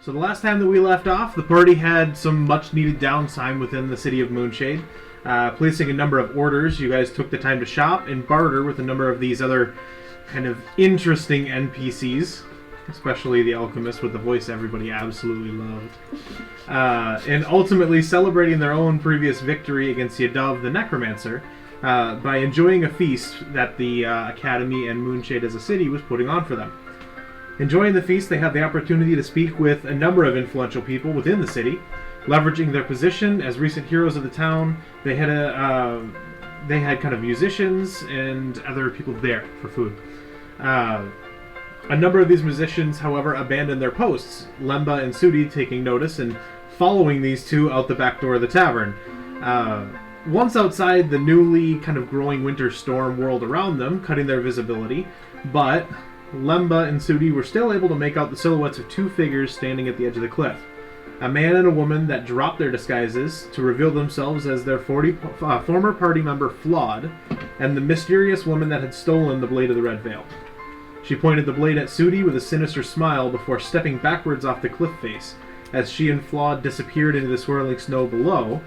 So the last time that we left off, the party had some much-needed downtime within the city of MooNshade. Placing a number of orders, you guys took the time to shop and barter with a number of these other kind of interesting NPCs, especially the alchemist with the voice everybody absolutely loved. And ultimately celebrating their own previous victory against Yadav the Necromancer by enjoying a feast that the Academy and MooNshade as a city was putting on for them. Enjoying the feast, they had the opportunity to speak with a number of influential people within the city. Leveraging their position as recent heroes of the town, they had kind of musicians and other people there for food. A number of these musicians, however, abandoned their posts, Lemba and Sudi taking notice and following these two out the back door of the tavern. Once outside, the newly kind of growing winter storm whirled around them, cutting their visibility, but Lemba and Sudi were still able to make out the silhouettes of two figures standing at the edge of the cliff. A man and a woman that dropped their disguises to reveal themselves as their former party member Flawed, and the mysterious woman that had stolen the blade of the Red Veil. She pointed the blade at Sudi with a sinister smile before stepping backwards off the cliff face. As she and Flawed disappeared into the swirling snow below,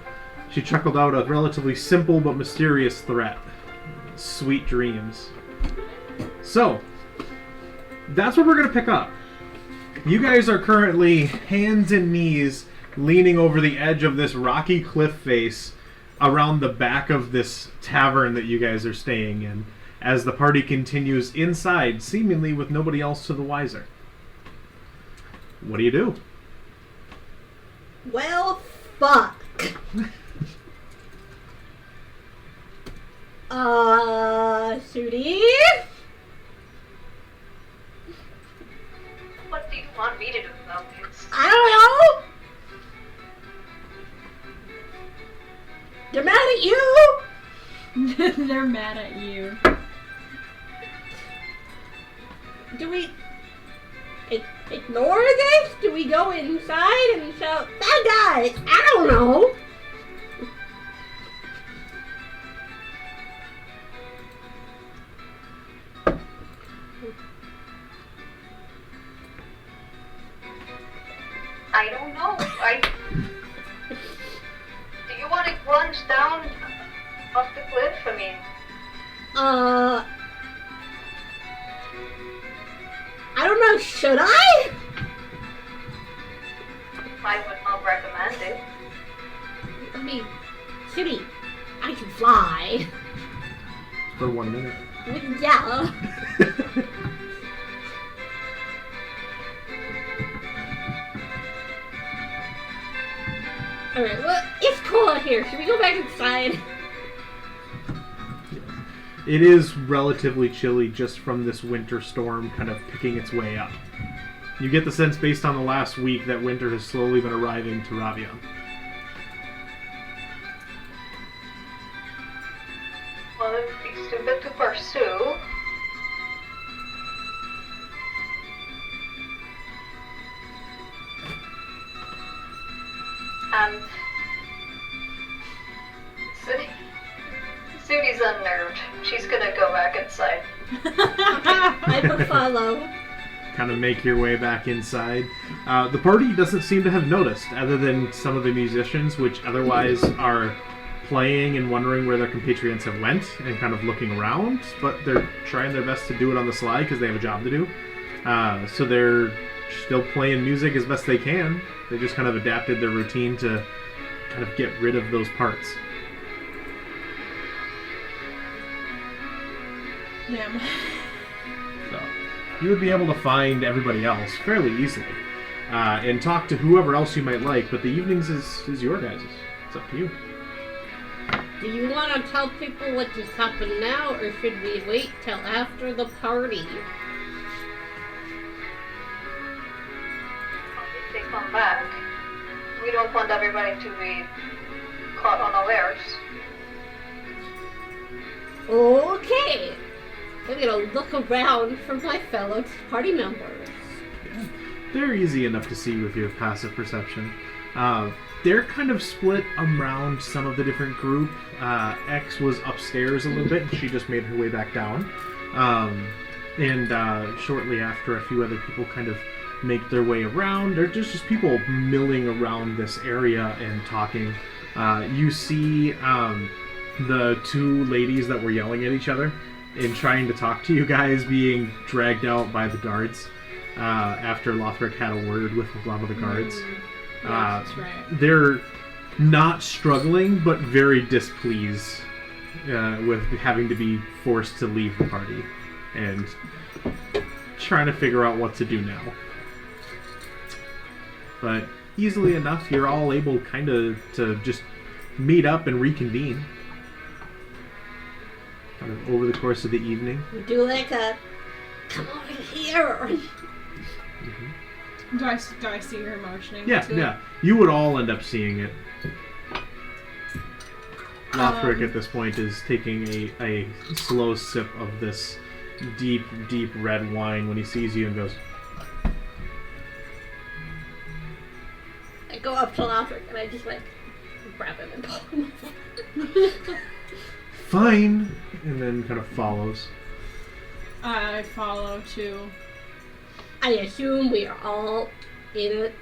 she chuckled out a relatively simple but mysterious threat. Sweet dreams. So, that's where we're going to pick up. You guys are currently hands and knees leaning over the edge of this rocky cliff face around the back of this tavern that you guys are staying in, as the party continues inside, seemingly with nobody else to the wiser. What do you do? Well, fuck. Sudi? What do you want me to do about this? I don't know! They're mad at you! They're mad at you. Do we ignore this? Do we go inside and shout, bad guys? I don't know! I don't know. Do you want to plunge down off the cliff? I mean... I don't know, should I? I would not recommend it. I mean, Sudi, I can fly. For 1 minute. Well, yeah. Alright, well, it's cold out here. Should we go back inside? It is relatively chilly just from this winter storm kind of picking its way up. You get the sense based on the last week that winter has slowly been arriving to Ravion. Well, it would be stupid to pursue. And Sudi's unnerved. She's gonna go back inside. I will follow. Kind of make your way back inside. The party doesn't seem to have noticed, other than some of the musicians, which otherwise are playing and wondering where their compatriots have went and kind of looking around, but they're trying their best to do it on the slide because they have a job to do. So they're still playing music as best they can. They just kind of adapted their routine to kind of get rid of those parts. Damn. So you would be able to find everybody else fairly easily and talk to whoever else you might like, but the evenings is your guys'. It's up to you. Do you want to tell people what just happened now, or should we wait till after the party? If they come back, we don't want everybody to be caught unawares. Okay. I'm gonna look around for my fellow party members. Yeah. They're easy enough to see with your passive perception. They're kind of split around some of the different group. X was upstairs a little bit, and she just made her way back down. And shortly after, a few other people kind of make their way around. There's just people milling around this area and talking. You see the two ladies that were yelling at each other and trying to talk to you guys being dragged out by the guards after Lothric had a word with one of the guards. That's right. They're not struggling, but very displeased with having to be forced to leave the party and trying to figure out what to do now. But easily enough, you're all able kind of to just meet up and reconvene kind of over the course of the evening. We do like a come over here. Do I see her motioning? Yeah, to yeah. You would all end up seeing it. Lothric at this point is taking a slow sip of this deep, deep red wine when he sees you and goes, I go up to Lothric and I just like grab him and pull him over. fine, and then kind of follows. I follow too. I assume we are all in a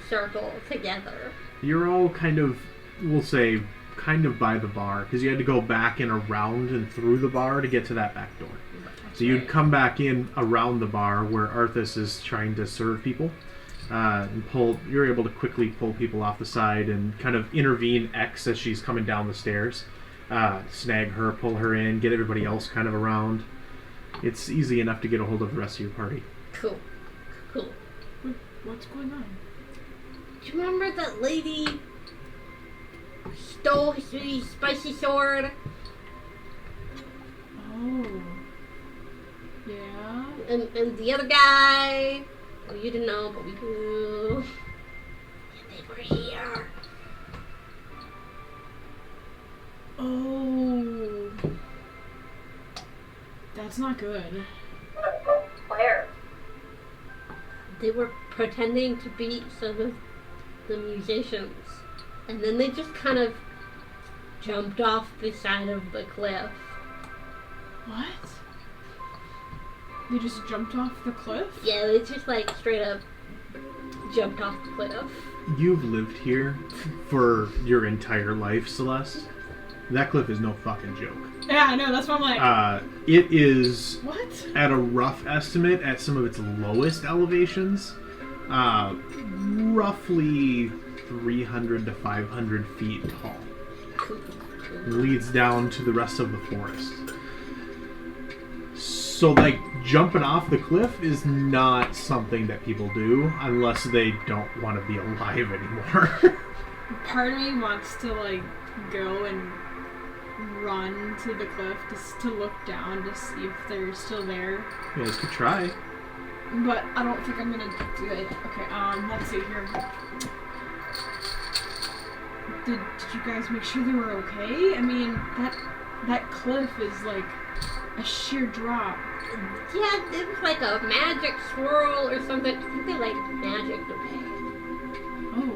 circle together. You're all kind of, we'll say, kind of by the bar, because you had to go back and around and through the bar to get to that back door. So you'd come back in around the bar where Arthas is trying to serve people, and you're able to quickly pull people off the side and kind of intervene X as she's coming down the stairs. Snag her, pull her in, get everybody else kind of around. It's easy enough to get a hold of the rest of your party. Cool. What's going on? Do you remember that lady who stole his spicy sword? Oh. Yeah? And the other guy? Well, you didn't know, but we do. And they were here. Oh. That's not good. Where? They were pretending to be some of the musicians. And then they just kind of jumped off the side of the cliff. What? They just jumped off the cliff? Yeah, they just like straight up jumped off the cliff. You've lived here for your entire life, Celeste. That cliff is no fucking joke. Yeah, I know, that's what I'm like. It is, What? at a rough estimate, at some of its lowest elevations, roughly 300 to 500 feet tall. Leads down to the rest of the forest. So, like, jumping off the cliff is not something that people do unless they don't want to be alive anymore. Part of me wants to, like, go and run to the cliff just to look down to see if they're still there. You guys could try. But I don't think I'm gonna do it. Okay, let's see here. Did you guys make sure they were okay? I mean, that cliff is like a sheer drop. Yeah, it was like a magic swirl or something. I think they like magicked away. Oh.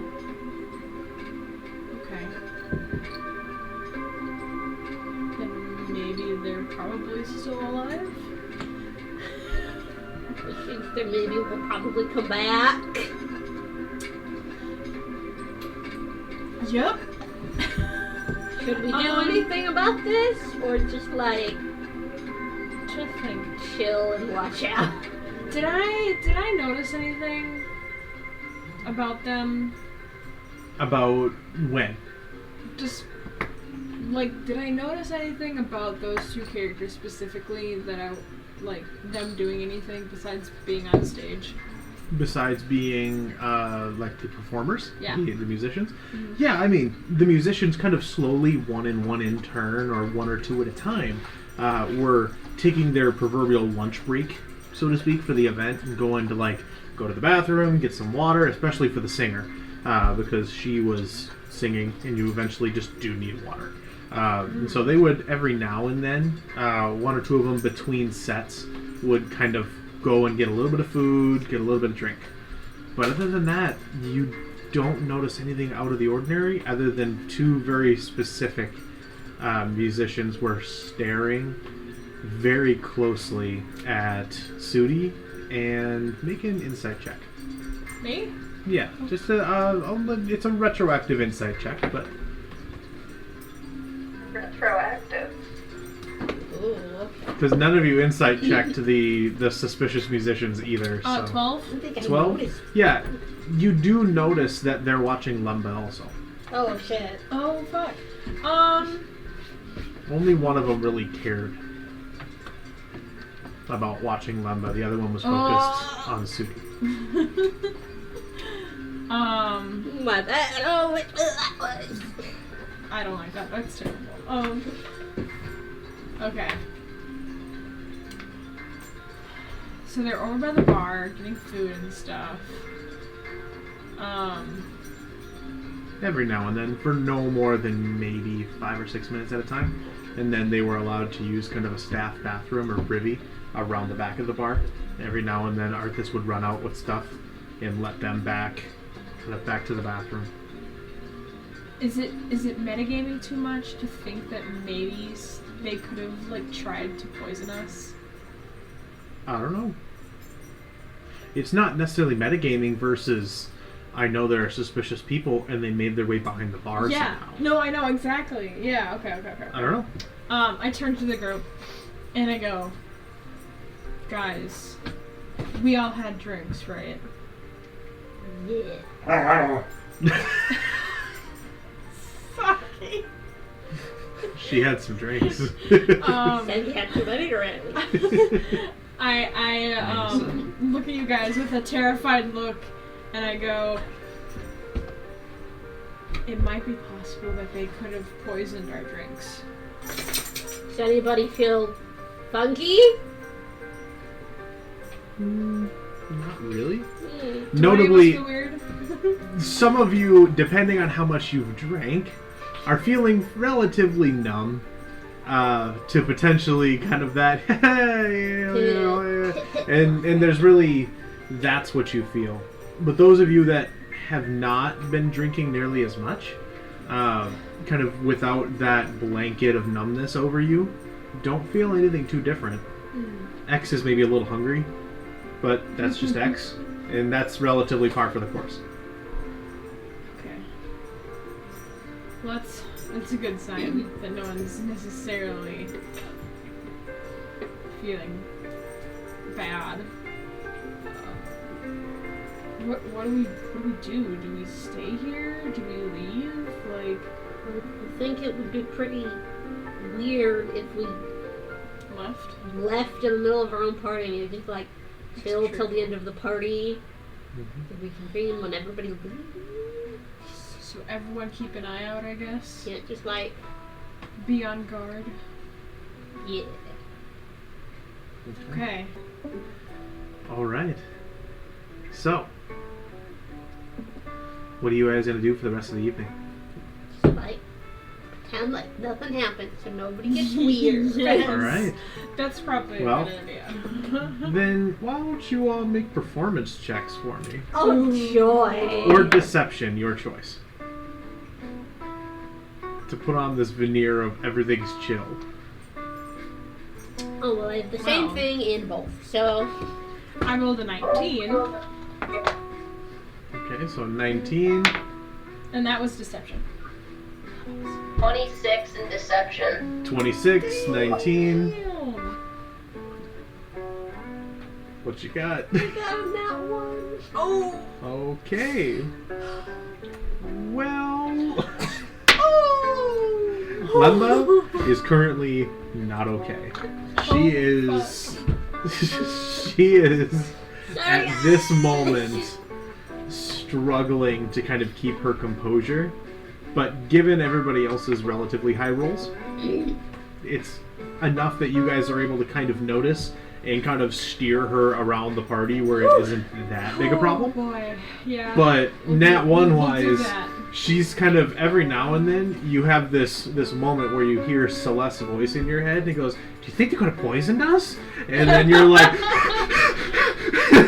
Okay. Then maybe they're probably still alive? Which means that maybe we'll probably come back. Yep. Should we do anything about this? Or just like Trying to think. chill and watch out? Did I notice anything about them? About when? Just like, did I notice anything about those two characters specifically that I like them doing anything besides being on stage? Besides being, like, the performers? Yeah. The musicians? Mm-hmm. Yeah, I mean, the musicians kind of slowly, one in turn, or one or two at a time, were taking their proverbial lunch break, so to speak, for the event, and going to, like, go to the bathroom, get some water, especially for the singer, because she was singing, and you eventually just do need water. And so they would, every now and then, one or two of them between sets would kind of go and get a little bit of food, get a little bit of drink. But other than that, you don't notice anything out of the ordinary other than two very specific musicians were staring very closely at Sudi and make an insight check. Me? Yeah, just it's a retroactive insight check, but Retroactive. Ooh. because none of you insight checked the suspicious musicians either. So 12? I think I 12? noticed. Yeah, you do notice that they're watching Lumba also. Oh shit. Oh, fuck. Only one of them really cared about watching Lumba. The other one was focused on Suki. My bad. Oh, that was. I don't like that. That's terrible. Okay. So they're over by the bar, getting food and stuff. Every now and then, for no more than maybe 5 or 6 minutes at a time. And then they were allowed to use kind of a staff bathroom or privy around the back of the bar. Every now and then, Arthas would run out with stuff and let them back to the bathroom. Is it metagaming too much to think that maybe they could have like tried to poison us? I don't know. It's not necessarily metagaming versus I know there are suspicious people and they made their way behind the bar somehow. No, I know exactly. Yeah, okay. I don't know. I turn to the group and I go, guys, we all had drinks, right? Yeah. Sorry. She had some drinks. Said you had too many drinks. I look at you guys with a terrified look, and I go, it might be possible that they could have poisoned our drinks. Does anybody feel funky? Not really. Hmm. Notably, Do any of us feel weird? some of you, depending on how much you've drank, are feeling relatively numb to potentially kind of that, and there's really, that's what you feel. But those of you that have not been drinking nearly as much, kind of without that blanket of numbness over you, don't feel anything too different. X is maybe a little hungry, but that's just X, and that's relatively par for the course. Okay. Well, that's a good sign that no one's necessarily feeling bad. What do we do? Do we stay here? Do we leave? Like, I think it would be pretty weird if we left in the middle of our own party and you just like chill till the end of the party. And reconvene when everybody leaves. So everyone keep an eye out, I guess. Yeah, just like, Be on guard. yeah. Okay. All right. So, what are you guys gonna do for the rest of the evening? Just like, pretend like nothing happened so nobody gets weird. Yes. All right. That's probably Well, a good idea. Then why don't you all make performance checks for me, Oh, joy. or deception, your choice, to put on this veneer of everything's chill. Oh, well, I have the same Wow. thing in both, so. I rolled a 19, Okay, so 19. and that was deception. 26 in deception. 26, 19. Damn. What you got? I got that one. Oh! Okay. Well, Oh! Lemba is currently not okay. She is. She is at this moment struggling to kind of keep her composure. But given everybody else's relatively high rolls, it's enough that you guys are able to kind of notice and kind of steer her around the party where it isn't that big a problem. Oh boy, yeah. But Nat 1 we'll do wise, that. she's kind of, every now and then you have this moment where you hear Celeste's voice in your head and it goes, "Do you think they could have poisoned us?" And then you're like,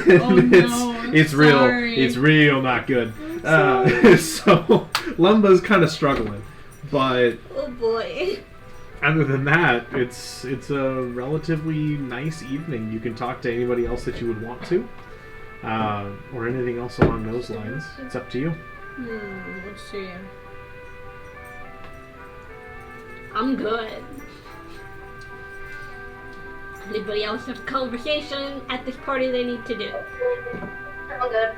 Oh no, it's sorry. real, it's real not good. So Lumba's kind of struggling, but Oh boy. other than that, it's a relatively nice evening. You can talk to anybody else that you would want to, or anything else along those lines. It's up to you. Let's see. I'm good. Anybody else have a conversation at this party they need to do? I'm good.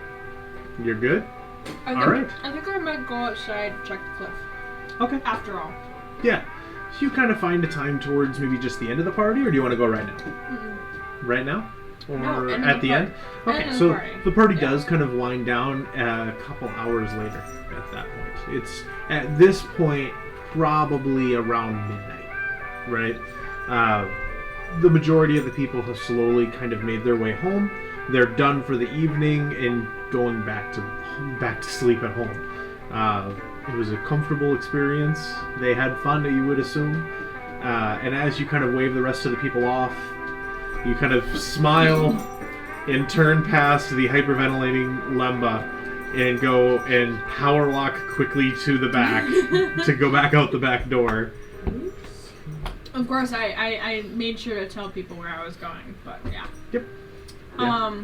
You're good? I think I might go outside and check the cliff. Okay. After all. Yeah. So you kind of find a time towards maybe just the end of the party, or do you want to go right now? Right now? Or No, at the end? Okay, End of so the party. the party Yeah. does kind of wind down a couple hours later at that point. It's, at this point, probably around midnight, right? The majority of the people have slowly kind of made their way home. They're done for the evening and going back to sleep at home. It was a comfortable experience. They had fun, you would assume. And as you kind of wave the rest of the people off, you kind of smile and turn past the hyperventilating Lemba and go and power walk quickly to the back to go back out the back door. Of course, I made sure to tell people where I was going, but yeah. Yep. Yeah.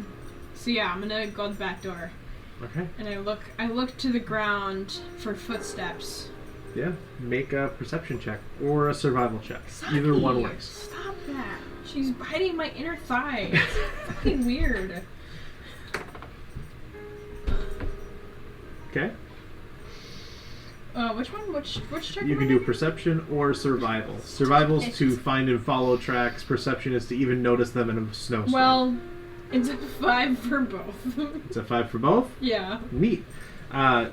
So yeah, I'm gonna go to the back door. Okay. And I look to the ground for footsteps. Yeah. Make a perception check or a survival check. Either one works. Stop that. She's biting my inner thigh. It's fucking weird. Okay. Which one? Which check? You can do perception or survival. Survival's to find and follow tracks. Perception is to even notice them in a snowstorm. Well, it's a 5 for both. It's a 5 for both? Yeah. Neat.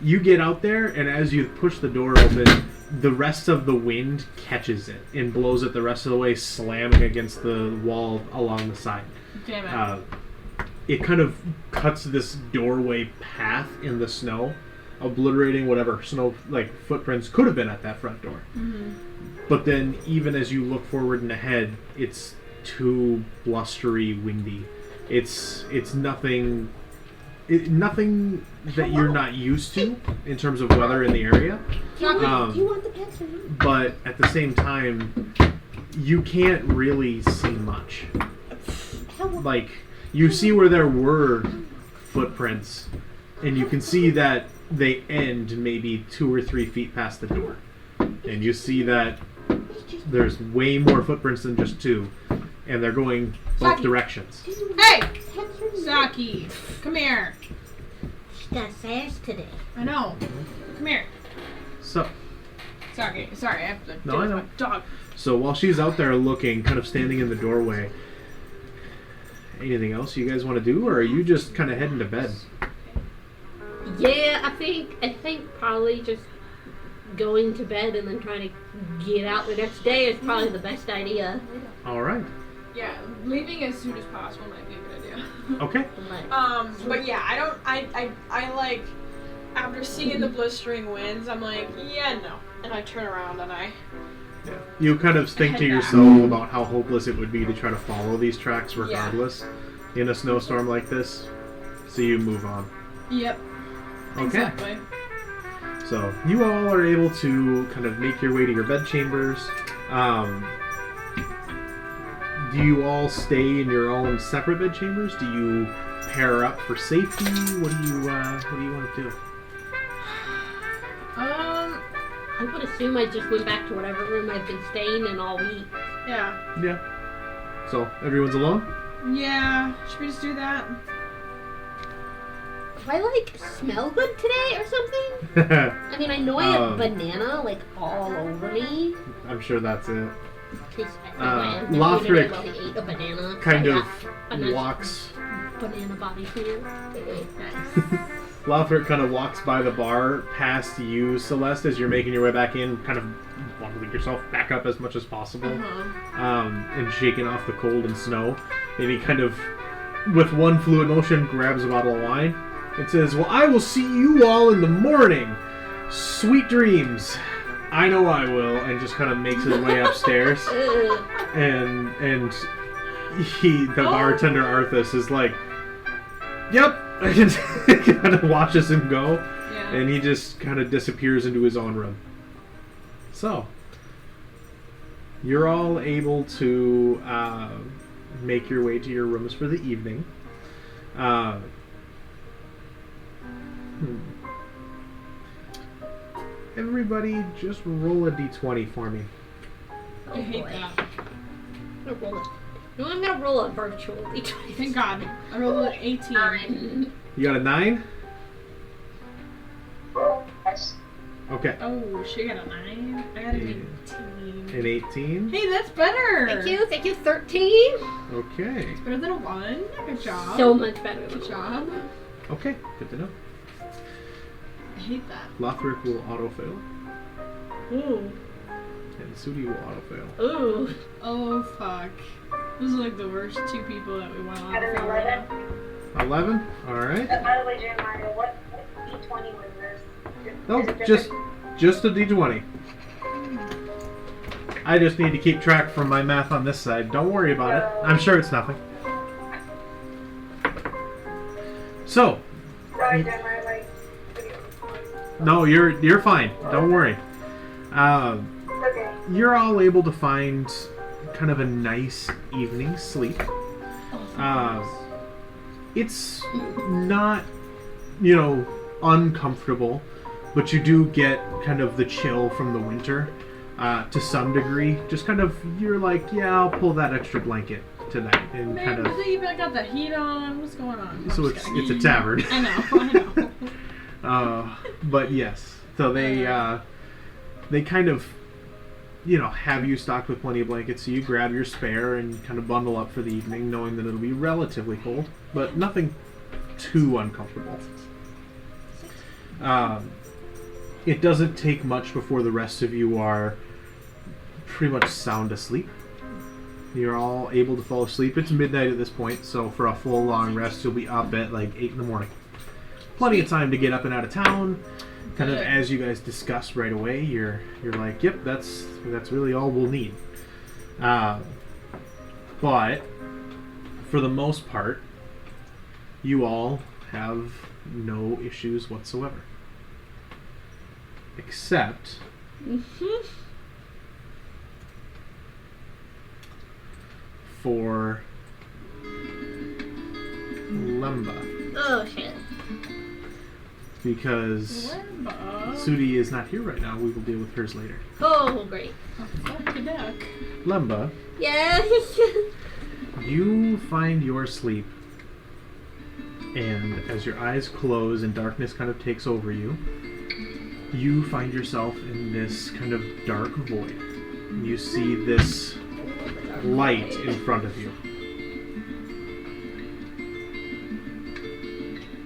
You get out there, and as you push the door open, the rest of the wind catches it and blows it the rest of the way, slamming against the wall along the side. Damn it. It kind of cuts this doorway path in the snow, obliterating whatever snow footprints could have been at that front door. Mm-hmm. But then, even as you look forward and ahead, it's too blustery, windy. It's nothing that you're not used to in terms of weather in the area. Do you want the pencil? But at the same time, you can't really see much. Like, you see where there were footprints, and you can see that they end maybe 2 or 3 feet past the door. And you see that there's way more footprints than just 2, and they're going both Saki. directions. Hey! Saki! Come here! She got sass today. I know. Come here. So, Sorry, I have to No, deal I with know. my dog. so while she's out there looking, kind of standing in the doorway, anything else you guys want to do, or are you just kind of heading to bed? Yeah, I think probably just going to bed and then trying to get out the next day is probably the best idea. All right. Yeah, leaving as soon as possible might be a good idea. Okay. But yeah, I like, after seeing the blistering winds, I'm like, yeah, no. And I turn around and I... Yeah. You kind of think to Head back. yourself about how hopeless it would be to try to follow these tracks regardless in a snowstorm like this. So you move on. Yep. Okay. Exactly. So you all are able to kind of make your way to your bed chambers. Do you all stay in your own separate bed chambers? Do you pair up for safety? What do you want to do? I would assume I just went back to whatever room I've been staying in all week. Yeah. Yeah. So everyone's alone? Yeah. Should we just do that? Do I smell good today or something? I mean, I know I have banana all over me. I'm sure that's it. Lothric Lothric ate a banana. kind I of got a walks. banana body here. Lothric kind of walks by the bar past you, Celeste, as you're making your way back in, kind of wobbling yourself back up as much as possible, and shaking off the cold and snow. And he kind of, with one fluid motion, grabs a bottle of wine and says, "Well, I will see you all in the morning. Sweet dreams. I know I will," and just kind of makes his way upstairs. And the bartender Arthas is like, "Yep," and kind of watches him go, and he just kind of disappears into his own room. So, You're all able to make your way to your rooms for the evening. Everybody, just roll a d20 for me. Oh, I hate boy. that. I'm gonna roll it. No, I'm gonna roll a virtual d20. Thank God. I rolled an 18. You got a 9? Yes. Okay. Oh, she got a 9. I got an 18. An 18? Hey, that's better. Thank you, 13. Okay. Better than a 1. Good job. So much better. Good job. Okay, good to know. I hate that. Lothric will auto-fail, Ooh. and Sudi will auto-fail. Ooh. Oh, fuck. Those are like the worst two people that we want on At an the right now. 11? Alright. By the way, Jeremiah, what D20 was this? No, Is it just a d20. I just need to keep track from my math on this side. Don't worry about it. I'm sure it's nothing. So, Sorry, Jeremiah, like, no, you're fine. Don't worry. okay. You're all able to find kind of a nice evening sleep. It's not, uncomfortable, but you do get kind of the chill from the winter to some degree. Just kind of, you're like, yeah, I'll pull that extra blanket tonight, and Man, kind of. but they even got the heat on. What's going on? So I'm it's just kidding. a tavern. I know. But yes, so they kind of, have you stocked with plenty of blankets. So you grab your spare and kind of bundle up for the evening, knowing that it'll be relatively cold, but nothing too uncomfortable. It doesn't take much before the rest of you are pretty much sound asleep. You're all able to fall asleep. It's midnight at this point, so for a full long rest, you'll be up at like 8 in the morning. Plenty of time to get up and out of town. Kind of as you guys discuss right away, you're like, yep, that's really all we'll need. But for the most part, you all have no issues whatsoever. Except for Lemba. Oh, shit. Because Lemba? Sudi is not here right now. We will deal with hers later. Oh, great. Oh, fuck the duck. Lemba, Yes. you find your sleep, and as your eyes close and darkness kind of takes over you, you find yourself in this kind of dark void. You see this light in front of you.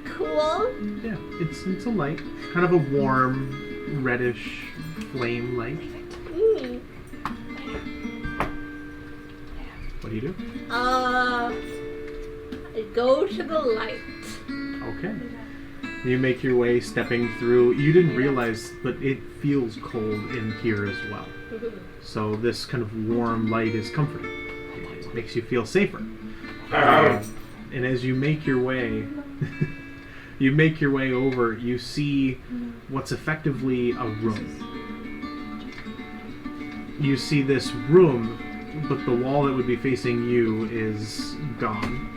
Cool. Yeah, it's a light, kind of a warm, reddish flame light. Mm. What do you do? Go to the light. Okay. You make your way, stepping through. You didn't realize, but it feels cold in here as well. So this kind of warm light is comforting. It makes you feel safer. And as you make your way, over, you see what's effectively a room. You see this room, but the wall that would be facing you is gone,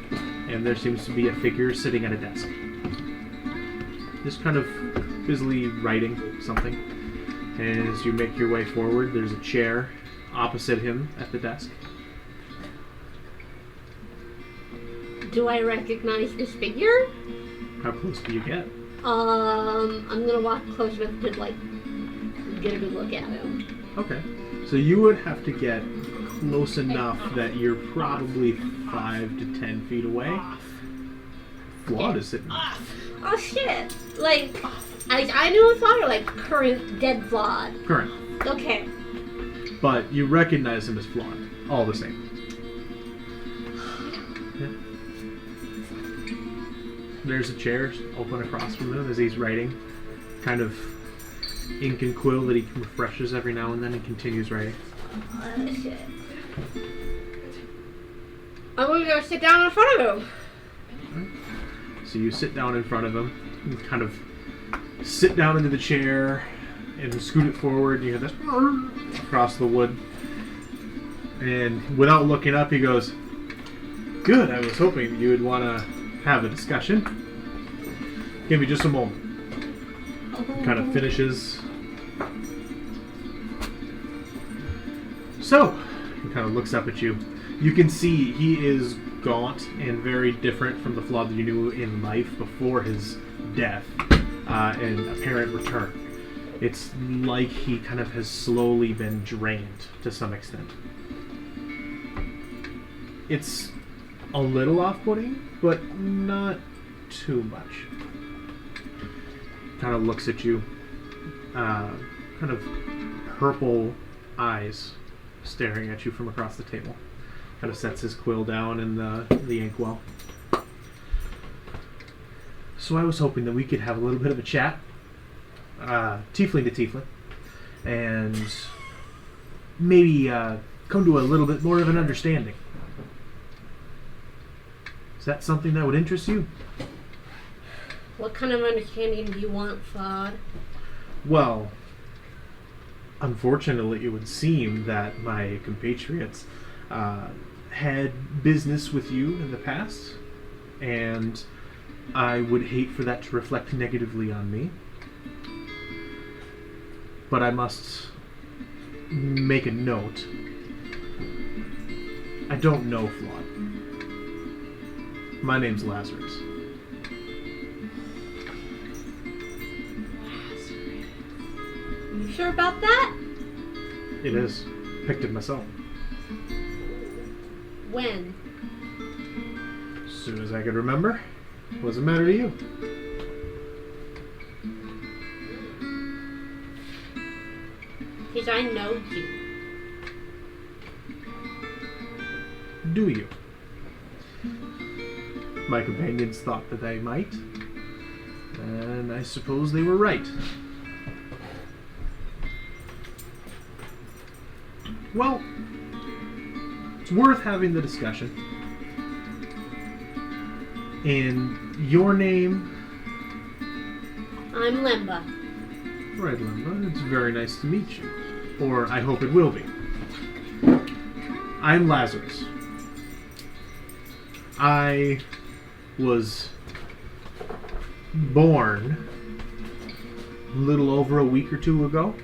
and there seems to be a figure sitting at a desk. Just kind of busily writing something. And as you make your way forward, there's a chair opposite him at the desk. Do I recognize this figure? How close do you get? I'm gonna walk close enough to, like, get a good look at him. Okay. So you would have to get close enough that you're probably 5 to 10 feet away. Flawed is sitting. Oh, shit. Like, I knew a Flawed, or like current dead Flawed. Current. Okay. But you recognize him as Flawed. All the same. Yeah. There's a chair open across from him as he's writing. Kind of ink and quill that he refreshes every now and then and continues writing. Oh, shit. I'm gonna go sit down in front of him. So you sit down in front of him and kind of sit down into the chair and scoot it forward. You hear this across the wood. And without looking up, he goes, "Good, I was hoping you would want to have a discussion. Give me just a moment." Kind of finishes. So, he kind of looks up at you. You can see he is gaunt and very different from the Flawed that you knew in life before his death and apparent return. It's like he kind of has slowly been drained to some extent. It's a little off-putting, but not too much. Kind of looks at you, kind of purple eyes staring at you from across the table. Kind of sets his quill down in the inkwell. So I was hoping that we could have a little bit of a chat, tiefling to tiefling, and maybe come to a little bit more of an understanding. Is that something that would interest you? What kind of understanding do you want, Flawed? Well, unfortunately, it would seem that my compatriots had business with you in the past, and I would hate for that to reflect negatively on me. But I must make a note. I don't know Flawed. My name's Lazarus. You sure about that? It is. Picked it myself. When? As soon as I could remember. What's the matter to you? Because I know you. Do you? My companions thought that I might, and I suppose they were right. Well, it's worth having the discussion. And your name? I'm Lemba. Right, Lemba. It's very nice to meet you. Or I hope it will be. I'm Lazarus. I was born a little over a week or two ago.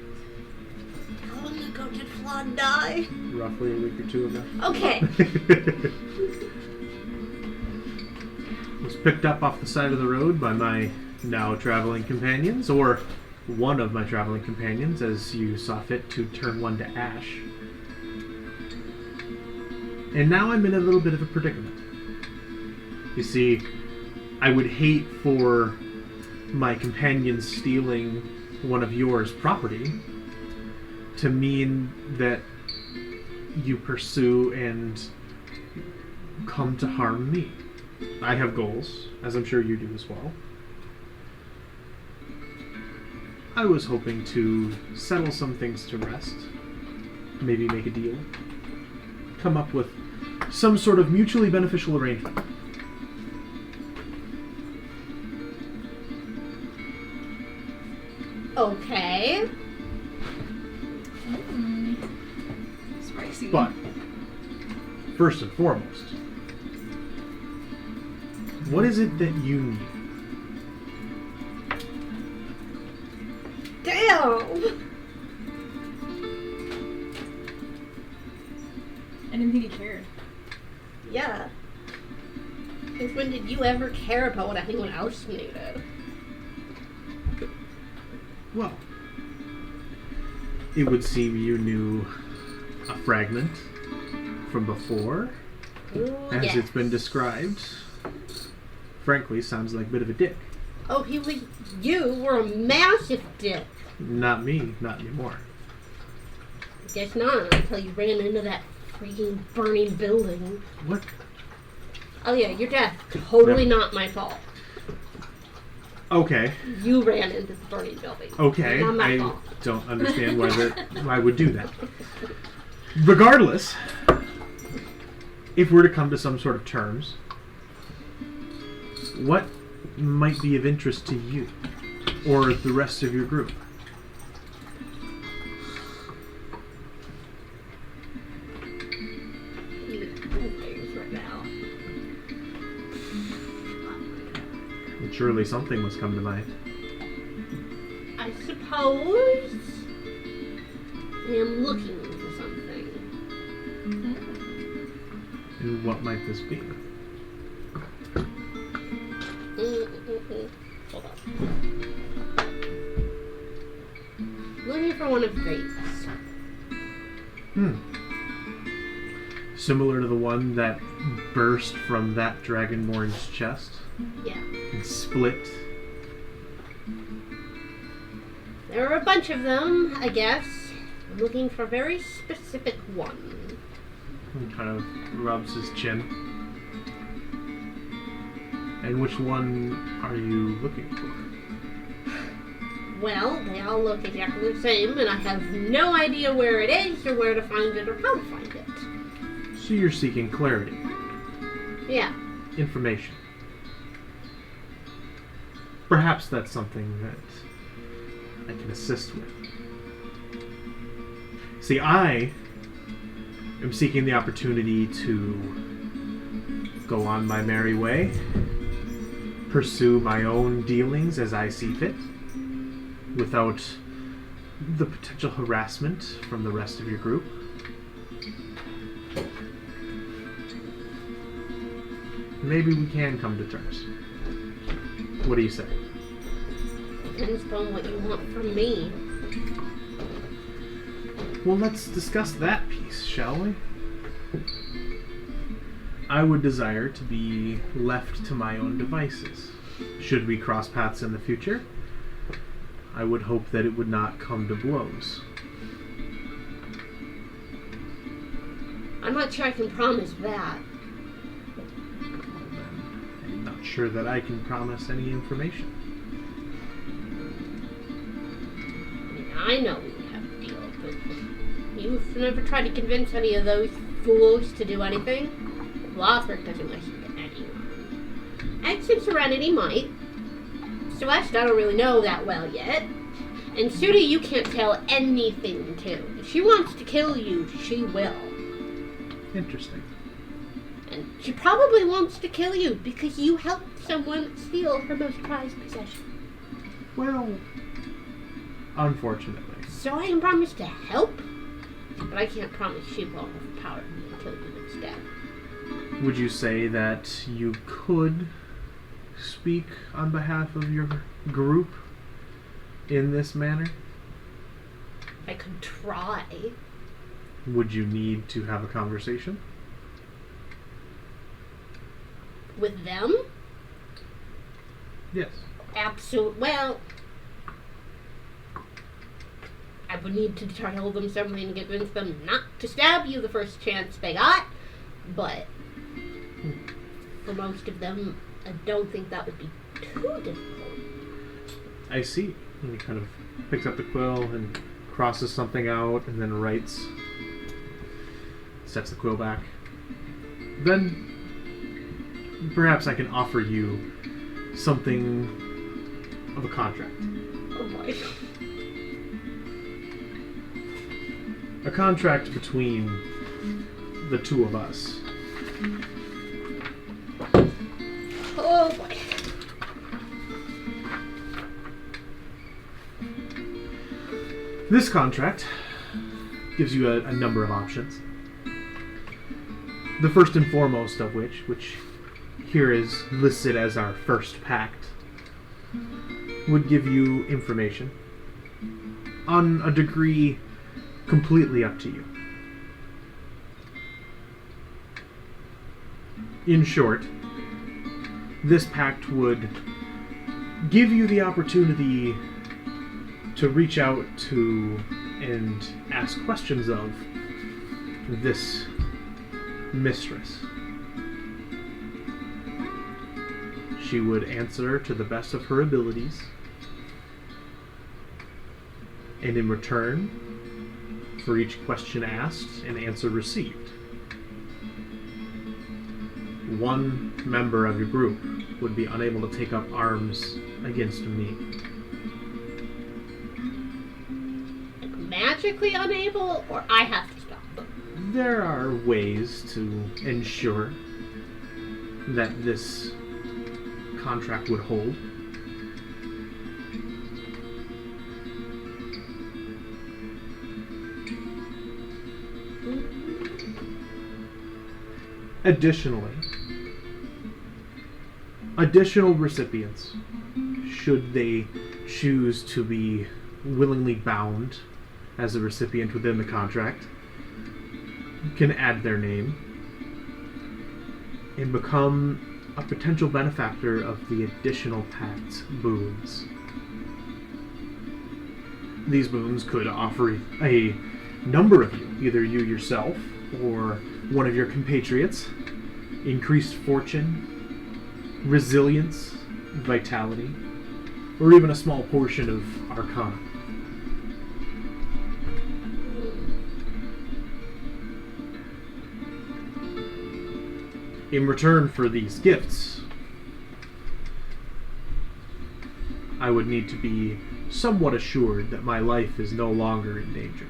How long ago did Flawed die? Roughly a week or two ago. Okay. Was picked up off the side of the road by my now traveling companions, or one of my traveling companions, as you saw fit to turn one to ash. And now I'm in a little bit of a predicament. You see, I would hate for my companions stealing one of yours property to mean that you pursue and come to harm me. I have goals, as I'm sure you do as well. I was hoping to settle some things to rest, maybe make a deal, come up with some sort of mutually beneficial arrangement. Okay. Spicy. But, first and foremost, what is it that you need? Damn! I didn't think he cared. Yeah. Since when did you ever care about what anyone else needed? Well, it would seem you knew a fragment from before, Ooh, as yes. it's been described. Frankly, sounds like a bit of a dick. Oh, you were a massive dick. Not me, not anymore. Guess not, until you ran into that freaking burning building. What? Oh yeah, your death. Totally No. not my fault. Okay, You ran into the burning building. okay. Not my I fault. don't understand why I would do that. Regardless, if we're to come to some sort of terms, what might be of interest to you or the rest of your group? Surely something must come to mind. I suppose I am looking for something. And what might this be? Hold on. Looking for one of these. Similar to the one that burst from that dragonborn's chest Yeah. and split. There are a bunch of them, I guess. I'm looking for a very specific one. He kind of rubs his chin. And which one are you looking for? Well, they all look exactly the same, and I have no idea where it is, or where to find it, or how to find it. So you're seeking clarity, Yeah. information. Perhaps that's something that I can assist with. See, I am seeking the opportunity to go on my merry way, pursue my own dealings as I see fit, without the potential harassment from the rest of your group. Maybe we can come to terms. What do you say? Depends upon what you want from me. Well, let's discuss that piece, shall we? I would desire to be left to my own devices. Should we cross paths in the future, I would hope that it would not come to blows. I'm not sure I can promise that. I'm not sure that I can promise any information. I know we have a deal, but you've never tried to convince any of those fools to do anything. Lothric doesn't listen to anyone. Exit Serenity might. Celeste, I don't really know that well yet. And Sudi, you can't tell anything to. If she wants to kill you, she will. Interesting. And she probably wants to kill you because you helped someone steal her most prized possession. Well, unfortunately. So I can promise to help, but I can't promise she won't overpower me and kill you instead. Would you say that you could speak on behalf of your group in this manner? I could try. Would you need to have a conversation? With them? Yes. Absolutely. Well, I would need to tell them something to convince them not to stab you the first chance they got, but for most of them, I don't think that would be too difficult. I see. And he kind of picks up the quill and crosses something out and then writes. Sets the quill back. Then perhaps I can offer you something of a contract. Oh boy. A contract between the two of us. Oh boy. This contract gives you a number of options. The first and foremost of which here is listed as our first pact, would give you information on a degree completely up to you. In short, this pact would give you the opportunity to reach out to and ask questions of this mistress. She would answer to the best of her abilities, and in return, for each question asked and answer received, one member of your group would be unable to take up arms against me. Magically unable, or I have to stop them? There are ways to ensure that this contract would hold. Additionally, additional recipients, should they choose to be willingly bound as a recipient within the contract, can add their name and become a potential benefactor of the additional pact boons. These boons could offer a number of you, either you yourself or one of your compatriots, increased fortune, resilience, vitality, or even a small portion of arcana. In return for these gifts, I would need to be somewhat assured that my life is no longer in danger.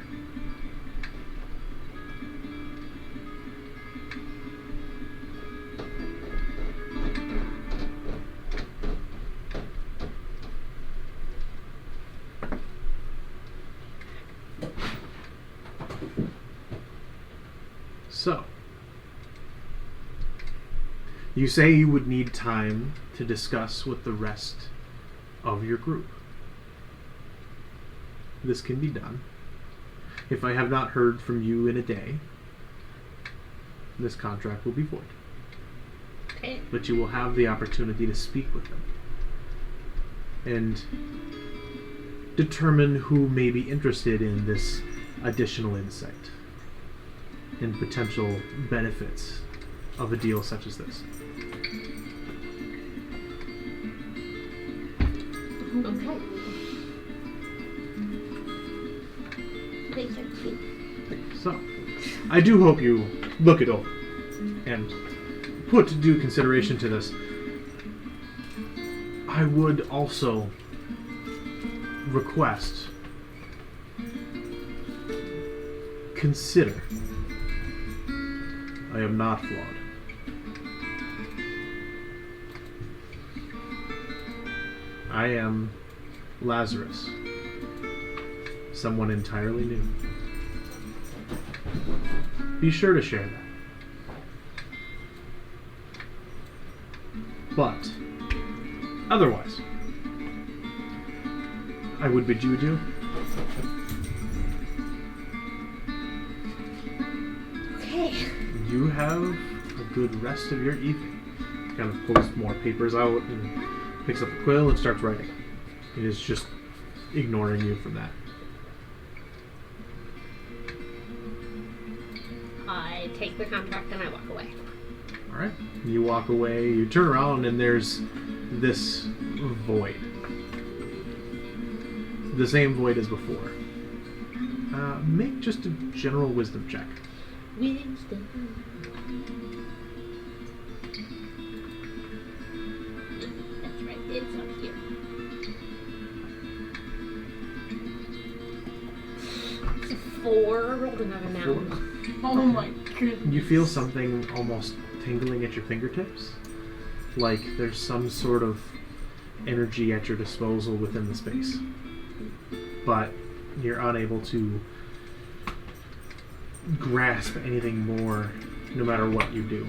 So, you say you would need time to discuss with the rest of your group. This can be done. If I have not heard from you in a day, this contract will be void. Okay. But you will have the opportunity to speak with them and determine who may be interested in this additional insight and potential benefits of a deal such as this. Okay. Thanks, everybody. So, I do hope you look it over and put due consideration to this. I would also request, consider I am not flawed. I am Lazarus, someone entirely new. Be sure to share that. But, otherwise, I would bid you adieu. Okay. You have a good rest of your evening. Kind of pulls more papers out and picks up a quill and starts writing. It is just ignoring you from that. I take the contract and I walk away. Alright. You walk away, you turn around, and there's this void. The same void as before. Make just a general wisdom check. Wisdom. That's right, it's up here. It's a 4. I rolled another now. Oh my goodness. You feel something almost tingling at your fingertips. Like there's some sort of energy at your disposal within the space. But you're unable to grasp anything more no matter what you do.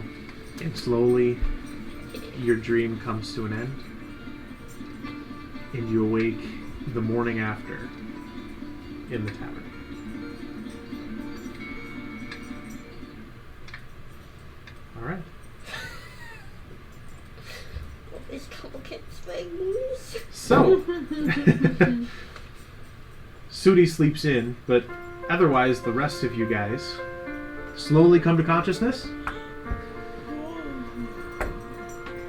And slowly your dream comes to an end. And you awake the morning after in the tavern. Alright. These complicated things. So, Sudi sleeps in, but otherwise the rest of you guys slowly come to consciousness.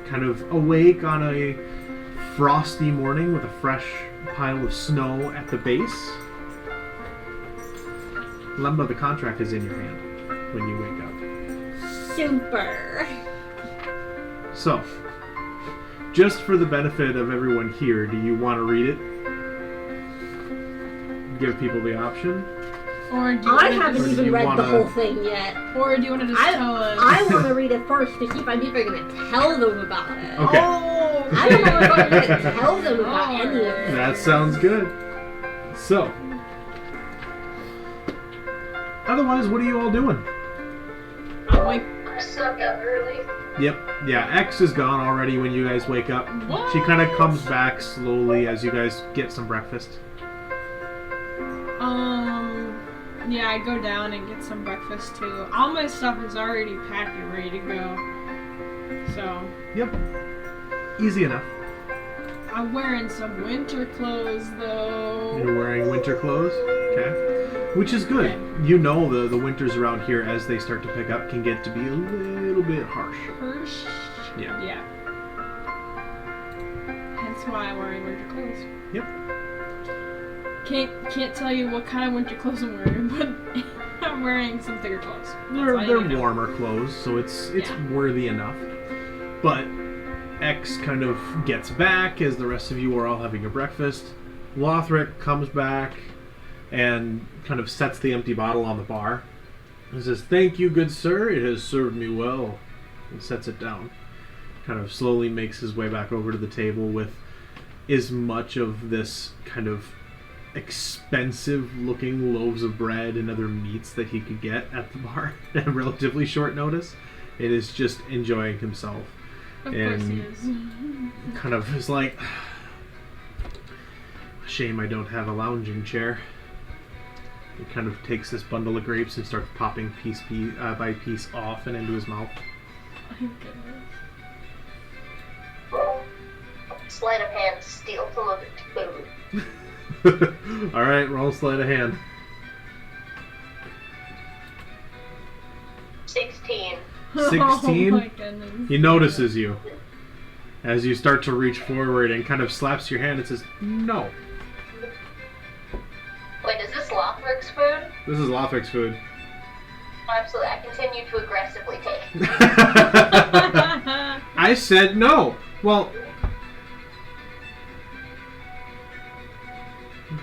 Kind of awake on a frosty morning with a fresh pile of snow at the base. Remember, the contract is in your hand when you wake up. Super. So, just for the benefit of everyone here, do you want to read it? Give people the option? Or do you I wanna haven't Or do even you read wanna- the whole thing yet. Or do you want to just tell us? I want to read it first to see if I'm even going to tell them about it. Okay. Oh, I don't know if I'm gonna tell them about any of this. That sounds good. So, otherwise, what are you all doing? Like, I snuck out early. Yep. Yeah, X is gone already when you guys wake up. what? She kind of comes back slowly as you guys get some breakfast. Yeah, I go down and get some breakfast too. All my stuff is already packed and ready to go. So, Yep. Easy enough. I'm wearing some winter clothes though. You're wearing winter clothes? Okay. Which is good. You know the winters around here, as they start to pick up, can get to be a little bit harsh. Hirsch? Yeah. Yeah. Hence why I'm wearing winter clothes. Yep. Can't tell you what kind of winter clothes I'm wearing, but I'm wearing some thicker clothes. That's all you They're need to know. warmer clothes, so it's Yeah. worthy enough. But X kind of gets back as the rest of you are all having your breakfast. Lothric comes back and kind of sets the empty bottle on the bar and says, "Thank you, good sir. It has served me well." And sets it down. Kind of slowly makes his way back over to the table with as much of this kind of expensive looking loaves of bread and other meats that he could get at the bar at relatively short notice. It is just enjoying himself. Of course he And is. kind of is like, shame I don't have a lounging chair. He kind of takes this bundle of grapes and starts popping piece by piece off and into his mouth. My goodness. Sleight of hand, steal some of its food. Alright, roll sleight of hand. 16. 16? Oh my goodness. He notices you as you start to reach forward and kind of slaps your hand and says, "No, Wait, is this Lothric's food? this is Lothric's food." Absolutely. I continue to aggressively take. I said no. Well,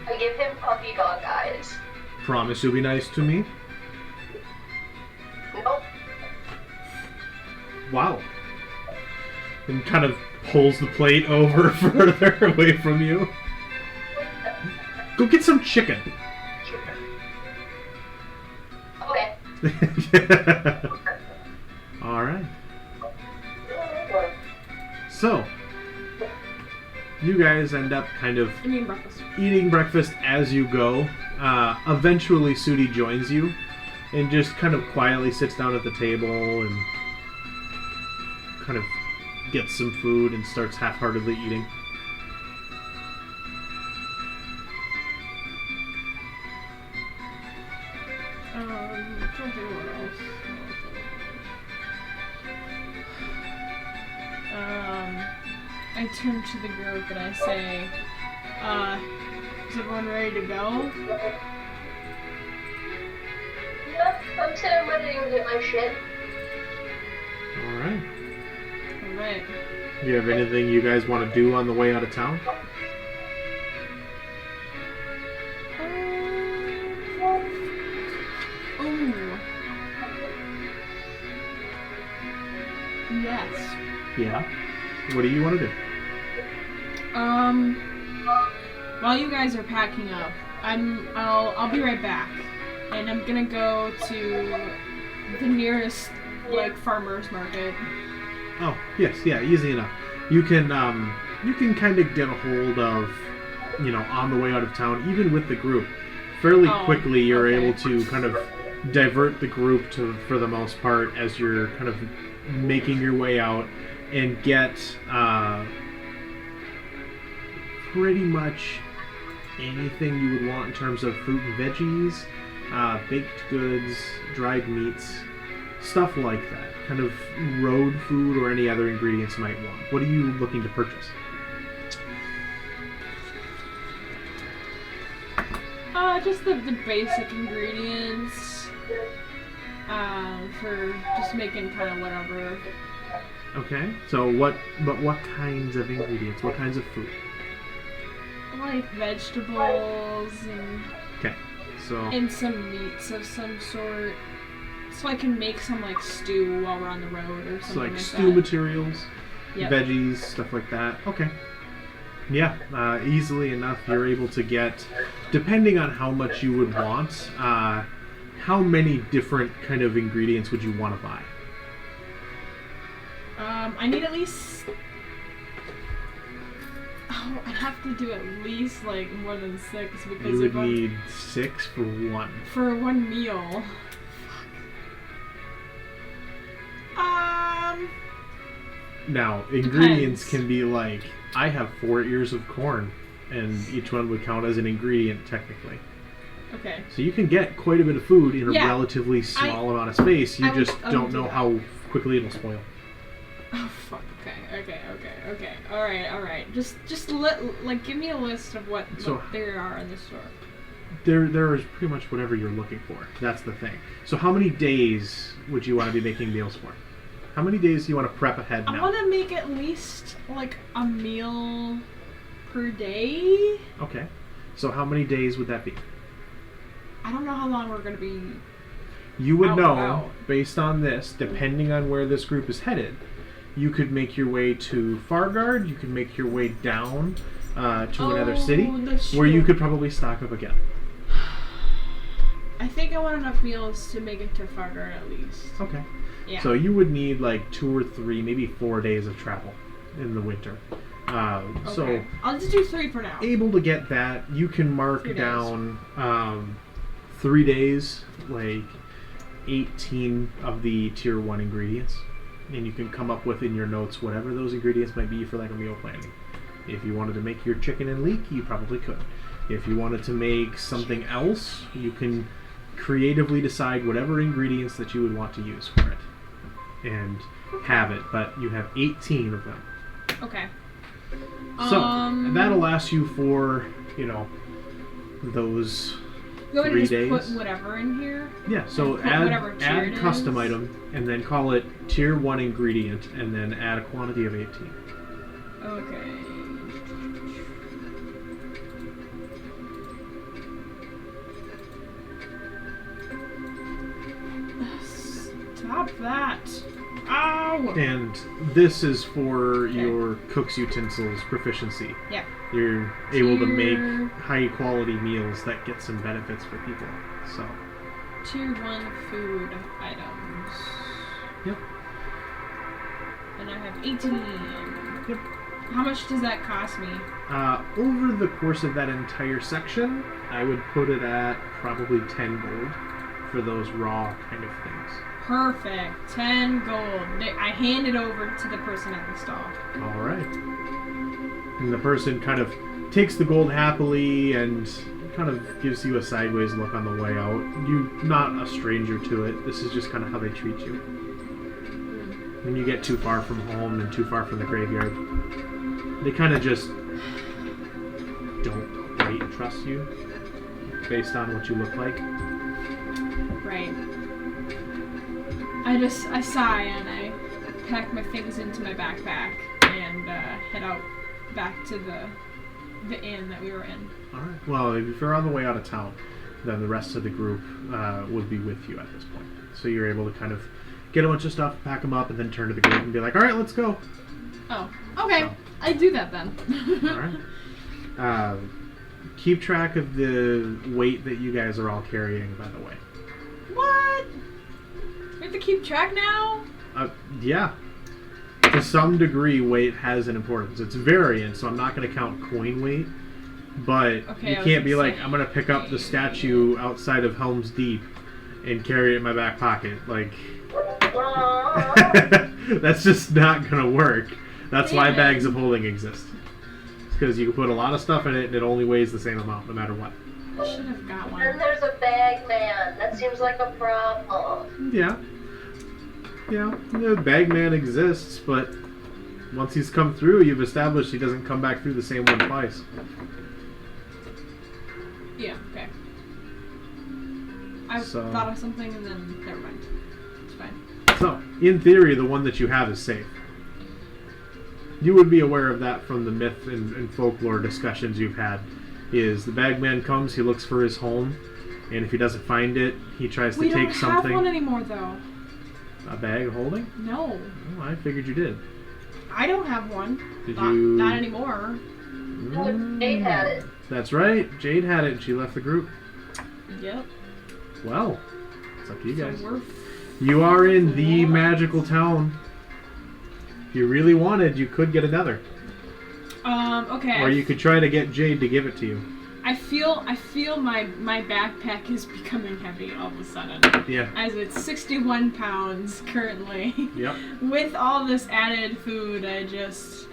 I give him puppy dog eyes. promise you'll be nice to me. Nope. Wow. And kind of pulls the plate over further away from you. Go get some chicken. Okay. Alright. So, you guys end up kind of I mean breakfast. eating breakfast as you go. Eventually, Sudi joins you and just kind of quietly sits down at the table and kind of gets some food and starts half-heartedly eating. I'm trying to think of what else. I turn to the group and I say, is everyone ready to go? Yeah, I'm saying ready to get my shit. Alright. Alright. Do you have anything you guys want to do on the way out of town? Oh. Yes. Yeah. What do you want to do? While you guys are packing up, I'll be right back, and I'm gonna go to the nearest farmer's market. Oh, yes, yeah, easy enough. You can kind of get a hold of, on the way out of town, even with the group. Fairly quickly, you're okay. able to kind of divert the group for the most part, as you're kind of making your way out and get pretty much anything you would want in terms of fruit and veggies, baked goods, dried meats, stuff like that. Kind of road food or any other ingredients you might want. What are you looking to purchase? Just the basic ingredients for just making kind of whatever. Okay, so what kinds of ingredients? What kinds of food? Like vegetables Okay, so and some meats of some sort. So I can make some stew while we're on the road or something so like like stew that. materials. Yep. veggies, stuff like that. Okay. Yeah, easily enough you're able to get, depending on how much you would want, how many different kind of ingredients would you want to buy? I need at least... Oh, I'd have to do at least, like, more than 6 because You would need 6 for one. For one meal. Now, ingredients can be like, I have 4 ears of corn, and each one would count as an ingredient technically. Okay. So you can get quite a bit of food in a relatively small amount of space. You just don't know how quickly it'll spoil. Oh fuck. Okay. All right. Just give me a list of what there are in the store. There is pretty much whatever you're looking for. That's the thing. So how many days would you want to be making meals for? How many days do you want to prep ahead now? I want to make at least like a meal per day. Okay. So how many days would that be? I don't know how long we're going to be. You would know, based on this, depending on where this group is headed, you could make your way to Fargard, you could make your way down to another city, where you could probably stock up again. I think I want enough meals to make it to Fargard at least. Okay. Yeah. So you would need like 2 or 3, maybe 4 days of travel in the winter. Okay. So I'll just do 3 for now. Able to get that, you can mark down 3 days, like 18 of the tier 1 ingredients, and you can come up with in your notes whatever those ingredients might be for like a meal planning. If you wanted to make your chicken and leek, you probably could. If you wanted to make something else, you can creatively decide whatever ingredients that you would want to use for it and have it, but you have 18 of them. Okay. So that'll last you for, those 3 days. Put whatever in here? Yeah, so add custom item and then call it tier 1 ingredient and then add a quantity of 18. Okay. Stop that. Ow! And this is for your cook's utensils proficiency. Yeah. You're able to make high quality meals that get some benefits for people. So Tier 1 food items. Yep. And I have 18. Yep. How much does that cost me? Over the course of that entire section, I would put it at probably 10 gold for those raw kind of things. Perfect. 10 gold. I hand it over to the person at the stall. All right. And the person kind of takes the gold happily and kind of gives you a sideways look on the way out. You're not a stranger to it. This is just kind of how they treat you. When you get too far from home and too far from the graveyard, they kind of just don't quite trust you based on what you look like. Right. I sigh and I pack my things into my backpack and head out back to the inn that we were in. Alright. Well, if you're on the way out of town, then the rest of the group would be with you at this point. So you're able to kind of get a bunch of stuff, pack them up, and then turn to the group and be like, alright, let's go. Oh, okay. So, I do that then. Alright. Keep track of the weight that you guys are all carrying, by the way. What? We have to keep track now? Yeah. To some degree, weight has an importance. It's variant, so I'm not going to count coin weight. But you can't be like, I'm going to pick up the statue outside of Helm's Deep and carry it in my back pocket. Like, that's just not going to work. That's why bags of holding exist. It's because you can put a lot of stuff in it and it only weighs the same amount no matter what. I should have got one. Then there's a bag man. That seems like a problem. Yeah. Yeah, the bagman exists, but once he's come through, you've established he doesn't come back through the same one twice. Yeah, okay. I thought of something and then never mind. It's fine. So, in theory, the one that you have is safe. You would be aware of that from the myth and folklore discussions you've had. Is the bagman comes, he looks for his home, and if he doesn't find it, he tries to take something. We don't have one anymore, though. A bag of holding? No. Oh, I figured you did. I don't have one. Did not, you? Not anymore. No, Jade had it. That's right. Jade had it and she left the group. Yep. Well, it's up to you guys. So we're You are in the magical town. If you really wanted, you could get another. Okay. Or you could try to get Jade to give it to you. I feel my backpack is becoming heavy all of a sudden. Yeah. As it's 61 pounds currently. Yep. With all this added food, I just,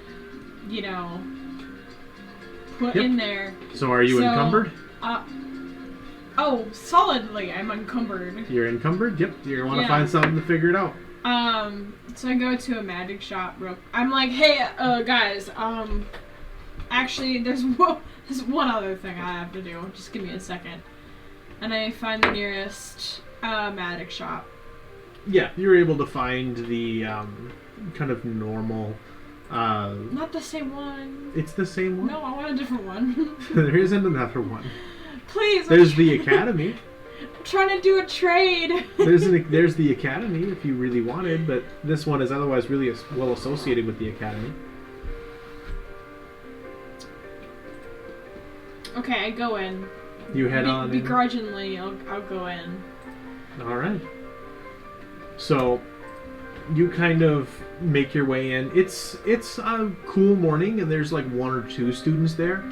put in there. So are you encumbered? Oh, solidly, I'm encumbered. You're encumbered? Yep. You want to Yeah. find something to figure it out. So I go to a magic shop. I'm like, hey, guys, actually, there's one other thing I have to do. Just give me a second. And I find the nearest magic shop. Yeah, you're able to find the kind of normal. Not the same one. It's the same one? No, I want a different one. There isn't another one. Please. There's the academy. I'm trying to do a trade. There's the academy if you really wanted, but this one is otherwise really well associated with the academy. Okay, I go in. You head on in. Begrudgingly, I'll go in. All right. So you kind of make your way in. It's a cool morning, and there's like one or two students there,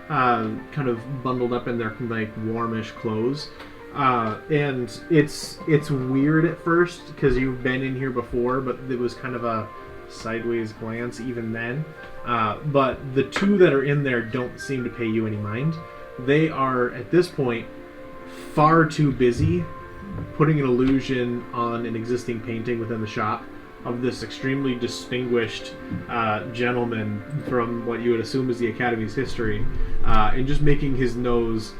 kind of bundled up in their like warmish clothes. And it's weird at first because you've been in here before, but it was kind of a sideways glance even then. But the two that are in there don't seem to pay you any mind. They are at this point far too busy putting an illusion on an existing painting within the shop of this extremely distinguished gentleman from what you would assume is the Academy's history, and just making his nose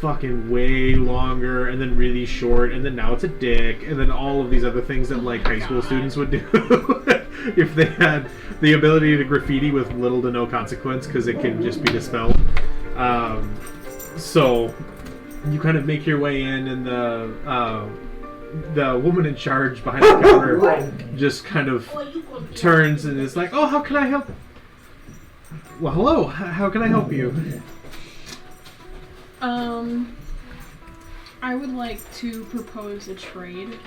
fucking way longer and then really short, and then now it's a dick, and then all of these other things that like high school students would do if they had the ability to graffiti with little to no consequence because it can just be dispelled. So you kind of make your way in, and the woman in charge behind the counter just kind of turns and is like, "Oh, how can I help?" Well, hello. How can I help you? I would like to propose a trade.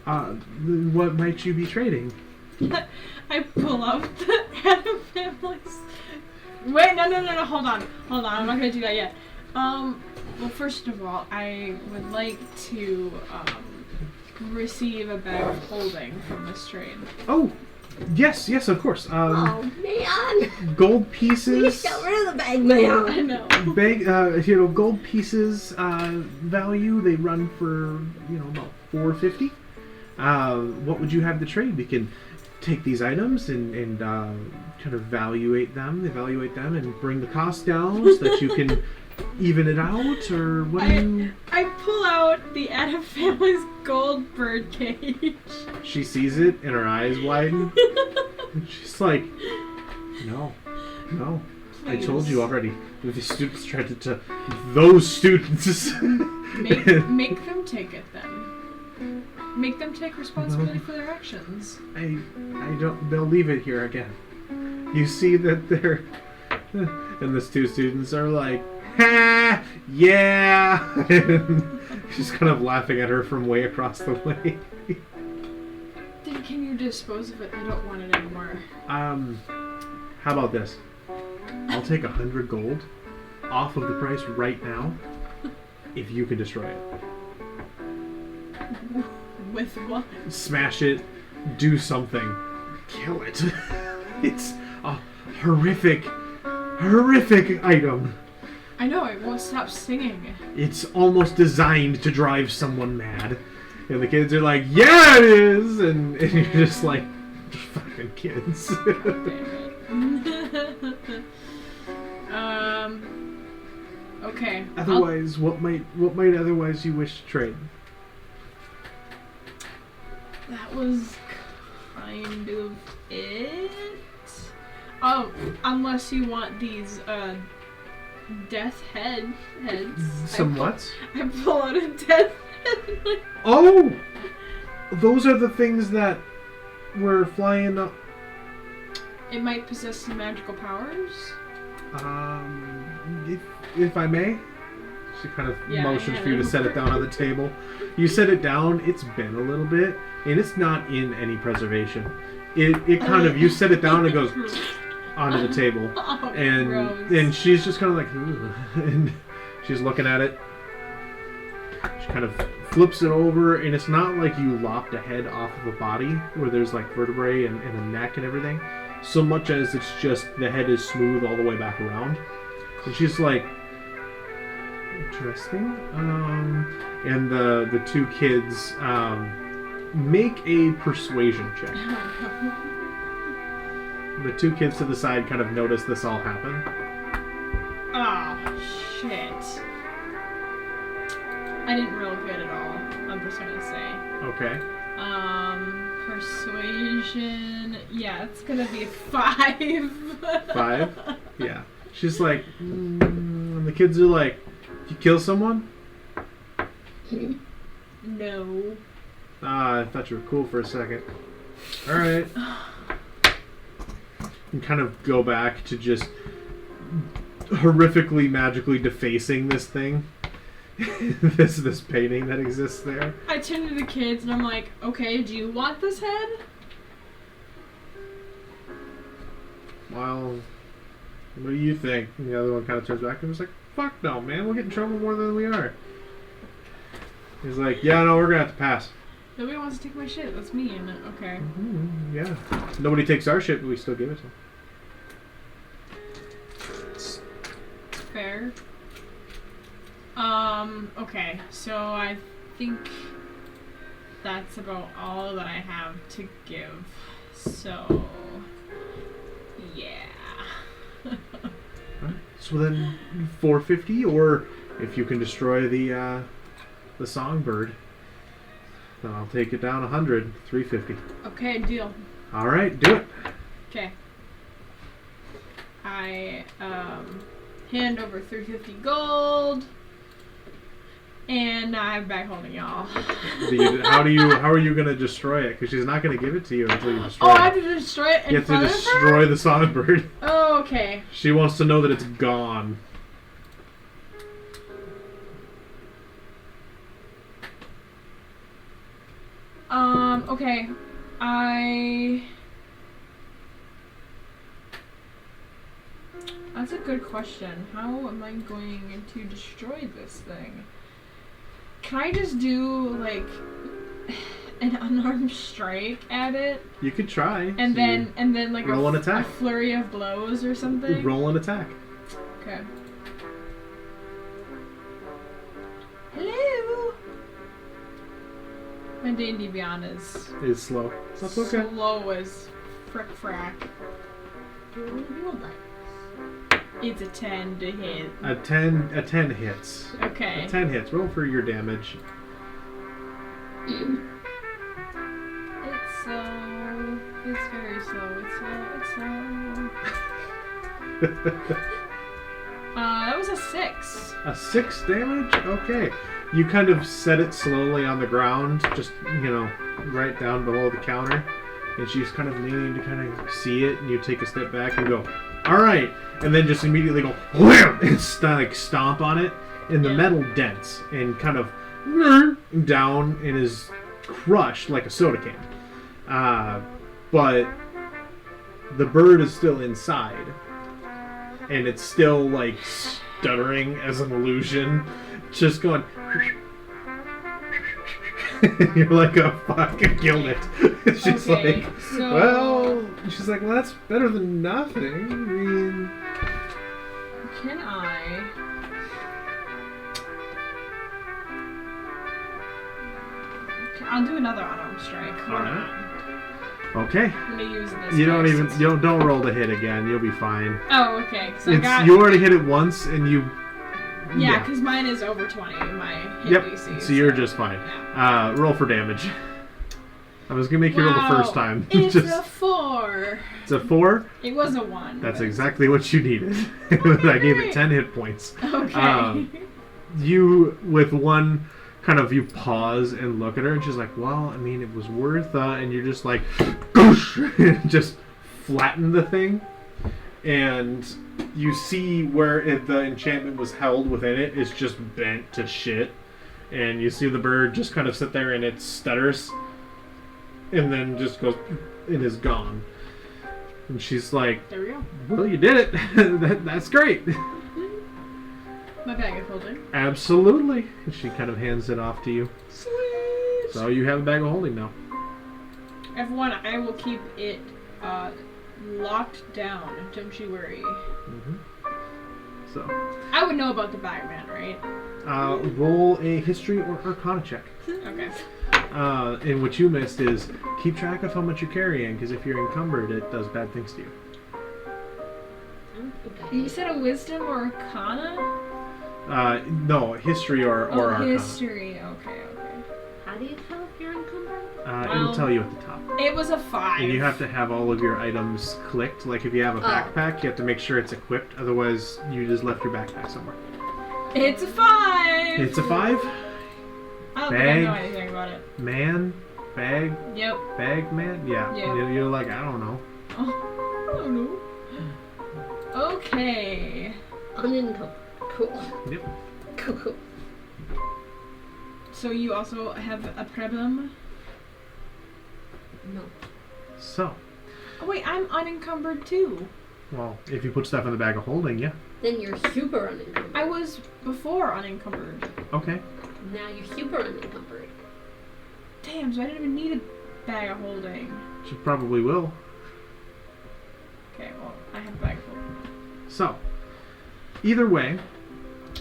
What might you be trading? I pull out the Adam family's. Wait, no, hold on, I'm not gonna do that yet. Well, first of all, I would like to, receive a bag of holding from this trade. Oh, yes, of course. Oh man! Gold pieces. Please get rid of the bag, man. I know. Gold pieces value. They run for about $4.50. What would you have to trade? We can take these items and kind of evaluate them, and bring the cost down so that you can even it out, or what do you... I pull out the Adam family's gold bird cage. She sees it and her eyes widen. And she's like, no. Please. I told you already. The students tried to those students. Make them take it then. Make them take responsibility for their actions. I don't... They'll leave it here again. You see that they're... And the two students are like, ha! Yeah! And she's kind of laughing at her from way across the way. Then can you dispose of it? I don't want it anymore. How about this? I'll take 100 gold off of the price right now if you can destroy it. With what? Smash it, do something, kill it. It's a horrific item. I know, it won't stop singing. It's almost designed to drive someone mad. And the kids are like, yeah, it is! And you're just like, fucking kids. Damn it. Okay. Otherwise, what might otherwise you wish to trade? That was kind of it. Oh, unless you want these death heads. Some what? I pull out a death head. Oh! Those are the things that were flying up. it might possess some magical powers. If I may. She kind of motions yeah, for you to set it down on the table. You set it down, it's bent a little bit, and it's not in any preservation. It kind of, you set it down and it goes onto the table. Oh, and gross. and she's just kind of like, "Ugh," and she's looking at it. She kind of flips it over, and it's not like you lopped a head off of a body where there's like vertebrae and a neck and everything, so much as it's just the head is smooth all the way back around. And she's like, interesting. And the two kids make a persuasion check. The two kids to the side kind of notice this all happen. Oh, shit. I didn't roll good at all, I'm just gonna say. Okay. Persuasion... Yeah, it's gonna be 5. 5? Yeah. She's like, and the kids are like, "Did you kill someone?" No. Ah, I thought you were cool for a second. Alright. And kind of go back to just horrifically, magically defacing this thing. this painting that exists there. I turn to the kids and I'm like, okay, do you want this head? Well, what do you think? And the other one kind of turns back and was like, "Fuck no, man, we'll get in trouble more than we are." He's like, "Yeah, no, we're gonna have to pass." Nobody wants to take my shit, that's mean. Okay. Yeah. Nobody takes our shit, but we still give it to them. Fair. Okay, so I think that's about all that I have to give. So, yeah. Alright, so then 450, or if you can destroy the songbird, then I'll take it down 100, 350. Okay, deal. Alright, do it. Okay. I hand over 350 gold, and I'm back holding y'all. How are you gonna destroy it? Because she's not gonna give it to you until you destroy Oh, it. I have to destroy it in You have to front of her? destroy the songbird. Oh, okay. She wants to know that it's gone. Okay. That's a good question. How am I going to destroy this thing? Can I just do, like, an unarmed strike at it? You could try. And then like roll an attack. A flurry of blows or something? Roll an attack. Okay. Hello? My D&D Beyond is Slow. That's okay. slow as frick frack. It's a 10 to hit. A 10 hits. Okay. A 10 hits. Roll for your damage. It's slow. It's very slow. It's slow. That was a 6. A 6 damage? Okay. You kind of set it slowly on the ground, just, right down below the counter. And she's kind of leaning to kind of see it, and you take a step back and go, "Alright!" And then just immediately go, wham! And stomp on it, and the metal dents, and kind of down, and is crushed like a soda can. But the bird is still inside, and it's still, like, stuttering as an illusion, just going... You're like, "Oh fuck, I killed it." She's Okay, like, so- she's like, "Well, that's better than nothing." I mean, Can I... I'll do another unarmed strike. Hold Alright. on. okay. I'm gonna use this. You first. don't roll to hit again. You'll be fine. Oh, okay. So I got... You already hit it once, and you. Yeah, because mine is over 20, my hit Yep. DC. So you're just fine. Roll for damage. I was gonna make you roll the first time. It's Just- a 4. It's a 4. It was a 1. That's but- exactly what you needed. I gave it 10 hit points. Okay. You, with one kind of, you pause and look at her, and she's like, "Well, I mean, it was worth," and you're just like, "Goosh!" and just flatten the thing, and you see where the enchantment was held within it is just bent to shit. And you see the bird just kind of sit there and it stutters, and then just goes and is gone. And she's like, There we go. well, you did it. That's great. My bag of holding. Absolutely. And she kind of hands it off to you. Sweet. So you have a bag of holding now. Everyone, I will keep it locked down. Don't you worry. So I would know about the Bagman, right? roll a history or arcana check. Okay. And what you missed is keep track of how much you're carrying, because if you're encumbered, it does bad things to you. You said a wisdom or arcana? No, history or arcana. History. Okay. How do you tell if you're encumbered? It'll tell you at the top. It was a 5. And you have to have all of your items clicked. Like if you have a backpack, you have to make sure it's equipped. Otherwise, you just left your backpack somewhere. It's a 5. It's a 5. I don't think I know anything about it. Man, bag, Yep. bag man. Yeah. Yeah. You're like, I don't know. Oh, I don't know. Okay. Unencumbered. Cool. Yep. Cool. So you also have a problem? No. So, Oh wait, I'm unencumbered too. well, if you put stuff in the bag of holding, yeah. Then you're super unencumbered. I was before unencumbered. Okay. Now you're super unencumbered. Damn, so I didn't even need a bag of holding. She probably will. Okay, well, I have a bag of holding. So, either way,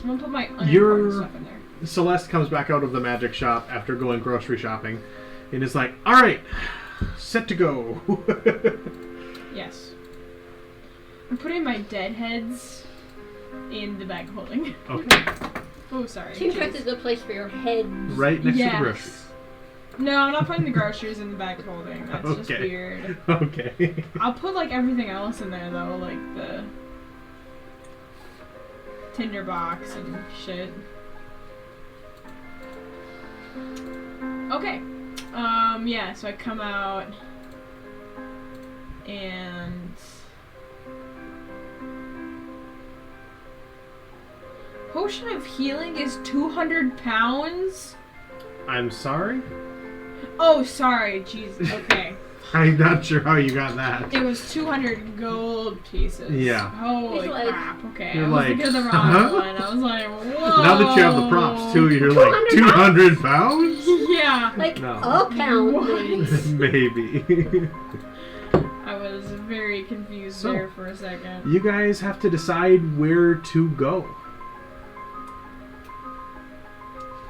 I'm gonna put my unencumbered You're- stuff in there. Celeste comes back out of the magic shop after going grocery shopping and is like, alright, set to go. Yes. I'm putting my dead heads in the bag of holding. Okay. Oh, sorry. Team Trust Jeez. is a place for your heads. Right next to Yes. the groceries. No, I'm not putting the groceries in the bag of holding. That's just Okay. weird. Okay. I'll put like everything else in there though, like the tinder box and shit. Okay. Yeah, so I come out and potion of healing is 200 pounds? I'm sorry? Oh, sorry. Jeez. Okay. I'm not sure how you got that. It was 200 gold pieces. Yeah. Holy He's like- crap. Okay. You're I was like, thinking of the wrong huh? one. I was like, whoa. Now that you have the props too, you're like 200 pounds? Yeah. Like No. a pound. What? Maybe. I was very confused So- there for a second. You guys have to decide where to go.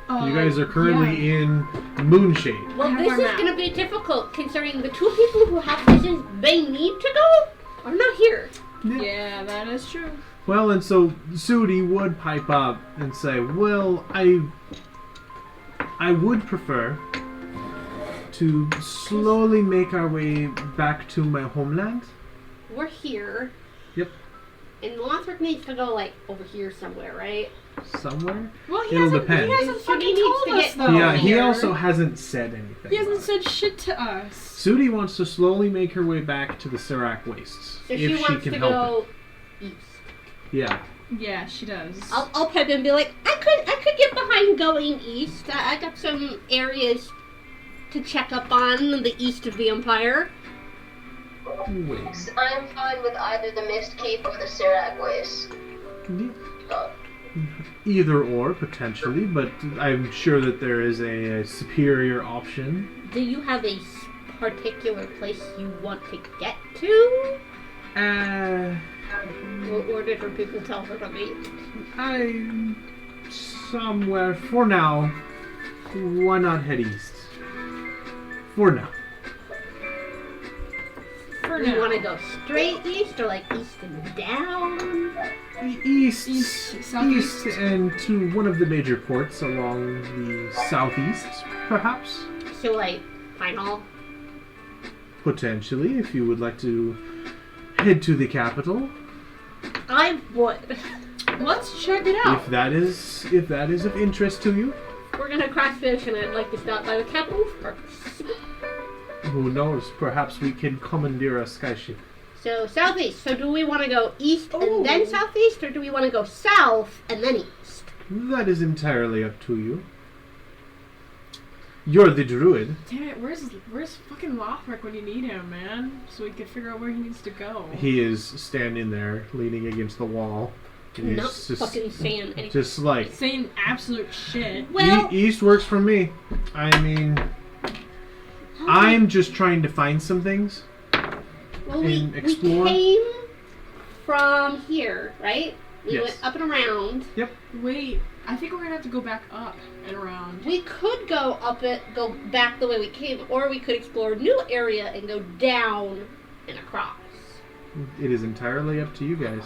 You guys are currently in MooNshade. Well, I have this our is map. going to be difficult considering the two people who have visions they need to go are not here. Yeah, that is true. Well, and so Sudi would pipe up and say, well, I would prefer to slowly make our way back to my homeland. We're here. Yep. And Lothric needs to go, like, over here somewhere, right? Somewhere? Well, he It'll hasn't, depend. he hasn't He fucking needs told to us get though. Yeah, he here. also hasn't said anything. He hasn't about said shit to us. it. Sudi wants to slowly make her way back to the Serac Wastes. So if she wants can to help go east. it. Yeah. Yeah, she does. I'll pep and be like, I could get behind going east. I got some areas to check up on the east of the Empire. Wait. I'm fine with either the Mist Keep or the Serac Waste. Either or, potentially, but I'm sure that there is a superior option. Do you have a particular place you want to get to? Or different people tell her to be? I'm somewhere for now. Why not head east? For now. For Do you now. want to go straight east or like east and down? East, southeast. east, and to one of the major ports along the southeast, perhaps. So like Pine Hall? Potentially, if you would like to head to the capital. I would. Let's check it out. If that is of interest to you. We're gonna crash fish and I'd like to stop by the capital first. Who knows? Perhaps we can commandeer a skyship. So southeast. So do we want to go east Ooh. and then southeast, or do we want to go south and then east? That is entirely up to you. You're the druid. Damn it, where's fucking Lothric when you need him, man? So we can figure out where he needs to go. He is standing there, leaning against the wall. And he's Not just, fucking saying anything. just like, Saying absolute shit. Well, East works for me. I mean, I'm just trying to find some things. we and explore. came from here, right? We Yes. went up and around. Wait, I think we're gonna have to go back up and around. We could go go back the way we came, or we could explore a new area and go down and across. It is entirely up to you guys.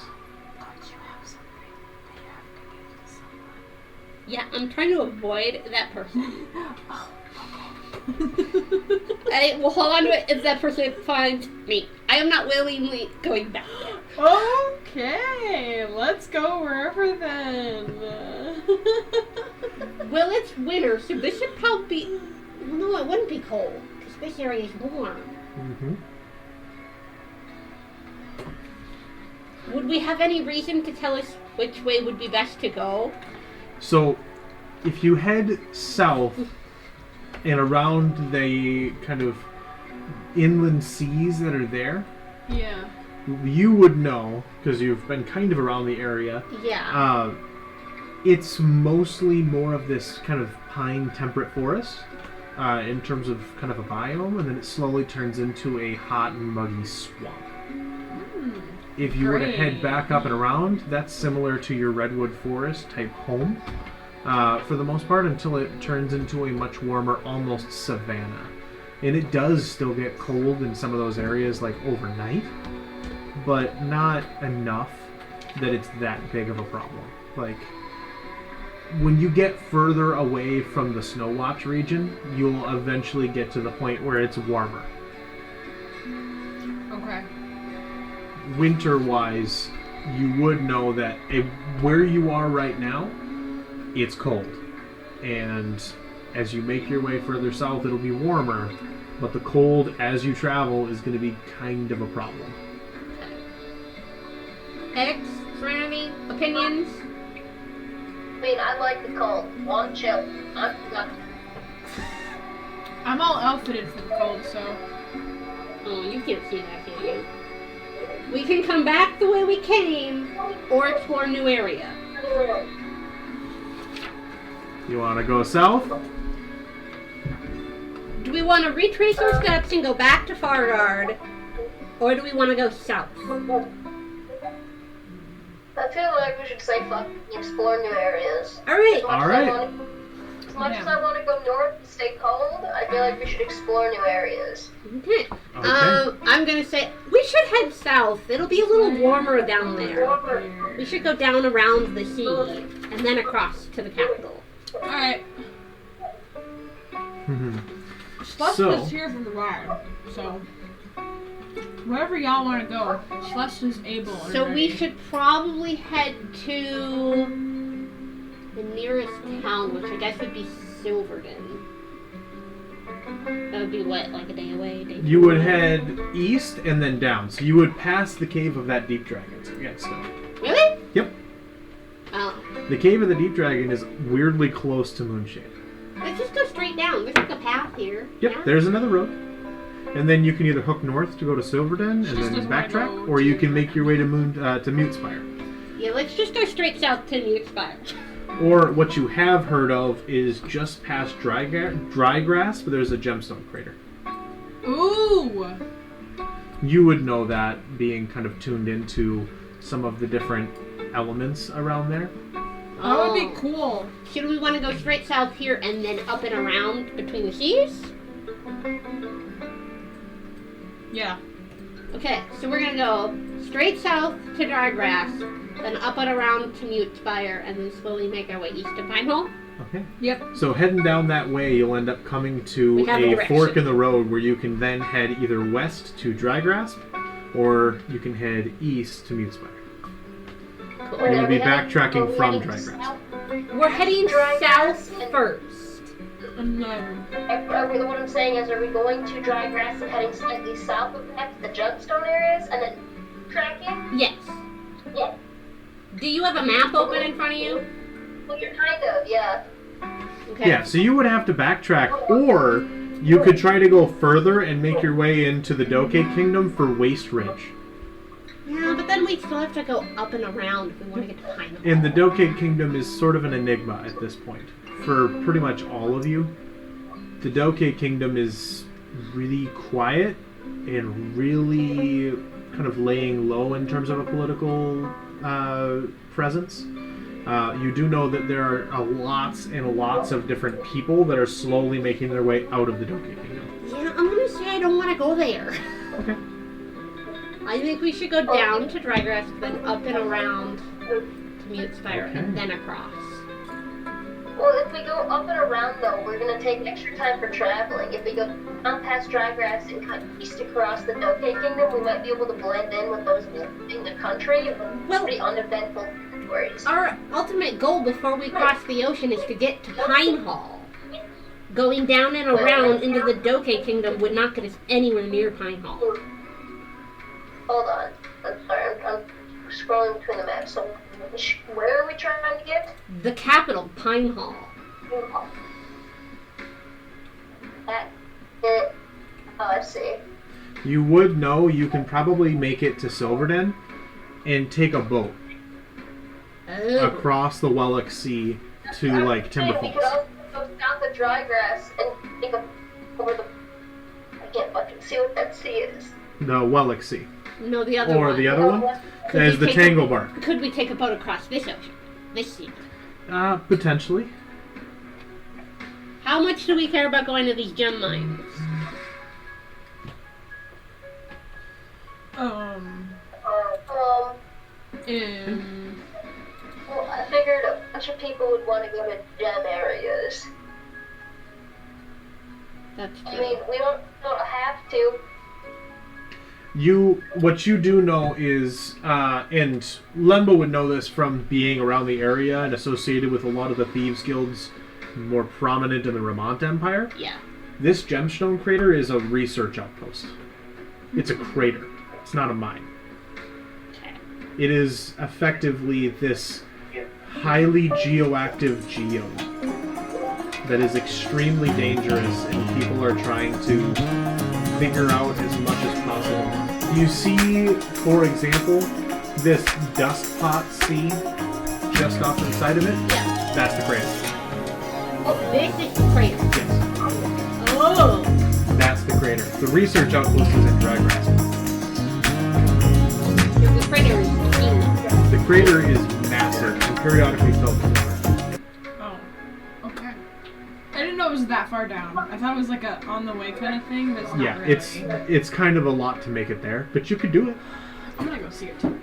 Yeah, I'm trying to avoid that person. I will hold on to it if that person finds me. I am not willingly going back there. Okay, let's go wherever then. Well, it's winter, so this should probably be... Well, no, it wouldn't be cold, because this area is warm. Mm-hmm. Would we have any reason to tell us which way would be best to go? So, if you head south and around the kind of inland seas that are there, Yeah. you would know, because you've been kind of around the area, Yeah. it's mostly more of this kind of pine temperate forest in terms of kind of a biome, and then it slowly turns into a hot and muggy swamp. If you were to head Great. back up and around, that's similar to your redwood forest type home for the most part, until it turns into a much warmer, almost savanna. And it does still get cold in some of those areas, like overnight, but not enough that it's that big of a problem. Like, when you get further away from the Snow Watch region, you'll eventually get to the point where it's warmer. Okay. Winter-wise, you would know that where you are right now, it's cold. And as you make your way further south, it'll be warmer, but the cold as you travel is going to be kind of a problem. X, Serenity, opinions? I mean, I like the cold. Want chill. I'm not. I'm all outfitted for the cold, so. Oh, you can't see that, can you? We can come back the way we came, or explore a new area. You want to go south? Do we want to retrace our steps and go back to Fargard, or do we want to go south? I feel like we should say fuck explore new areas. Alright. As much as I want to go north and stay cold, I feel like we should explore new areas. Okay. I'm gonna say we should head south. It'll be a little warmer down there. We should go down around the sea and then across to the capital. Alright. Slush So- is here for the ride, so. Wherever y'all want to go, Slush is able. and So we ready. should probably head to the nearest town, which I guess would be Silverdenn. That would be what, like a day away? You would head east and then down. So you would pass the cave of that deep dragon. So yeah, still. Really? Yep. Oh. The cave of the deep dragon is weirdly close to MooNshade. Let's just go straight down. There's like a path here. Yep, Yeah? there's another road. And then you can either hook north to go to Silverdenn She and just then doesn't wanna backtrack, go or you to- can make your way to Mutespire. Yeah, let's just go straight south to Mutespire. Or what you have heard of is just past dry grass, but there's a gemstone crater. Ooh! You would know that, being kind of tuned into some of the different elements around there. That would be cool. Should we want to go straight south here and then up and around between the seas? Yeah. Okay, so we're gonna go straight south to Drygrass, then up and around to Mutespire, and then slowly make our way east to Pinehole. Okay. Yep. So heading down that way, you'll end up coming to We have a a direction. fork in the road where you can then head either west to Drygrasp, or you can head east to Mutespire. You're going to be backtracking from Drygrass. We're heading Drygrass south and- first. No. What I'm saying is, are we going to dry grass and heading slightly south of that to the Jugstone areas, and then have a map open in front of you? Well, you're kind of, yeah. Okay. Yeah, so you would have to backtrack, or you could try to go further and make your way into the Doke Kingdom for Waste Ridge. Yeah, but then we still have to go up and around if we want to get to Pine Hall. And the Doke Kingdom is sort of an enigma at this point for pretty much all of you. The Doke Kingdom is really quiet and really kind of laying low in terms of a political presence. You do know that there are lots and lots of different people that are slowly making their way out of the Doke Kingdom. Yeah, I'm gonna say I don't want to go there. Okay. I think we should go down to Treacherous, then up and around to Amidst, and then across. Well, if we go up and around, though, we're going to take extra time for traveling. If we go down past Treacherous and cut east across the Doke Kingdom, we might be able to blend in with those in the country. Well, pretty uneventful territories. Our ultimate goal before we cross the ocean is to get to Pine Hall. Going down and around into the Doke Kingdom would not get us anywhere near Pine Hall. Hold on. I'm sorry, I'm scrolling between the maps. So, where are we trying to get? The capital, Pine Hall. Oh, I see. You would know you can probably make it to Silverdenn and take a boat across the Wellock Sea to, like, Timber We Falls. could also go down the dry grass and take a over the... I can't fucking see what that sea is. The Wellock Sea. No, the other one. Or the other one? That is the Tanglebark. Could we take a boat across this ocean? This sea? Potentially. How much do we care about going to these gem mines? Well, I figured a bunch of people would want to go to gem areas. That's true. I mean, we don't have to. What you do know is, and Lembo would know this from being around the area and associated with a lot of the thieves guilds more prominent in the Remont Empire. Yeah. This gemstone crater is a research outpost. It's a crater. It's not a mine. Okay. It is effectively this highly geoactive geode that is extremely dangerous, and people are trying to figure out as much as possible. You see, for example, this dust pot sea just off to the side of it? Yeah. That's the crater. Oh, this is the crater. Yes. Oh. That's the crater. The research outpost is in Treacherous. The crater is huge. The crater is massive and periodically filled with water. Oh, okay. I didn't know it was that far down. I thought it was like a on the way kind of thing. That's not Yeah, really. it's kind of a lot to make it there, but you could do it. I'm gonna go see it too.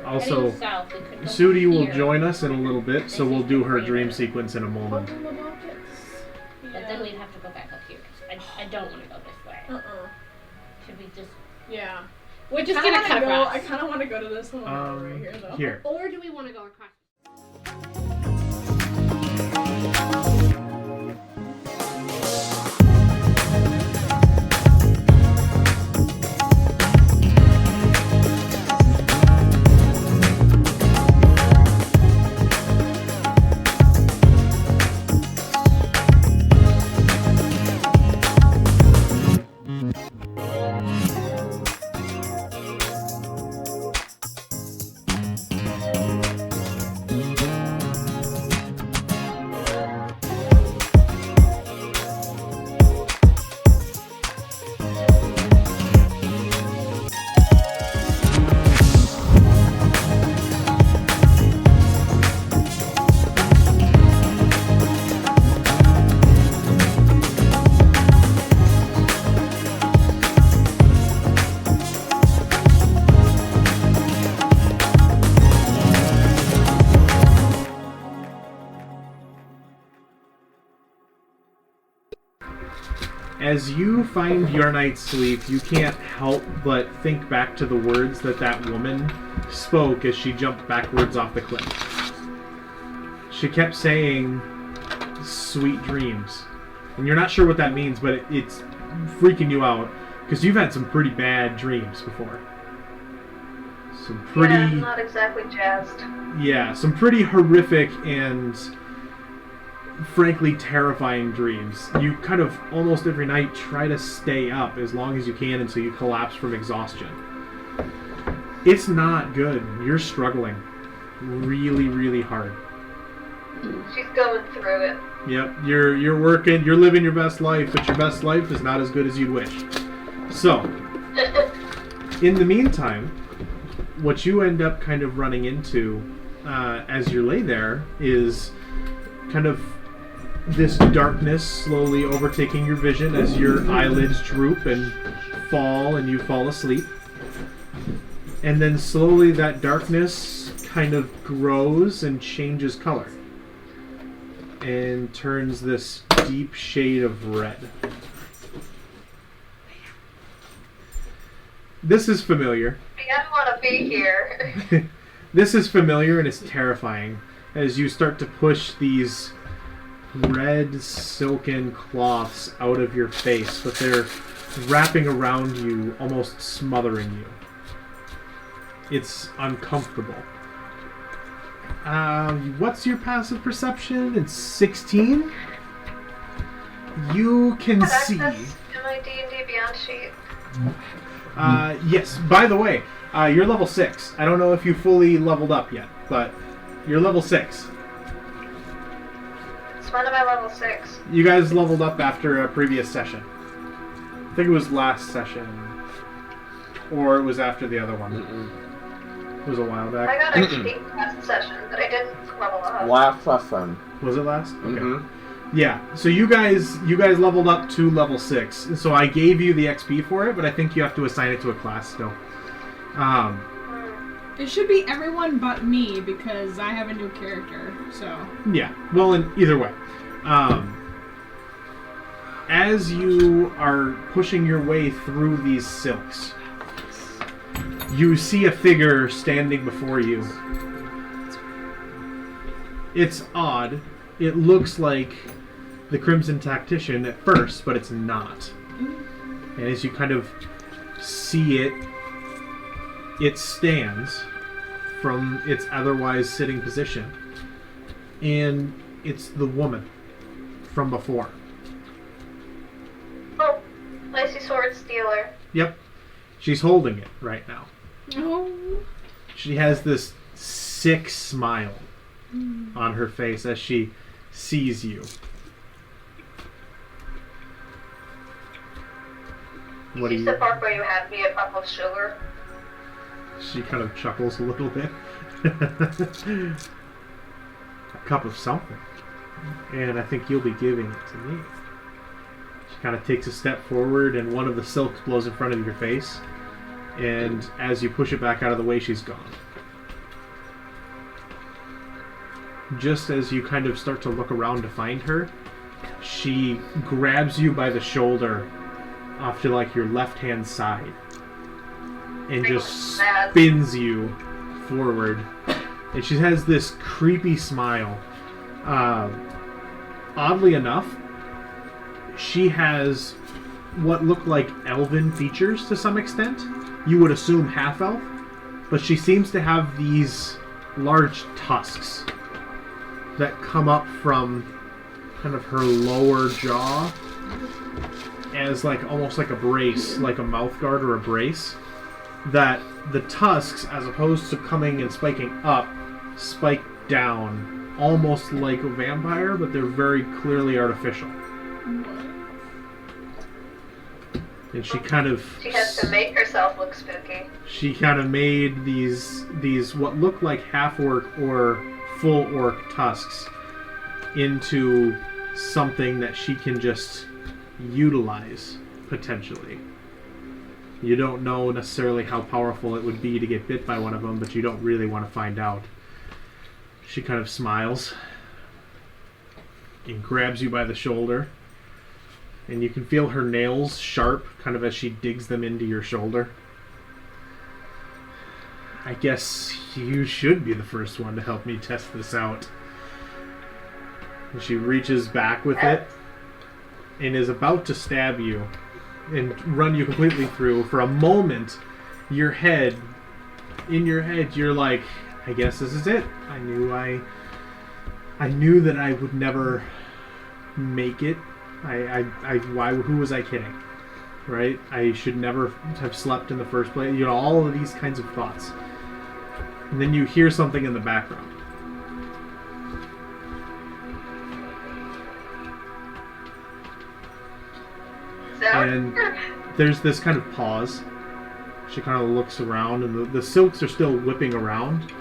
Also, Heading south, we could go Sudi will here. join us in a little bit, so we'll do her dream sequence in a moment. But then we'd have to go back up here. 'Cause I don't want to go this way. Should we just... Yeah. We're just gonna cut across. I kind of want to go to this one right here though. Here. Or do we want to go across? As you find your night's sleep, you can't help but think back to the words that that woman spoke as she jumped backwards off the cliff. She kept saying, "sweet dreams." And you're not sure what that means, but it's freaking you out. Because you've had some pretty bad dreams before. Some pretty... Yeah, I'm not exactly jazzed. Yeah, some pretty horrific and frankly terrifying dreams. You kind of almost every night try to stay up as long as you can until you collapse from exhaustion. It's not good. You're struggling really, really hard. She's going through it. Yep, you're working, you're living your best life, but your best life is not as good as you wish. So, in the meantime, what you end up kind of running into as you lay there is kind of this darkness slowly overtaking your vision as your eyelids droop and fall and you fall asleep. And then slowly that darkness kind of grows and changes color and turns this deep shade of red. This is familiar. I don't want to be here. This is familiar and it's terrifying as you start to push these red silken cloths out of your face, but they're wrapping around you, almost smothering you. It's uncomfortable. What's your passive perception? It's 16. You can see. Access to my D&D Beyond sheet. Yes. By the way, you're level 6. I don't know if you fully leveled up yet, but you're level 6. It's when am I level 6? You guys leveled up after a previous session. I think it was last session, or it was after the other one. It was a while back. I got XP last session, but I didn't level up. Last session. Was it last? Okay. Mm-hmm. Yeah. So you guys leveled up to level 6. So I gave you the XP for it, but I think you have to assign it to a class still. It should be everyone but me because I have a new character. So Yeah. Well, in either way, as you are pushing your way through these silks, you see a figure standing before you. It's odd. It looks like the Crimson Tactician at first, but it's not. And as you kind of see it, it stands from its otherwise sitting position. And it's the woman from before. Oh, I see Sword Stealer. Yep. She's holding it right now. no. She has this sick smile on her face as she sees you. What do Is you... this the part where you had me a cup of sugar? She kind of chuckles a little bit. A cup of something. And I think you'll be giving it to me. She kind of takes a step forward and one of the silks blows in front of your face. And as you push it back out of the way, she's gone. Just as you kind of start to look around to find her, she grabs you by the shoulder off to like your left-hand side and just spins you forward. And she has this creepy smile. Oddly enough, she has what look like elven features to some extent. You would assume half-elf, but she seems to have these large tusks that come up from kind of her lower jaw as like almost like a brace, like a mouth guard or a brace, that the tusks, as opposed to coming and spiking up, spike down, almost like a vampire, but they're very clearly artificial. And she kind of... She has to make herself look spooky. She kind of made these what look like half-orc or full-orc tusks into something that she can just utilize, potentially. You don't know necessarily how powerful it would be to get bit by one of them, but you don't really want to find out. She kind of smiles and grabs you by the shoulder, and you can feel her nails sharp kind of as she digs them into your shoulder. I guess you should be the first one to help me test this out. And she reaches back with it and is about to stab you and run you completely through. For a moment, in your head, you're like, I guess this is it. I knew that I would never make it. Who was I kidding? Right? I should never have slept in the first place. You know, all of these kinds of thoughts. And then you hear something in the background. And there's this kind of pause. She kind of looks around, and the silks are still whipping around.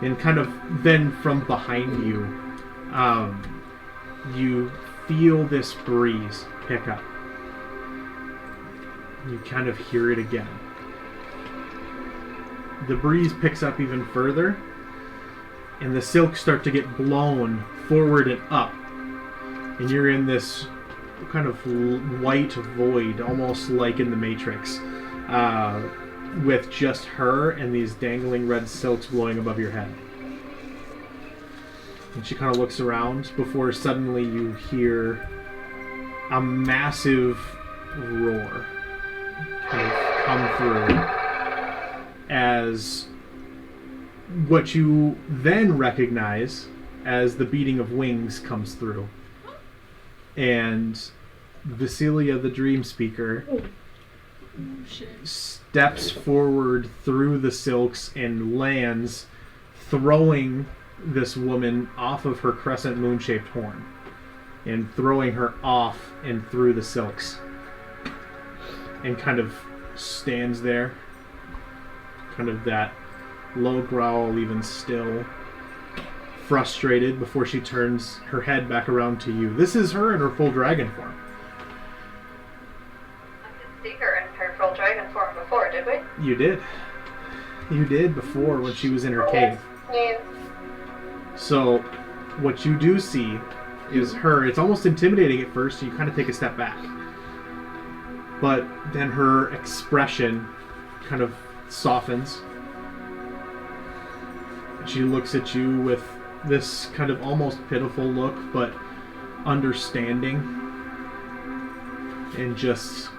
And kind of then from behind you, you feel this breeze pick up. You kind of hear it again. The breeze picks up even further, and the silks start to get blown forward and up. And you're in this kind of white void, almost like in the Matrix, with just her and these dangling red silks blowing above your head. And she kind of looks around before suddenly you hear a massive roar kind of come through as what you then recognize as the beating of wings comes through. And Vasilia, the dream speaker, steps forward through the silks and lands, throwing this woman off of her crescent moon-shaped horn and throwing her off and through the silks, and kind of stands there, kind of that low growl, even still frustrated, before she turns her head back around to you. This is her in her full dragon form. I didn't see her in her full dragon form before, did we? You did. You did before, when she was in her cave. Yeah. So, what you do see is her. It's almost intimidating at first, so you kind of take a step back. But then her expression kind of softens. She looks at you with this kind of almost pitiful look, but understanding, and just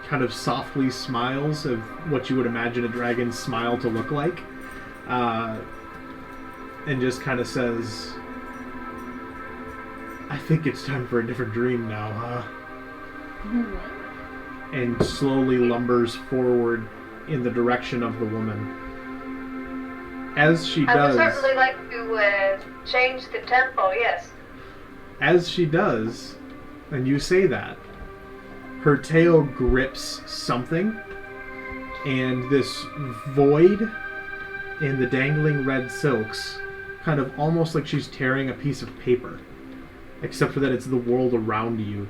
kind of softly smiles of what you would imagine a dragon's smile to look like, and just kind of says, I think it's time for a different dream now, huh? And slowly lumbers forward in the direction of the woman. As she does, I would certainly like to change the tempo, yes. As she does, and you say that, her tail grips something, and this void in the dangling red silks, kind of almost like she's tearing a piece of paper, except for that it's the world around you,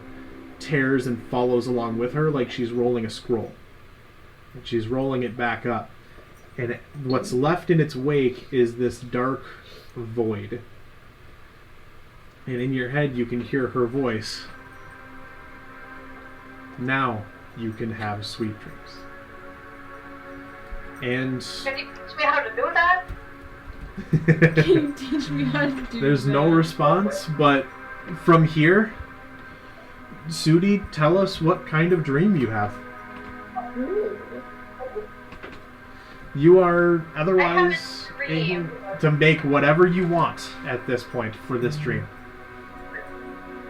tears and follows along with her like she's rolling a scroll. And she's rolling it back up. And what's left in its wake is this dark void. And in your head you can hear her voice. Now you can have sweet dreams. And Can you teach me how to do that? Can you teach me how to do there's that? no response, but from here, Sudi, tell us what kind of dream you have. You are otherwise able to make whatever you want at this point for this dream.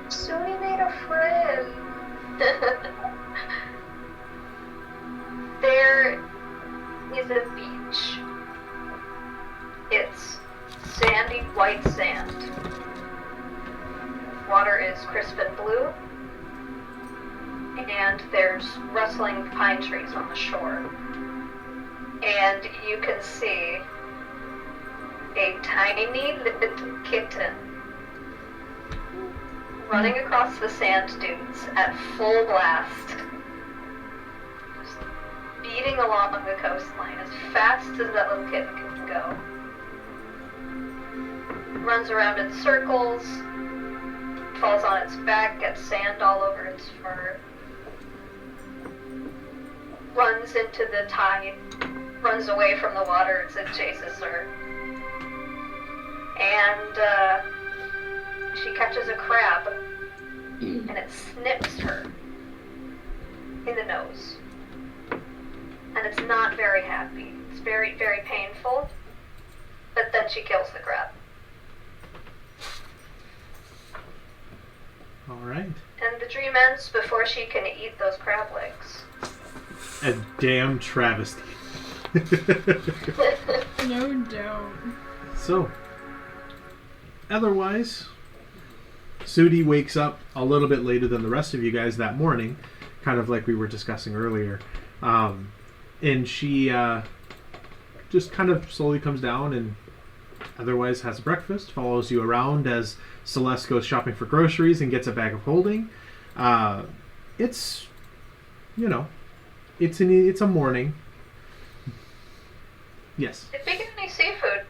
So we made a friend. There is a beach. It's sandy white sand. Water is crisp and blue. And there's rustling pine trees on the shore. And you can see a tiny little kitten running across the sand dunes at full blast, just beating along the coastline as fast as that little kitten can go. Runs around in circles, falls on its back, gets sand all over its fur, runs into the tide, runs away from the water as it chases her. And she catches a crab, and it snips her. in the nose. And it's not very happy. It's very, very painful. But then she kills the crab. All right. And the dream ends before she can eat those crab legs. A damn travesty. No doubt. So, otherwise, Sudi wakes up a little bit later than the rest of you guys that morning, kind of like we were discussing earlier. And she just kind of slowly comes down and otherwise has breakfast, follows you around as Celeste goes shopping for groceries and gets a bag of holding. It's, you know, it's a morning. Yes. Did we get any seafood?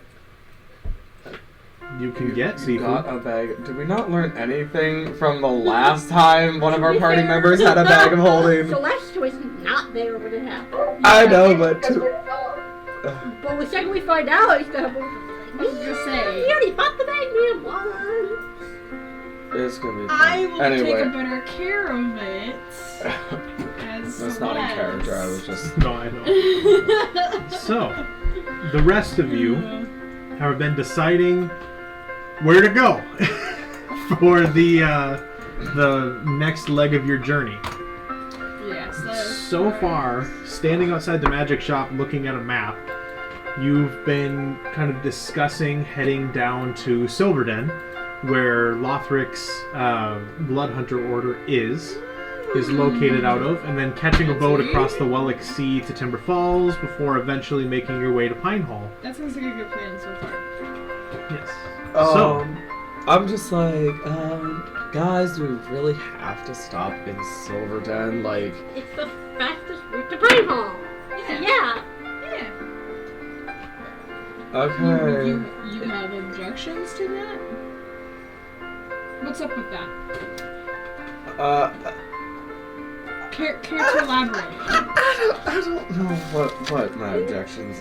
You can get Got seafood. a bag. Did we not learn anything from the last time one of our party members had a bag of holding? Celeste was not there when it happened. I know, but But the second we find out, it's gonna I was gonna say. he already bought the bag, man. What? it's gonna be fun. I will take Anyway. a better care of it. As That's not in character. I was just. No, I know. So, the rest of you have been deciding where to go for the next leg of your journey. Yes. So far, standing outside the magic shop looking at a map, you've been kind of discussing heading down to Silverdenn, where Lothric's Blood Hunter Order is located out of, and then catching a boat across the Wellick Sea to Timber Falls before eventually making your way to Pine Hall. That sounds like a good plan so far. Yes. I'm just like, guys, do we really have to stop in Silverdenn? Like, It's the fastest route to Pine Hall. Yeah. Yeah. okay. You have objections to that? What's up with that? Care to elaborate? I don't know what my objections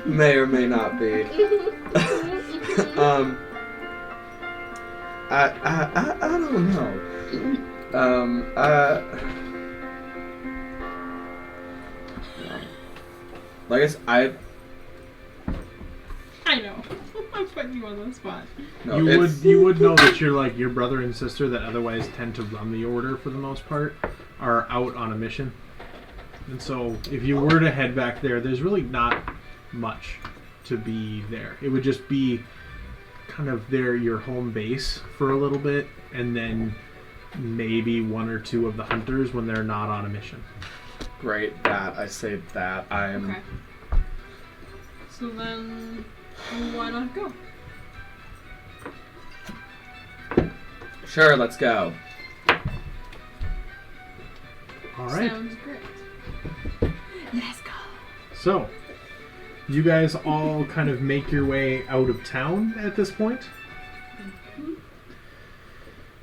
may or may not be. I don't know. I guess I know. I'm putting you on the spot. no. You would know that your brother and sister that otherwise tend to run the order for the most part are out on a mission. And so if you were to head back there, there's really not much to be there. It would just be kind of your home base for a little bit, and then maybe one or two of the hunters when they're not on a mission. Great. That I say that I am. Okay. So then, why not go? Sure. Let's go. All right. Sounds great. Let's go. So, you guys all kind of make your way out of town at this point.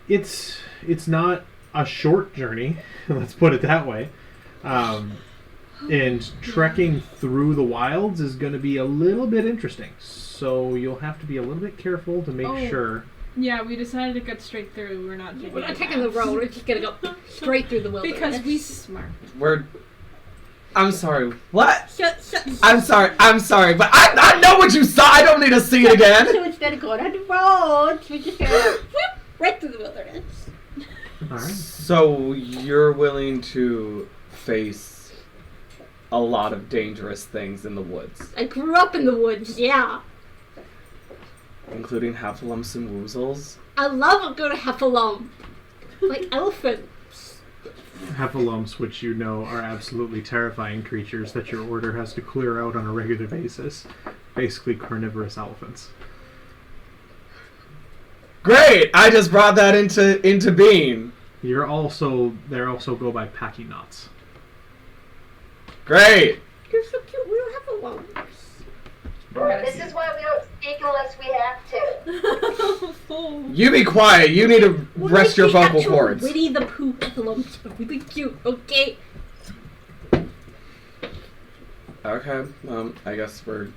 It's not a short journey, let's put it that way. And trekking through the wilds is going to be a little bit interesting. So you'll have to be a little bit careful to make sure. Yeah, we decided to cut straight through. We're not taking We're not taking the road. We're just gonna go straight through the wilderness. because we smart. I'm sorry. What? Shut. I'm sorry, but I know what you saw. I don't need to see it again. So instead of going on the road, we just go whoop, right through the wilderness. All right. So you're willing to face a lot of dangerous things in the woods, I grew up in the woods, yeah. including heffalumps and woozles? I love a good heffalump. Like elephants. Heffalumps, which you know are absolutely terrifying creatures that your order has to clear out on a regular basis. Basically carnivorous elephants. Great! I just brought that into being. They also go by packy knots. Great! You're so cute. We don't have heffalumps. This is why we don't speak unless we have to. You be quiet. You need to rest your vocal actual cords. Winnie the Pooh heffalumps are really cute. Okay. Okay. I guess we're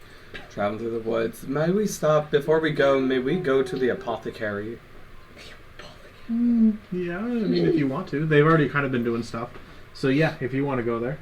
traveling through the woods. May we stop before we go? May we go to the apothecary? Yeah, I mean, if you want to. They've already kind of been doing stuff. So yeah, if you want to go there.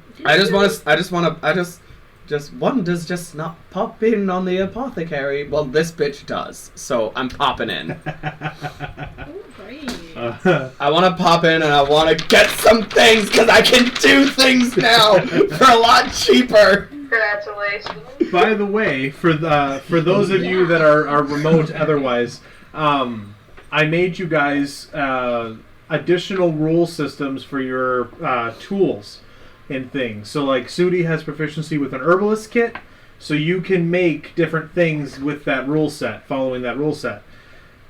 One does just not pop in on the apothecary. Well, this bitch does, so I'm popping in. Oh, great. I want to pop in and I want to get some things because I can do things now for a lot cheaper. Congratulations. By the way, for those of you that are remote otherwise, I made you guys additional rule systems for your tools and things. So like Sudi has proficiency with an herbalist kit, so you can make different things with that rule set, following that rule set.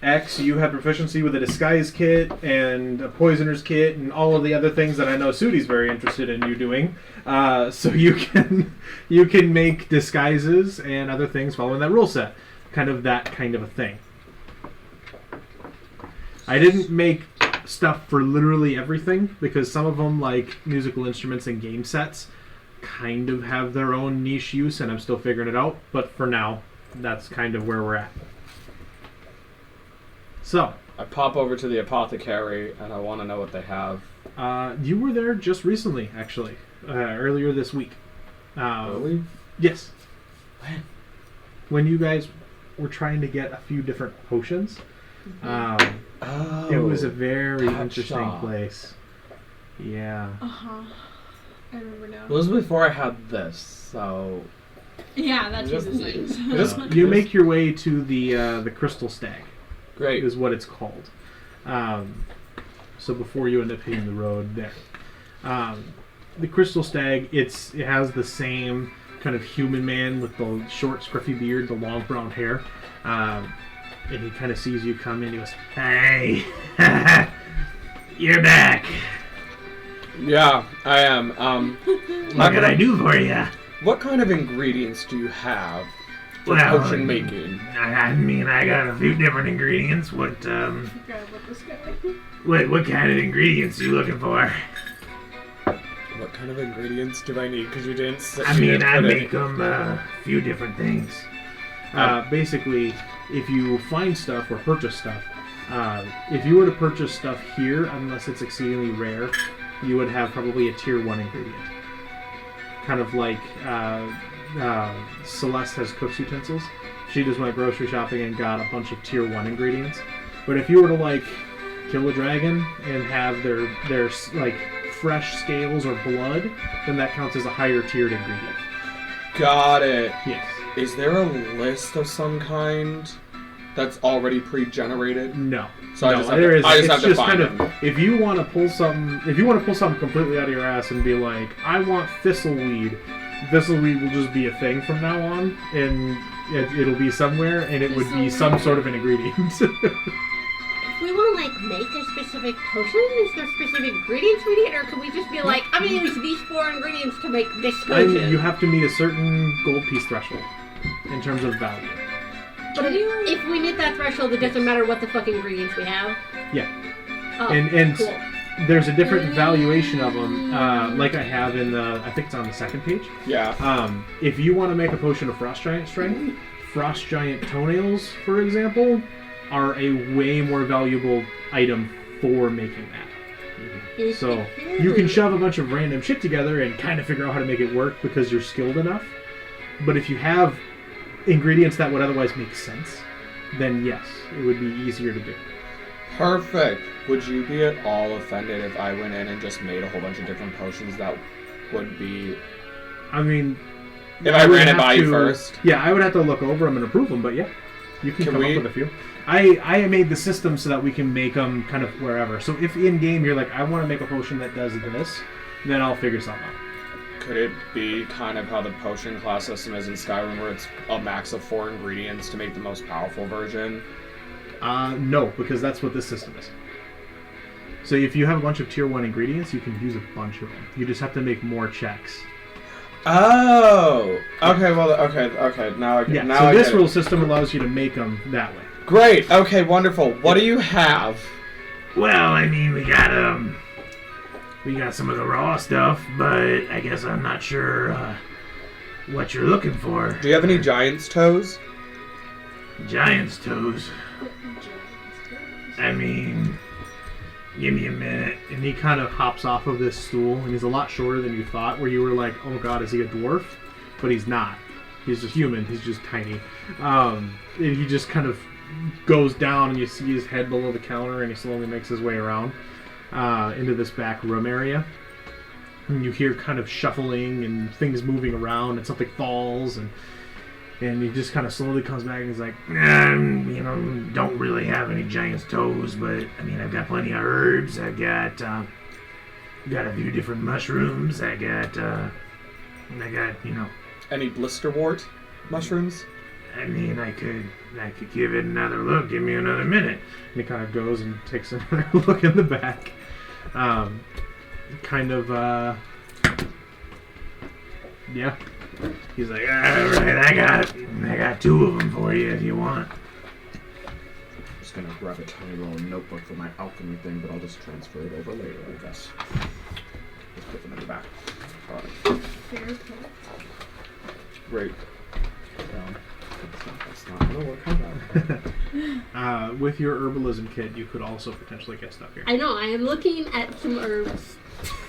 X, you have proficiency with a disguise kit and a poisoner's kit and all of the other things that I know Sudi's very interested in you doing. So you can make disguises and other things following that rule set. Kind of that kind of a thing. I didn't make stuff for literally everything because some of them, like musical instruments and game sets, kind of have their own niche use, and I'm still figuring it out. But for now, that's kind of where we're at. So I pop over to the apothecary and I want to know what they have. You were there just recently, actually, earlier this week. Really? Yes. When you guys were trying to get a few different potions. It was a very interesting shop. place. Yeah. I remember now. It was before I had this, so... Yeah, that changes things. You make your way to the Crystal Stag. Great. Is what it's called. So before you end up hitting the road there. The Crystal Stag, it has the same kind of human man with the short scruffy beard, the long brown hair. And he kind of sees you come in, he goes, "Hey, you're back. Yeah, I am. What can I do for you?" What kind of ingredients do you have for Well, potion making? I mean, I got a few different ingredients. What kind of ingredients are you looking for? What kind of ingredients do I need? Because you didn't say. I mean, I make them a few different things. Basically, if you find stuff or purchase stuff, if you were to purchase stuff here, unless it's exceedingly rare, you would have probably a tier 1 ingredient. Kind of like Celeste has cook's utensils. She just went grocery shopping and got a bunch of tier 1 ingredients. But if you were to like kill a dragon and have their like fresh scales or blood, then that counts as a higher tiered ingredient. Got it. Yes. Is there a list of some kind that's already pre-generated? No. So no, I just have to find kind them. of, if you want to pull something completely out of your ass and be like, I want thistleweed will just be a thing from now on, and it'll be somewhere, and it would be some sort of an ingredient. If we want to, like, make a specific potion, is there specific ingredients we need, or can we just be like, I'm going to use these 4 ingredients to make this potion? You have to meet a certain gold piece threshold in terms of value. But if we meet that threshold, it doesn't matter what the fuck ingredients we have? Yeah. Oh, and cool. There's a different valuation of them, like I have in the, I think it's on the second page. Yeah. If you want to make a potion of frost giant strength, frost giant toenails, for example, are a way more valuable item for making that. So you can shove a bunch of random shit together and kind of figure out how to make it work because you're skilled enough. But if you have ingredients that would otherwise make sense, then yes, it would be easier to do. Perfect. Would you be at all offended if I went in and just made a whole bunch of different potions that would be... I mean... If I ran it by you first? Yeah, I would have to look over them and approve them, but yeah. You can come up with a few. I made the system so that we can make them kind of wherever. So if in-game you're like, I want to make a potion that does this, then I'll figure something out. Could it be kind of how the potion class system is in Skyrim, where it's a max of 4 ingredients to make the most powerful version? No, because that's what this system is. So if you have a bunch of tier 1 ingredients, you can use a bunch of them. You just have to make more checks. Oh! Okay, well, okay, now I get it. So this rule system allows you to make them that way. Great, okay, wonderful. What do you have? Well, I mean, we got some of the raw stuff, but I guess I'm not sure what you're looking for. Do you have any giant's toes? Giant's toes? I mean, give me a minute. And he kind of hops off of this stool, and he's a lot shorter than you thought, where you were like, oh god, is he a dwarf? But he's not. He's just human. He's just tiny. And he just kind of goes down, and you see his head below the counter, and he slowly makes his way around into this back room area. And you hear kind of shuffling and things moving around, and something falls, and he just kind of slowly comes back, and he's like, don't really have any giant's toes, but I mean, I've got plenty of herbs. I got a few different mushrooms. I got Any blisterwort mushrooms? I mean, I could give it another look. Give me another minute. And he kind of goes and takes another look in the back. Yeah. He's like, all right, I got 2 of them for you if you want. I'm just gonna grab a tiny little notebook for my alchemy thing, but I'll just transfer it over later, I guess. Just put them in the back. All right. Great. That's not gonna work out. With your herbalism kit, you could also potentially get stuff here. I know, I am looking at some herbs.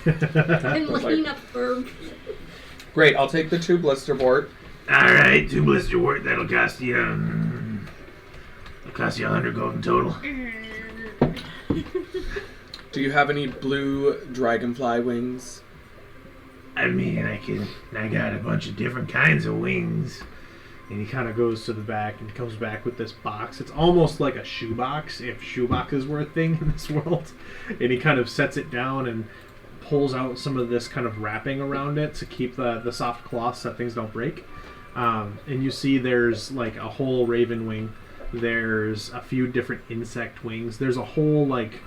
I'm looking up herbs. Great, I'll take the 2 blisterwort. Alright, 2 blisterwort, that'll cost you 100 gold in total. Do you have any blue dragonfly wings? I mean, I got a bunch of different kinds of wings. And he kind of goes to the back and comes back with this box. It's almost like a shoebox, if shoeboxes were a thing in this world. And he kind of sets it down and pulls out some of this kind of wrapping around it to keep the soft cloth so that things don't break. And you see there's like a whole raven wing. There's a few different insect wings. There's a whole like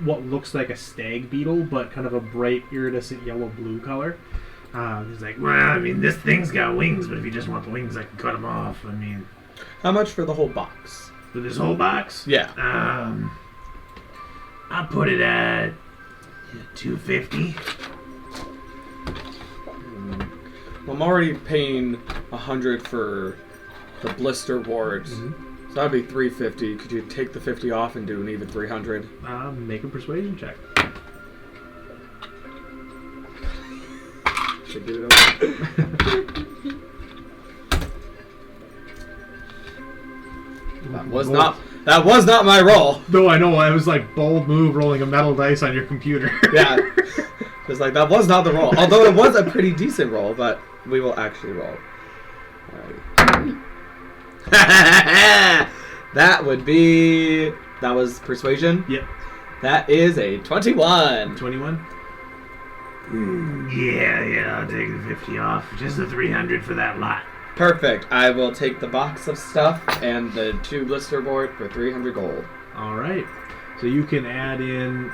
what looks like a stag beetle, but kind of a bright iridescent yellow-blue color. He's like, well, I mean, this thing's got wings, but if you just want the wings, I can cut them off. I mean... How much for the whole box? For this whole box? Yeah. I'll put it at $250. Well, I'm already paying 100 for the blisterwort, so that'd be $350. Could you take the 50 off and do an even 300? Make a persuasion check. Should do it That was not my roll. No, I know. I was like bold move rolling a metal dice on your computer. Yeah. It's like that was not the roll. Although it was a pretty decent roll, but we will actually roll. Alright. That was persuasion? Yep. That is a 21. 21? Yeah, I'll take the 50 off. Just the 300 for that lot. Perfect. I will take the box of stuff and the 2 blisterwort for 300 gold. All right. So you can add in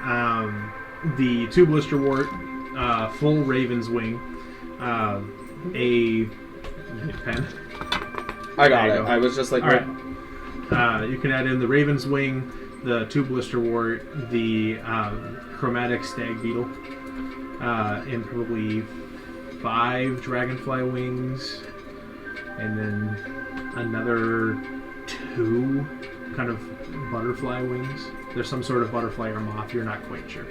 the 2 blisterwort, full raven's wing, a pen. I got it. I was just like... All right. You can add in the raven's wing, the 2 blisterwort, the chromatic stag beetle, and probably 5 dragonfly wings, and then another 2 kind of butterfly wings. There's some sort of butterfly or moth, you're not quite sure.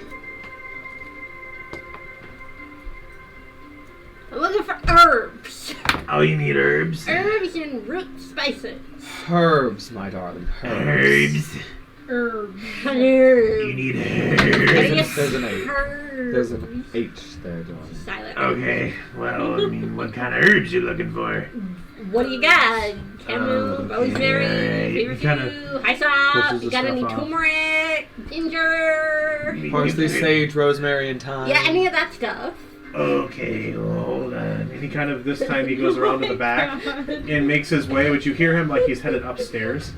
I'm looking for herbs. Oh, you need herbs? Herbs and root spices. Herbs, my darling. Herbs. Herbs. You need herbs. There's an H. Herbs. There's an H there, darling. Silent. Okay, well, I mean, what kind of herbs you looking for? What do you got? Chamomile, rosemary, feverfew, hyssop. You got any turmeric, ginger? Parsley, sage, rosemary, and thyme. Yeah, any of that stuff. Okay, hold on. And he kind of, this time he goes around to the back and makes his way, which you hear him like he's headed upstairs.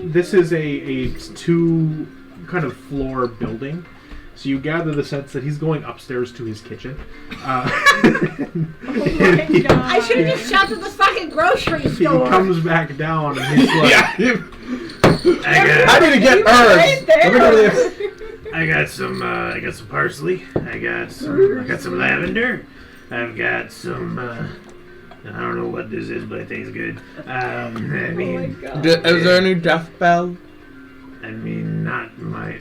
This is a 2 kind of floor building. So you gather the sense that he's going upstairs to his kitchen. Oh my God. I should have just shopped at the fucking grocery He store. comes back down and he's like, I need to get herbs. Right there. Let me go to the... I got some parsley. I got some lavender. I've got some. I don't know what this is, but it tastes good. I mean, Is there any death bell? I mean, not my.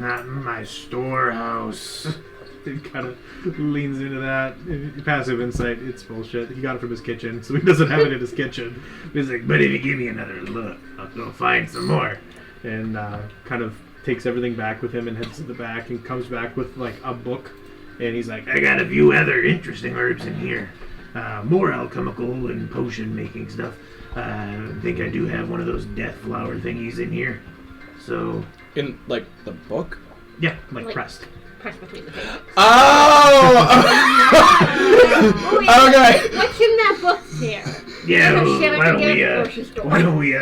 not in my storehouse. He kind of leans into that. Passive insight, it's bullshit. He got it from his kitchen, so he doesn't have it in his kitchen. He's like, but if you give me another look, I'll go find some more. And kind of takes everything back with him and heads to the back and comes back with like a book. And he's like, I got a few other interesting herbs in here. More alchemical and potion making stuff. I think I do have one of those death flower thingies in here. So... In, like, the book? Yeah, like pressed. Press between the pages. Oh! Okay. What's in that book there? Yeah, So shit, I why can don't get we, at the grocery store. why don't we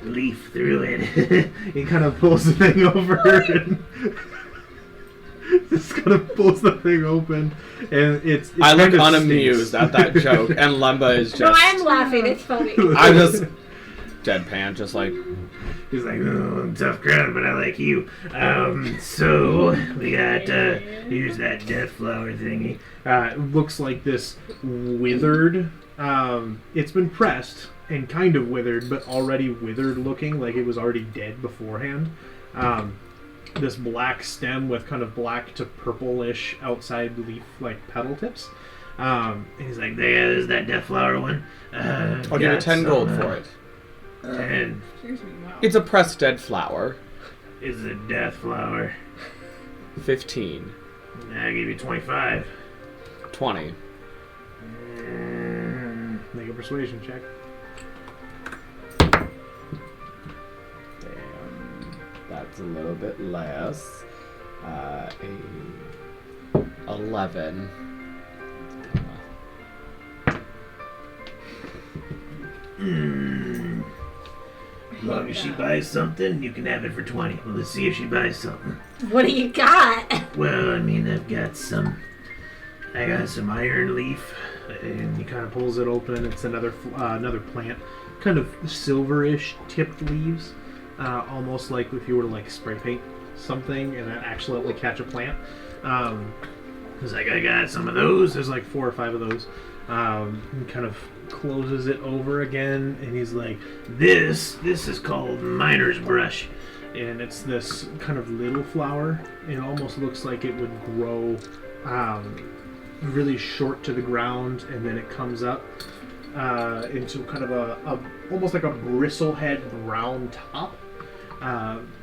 leaf through it? He kind of pulls the thing over and just kind of pulls the thing open, and it's I look kind of unamused stinks. at that joke, and Lemba is just... No, I'm laughing. It's funny. I'm just deadpan, just like... He's like, oh, tough crowd, but I like you. So we got here's that death flower thingy. It looks like this withered. It's been pressed and kind of withered, but already withered looking, like it was already dead beforehand. This black stem with kind of black to purplish outside leaf like petal tips. And he's like, there's that death flower one. I'll give you 10 gold for it. 10 Excuse me, wow. It's a pressed dead flower. is a death flower. 15. I'll give you 25. 20. Make a persuasion check. Damn. That's a little bit less. 11. As long as she buys something, you can have it for 20. Well, let's see if she buys something. What do you got? Well, I mean, I got some iron leaf, and he kind of pulls it open. It's another plant, kind of silverish tipped leaves, almost like if you were to like spray paint something and then accidentally catch a plant. He's like, I got some of those. There's like 4 or 5 of those. He kind of closes it over again, and he's like, this is called miner's brush, and it's this kind of little flower. It almost looks like it would grow really short to the ground, and then it comes up into kind of a almost like a bristlehead brown top.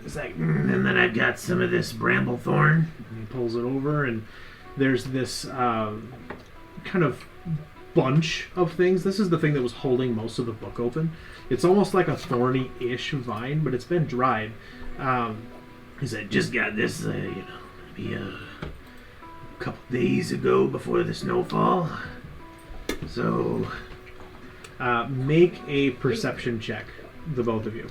It's like, and then I've got some of this bramble thorn. And he pulls it over, and there's this kind of bunch of things. This is the thing that was holding most of the book open. It's almost like a thorny-ish vine, but it's been dried. He said, just got this, maybe a couple days ago before the snowfall. So, make a perception check, the both of you.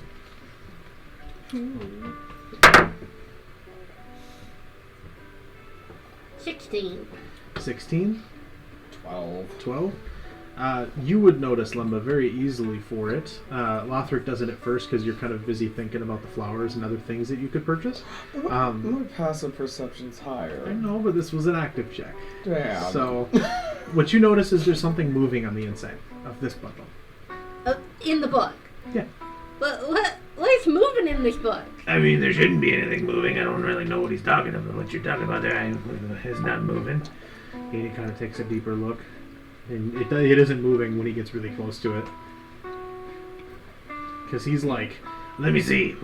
16. 16? 12. 12? You would notice Lemba very easily for it. Lothric doesn't at first because you're kind of busy thinking about the flowers and other things that you could purchase. My passive perception's I higher. know, but this was an active check. Damn. So, what you notice is there's something moving on the inside of this bundle. In the book. Yeah. What is moving in this book? I mean, there shouldn't be anything moving. I don't really know what he's talking about. What you're talking about there is not moving. He kind of takes a deeper look. And it isn't moving when he gets really close to it. Because he's like, let me see.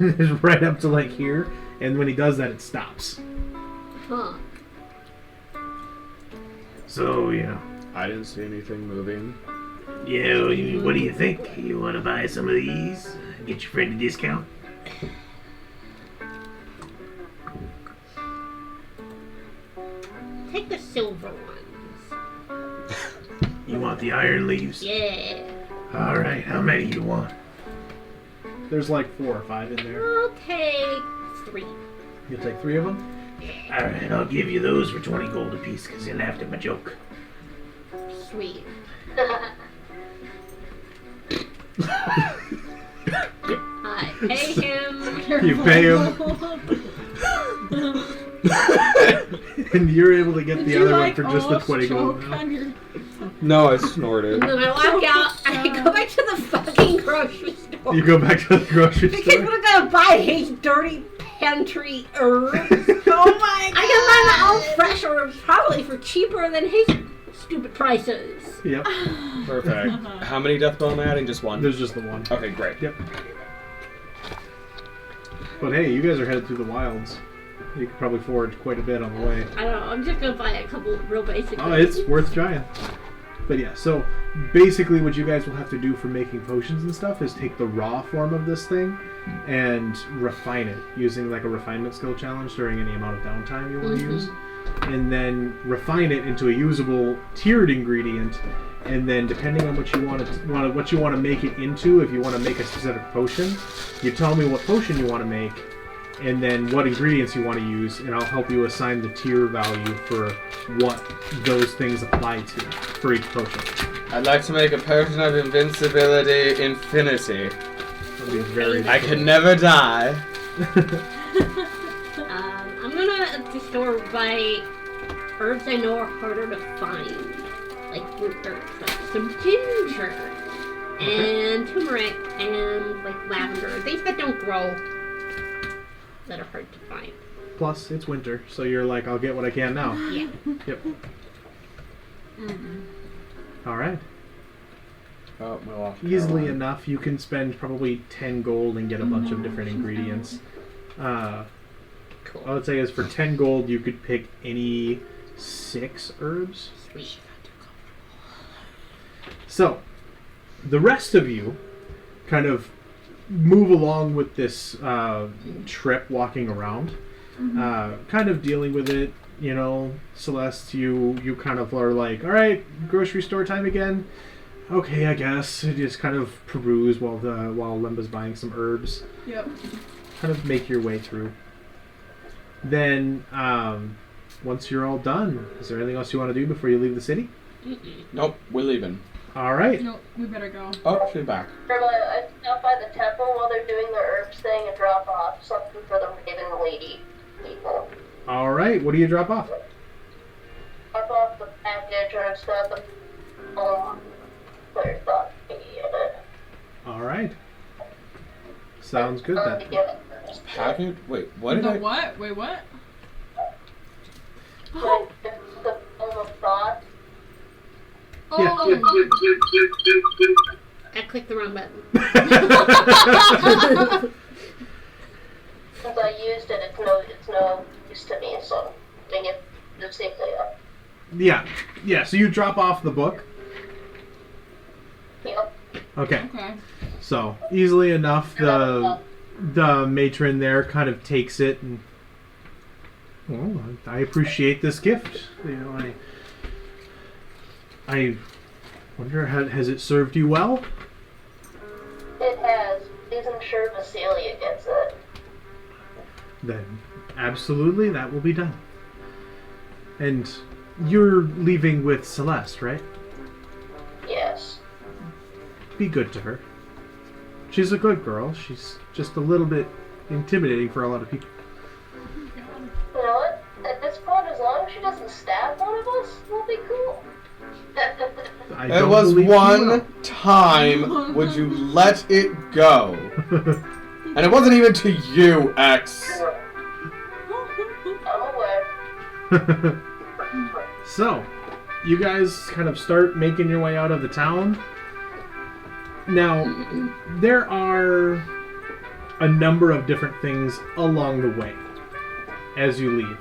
It's right up to like here. And when he does that, it stops. Huh. So, I didn't see anything moving. yeah, what do you think? You want to buy some of these? Get your friend a discount? Take the silver ones. You want the iron leaves? Yeah. Alright, how many you want? There's like 4 or 5 in there. I'll take 3. You'll take 3 of them? Alright, I'll give you those for 20 gold apiece because you laughed at my joke. Sweet. I pay him. You pay him, and you're able to get the other one for just the 20 gold now. No, I snorted. And then I walk out. I go back to the fucking grocery store. You go back to the grocery Because store? we're gonna buy his dirty pantry herbs. Oh my god! I can find all fresh herbs probably for cheaper than his stupid prices. Yep. Perfect. How many death bone am I adding? Just one? There's just the one. Okay, great. Yep. But hey, you guys are headed through the wilds. You could probably forage quite a bit on the way. I don't know. I'm just gonna buy a couple real basic. Oh, it's worth trying. But yeah, so basically what you guys will have to do for making potions and stuff is take the raw form of this thing and refine it using like a refinement skill challenge during any amount of downtime you want to use. And then refine it into a usable tiered ingredient. And then depending on what you want to make it into, if you want to make a specific potion, you tell me what potion you want to make and then what ingredients you want to use, and I'll help you assign the tier value for what those things apply to for each potion. I'd like to make a potion of invincibility infinity. That'll be very I can never die. I'm gonna just store by herbs I know are harder to find, like root herbs, like some ginger and turmeric and like lavender, things that don't grow, that are hard to find. Plus, it's winter, so you're like, I'll get what I can now. Yeah. Yep. All right. Oh, we lost Easily Caroline. enough, you can spend probably 10 gold and get a bunch of different ingredients. Cool. I would say is for 10 gold, you could pick any 6 herbs. Sweet. So, the rest of you kind of move along with this trip, walking around, kind of dealing with it. You know, Celeste, you kind of are like, all right, grocery store time again. Okay, I guess. You just kind of peruse while Limba's buying some herbs. Yep. Kind of make your way through. Then, once you're all done, is there anything else you want to do before you leave the city? Nope, we're leaving. All right. No, we better go. Oh, she's back. I stop by the temple while they're doing the herbs thing and drop off something for the Raven Lady people. All right. What do you drop off? Drop off the package or stuff. Clear thought maybe in it. All right. Sounds good then. To give it first. Package? Wait, what did The I... what? Wait, what? Like, the film of thought. Yeah. I clicked the wrong button. Since I used it, it's no use to me, so I think it just safely up. Yeah. So you drop off the book. Yep. Okay. Okay. So easily enough, the matron there kind of takes it and. Well, I appreciate this gift. You know, I wonder, has it served you well? It has. Please ensure Vasilia gets it. Then, absolutely, that will be done. And you're leaving with Celeste, right? Yes. Be good to her. She's a good girl. She's just a little bit intimidating for a lot of people. You know what? At this point, as long as she doesn't stab one of us, we'll be cool. I It don't was believe she one time. Would you let it go? will. And it wasn't even to you, X. I'm aware. So, you guys kind of start making your way out of the town. Now, there are a number of different things along the way as you leave.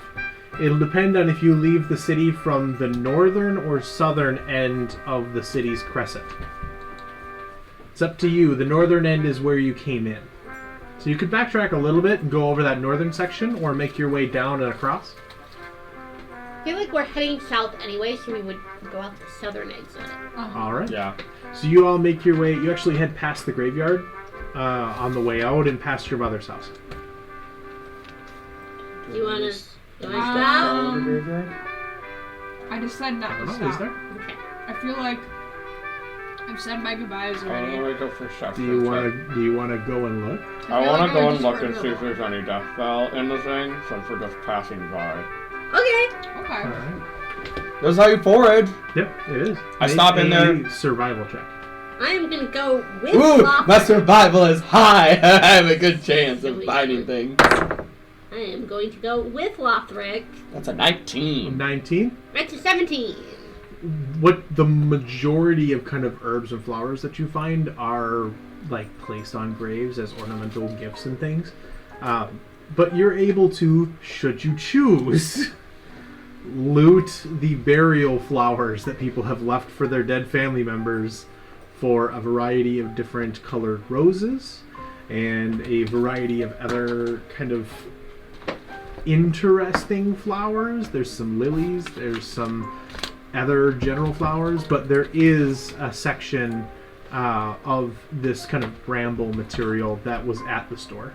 It'll depend on if you leave the city from the northern or southern end of the city's crescent. It's up to you. The northern end is where you came in. So you could backtrack a little bit and go over that northern section, or make your way down and across. I feel like we're heading south anyway, so we would go out the southern exit. Alright. Yeah. So you all make your way, you actually head past the graveyard on the way out and past your mother's house. Do you wanna Go stop? to the graveyard? I just said not to Oh, stop. is there? Okay. I feel like I've said my goodbyes I already. want to go for stuff. Do you want to go and look? I feel want like to go I and just look heard and see if her. there's any death spell in the thing, since we're just passing by. Okay. Okay. Alright. This is how you forage. Yep, it is. I stop in there. Survival check. I'm gonna go with Ooh, Flopper. my survival is high. I have a good chance of finding things. I am going to go with Lothric. That's a 19. 19. That's a 17. What the majority of kind of herbs and flowers that you find are like placed on graves as ornamental gifts and things. But you're able to, should you choose, loot the burial flowers that people have left for their dead family members for a variety of different colored roses and a variety of other kind of interesting flowers. There's some lilies, there's some other general flowers, but there is a section of this kind of bramble material that was at the store.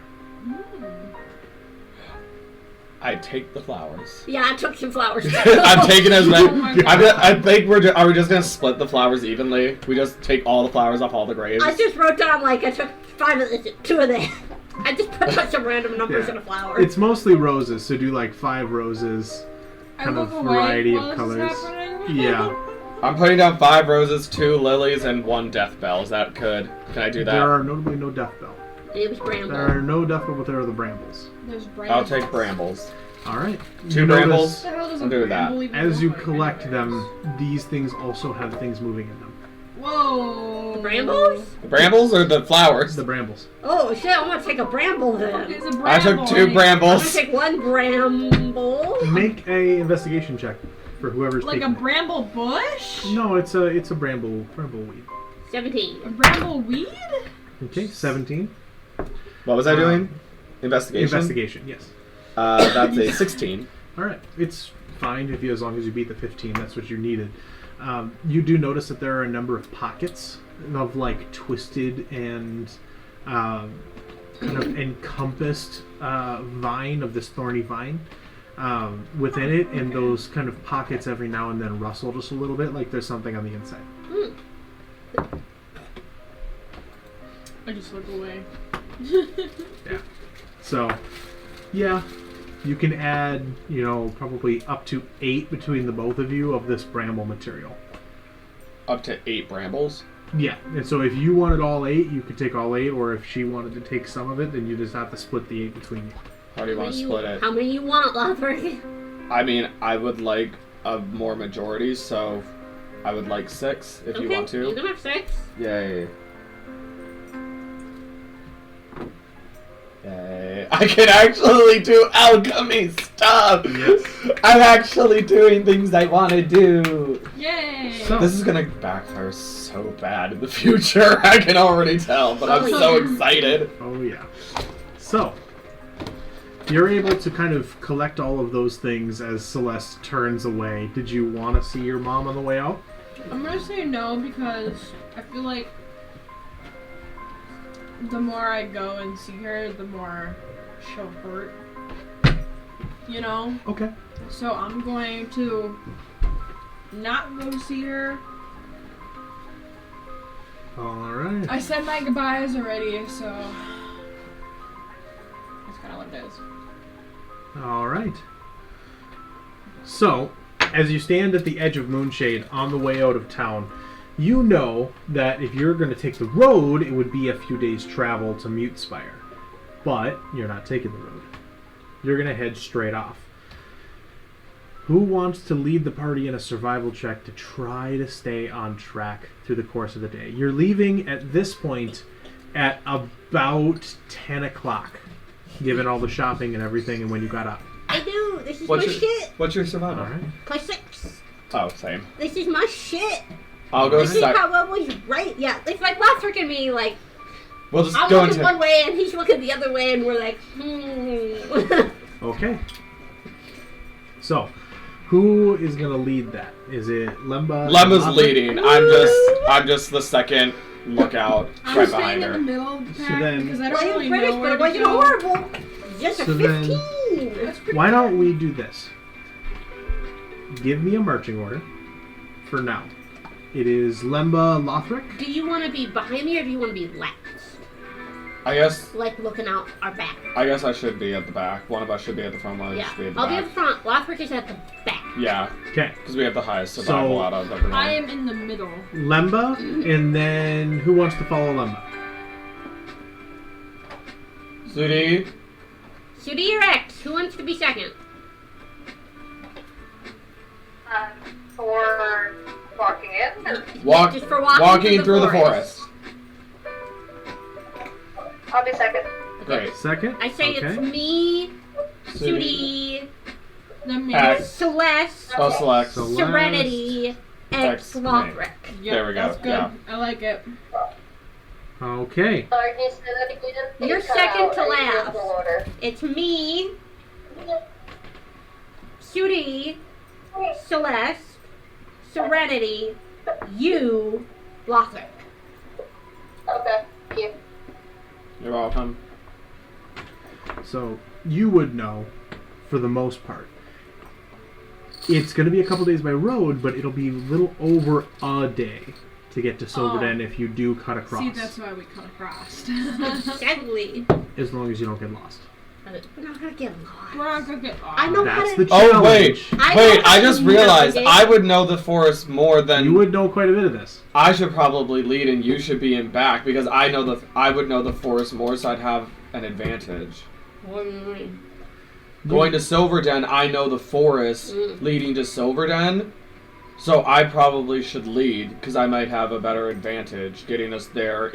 I take the flowers. Yeah, I took some flowers. I'm taking as many. Oh my God. I think are we just gonna split the flowers evenly? We just take all the flowers off all the graves. I just wrote down like I took 5 of this, 2 of them. I just put some random numbers in a flower. It's mostly roses, so do like 5 roses, kind of variety of colors. Yeah. I'm putting down 5 roses, 2 lilies, and 1 death bell. Is that good? Can I do that? There are notably no death bell. It was bramble. There are no death bell, but there are the brambles. There's brambles. I'll take brambles. All right. 2 You brambles. notice, What the hell does a I'll do that. bramble even as look you like? collect them, these things also have things moving in them. Whoa. Brambles? The brambles or the flowers? The brambles. Oh shit, I'm gonna take a bramble then. It's a bramble. I took 2 I'm gonna brambles. take 1 bramble. Make a investigation check for whoever's Like a taking it. bramble bush? No, it's a bramble weed. 17. A bramble weed? Okay, 17. What was I doing? Investigation? Investigation, yes. That's a 16. All right, it's fine if you, as long as you beat the 15. That's what you needed. You do notice that there are a number of pockets of like twisted and kind of encompassed vine of this thorny vine within it, and those kind of pockets every now and then rustle just a little bit, like there's something on the inside. I just look away. Yeah. So, yeah, you can add, probably up to 8 between the both of you of this bramble material. Up to 8 brambles? Yeah, and so if you wanted all 8, you could take all 8, or if she wanted to take some of it, then you just have to split the 8 between you. How do you want to split it? How many you want, Lothric? I mean, I would like a more majority, so I would like 6 if you want to. You can have 6. Yay. Yay. I can actually do alchemy stuff! Yes. I'm actually doing things I want to do! Yay! So- This is gonna backfire so bad in the future, I can already tell, but I'm so excited. Oh, yeah. So, you're able to kind of collect all of those things as Celeste turns away. Did you want to see your mom on the way out? I'm gonna say no because I feel like the more I go and see her, the more she'll hurt. You know? Okay. So I'm going to not go see her. Alright. I said my goodbyes already, so that's kind of what it is. Alright. So, as you stand at the edge of MooNshade on the way out of town, you know that if you're going to take the road, it would be a few days' travel to Mutespire. But you're not taking the road. You're going to head straight off. Who wants to lead the party in a survival check to try to stay on track through the course of the day? You're leaving at this point at about 10 o'clock, given all the shopping and everything and when you got up. I do. This is What's my your, shit. what's your survival? Alright. Plus 6. Oh, same. This is my shit. I'll go This is second. how I was right. Yeah, it's like Lothric and me, like, We'll just I'm go looking into... one way and he's looking the other way and we're like, Okay. So, who is going to lead that? Is it Lemba? Lemma's Lothric? leading. I'm just the second lookout I'm right staying behind in the her. middle of the So pack then- because I well, don't it was really British, know but where it to wasn't go. horrible. Just a So then- 15. That's pretty Why good. don't we do this? Give me a marching order for now. It is Lemba Lothric. Do you want to be behind me or do you want to be left? I guess Like looking out our back. I should be at the back. One of us should be at the front, one of us Yeah. should be at the I'll be back. at the front. Lothric is at the back. Yeah, Okay. because we have the highest survival So- out of everyone. I am in the middle. Lemba, and then who wants to follow Lemba? Zudi, Judy or X? Who wants to be second? For walking in? Or? Just for walking walking through the forest. I'll be second. Great. Second? I say okay. it's me, Judy, X. Celeste, Oh, select. Serenity, X, X, Lothric. Yep, There we go, That's good. yeah. I like it. Okay. Sorry, can you say that again? You're You cut second out. to Are you last. in order? It's me, Judy, Celeste, Serenity, you, Lothric. Okay, thank you. You're welcome. So, you would know, for the most part. It's going to be a couple days by road, but it'll be a little over a day to get to Silverdenn if you do cut across. See, that's why we cut across. Exactly. As long as you don't get lost. We're not gonna get lost. We're not gonna get lost. I know That's how the to. challenge. Oh, wait. I Wait, know how I to just realized navigate. I would know the forest more than... You would know quite a bit of this. I should probably lead and you should be in back because I would know the forest more, so I'd have an advantage. What do you mean? Going to Silverdenn, I know the forest leading to Silverdenn, so I probably should lead because I might have a better advantage getting us there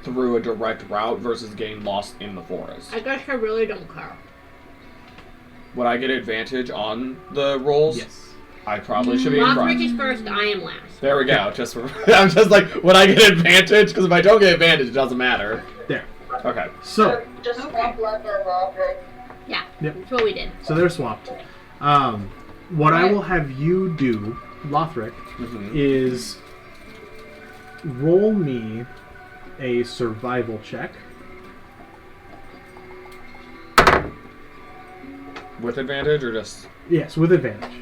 through a direct route versus getting lost in the forest. I guess I really don't care. Would I get advantage on the rolls? Yes. I probably should be in Lothric front. is first, I am last. There we go. I'm just like, would I get advantage? Because if I don't get advantage, it doesn't matter. There. Okay. So, Just swap left and left, right? Yeah, Yep. that's what we did. so they're swapped. What I will have you do, Lothric, is roll me a survival check. With advantage or just... Yes, with advantage.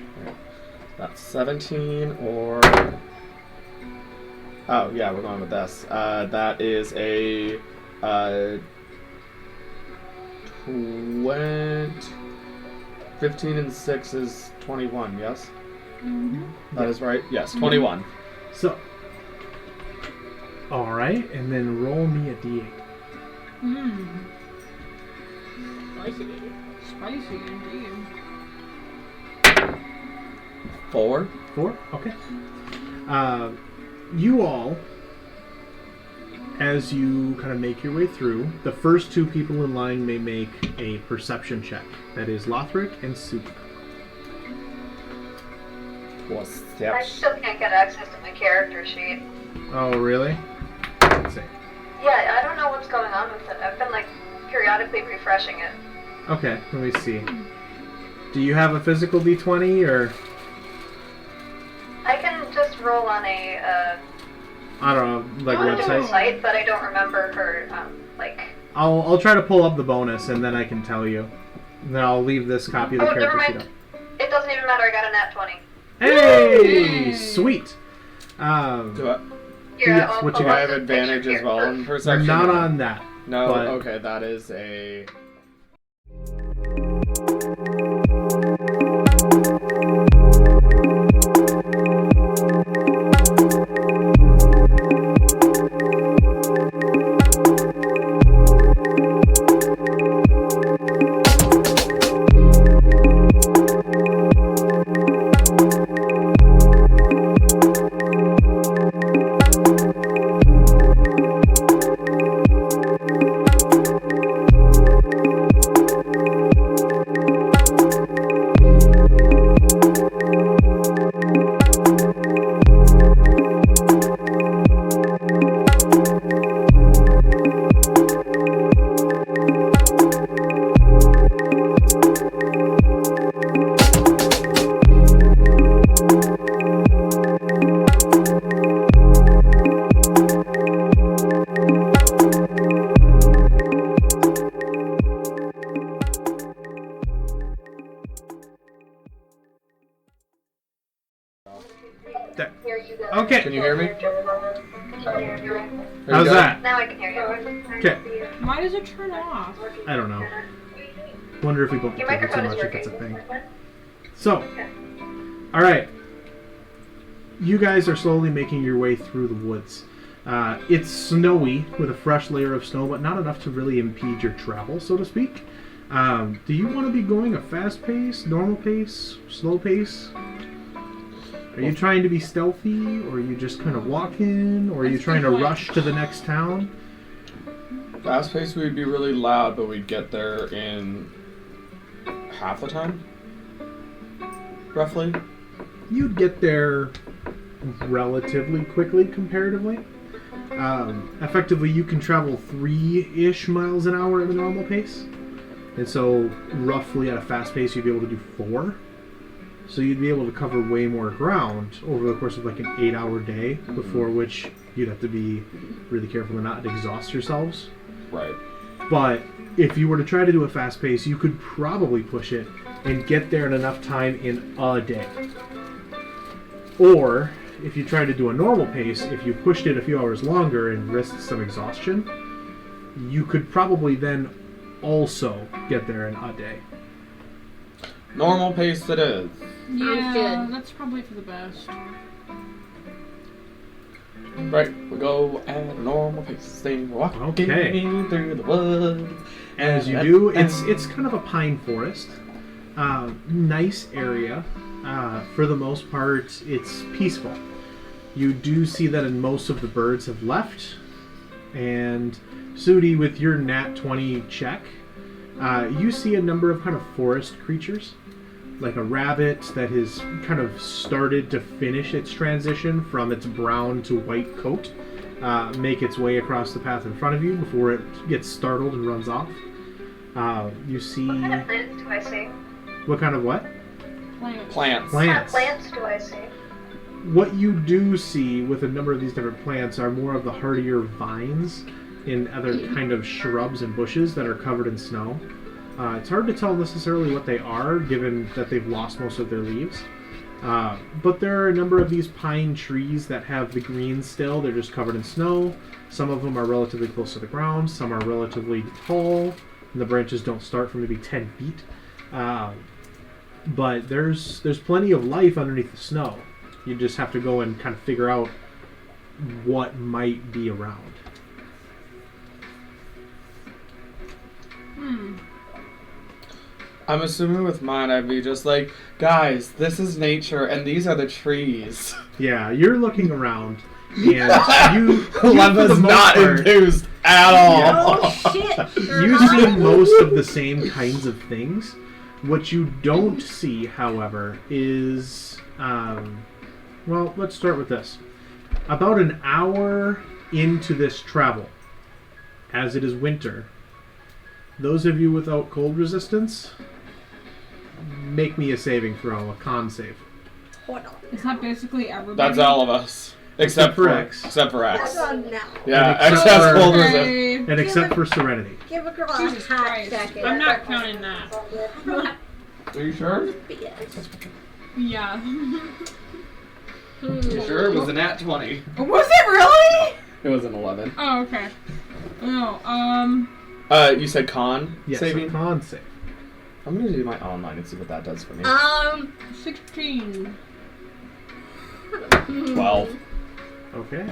That's 17 or... Oh, yeah, we're going with this. That is a... 15 and 6 is 21, yes? That is right? Yes, 21. So, alright, and then roll me a d8. Spicy indeed. 4? 4? Okay. You all, as you kind of make your way through, the first two people in line may make a perception check. That is Lothric and Soup. What's I that? still can't get access to my character sheet. Oh, really? Let's see. Yeah, I don't know what's going on with it. I've been like periodically refreshing it. Okay, let me see. Do you have a physical d20 or? I can just roll on a I don't know, like website. site, but I don't remember her like. I'll try to pull up the bonus and then I can tell you. And then I'll leave this copy of the Oh, never character sheet mind. up. It doesn't even matter. I got a nat 20. Hey, sweet. Do I, Here, Yes, I'll what you do pull I up have the advantage picture as well here. in perception? Not on that. No, but- okay, that is a... Here you go. Okay. Can you hear me? How's that? Now I can hear you. Okay. Why does it turn off? I don't know. Wonder if we bump Your the table too microphone is much, if that's a working. thing. So, alright. You guys are slowly making your way through the woods. It's snowy with a fresh layer of snow, but not enough to really impede your travel, so to speak. Do you want to be going a fast pace, normal pace, slow pace? Are you trying to be stealthy, or are you just kind of walking, or are you trying to rush to the next town? Fast pace, we'd be really loud, but we'd get there in half the time, roughly. You'd get there relatively quickly, comparatively. Effectively, you can travel 3-ish miles an hour at a normal pace. And so, roughly at a fast pace, you'd be able to do 4. So you'd be able to cover way more ground over the course of like an 8-hour day, before which you'd have to be really careful to not exhaust yourselves. Right. But if you were to try to do a fast pace, you could probably push it and get there in enough time in a day. Or, if you tried to do a normal pace, if you pushed it a few hours longer and risked some exhaustion, you could probably then also get there in a day. Normal pace it is. Yeah, good. that's probably for the best. Right, we go at a normal pace. They walk Okay. through the woods. As you do, it's kind of a pine forest. Nice area. For the most part, it's peaceful. You do see that in most of the birds have left. And Sudi, with your nat 20 check, you see a number of kind of forest creatures. Like a rabbit that has kind of started to finish its transition from its brown to white coat, make its way across the path in front of you before it gets startled and runs off. You see... What kind of plants do I see? What kind of what? Plants. Plants. What Plants. plants do I see? What you do see with a number of these different plants are more of the hardier vines and other kind of shrubs and bushes that are covered in snow. It's hard to tell necessarily what they are, given that they've lost most of their leaves. But there are a number of these pine trees that have the green still. They're just covered in snow. Some of them are relatively close to the ground. Some are relatively tall, and the branches don't start from maybe 10 feet. But there's plenty of life underneath the snow. You just have to go and kind of figure out what might be around. I'm assuming with mine, I'd be just like, guys, this is nature, and these are the trees. Yeah, you're looking around, and you for Leva's the most not part, enthused at all. Oh shit! you see most of the same kinds of things. What you don't see, however, is, well, let's start with this. About an hour into this travel, as it is winter, those of you without cold resistance, make me a saving throw, a con save. Hold on. Is that basically everybody? That's all of us. Except for X. Except for X. Hold on now. Yeah, And X except has for- cold resistance. Okay. And except for Serenity. Give a girl a Jesus hot Christ. second. I'm not counting that. Are you sure? Yes. Yeah. You sure? It was a nat 20. Was it really? It was an 11. Oh, okay. No, You said con Yes, saving? a con save. I'm gonna do my online and see what that does for me. 16. 12. Okay.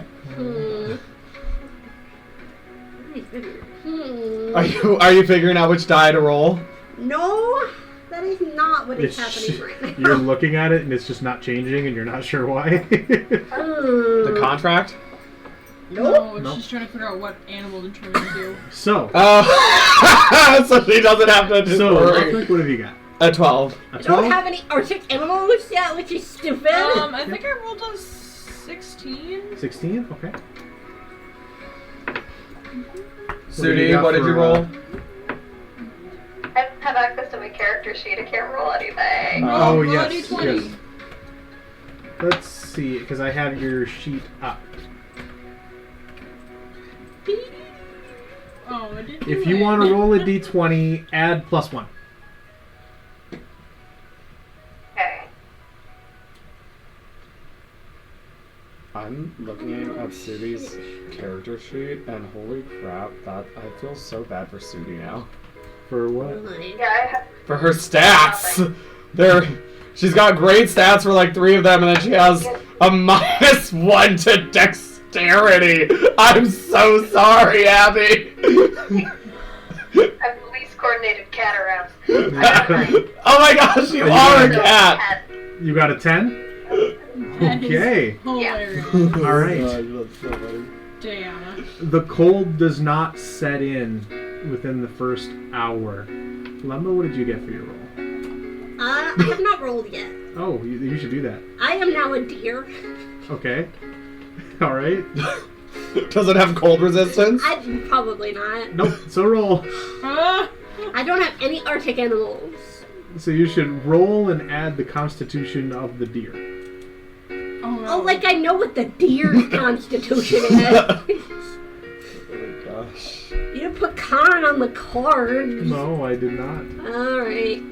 Are you figuring out which die to roll? No, that is not what is happening right now. You're looking at it and it's just not changing and you're not sure why. The contract? No, it's Nope. just trying to figure out what animal to turn into. So, Oh, so she doesn't have to just worry. Patrick, what have you got? A 12. A I don't 12? have any Arctic animals yet, which is stupid. I think I rolled a 16. 16? Okay. Sudi, what did you roll? I don't have access to my character sheet. I can't roll anything. Oh, roll a yes, D20. yes. Let's see, because I have your sheet up. Oh, I didn't If do you it. want to roll a d20, add +1. Okay. I'm looking at Sudi's character sheet, and holy crap, that I feel so bad for Sudi now. For what? Yeah, I have. For her stats! She's got great stats for like 3 of them, and then she has a -1 to dexterity. I'm so sorry, Abby. I'm the least coordinated cat around. Oh my gosh, you are a cat! You got a 10? That is Okay. hilarious. All right. That's so funny. Damn. The cold does not set in within the first hour. Lemma, what did you get for your roll? I have not rolled yet. Oh, you should do that. I am now a deer. Okay. All right. Does it have cold resistance? Probably not. Nope. So roll. I don't have any Arctic animals. So you should roll and add the constitution of the deer. Oh, like I know what the deer's constitution is. Oh my gosh. You didn't put con on the card. No, I did not. Alright.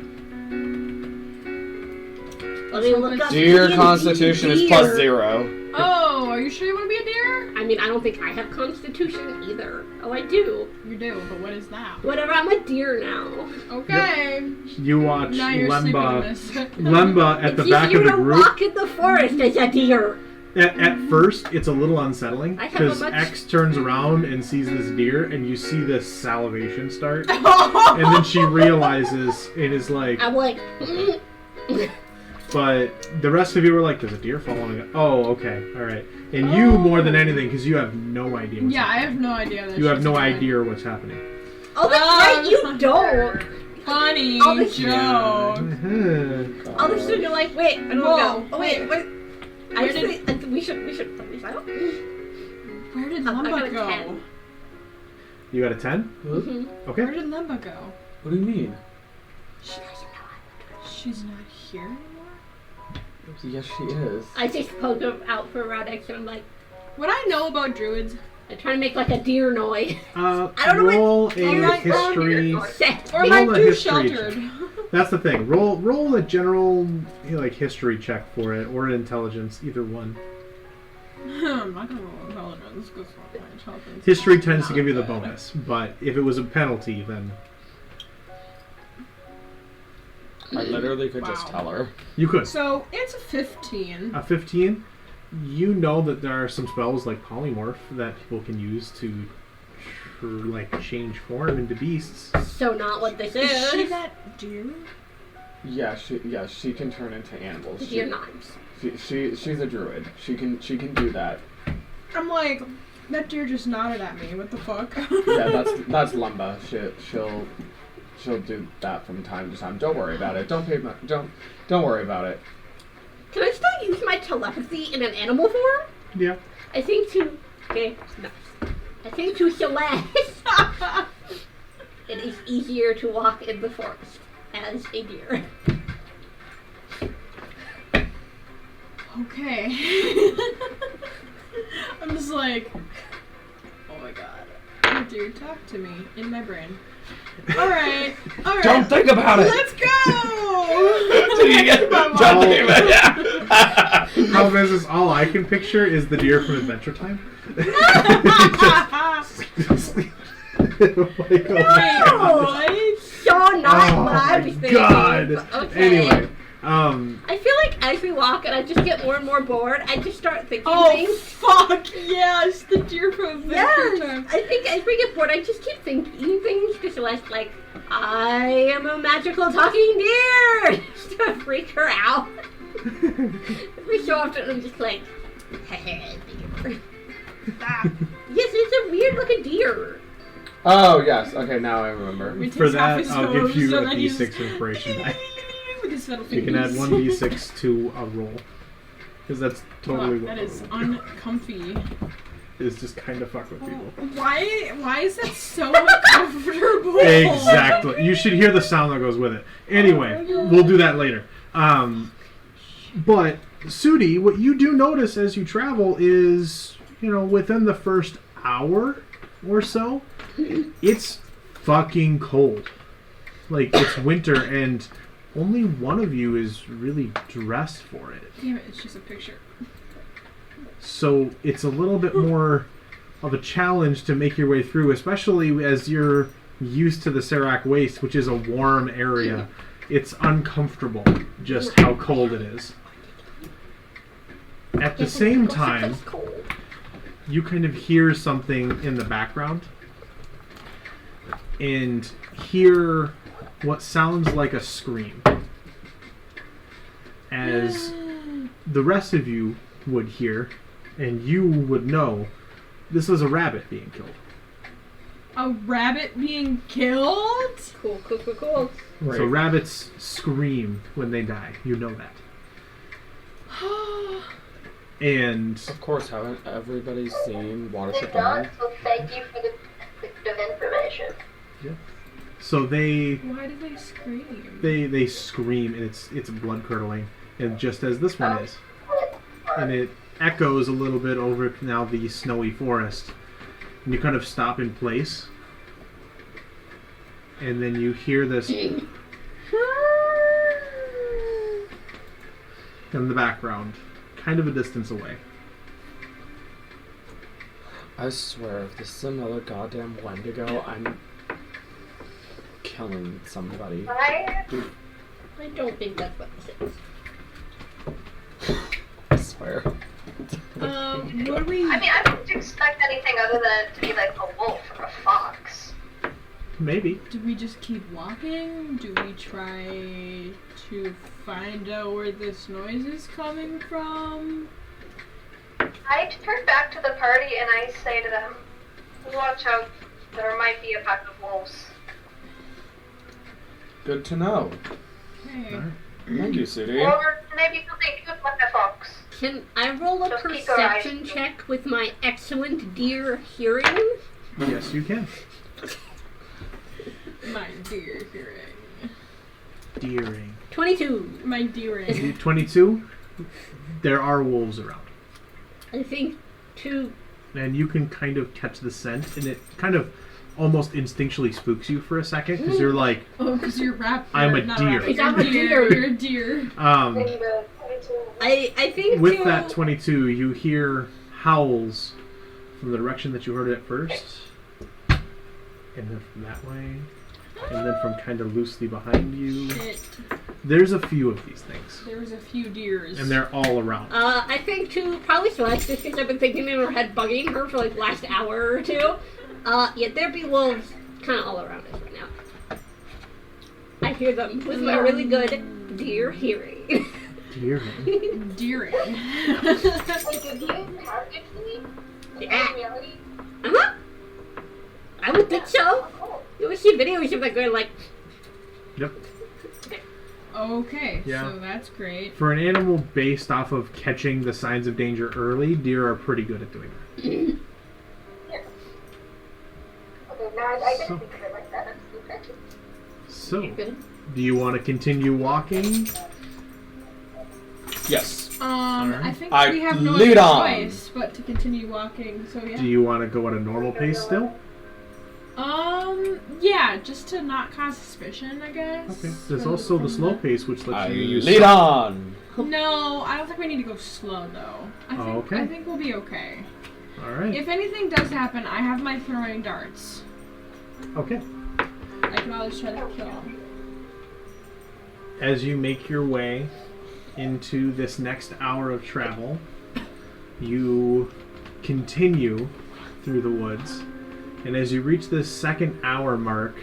Let me look up Deer D&D constitution is deer. +0. Oh, are you sure you want to be a deer? I mean, I don't think I have constitution either. Oh, I do. You do, but what is that? Whatever, I'm a deer now. Okay. You watch Now you're sleeping in Lemba. this. Lemba at the It's back of easier the to group. walk in the forest as a deer. At first, it's a little unsettling I have a because much- X turns around and sees this deer, and you see this salivation start, and Oh, then she realizes it is like. I'm like, But the rest of you were like, "There's a deer following it." Oh, okay, all right. And you more than anything, because you have no idea. What's yeah, I happening. have no idea. That You have shit's no going. idea what's happening. oh, that's right, you don't. Funny Oh, the- joke. Uh-huh. All of a sudden you're like, wait, I don't Whoa, know. Oh, wait, wait. I Where just did- think we should put this out. Where did I got Lemba a go? 10. You got a 10? Mm-hmm. Okay. Where did Lemba go? What do you mean? She's not here anymore? Yes, she is. I just poke them out for a round extra. I'm like, What I know about druids, I try to make like a deer noise. I don't know what- roll what a history. Set. or Roll am a I too history sheltered? That's the thing. Roll a general like history check for it, or an intelligence, either one. I'm not gonna roll intelligence because my intelligence. History tends to not give you the good. bonus, but if it was a penalty, then I literally could just Wow. tell her. you could. So it's a 15. A 15. You know that there are some spells like polymorph that people can use to like change form into beasts. So not what this Is she is. that deer? Yeah, she can turn into animals. Deer knives. She's a druid. She can do that. I'm like, that deer just nodded at me. What the fuck? Yeah, that's Lumba. She'll do that from time to time. Don't worry about it. Don't worry about it. Can I still use my telepathy in an animal form? Yeah. I think to. Okay, no. I think to Celeste, it is easier to walk in the forest as a deer. Okay. I'm just like, oh my god. Dude, talk to me in my brain. Alright. Don't think about it. Let's go! Did you get Don't don't think about it. Problem is all I can picture is the deer from Adventure Time. Like, oh my God. It's so not what I was thinking. God. but Okay. Anyway, I feel like as we walk and I just get more and more bored, I just start thinking Oh, things. fuck, yes! The deer from Adventure Yes, Time. I think as we get bored, I just keep thinking things to Celeste, like, I am a magical talking deer! Just to freak her out. Every so often, I'm just like, deer. Yes, it's a weird looking deer. Oh yes. Okay, now I remember. We for takes off that, his I'll give hose, you so a then he's d6 inspiration die. with his metal You can add fingers. 1d6 to a roll. Because that's totally Fuck, what that is roll uncomfy. is just kind of fuck with people. Why is that so uncomfortable? Exactly. You should hear the sound that goes with it. Anyway, we'll do that later. But, Sudi, what you do notice as you travel is, within the first hour or so, it's fucking cold. Like, it's winter, and only one of you is really dressed for it. Damn it, it's just a picture. So it's a little bit more of a challenge to make your way through, especially as you're used to the Serac Waste, which is a warm area. It's uncomfortable just how cold it is. At the same time, you kind of hear something in the background and hear what sounds like a scream. As the rest of you would hear, and you would know, this was a rabbit being killed. A rabbit being killed? Cool. Right. So rabbits scream when they die. You know that. And Of course, haven't everybody seen Watership If not, Down? so thank you for the bit of information. so they Why do they scream? they scream, and it's blood curdling, and just as this one is, and it echoes a little bit over now the snowy forest, and you kind of stop in place, and then you hear this in the background, kind of a distance away. I swear, if this is another goddamn Wendigo, I'm killing somebody. I I don't think that's what this is. I swear. What do we... I mean, I wouldn't expect anything other than it to be like a wolf or a fox. Maybe. Do we just keep walking? Do we try to find out where this noise is coming from? I turn back to the party and I say to them, watch out, there might be a pack of wolves. Good to know. Okay. Alright. Thank you, Sudi. Or maybe something cute like a fox. Can I roll a Just keep your eyes perception open. check with my excellent deer hearing? Yes, you can. My dear hearing. Deering. 22. My dearing. 22. There are wolves around. I think 2. And you can kind of catch the scent, and it kind of almost instinctually spooks you for a second, because you're like, Oh, because you're I'm a not deer. rabbit, I'm a You're deer. a deer. I think with too, that 22, you hear howls from the direction that you heard it at first, and then from that way, and then from kind of loosely behind you. Shit. There's a few of these things, There was a few deers. and they're all around. I think too, probably Celeste, just because I've been thinking in her head bugging her for like the last hour or two. Yeah, there be wolves kind of all around us right now. I hear them with my really good deer hearing. Deering. Deering. Like, if you target me, Yeah. reality, Uh-huh. I would think so. cool. You would see videos of that going like, Yep. Okay, Yeah. so that's great. For an animal based off of catching the signs of danger early, deer are pretty good at doing that. Okay, now I So- didn't think of it like that. I'm stupid. So, good. do you want to continue walking? Yes. Alright. I think I we have no lead other on. choice but to continue walking, so yeah. Do you want to go at a normal pace still? Yeah, just to not cause suspicion, I guess. Okay. There's From- also the from slow pace, which lets I you use. lead on. No, I don't think we need to go slow though. Okay. I think we'll be okay. All right. If anything does happen, I have my throwing darts. Okay. I can always try to kill them. As you make your way into this next hour of travel, you continue through the woods, and as you reach this second hour mark,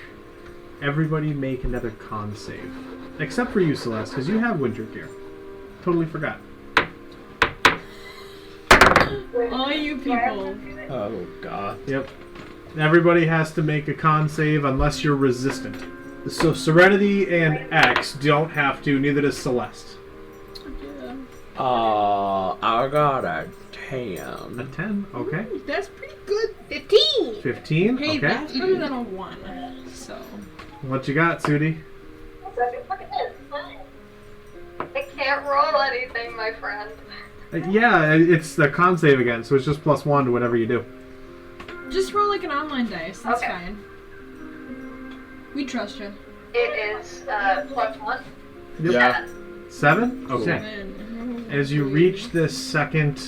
everybody make another con save, except for you, Celeste, because you have winter gear. Totally forgot. All you people. Oh god. Yep. Everybody has to make a con save unless you're resistant. So Serenity and X don't have to, neither does Celeste. I got a 10. A 10, okay. That's pretty good. 15! 15, Hey, okay. that's better than a 1. So. What you got, Sudi? Look at this. Fine. I can't roll anything, my friend. Yeah, it's the con save again, so it's just +1 to whatever you do. Just roll like an online dice. That's Okay. fine. We trust you. It is +1. Yeah. 7? Okay. 7. As you reach this second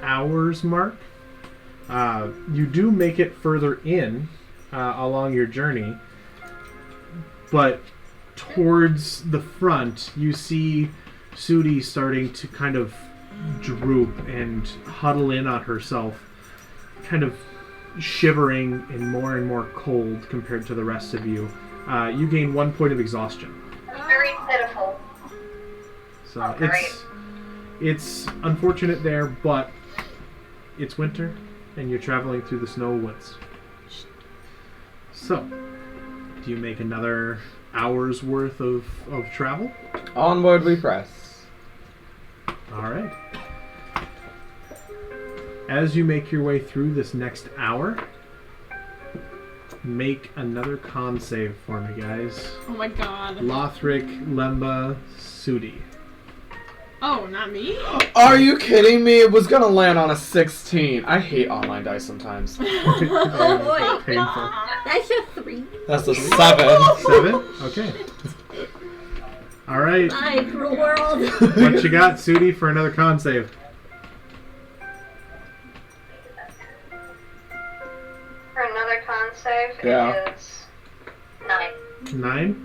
hour's mark, you do make it further in along your journey, but towards the front, you see Sudi starting to kind of droop and huddle in on herself, kind of shivering and more cold compared to the rest of you, you gain 1 point of exhaustion. Very pitiful. So Oh, great. it's unfortunate there, but it's winter, and you're traveling through the snow woods. So, do you make another hour's worth of travel? Onward we press. All right. As you make your way through this next hour, make another con save for me, guys. Oh my god. Lothric, Lemba, Sudi. Oh, not me? Are you kidding me? It was gonna land on a 16. I hate online dice sometimes. Oh boy. Painful. That's a 3. That's a 7. 7? Okay. All right. Bye, cruel world. What you got, Sudi, for another con save? For another con save, Yeah. it is 9. 9?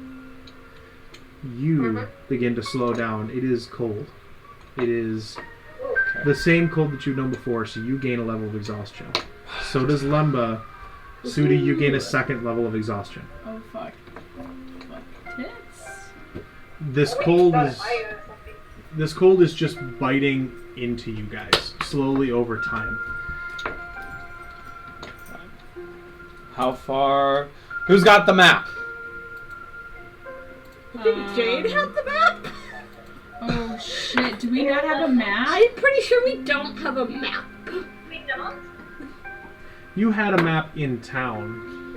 You begin to slow down. It is cold. It is the same cold that you've known before, so you gain a level of exhaustion. So does Lemba. Sudi, you gain a second level of exhaustion. Oh, fuck. Fuck tits. This cold is just biting into you guys slowly over time. How far? Who's got the map? I think Jade had the map. Oh shit, do we not have a map? I'm pretty sure we don't have a map. We don't? You had a map in town,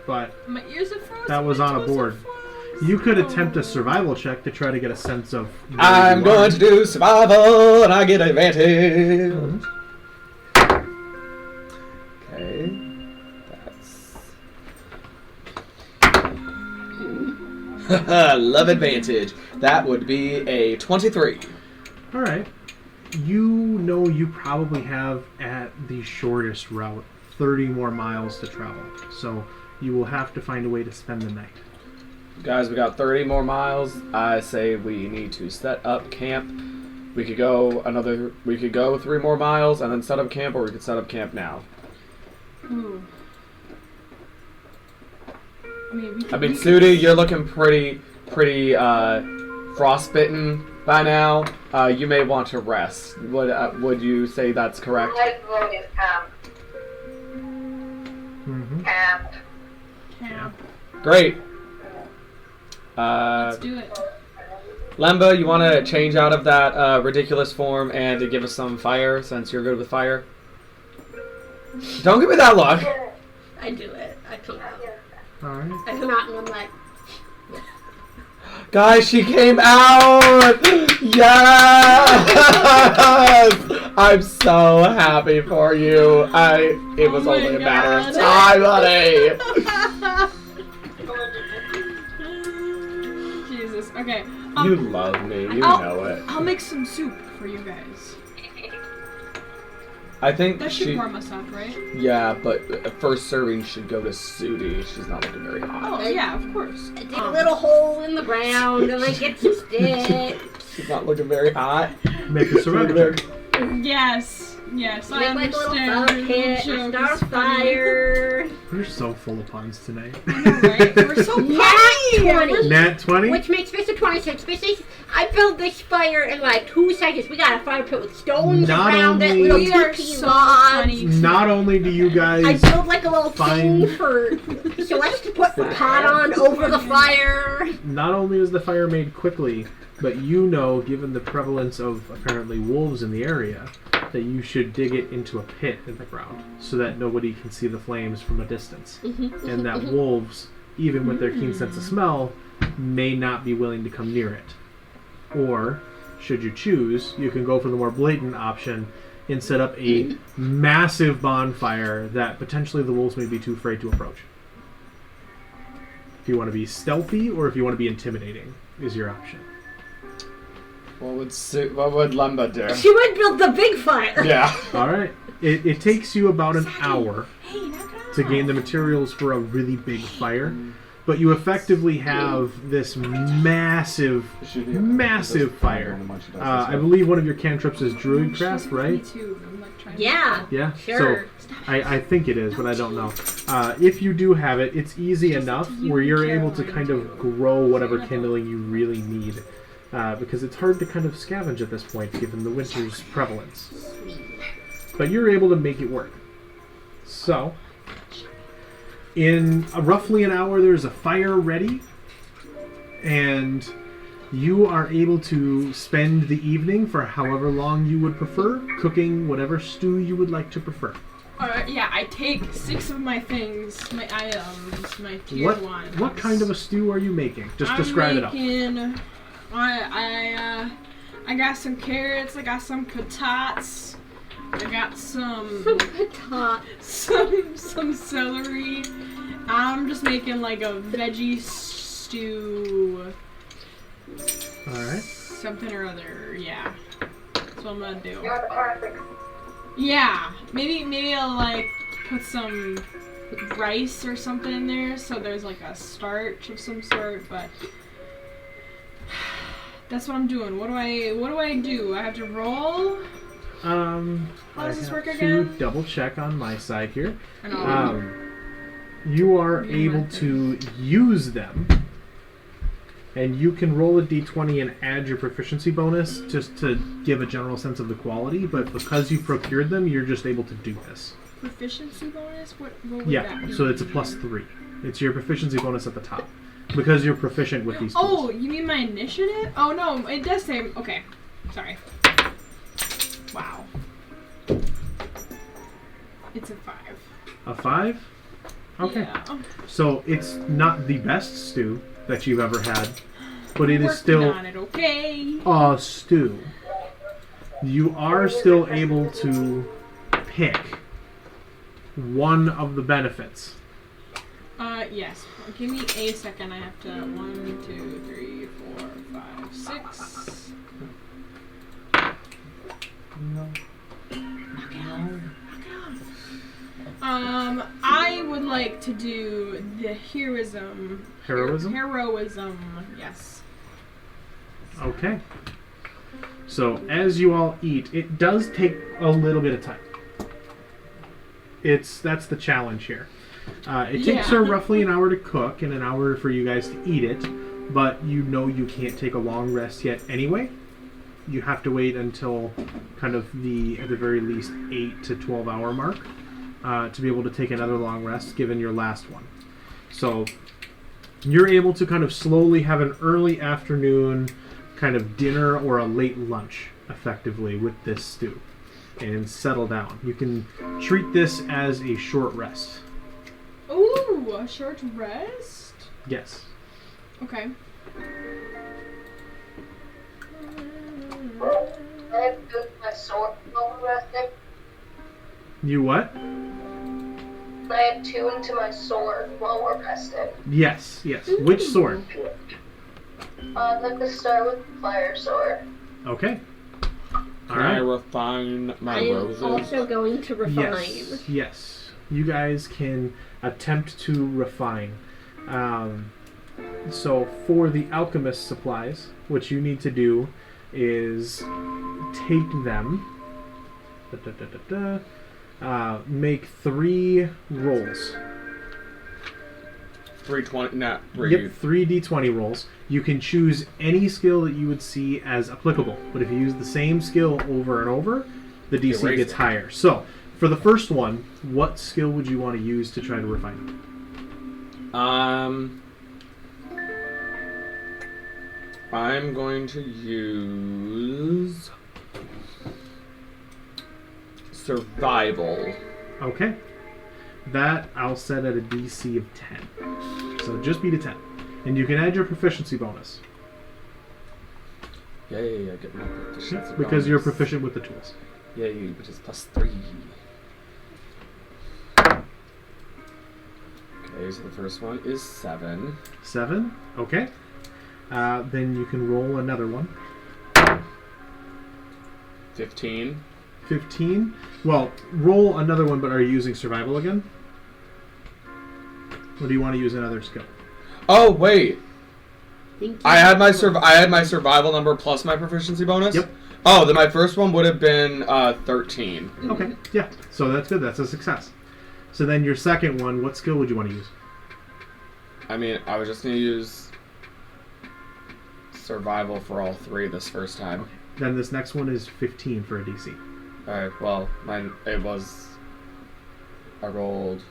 but My ears are frozen. that was my on a toes are board. frozen. You could attempt a survival check to try to get a sense of where I'm you going are. to do survival and I get advantage. Okay. That's. Love advantage. That would be a 23. All right. You know you probably have, at the shortest route, 30 more miles to travel. So you will have to find a way to spend the night. Guys, we got 30 more miles. I say we need to set up camp. We could go 3 more miles and then set up camp, or we could set up camp now. Ooh. I mean, Sudi, you're looking pretty frostbitten by now. You may want to rest. Would you say that's correct? My vote is camp. Mm-hmm. Camp. Camp. Great. Let's do it. Lemba, you want to change out of that ridiculous form and to give us some fire, since you're good with fire? Don't give me that look. I do it. I come out. All right. I come out and I'm like, Guys, she came out! Yes! I'm so happy for you. It was Oh my only a matter of God. time, buddy. Jesus. Okay. You love me. You I'll- know it. I'll make some soup for you guys. I think That should warm us up, right? Yeah, but first serving should go to Sudi. She's not looking very hot. Oh, yeah, of course. I dig a little hole in the ground and I get some sticks. She's not looking very hot. Make a survival check. Yes. Yes, I Make like a little understand. fire pit, Joke start a is funny. We're fire. so full of puns tonight. I know, right? We're so Nat 20. Nat 20? Which makes this a 26. I built this fire in like 2 seconds. We got a fire pit with stones Not around it, only- little We are TP so logs. funny. Not only do you I guys... built like a little Fine. thing for Celeste to put the pot on over the fire. Not only is the fire made quickly, but you know, given the prevalence of apparently wolves in the area, that you should dig it into a pit in the ground so that nobody can see the flames from a distance. And that wolves, even with their keen sense of smell, may not be willing to come near it. Or, should you choose, you can go for the more blatant option and set up a massive bonfire that potentially the wolves may be too afraid to approach. If you want to be stealthy or if you want to be intimidating, is your option. What would Lemba do? She would build the big fire. Yeah. All right. It takes you about an hour Hey, knock it to off. gain the materials for a really big fire. but you effectively have this massive fire. I believe one of your cantrips is Druidcraft, right? Yeah. Yeah? Sure. So, I think it is, but I don't know. If you do have it, it's easy enough where you're able to kind of grow whatever kindling you really need. Because it's hard to kind of scavenge at this point, given the winter's prevalence. But you're able to make it work. So, in roughly an hour, there's a fire ready, and you are able to spend the evening for however long you would prefer, cooking whatever stew you would like to prefer. Yeah, I take 6 of my things, my items, my tier 1s. What kind of a stew are you making? Just describe it up. I got some carrots, I got some potatoes, I got some some celery. I'm just making like a veggie stew. Alright. Something or other, yeah. That's what I'm gonna do. You're the perfect. Yeah. Maybe I'll like put some rice or something in there so there's like a starch of some sort, but that's what I'm doing. What do I do? I have to roll? How does this work again? To double check on my side here. You are able to use them, and you can roll a d20 and add your proficiency bonus just to give a general sense of the quality, but because you procured them, you're just able to do this. Proficiency bonus? What would that be? So it's a +3. It's your proficiency bonus at the top. Because you're proficient with these tools. Oh, you mean my initiative? Oh no, it does say... Okay, sorry. Wow. It's a 5. A 5? Okay. Yeah. So it's not the best stew that you've ever had, but it is still a stew. You are still able to pick one of the benefits. Yes. Give me a second. I have to... 1, 2, 3, 4, 5, 6. No. I would like to do the heroism. Heroism? Heroism, yes. Okay. So, as you all eat, it does take a little bit of time. That's the challenge here. It takes her roughly an hour to cook and an hour for you guys to eat it, but you know you can't take a long rest yet anyway. You have to wait until kind of at the very least 8 to 12 hour mark to be able to take another long rest given your last one. So you're able to kind of slowly have an early afternoon kind of dinner or a late lunch effectively with this stew and settle down. You can treat this as a short rest. Ooh, a short rest? Yes. Okay. I have to use my sword while we're resting. You what? I have tuned to my sword while we're resting. Yes. Which sword? I'd like to start with the fire sword. Okay. Can I refine my roses? I am also going to refine. Yes. You guys can attempt to refine. So for the alchemist supplies, what you need to do is take them, make 3 rolls. 320, not 3. Yep, 3 d20 rolls. You can choose any skill that you would see as applicable, but if you use the same skill over and over, the DC gets higher. So, for the first one, what skill would you want to use to try to refine it? I'm going to use survival. Okay. That I'll set at a DC of 10. So just beat a 10. And you can add your proficiency bonus. Yay, I get my proficiency Because bonus. you're proficient with the tools. Yay, which is +3. Okay, so the first one is 7. 7? Okay. Then you can roll another one. 15. 15? Well, roll another one, but are you using survival again? Or do you want to use another skill? Oh wait, Think I had my survival number plus my proficiency bonus. Yep. Oh, then my first one would have been 13. Okay, yeah. So that's good. That's a success. So then your second one, what skill would you want to use? I mean, I was just gonna use survival for all three this first time. Then this next one is 15 for a DC. Alright, well, I rolled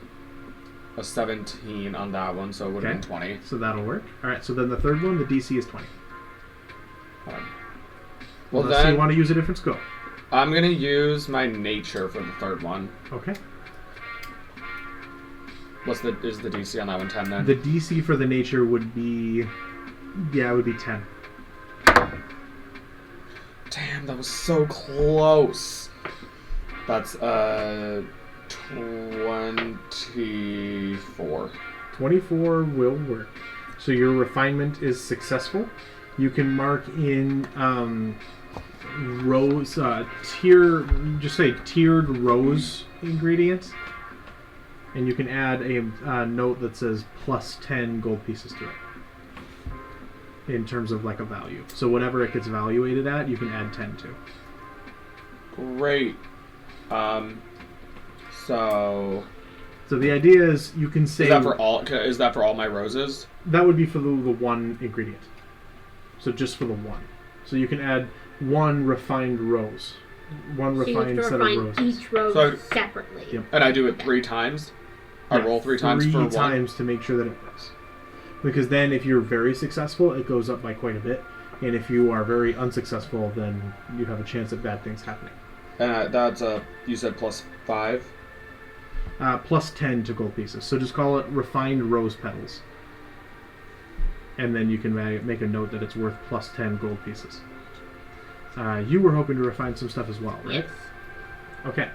a 17 on that one, so it would have Okay. been 20. So that'll work. All right. So then the third one, the DC is 20. Well, Unless then you want to use a different skill. I'm gonna use my nature for the third one. Okay. Is the DC on that one 10 then? The DC for the nature would be, it would be 10. Damn, that was so close. That's 24. 24 will work. So your refinement is successful. You can mark in rows, tiered rose ingredients, and you can add a note that says plus 10 gold pieces to it in terms of like a value. So whatever it gets evaluated at, you can add 10 to. Great. So the idea is you can say is that for all my roses? that would be for the one ingredient. So just for the one. So you can add one refined rose. One So you have refined to set of refine roses. each rose So- separately. Yep. And I do it 3 times? I roll 3 times for one? 3 times to make sure that it works. Because then if you're very successful, it goes up by quite a bit. And if you are very unsuccessful, then you have a chance of bad things happening. And that's you said plus 5? Plus 10 to gold pieces. So just call it refined rose petals. And then you can make a note that it's worth plus 10 gold pieces. You were hoping to refine some stuff as well, right? Yes. Okay.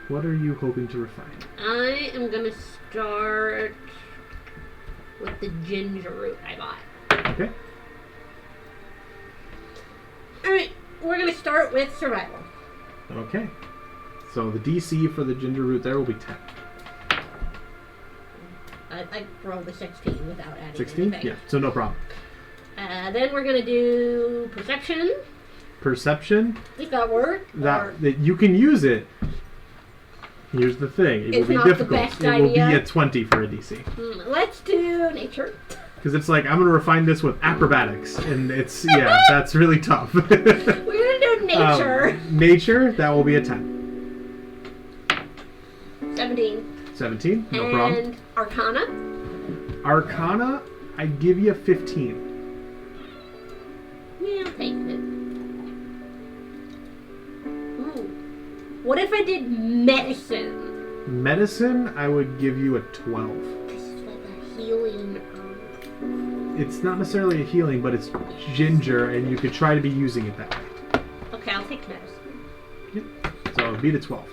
What are you hoping to refine? I am gonna start with the ginger root I bought. Okay. Alright, we're gonna start with survival. Okay. So the DC for the ginger root there will be 10. I rolled a 16 without adding 16? anything. Yeah, so no problem. Then we're gonna do perception. Perception, If that work. that you can use it. Here's the thing. It will It's be not the difficult. best It will be idea. a 20 for a DC. Let's do nature. Because it's like, I'm going to refine this with acrobatics. And it's, that's really tough. We're gonna do nature. Nature, that will be a 10. 17. 17, no problem. And Arcana. Arcana, I give you 15. Yeah, I'll take it. Ooh. What if I did medicine? Medicine, I would give you a 12. This is like a healing. It's not necessarily a healing, but it's ginger, and you could try to be using it that way. Okay, I'll take medicine. Yep. So it would be the 12.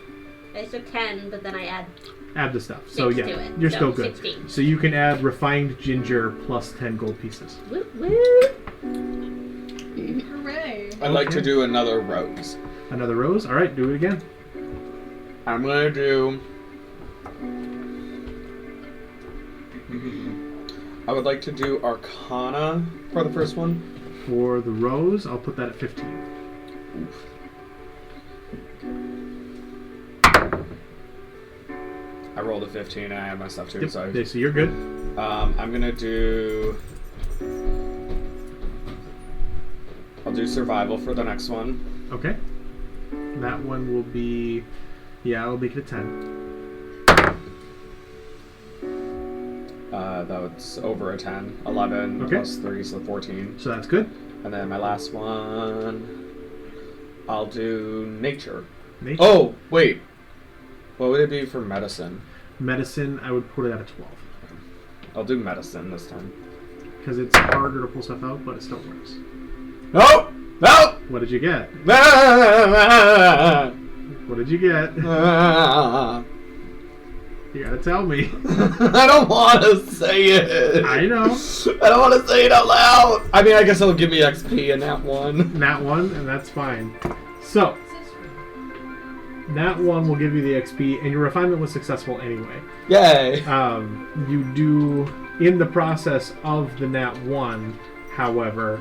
It's a 10, but then I add. Add the stuff. So 6 yeah, to it. you're So still good. 16. So you can add refined ginger plus 10 gold pieces. Woo woo. Hooray. I'd like to do another rose. Another rose? Alright, do it again. I'm gonna do. I would like to do Arcana for the first one. For the rose, I'll put that at 15. Oof. I rolled a 15 and I had my stuff too, Yep. so Okay, so you're good. I'm gonna do. I'll do survival for the next one. Okay. That one will be... I'll make it a 10. That's over a 10. 11 Okay. plus 3, so 14. So that's good. And then my last one, I'll do nature. Nature. Oh, wait. What would it be for medicine? Medicine, I would put it at a 12. I'll do medicine this time. Because it's harder to pull stuff out, but it still works. No! No! What did you get? I What did you get? You gotta tell me. don't want to say it. I know. I don't want to say it out loud. I mean, I guess it'll give me XP in that one. Nat 1, and that's fine. So, Nat 1 will give you the XP, and your refinement was successful anyway. Yay. You do In the process of the nat 1, however,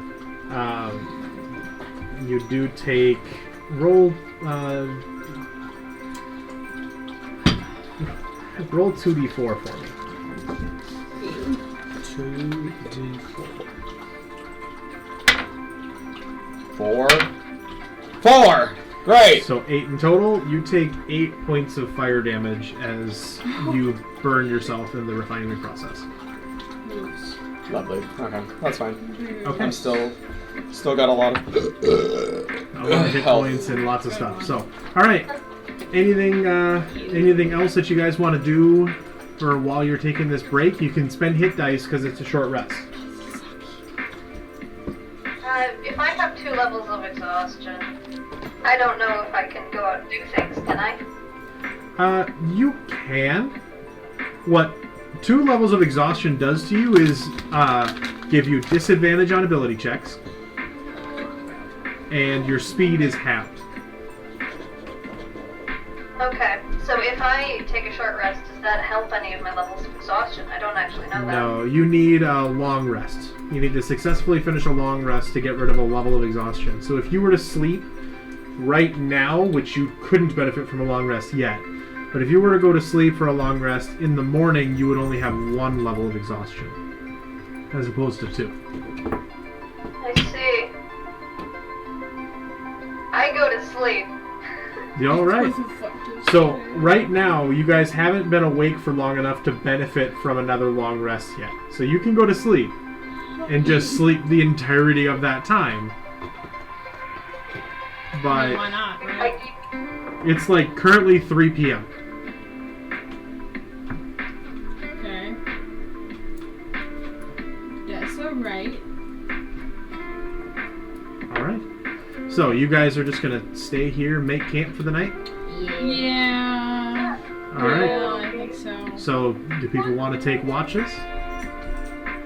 you do take roll 2d4 for me. 2d4. 4. Great. So 8 in total. You take 8 points of fire damage as you burn yourself in the refinery process. Lovely. Okay, that's fine. Okay. I'm still got a lot of hit points and lots of stuff. So, all right. Anything else that you guys want to do for while you're taking this break? You can spend hit dice because it's a short rest. If I have 2 levels of exhaustion, I don't know if I can go out and do things, can I? You can. What 2 levels of exhaustion does to you is give you disadvantage on ability checks, and your speed is halved. Okay, so if I take a short rest, does that help any of my levels of exhaustion? I don't actually know that. No, you need a long rest. You need to successfully finish a long rest to get rid of a level of exhaustion. So if you were to sleep right now, which you couldn't benefit from a long rest yet, but if you were to go to sleep for a long rest, in the morning you would only have 1 level of exhaustion, as opposed to 2. I see. I go to sleep. You all right? So right now, you guys haven't been awake for long enough to benefit from another long rest yet. So you can go to sleep and just sleep the entirety of that time. But Why not, right? it's like currently 3 p.m. Okay. That's alright. All right. So you guys are just gonna stay here, make camp for the night. Yeah. All right. Yeah, I think so. So do people want to take watches?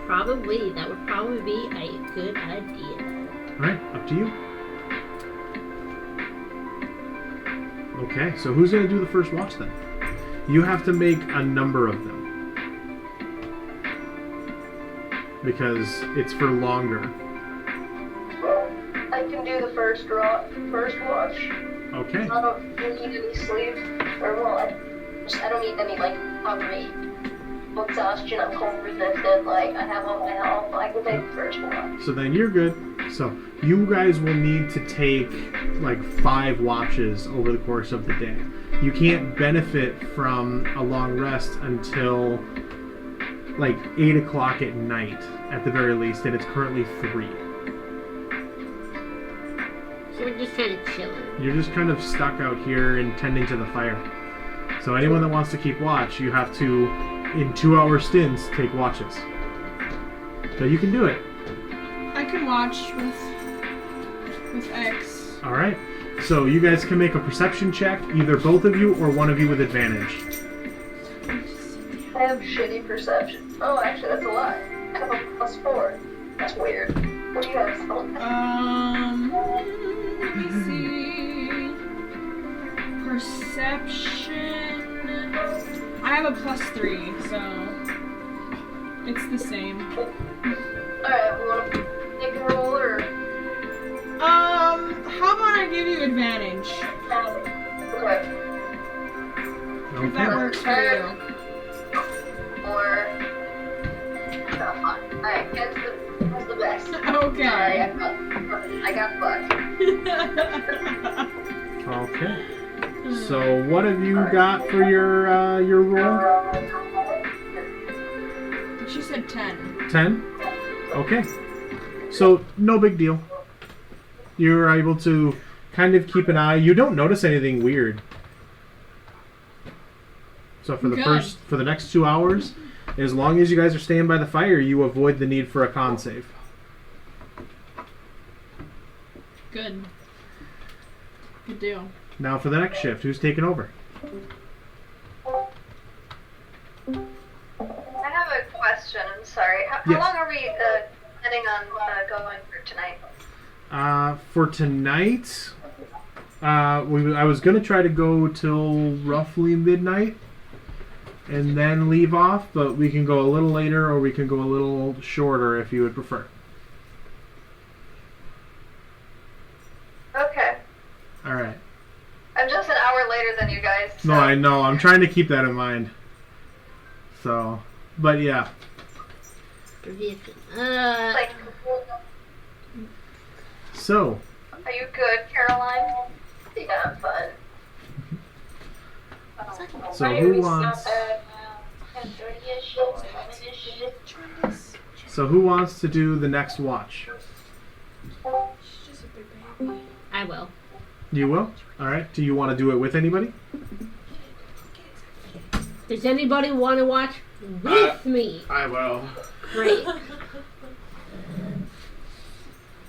Probably. That would probably be a good idea. All right, up to you. Okay, so who's gonna do the first watch then? You have to make a number of them because it's for longer. I can do the first watch. Okay. I don't need any sleep, or well, I don't need any like hungry exhaustion. I'm cold resistant. Like I have all my health. I can take the first watch. So then you're good. So you guys will need to take like 5 watches over the course of the day. You can't benefit from a long rest until like 8 o'clock at night at the very least, and it's currently 3. So we're just kind of chilling. You're just kind of stuck out here and tending to the fire. So anyone that wants to keep watch, you have to, in 2-hour stints, take watches. So you can do it. I can watch with X. All right. So you guys can make a perception check, either both of you or one of you with advantage. I have shitty perception. Oh, actually, that's a lie. I have a +4. That's weird. What do you have? Let me see. Perception. I have a +3, so it's the same. Alright, we want to take a roll or? How about I give you advantage? Okay. If that works for you. Or. Oh, fuck. Alright, that's the best. Okay. Sorry, I got fucked. Okay. So what have you got for your roll? She said 10. 10? Okay. So no big deal. You're able to kind of keep an eye. You don't notice anything weird. So for the next 2 hours, as long as you guys are staying by the fire, you avoid the need for a con save. Good. Good deal. Now for the next shift, who's taking over? I have a question. I'm sorry. How Yes. long are we planning on going for tonight? For tonight, I was gonna try to go till roughly midnight. and then leave off, but we can go a little later or we can go a little shorter if you would prefer. Okay. All right. I'm just an hour later than you guys. So. No, I know. I'm trying to keep that in mind. So, but yeah. Like, So, are you good, Caroline? Yeah, I'm fine. so who wants? So who wants to do the next watch? She's just a big baby. I will. You will. All right. Do you want to do it with anybody? Does anybody want to watch with me? I will. Great.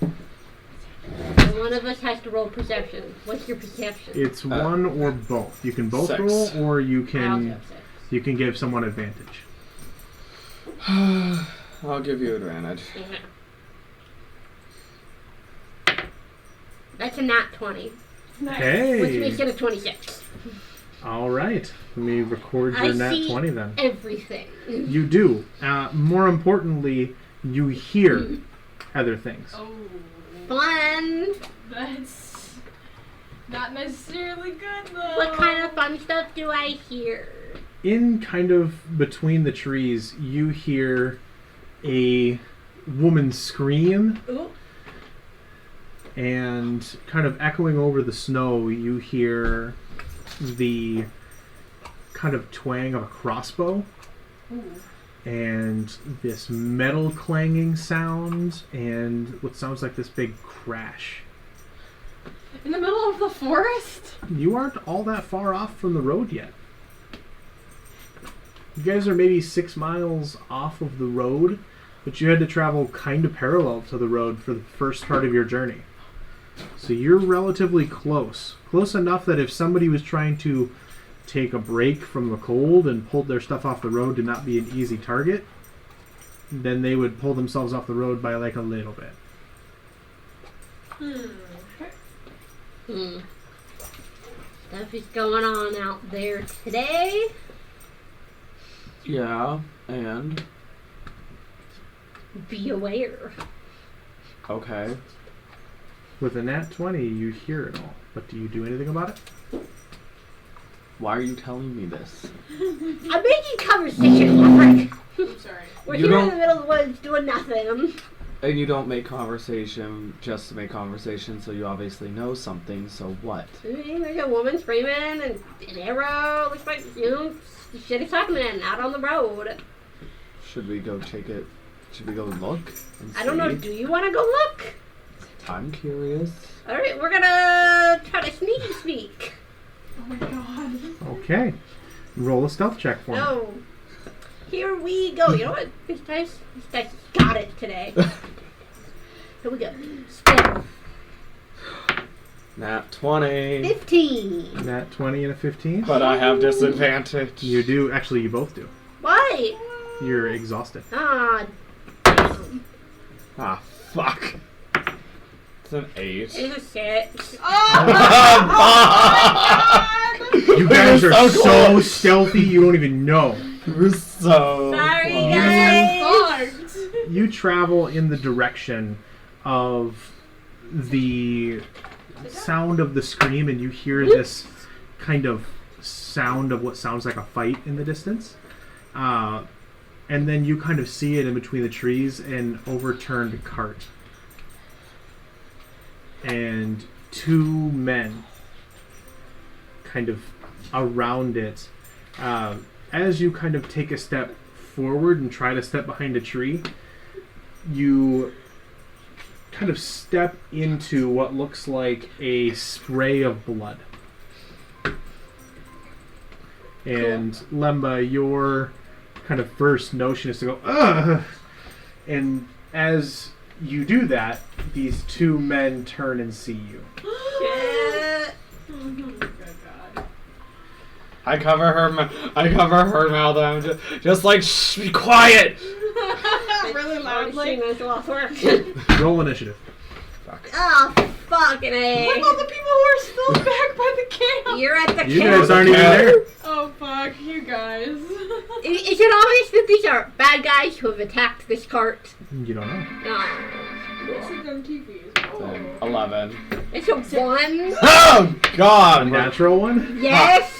And one of us has to roll perception. What's your perception? It's one or both. You can both 6. roll, or you I'll can have 6. give someone advantage. I'll give you advantage. Okay. That's a nat 20, Nice. which makes Hey. it a 26. All right. Let me record I your nat see 20 then. everything. You do. More importantly, you hear other things. Oh, Fun. that's not necessarily good though. What kind of fun stuff do I hear? In kind of between the trees, you hear a woman scream, Ooh. and kind of echoing over the snow, you hear the kind of twang of a crossbow. Ooh. And this metal clanging sound, and what sounds like this big crash. In the middle of the forest? You aren't all that far off from the road yet. You guys are maybe 6 miles off of the road, but you had to travel kind of parallel to the road for the first part of your journey. So you're relatively close. Close enough that if somebody was trying to take a break from the cold and pulled their stuff off the road to not be an easy target, then they would pull themselves off the road by like a little bit. Stuff is going on out there today. Yeah, and Be aware. okay. With a nat 20, you hear it all. But do you do anything about it? Why are you telling me this? I'm making conversation, Maverick. I'm sorry. We're You here in don't- the middle of the woods doing nothing. And you don't make conversation just to make conversation, so you obviously know something, so what? There's a woman screaming and an arrow. Looks like, shit is happening out on the road. Should we go take it? Should we go look? And I don't know. see? Do you want to go look? I'm curious. All right, we're gonna try to sneaky speak. Oh my god. Okay. Roll a stealth check for me. No. Here we go. You know what? These guys got it today. Here we go. Stealth. Nat 20. 15. Nat 20 and a 15. But I have disadvantage. You do. Actually, you both do. Why? You're exhausted. Ah, damn. Ah, fuck. It's an 8. It's a 6. You guys We're are so so close. stealthy, you don't even know. We're so Sorry, close. guys. Fucked. You travel in the direction of the sound of the scream, and you hear this kind of sound of what sounds like a fight in the distance. And then you kind of see it in between the trees, an overturned cart. And 2 men kind of around it. As you kind of take a step forward and try to step behind a tree, you kind of step into what looks like a spray of blood. And Lemba, your kind of first notion is to go, ugh! And as you do that, these 2 men turn and see you. Shit. Oh god. I cover her mouth. I'm just like, shh, be quiet. Really loudly. That's a lot of work. Roll initiative. Oh, fucking A. What about the people who are still back by the camp? You're at the You camp. guys aren't even there. Oh fuck. fuck, you guys. Is it obvious that these are bad guys who have attacked this cart? You don't know. No. What's the gun TVs? Oh. 11. It's a 1. Oh, God! A natural one? Yes!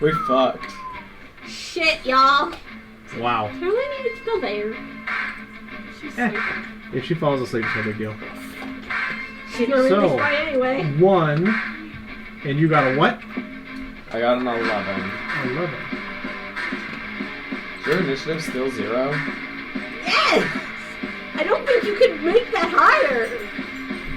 We fucked. Shit, y'all. Wow. Charlene is still there. She's Eh. sleeping. If she falls asleep, it's no big deal. She's gonna So- read this way anyway. 1. And you got a what? I got an 11. 11. Is your initiative still 0? Yes! I don't think you could make that higher.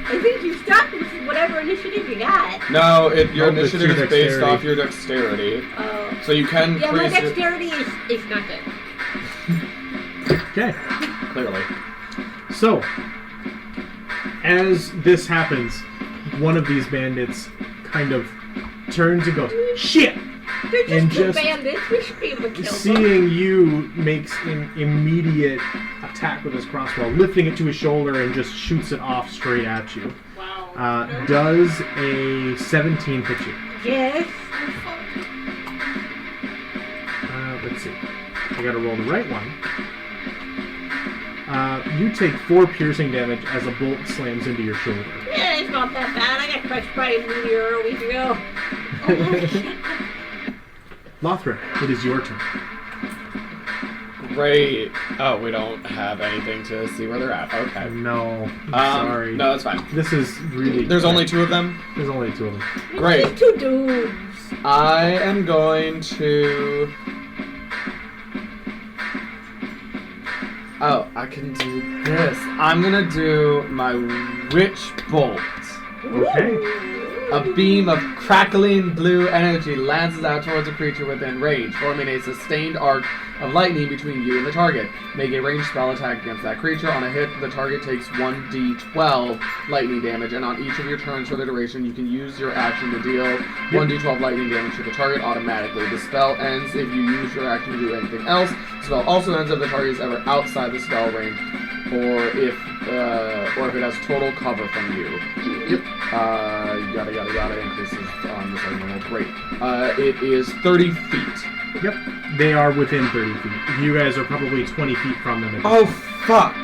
I think you stuck with whatever initiative you got. No, your Nope, it's initiative your is based dexterity. off your dexterity. Oh. So you can Yeah, my increase your... dexterity is not good. Okay. Clearly. So, as this happens, one of these bandits kind of turns and goes, "Shit!" They're And just two just bandits. We should be able to kill them. Seeing you makes an immediate attack with his crossbow, lifting it to his shoulder and just shoots it off straight at you. Wow. Does a 17 hit you? Yes. Let's see. I gotta roll the right one. You take 4 piercing damage as a bolt slams into your shoulder. Yeah, it's not that bad. I got crushed by a meteor a week ago. Lothric, it is your turn. Great. Oh, we don't have anything to see where they're at. Okay. No, I'm sorry. No, that's fine. This is really... There's only 2 of them? There's only 2 of them. Great. These 2 dudes. I am going to... Oh, I can do this. I'm gonna do my Witch Bolt. Okay. A beam of crackling blue energy lances out towards a creature within range, forming a sustained arc of lightning between you and the target. Make a ranged spell attack against that creature. On a hit, the target takes 1d12 lightning damage, and on each of your turns for the duration, you can use your action to deal 1d12 lightning damage to the target automatically. The spell ends if you use your action to do anything else. The spell also ends if the target is ever outside the spell range, or if it has total cover from you. Yep. Yada, increases on this other normal. Great. It is 30 feet. Yep. They are within 30 feet. You guys are probably 20 feet from them. Oh, fuck!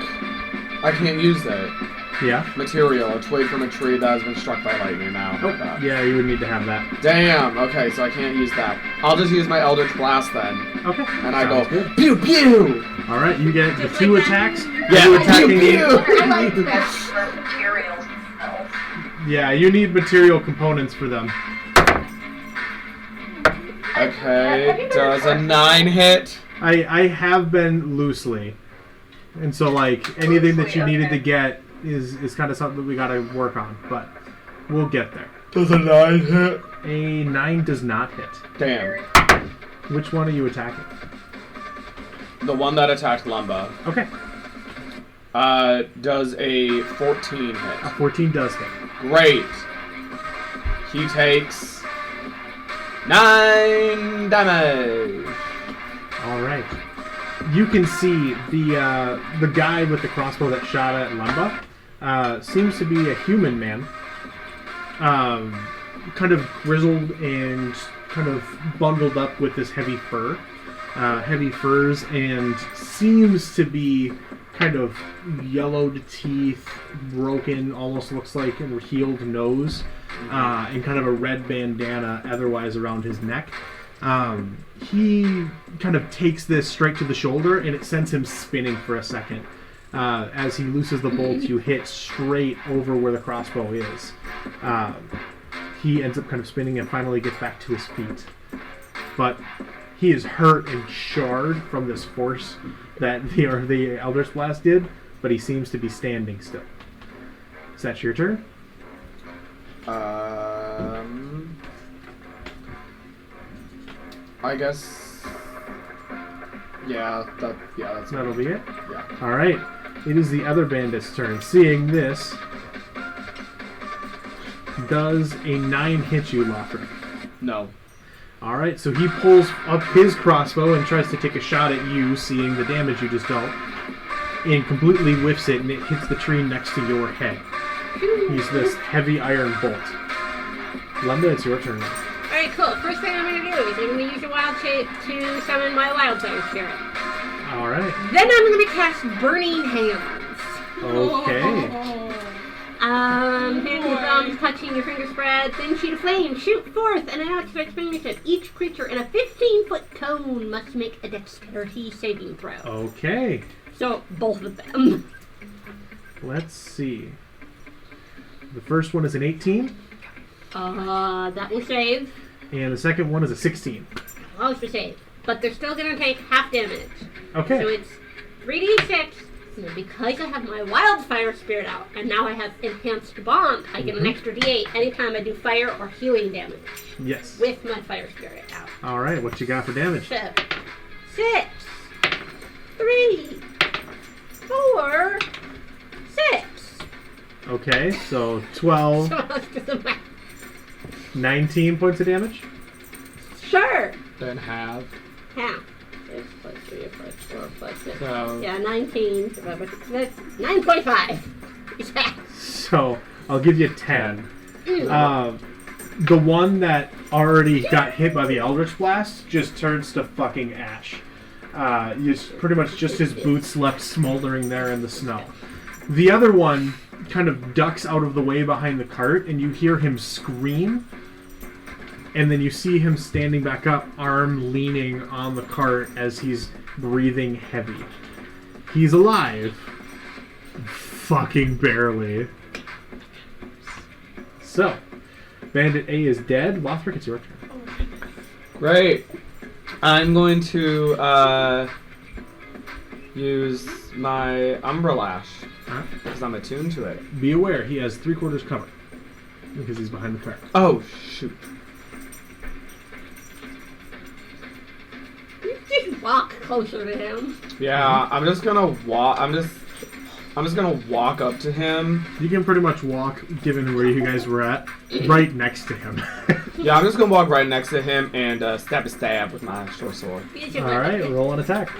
I can't use that. Yeah? Material, a twig from a tree that has been struck by lightning now. Oh, yeah, you would need to have that. Damn, okay, so I can't use that. I'll just use my Eldritch Blast then. Okay. And I go, Sounds good. pew pew! Alright, you get the Just 2 like that. attacks. Yeah, You pew attacking pew! I like that for materials themselves. Yeah, you need material components for them. Okay, does a 9 hit? I have been loosely. And so, like, anything that you needed to get is kind of something that we gotta work on. But we'll get there. Does a 9 hit? A 9 does not hit. Damn. Which one are you attacking? The one that attacked Lumba. Okay. Does a 14 A hit? 14 does hit. Great. He takes 9 damage. Alright. You can see the guy with the crossbow that shot at Lumba seems to be a human man. Kind of grizzled and kind of bundled up with this heavy fur. Heavy furs, and seems to be kind of yellowed teeth, broken, almost looks like a healed nose, and kind of a red bandana otherwise around his neck. He kind of takes this straight to the shoulder, and it sends him spinning for a second. As he looses the bolt, you hit straight over where the crossbow is. He ends up kind of spinning and finally gets back to his feet. But he is hurt and charred from this force that the Eldritch Blast did, but he seems to be standing still. Is that your turn? I guess. Yeah, that's That'll be it? Yeah. Alright. It is the other bandit's turn. Seeing this, does a 9 hit you, Lothric? No. Alright, so he pulls up his crossbow and tries to take a shot at you, seeing the damage you just dealt, and completely whiffs it, and it hits the tree next to your head. He's this heavy iron bolt. Lumba, it's your turn now. Alright, cool. First thing I'm going to do is I'm going to use a wild shape to summon my wildfire spirit. Alright. Then I'm going to cast Burning Hands. Okay. Hands and thumbs touching your finger spread, thin sheet of flame, shoot forth, and an expansion. Each creature in a 15-foot cone must make a dexterity saving throw. Okay. So, both of them. Let's see. The first one is an 18. That will save. And the second one is a 16. Allows for save. But they're still going to take half damage. Okay. So it's 3d6. So because I have my wildfire spirit out, and now I have enhanced bond, I get an extra d8 anytime I do fire or healing damage. Yes. With my fire spirit out. Alright, what you got for damage? 7, 6, 3, 4, 6. Okay, so 12, So let's do the math. 19 points of damage. Sure. Then half. Half. 6 plus 3 plus 4 plus 6. So Yeah, 19. So that's 9.5. Yeah. So I'll give you 10. The one that already got hit by the Eldritch Blast just turns to fucking ash. Pretty much just his boots left smoldering there in the snow. The other one kind of ducks out of the way behind the cart, and you hear him scream. And then you see him standing back up, arm leaning on the cart as he's breathing heavy. He's alive. Fucking barely. So, Bandit A is dead. Lothric, it's your turn. great. I'm going to use my Umbra Lash because I'm attuned to it. Be aware, he has 3/4 cover because he's behind the cart. Oh shoot! You just walk closer to him. Yeah, I'm just gonna walk. I'm just gonna walk up to him. You can pretty much walk, given where you guys were at, right next to him. Yeah, I'm just gonna walk right next to him and stab with my short sword. Alright, roll an attack.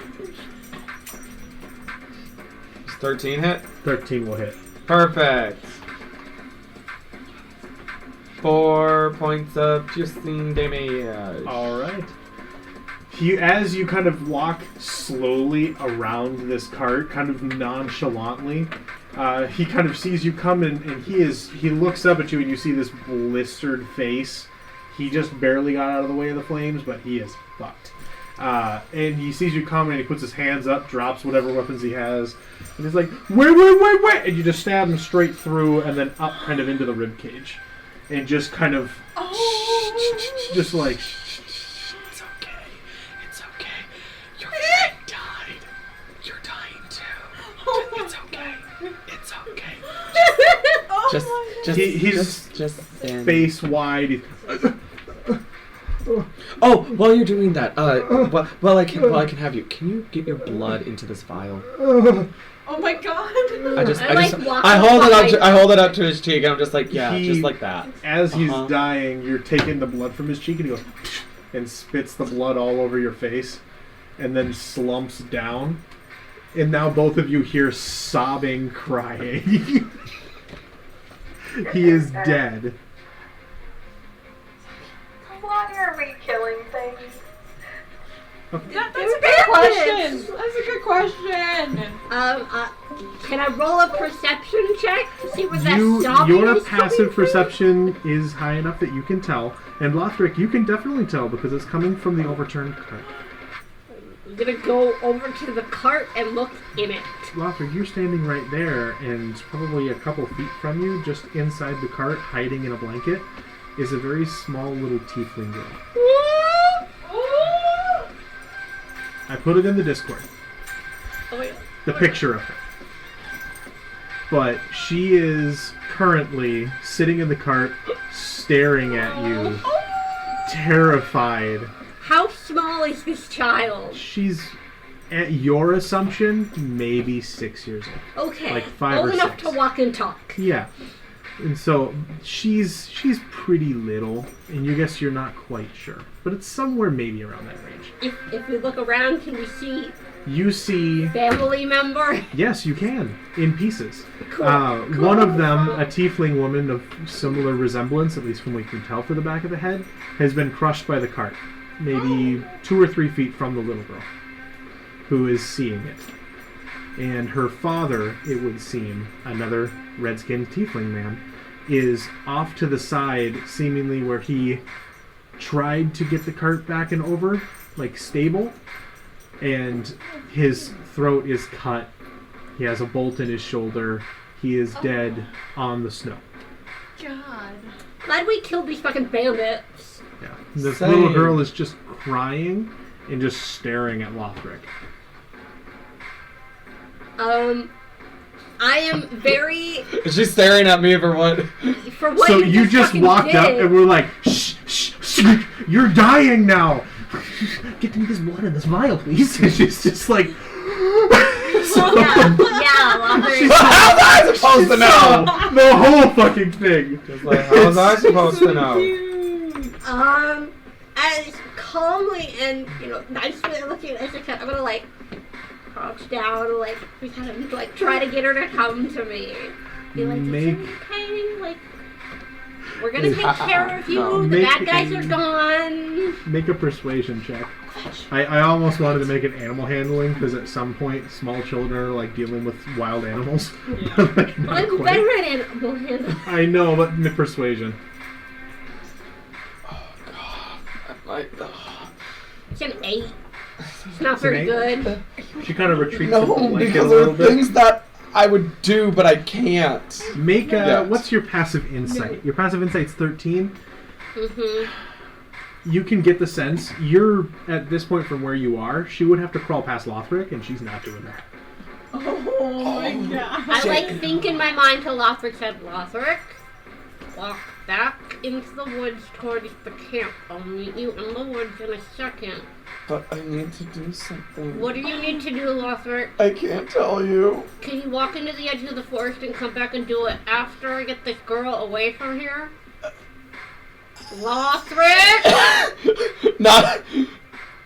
Does 13 hit? 13 will hit. Perfect. 4 points of piercing damage. Alright. As you kind of walk slowly around this cart, kind of nonchalantly, he kind of sees you come and he looks up at you and you see this blistered face. He just barely got out of the way of the flames, but he is fucked. And he sees you come and he puts his hands up, drops whatever weapons he has, and he's like, wait! And you just stab him straight through and then up kind of into the rib cage. And just kind of, just like, it's okay. Your friend died. You're dying too. It's okay. It's okay. He's face wide. Oh, while you're doing that, while I can have you. Can you get your blood into this vial? Oh my god! I hold it up to his cheek, and I'm just like, just like that. As he's dying, you're taking the blood from his cheek, and he goes and spits the blood all over your face, and then slumps down. And now both of you hear sobbing, crying. He is dead. Why are we killing things? That's a good question. That's a good question. Can I roll a perception check to see where that sobbing Your is passive coming from? perception is high enough that you can tell. And Lothric, you can definitely tell because it's coming from the overturned cart. I'm gonna go over to the cart and look in it. Lothric, you're standing right there, and probably a couple feet from you, just inside the cart, hiding in a blanket, is a very small little tiefling girl. I put it in the Discord. Oh my God. The picture of her. But she is currently sitting in the cart, staring at you, terrified. How small is this child? She's, at your assumption, maybe 6 years old. Okay. Like 5 old or enough 6. to walk and talk. Yeah. And so she's pretty little, and you guess you're not quite sure. But it's somewhere maybe around that range. If we look around, can we see You see... Family member? Yes, you can. In pieces. Cool. One of them, a tiefling woman of similar resemblance, at least from what you can tell for the back of the head, has been crushed by the cart. Maybe 2 or 3 feet from the little girl, who is seeing it. And her father, it would seem, another red-skinned tiefling man, is off to the side, seemingly where he tried to get the cart back and over, like stable, and his throat is cut. He has a bolt in his shoulder. He is dead on the snow. God. Glad we killed these fucking bandits. Yeah. This Same. little girl is just crying and just staring at Lothric. I am very... Is she staring at me for what? For what So you you just fucking walked up did. and we're like, shh, shh, shh, you're dying now. Get me this blood in this vial, please. And she's just like... Yeah, Lothric. How was I supposed to know? The whole fucking thing. Just like, how was I supposed to know? As calmly and, nicely looking as I can, I'm gonna, crouch down and, we kind of, try to get her to come to me. Be like, Make- it's okay, we're gonna take care of you, No. the Make bad guys a- are gone. Make a persuasion check. I almost wanted to make it animal handling, because at some point, small children are, dealing with wild animals. Not I'm quite. better at animal handling. I know, but persuasion. It's an 8. It's not It's an very 8? good. She kind of retreats into the No, blanket a because little there are bit. things that I would do, but I can't. Make a... Yes. What's your passive insight? Your passive insight's 13. Mm-hmm. You can get the sense, you're, at this point from where you are, she would have to crawl past Lothric, and she's not doing that. Oh my god. I think in my mind till Lothric said, Lothric, walk back into the woods towards the camp. I'll meet you in the woods in a second. But I need to do something. What do you need to do, Lothric? I can't tell you. Can you walk into the edge of the forest and come back and do it after I get this girl away from here? Lothric! Not.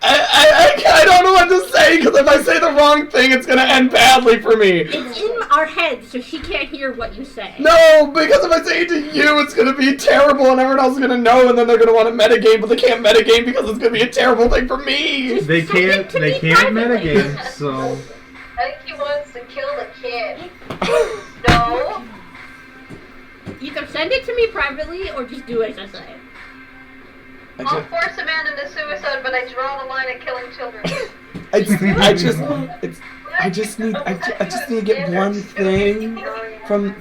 I don't know what to say, because if I say the wrong thing, it's going to end badly for me. It's in our heads, so she can't hear what you say. No, because if I say it to you, it's going to be terrible, and everyone else is going to know, and then they're going to want to metagame, but they can't metagame because it's going to be a terrible thing for me. They Send it can't, to they me can't privately. metagame, so... I think he wants to kill the kid. No? Either send it to me privately or just do as I say. I'll force a man into suicide, but I draw the line at killing children. I just need to get one thing from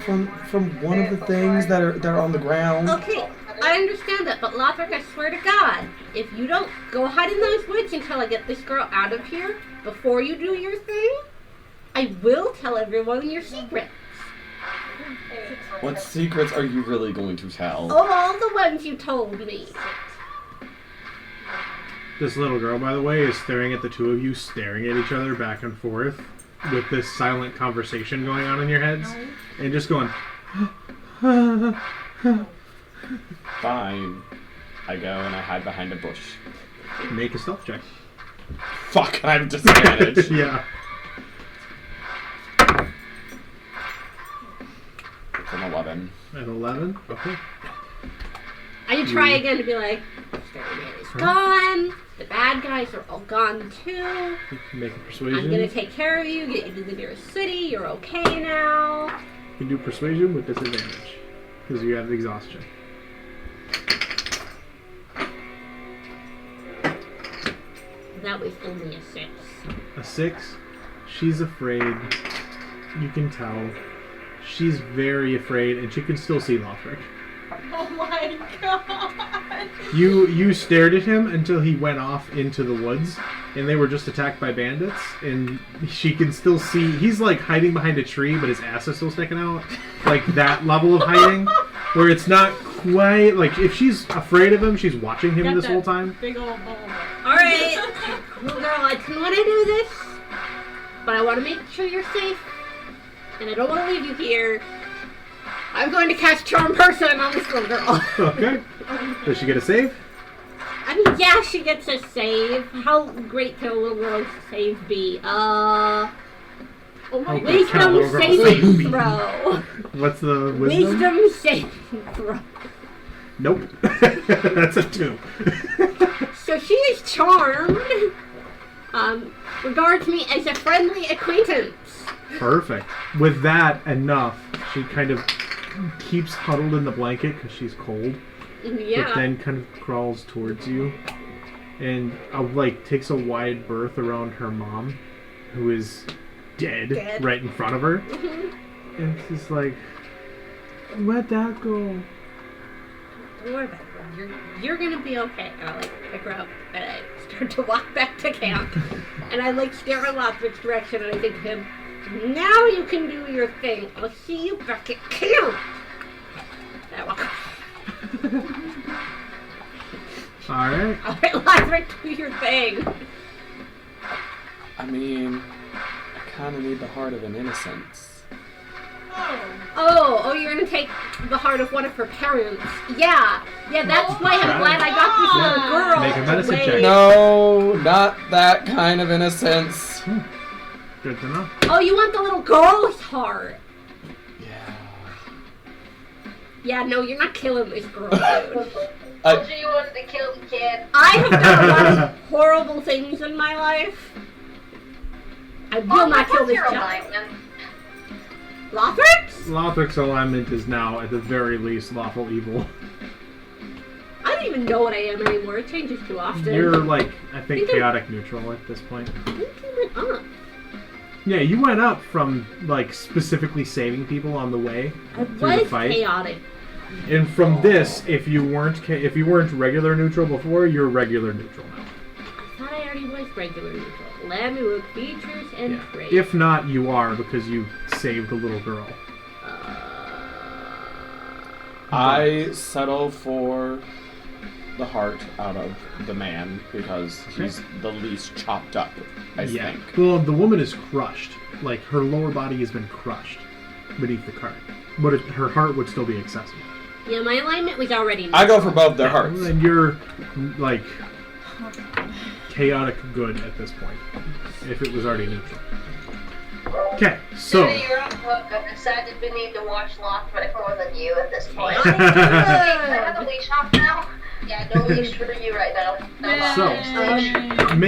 one of the things that are on the ground. Okay, I understand that, but Lothric, I swear to God, if you don't go hide in those woods until I get this girl out of here before you do your thing, I will tell everyone your secrets. What secrets are you really going to tell? All the ones you told me. This little girl, by the way, is staring at the two of you, staring at each other back and forth, with this silent conversation going on in your heads, and just going... Fine. I go and I hide behind a bush. Make a stealth check. Fuck, I have disadvantage. Yeah. It's an 11. At 11? Okay. I can try again to be like, Scary Man is gone. The bad guys are all gone too. Make a persuasion. I'm gonna take care of you, get you to the nearest city. You're okay now. You can do persuasion with disadvantage, because you have exhaustion. That was only a 6. A 6. She's afraid. You can tell. She's very afraid, and she can still see Lothric. Oh my god. You stared at him until he went off into the woods, and they were just attacked by bandits, and she can still see, he's like hiding behind a tree, but his ass is still sticking out. Like that level of hiding, where it's not quite, like if she's afraid of him, she's watching him Got this that whole time. Big old ball. Alright. Cool girl, I didn't want to do this, but I want to make sure you're safe, and I don't want to leave you here. I'm going to cast Charm Person on this little girl. Okay. Does she get a save? I mean, yeah, she gets a save. How great can a little girl's save be? Oh my Okay. god. Can a little Wisdom girl saving save me? throw. What's the wisdom? Wisdom saving throw. Nope. That's a 2. So she is charmed. Regards me as a friendly acquaintance. Perfect. With that enough, she kind of keeps huddled in the blanket because she's cold. Yeah. But then kind of crawls towards you and takes a wide berth around her mom, who is dead. Right in front of her. Mm-hmm. And she's like, "Where'd that go?" Don't worry about it. You're gonna be okay. And I pick her up and I start to walk back to camp. And I stare in Lothbric's direction and I think to him, now you can do your thing. I'll see you back at camp. And I walk off. Alright. Alright, Lothbric, do your thing. I mean, I kind of need the heart of an innocence. Oh, you're gonna take the heart of one of her parents. Yeah, that's why I'm glad I got this little girl. Make a medicine away. check. No, not that kind of innocence. Good to know. Oh, you want the little girl's heart. Yeah. Yeah, no, you're not killing this girl, dude. Told you wanted to kill the kid. I have done a lot of horrible things in my life. I will not kill this child. Lothrix? Lothric's alignment is now, at the very least, lawful evil. I don't even know what I am anymore. It changes too often. You're, I think, chaotic neutral at this point. I think I went up. Yeah, you went up from, specifically saving people on the way I through the was fight. chaotic. And from this, if you weren't regular neutral before, you're regular neutral now. I thought I already was regular neutral. Let me look features and traits. If not, you are because you saved the little girl. I settle for the heart out of the man because he's the least chopped up, I think. Well, the woman is crushed. Her lower body has been crushed beneath the cart. But her heart would still be accessible. Yeah, my alignment was already neutral. I go for both their hearts. And you're, chaotic good at this point. If it was already neutral. Okay, so... You're off hook. I've decided we need to watch Lothbric more than you at this point. Good. I have the leash off now. Yeah, no leash for you right now.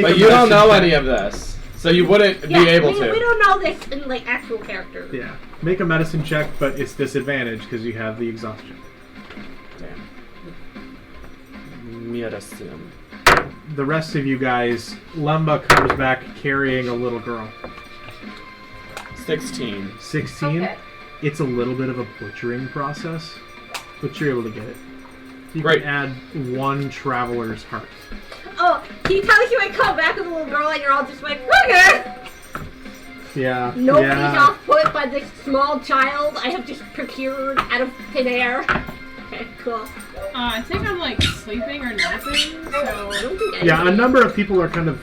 But you don't know any of this, so you wouldn't be able to. We don't know this in actual character. Yeah. Make a medicine check, but it's disadvantage because you have the exhaustion. Damn. Medicine. The rest of you guys, Lemba comes back carrying a little girl. 16. 16? Okay. It's a little bit of a butchering process, but you're able to get it. You Great. can add 1 traveler's heart. Oh, he tells you I come back with a little girl and you're all just like, okay. Yeah. Nobody's yeah. off put by this small child I have just procured out of thin air. Okay, cool. I think I'm sleeping or napping, so. I don't think Yeah, a anybody- number of people are kind of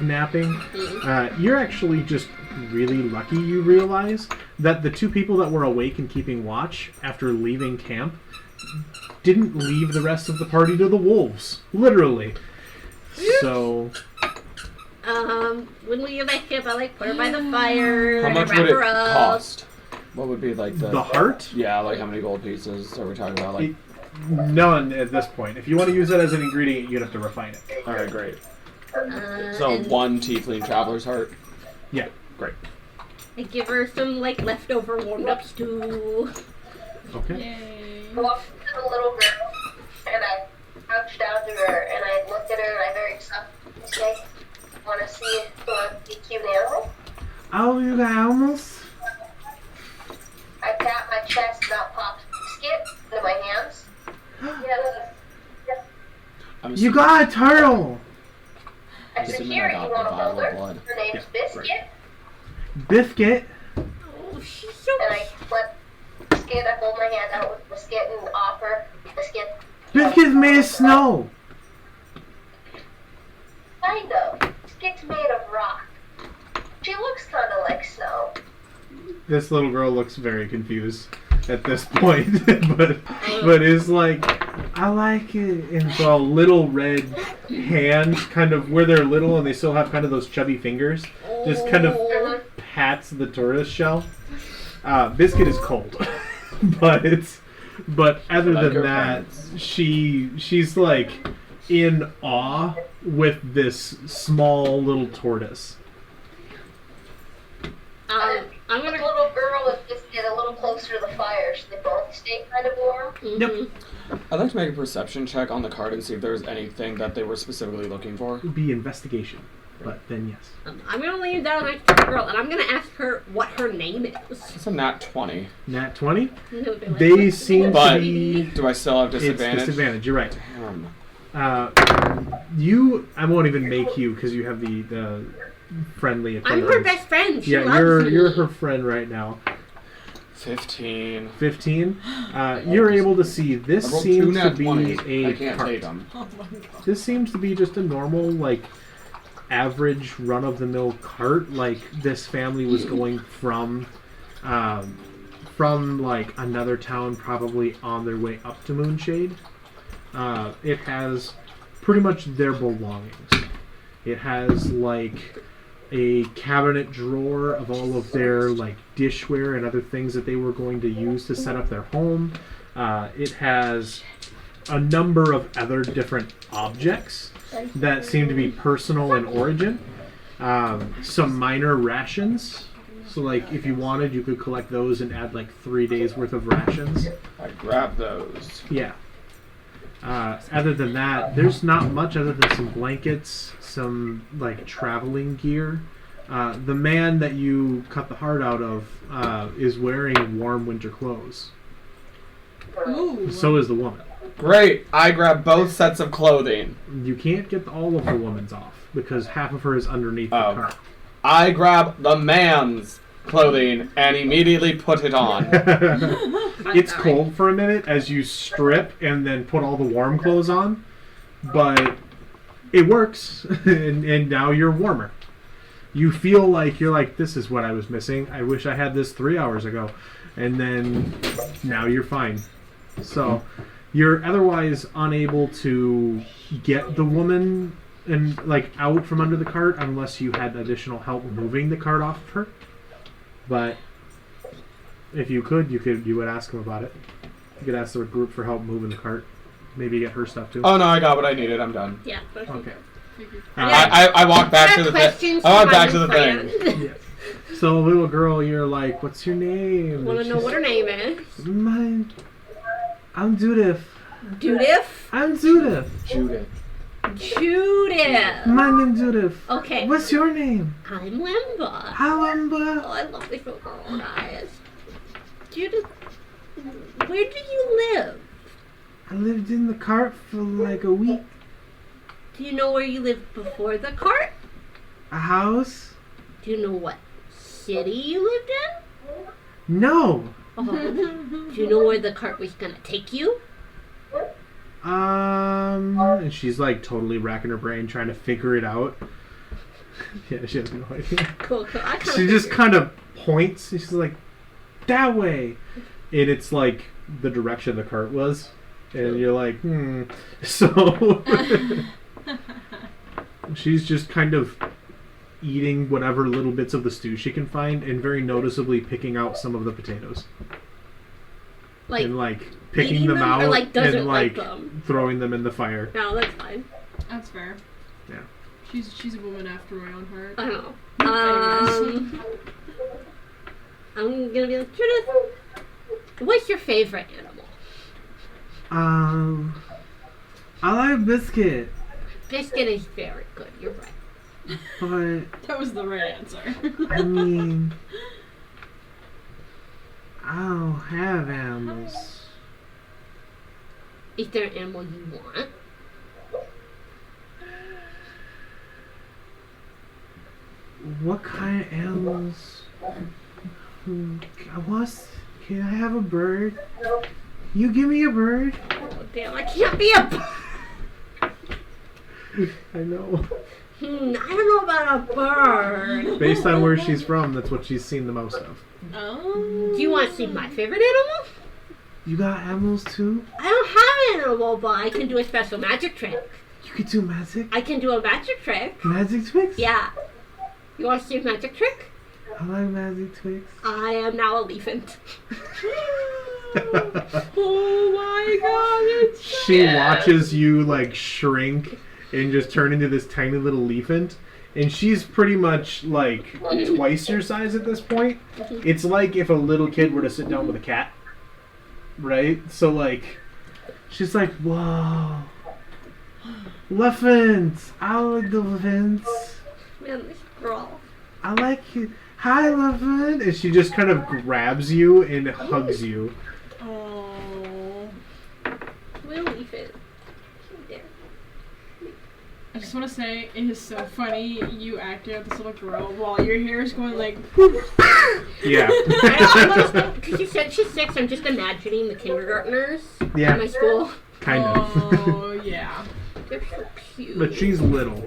napping. Mhm. You're actually just really lucky, you realize, that the 2 people that were awake and keeping watch after leaving camp didn't leave the rest of the party to the wolves. Literally. So... when we get back up, I put her by the fire. How much wrap would it her up. cost? What would be The heart? Yeah, how many gold pieces are we talking about? None at this point. If you want to use it as an ingredient, you'd have to refine it. Alright, great. So So 1 tiefling traveler's heart. Yeah. Great. I give her some leftover warmed up stew. Okay. Yay. I walked to the little girl and I crouched down to her and I looked at her and I very softly say, want to see a cute animal? Oh, you got animals? I tapped my chest and out popped Biscuit into my hands. I'm You assuming- got a turtle! I said, Assuming here, I you got want the to bottle hold of her? blood. Her name's Yeah, Biscuit. Biscuit? Oh, she's so And I let Biscuit, I hold my hand out with Biscuit and offer Biscuit. Biscuit's made of snow! Kind of. Biscuit's made of rock. She looks kind of like snow. This little girl looks very confused at this point, but is I like it. And so a little red hand, kind of where they're little and they still have kind of those chubby fingers, just kind of pats the tortoise shell. Biscuit is cold, but other Like than her that, friends. she's like in awe with this small little tortoise. I'm The gonna. little girl is just get a little closer to the fire, so they both stay kind of warm. Yep. I'd like to make a perception check on the card and see if there's anything that they were specifically looking for. It would be investigation, but then yes. I'm gonna lean down next to the girl, and I'm gonna ask her what her name is. It's a nat 20. Nat 20. And it'll be like, They "What's seem your But to be. do I still have disadvantage? It's disadvantage. You're right. Damn. I won't even make you because you have the friendly I'm acquaintance. her best friend. She Yeah, loves me. you're her friend right now. 15. 15. You're able to see this I rolled two seems to nat be 20s. I a can't cart. take them. Oh my god. This seems to be just a normal, like, average run-of-the-mill cart. Like, this family was going from like, another town, probably on their way up to MooNshade. It has pretty much their belongings. It has, like, a cabinet drawer of all of their, like, dishware and other things that they were going to use to set up their home. It has a number of other different objects that seem to be personal in origin. Some minor rations. So, like, if you wanted, you could collect those and add, like, 3 days worth of rations. I grab those. Yeah. Other than that, there's not much other than some blankets, some, like, traveling gear. The man that you cut the heart out of is wearing warm winter clothes. Ooh. So is the woman. Great. I grab both sets of clothing. You can't get all of the woman's off because half of her is underneath the Oh. cart. I grab the man's clothing and immediately put it on. It's cold for a minute as you strip and then put all the warm clothes on, but it works, and now you're warmer. You feel like this is what I was missing. I wish I had this 3 hours ago, and then now you're fine. So you're otherwise unable to get the woman and like out from under the cart unless you had additional help moving the cart off of her. But if you could, you would ask him about it. You could ask the group for help moving the cart. Maybe get her stuff too. Oh no, I got what I needed. I'm done. Yeah. But Okay. I walk back to the thing. questions I walk for back my to the friend. thing. Yes. So little girl, you're like, what's your name? Want to know what her name is? I'm Judith. Judith? I'm Judith. Judith. Judith. My name's Judith. Okay. What's your name? I'm Limba. Halamba. Oh, I love these little girl eyes. Judith, where do you live? I lived in the cart for like a week. Do you know where you lived before the cart? A house? Do you know what city you lived in? No. Oh, do you know where the cart was gonna take you? And she's like totally racking her brain trying to figure it out. Yeah, she has no idea. Cool. I kinda She just figured. kind of points. She's like, that way. And it's like the direction the cart was. And you're like, So she's just kind of eating whatever little bits of the stew she can find and very noticeably picking out some of the potatoes. Like, and like picking eating them them or, out like, doesn't and like like them? throwing them in the fire. no, that's fine. That's fair. Yeah. She's a woman after my own heart. I don't know. I'm gonna be like, Judith, what's your favorite animal? I like biscuit, Biscuit is very good. You're right. but That was the right answer. I mean, I don't have animals. Is there an animal you want? What kind of animals? Can I have a bird? You give me a bird? Oh, damn, I can't be a. I know. I don't know about a bird. Based on where she's from, that's what she's seen the most of. Oh. Do you want to see my favorite animal? You got animals too? I don't have animal, but I can do a special magic trick. You could do magic? I can do a magic trick. Magic tricks? Yeah. You want to see a magic trick? I like magic tricks. I am now a elephant. Oh my god, it's so She watches you like shrink and just turn into this tiny little elephant. And she's pretty much like twice your size at this point. It's like if a little kid were to sit down with a cat. Right? So like, she's like, whoa. Elephants! I like the elephants. Man, this girl. I like you. Hi, elephant! And she just kind of grabs you and hugs you. Oh. Little elephant. There. I just want to say, it is so funny you acting out this little girl while your hair is going like... Yeah. Because you said she's 6, I'm just imagining the kindergartners Yeah. at my school. Kind of. Oh, yeah. They're so cute. But she's little.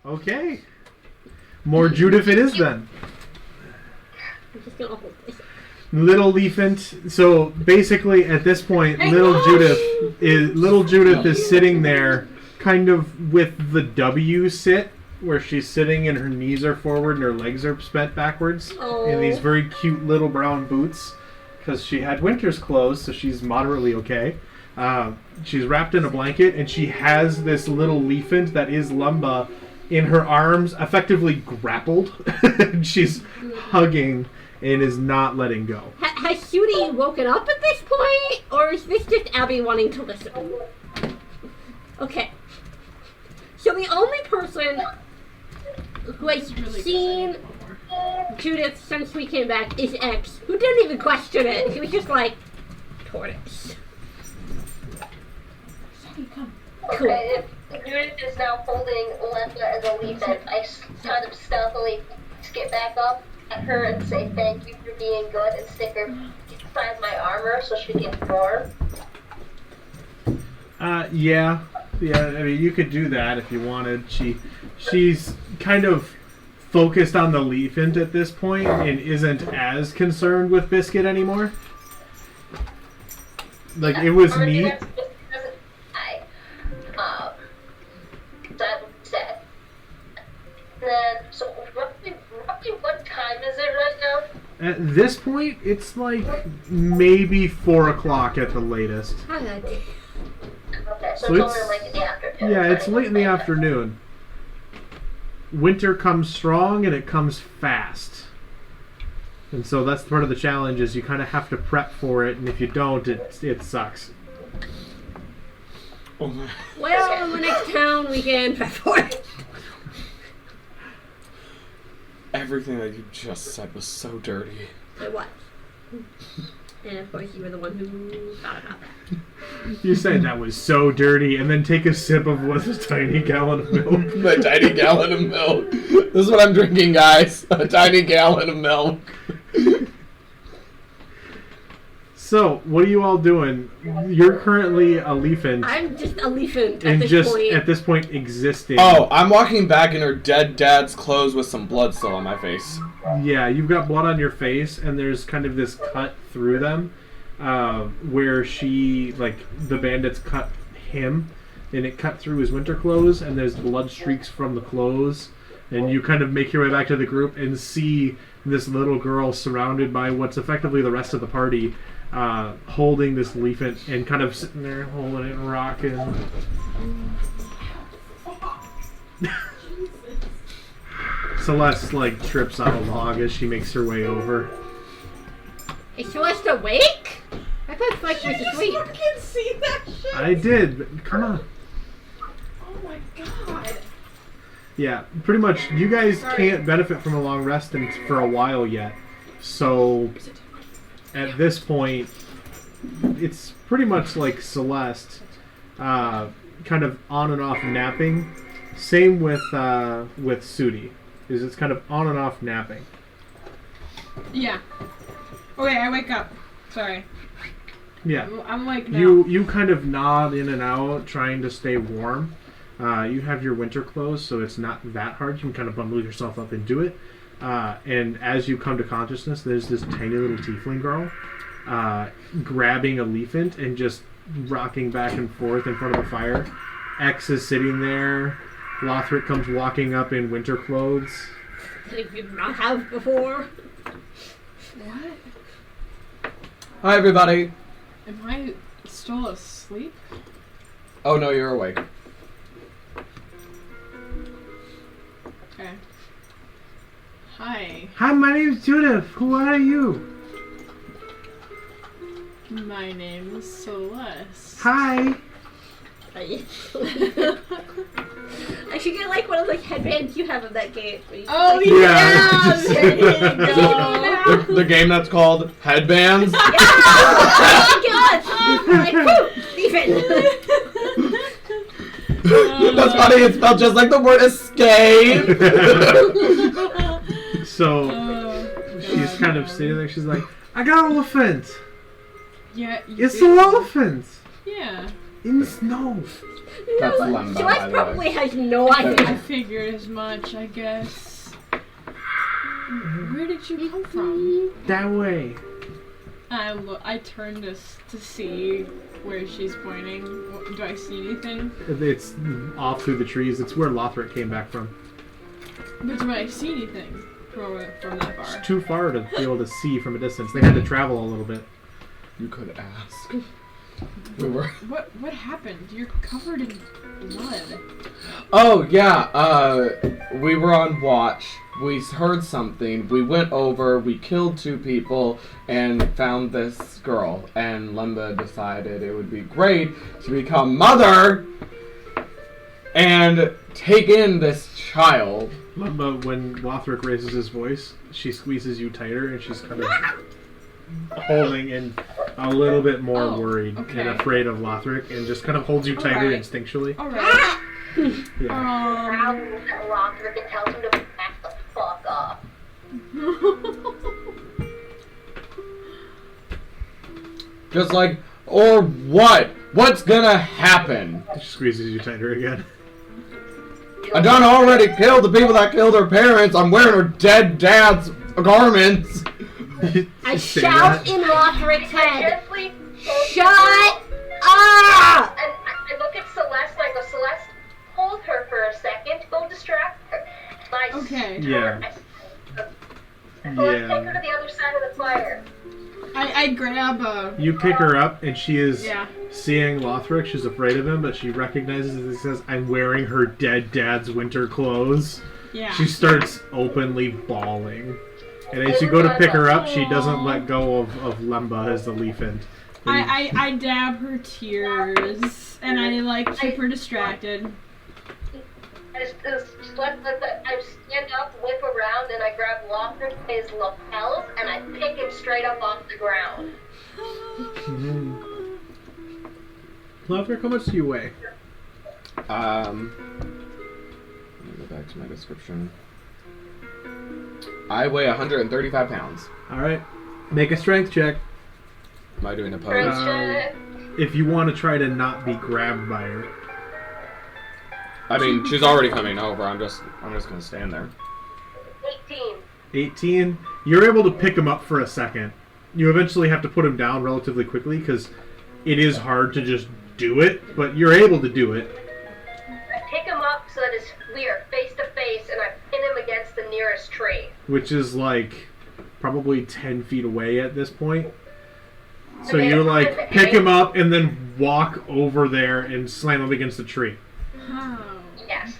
Okay. More Judith it is then. I'm just gonna hold this. Little elephant. So basically, at this point, Hey, little gosh! Judith is sitting there, kind of with the W sit, where she's sitting and her knees are forward and her legs are bent backwards, in these very cute little brown boots, because she had winter's clothes, so she's moderately okay. She's wrapped in a blanket, and she has this little elephant that is Lumba in her arms, effectively grappled. She's hugging and is not letting go. Has Shooty woken up at this point, or is this just Abby wanting to listen? Okay. So the only person who has seen Judith since we came back is X, who didn't even question it. He was just like, tortoise. Cool. Okay, if Judith is now holding Lemba as a elephant, I kind of stealthily skip back up at her and say thank you for being good and stick her inside my armor so she gets warm. Yeah. I mean, you could do that if you wanted. She's kind of focused on the elephant at this point and isn't as concerned with Biscuit anymore. Like, it was neat. That said. Then, so roughly what time is it right now? At this point, it's like maybe 4 o'clock at the latest. Okay, so So it's it's- only like in the afternoon. Yeah, it's late in the afternoon. winter comes strong and it comes fast. And so that's part of the challenge is you kind of have to prep for it, and if you don't, it sucks. Well, in the next town we can prep for it. Everything that you just said was so dirty. It was. And of course you were the one who thought about that. You said that was so dirty, and then take a sip of what's a tiny gallon of milk. A tiny gallon of milk. This is what I'm drinking, guys. A tiny gallon of milk. So, what are you all doing? You're currently a leafant. I'm just a leafant at And this just point. at this point existing. Oh, I'm walking back in her dead dad's clothes with some blood still on my face. Yeah, you've got blood on your face, and there's kind of this cut through them, where the bandits cut him, and it cut through his winter clothes, and there's blood streaks from the clothes, and you kind of make your way back to the group and see this little girl surrounded by what's effectively the rest of the party, holding this leafant and kind of sitting there holding it and rocking. Celeste trips on a log as she makes her way over. Is Celeste awake? I thought Celeste was asleep. fucking see that shit. I did, but come on. Oh my god. Yeah, pretty much. You guys can't benefit from a long rest for a while yet. So, at this point, it's pretty much like Celeste, kind of on and off napping. Same with Sudi, it's kind of on and off napping. Yeah. Okay, I wake up. Sorry. Yeah. I'm like now. You kind of nod in and out, trying to stay warm. You have your winter clothes, so it's not that hard. You can kind of bundle yourself up and do it. And as you come to consciousness, there's this tiny little tiefling girl grabbing a leafant and just rocking back and forth in front of the fire. X is sitting there. Lothric comes walking up in winter clothes. That we did not have before. What? Hi, everybody. Am I still asleep? Oh, no, you're awake. Okay. Hi. Hi, my name's Judith. Who are you? My name's Celeste. Hi. I should get one of the headbands you have in that game. Oh, Yeah. There you go. The game that's called Headbands? That's funny, it's spelled just like the word escape. So, she's kind of sitting there. She's like, I got an elephant. Yeah, It's an elephant. Yeah. In the snow. That's Lemba, by Celeste the probably way. has no I idea. figured as much, I guess. Where did you come from? That way. I turned to see where she's pointing. Do I see anything? It's off through the trees. It's where Lothric came back from. But do I see anything from that far? It's too far to be able to see from a distance. They had to travel a little bit. You could ask. We were. What happened? You're covered in blood. Oh, yeah, we were on watch. We heard something. We went over, we killed 2 people, and found this girl. And Lemba decided it would be great to become mother and take in this child. But when Lothric raises his voice, she squeezes you tighter, and she's kind of holding and a little bit more worried and afraid of Lothric, and just kind of holds you tighter instinctually. Alright. Yeah. Growls at Lothric and tells him to back the fuck off. Just like, or what? What's gonna happen? She squeezes you tighter again. I done already killed the people that killed her parents. I'm wearing her dead dad's garments. I Say shout that. in Lothric's I head. gently Shut up! And I look at Celeste and I go, Celeste, hold her for a second. Go distract her. And I Okay. Yeah. Celeste, take her to the other side of the fire. I grab a... You pick her up, and she is Yeah. seeing Lothric. She's afraid of him, but she recognizes that he says, I'm wearing her dead dad's winter clothes. Yeah. She starts openly bawling. And as you go to pick her up, she doesn't let go of Lemba as the leaf end. I dab her tears, and I like keep her distracted. I stand up, whip around, and I grab Lothric by his lapels, and I pick him straight up off the ground. Lothric, how much do you weigh? Let me go back to my description. I weigh 135 pounds. Alright. Make a strength check. Am I doing a pose? If you want to try to not be grabbed by her. I mean, she's already coming over. I'm just gonna stand there. 18. 18. You're able to pick him up for a second. You eventually have to put him down relatively quickly because it is hard to just do it, but you're able to do it. I pick him up so that we are face to face, and I pin him against the nearest tree. Which is like probably 10 feet away at this point. So Okay, you like pick him up and then walk over there and slam him against the tree. How? Yes.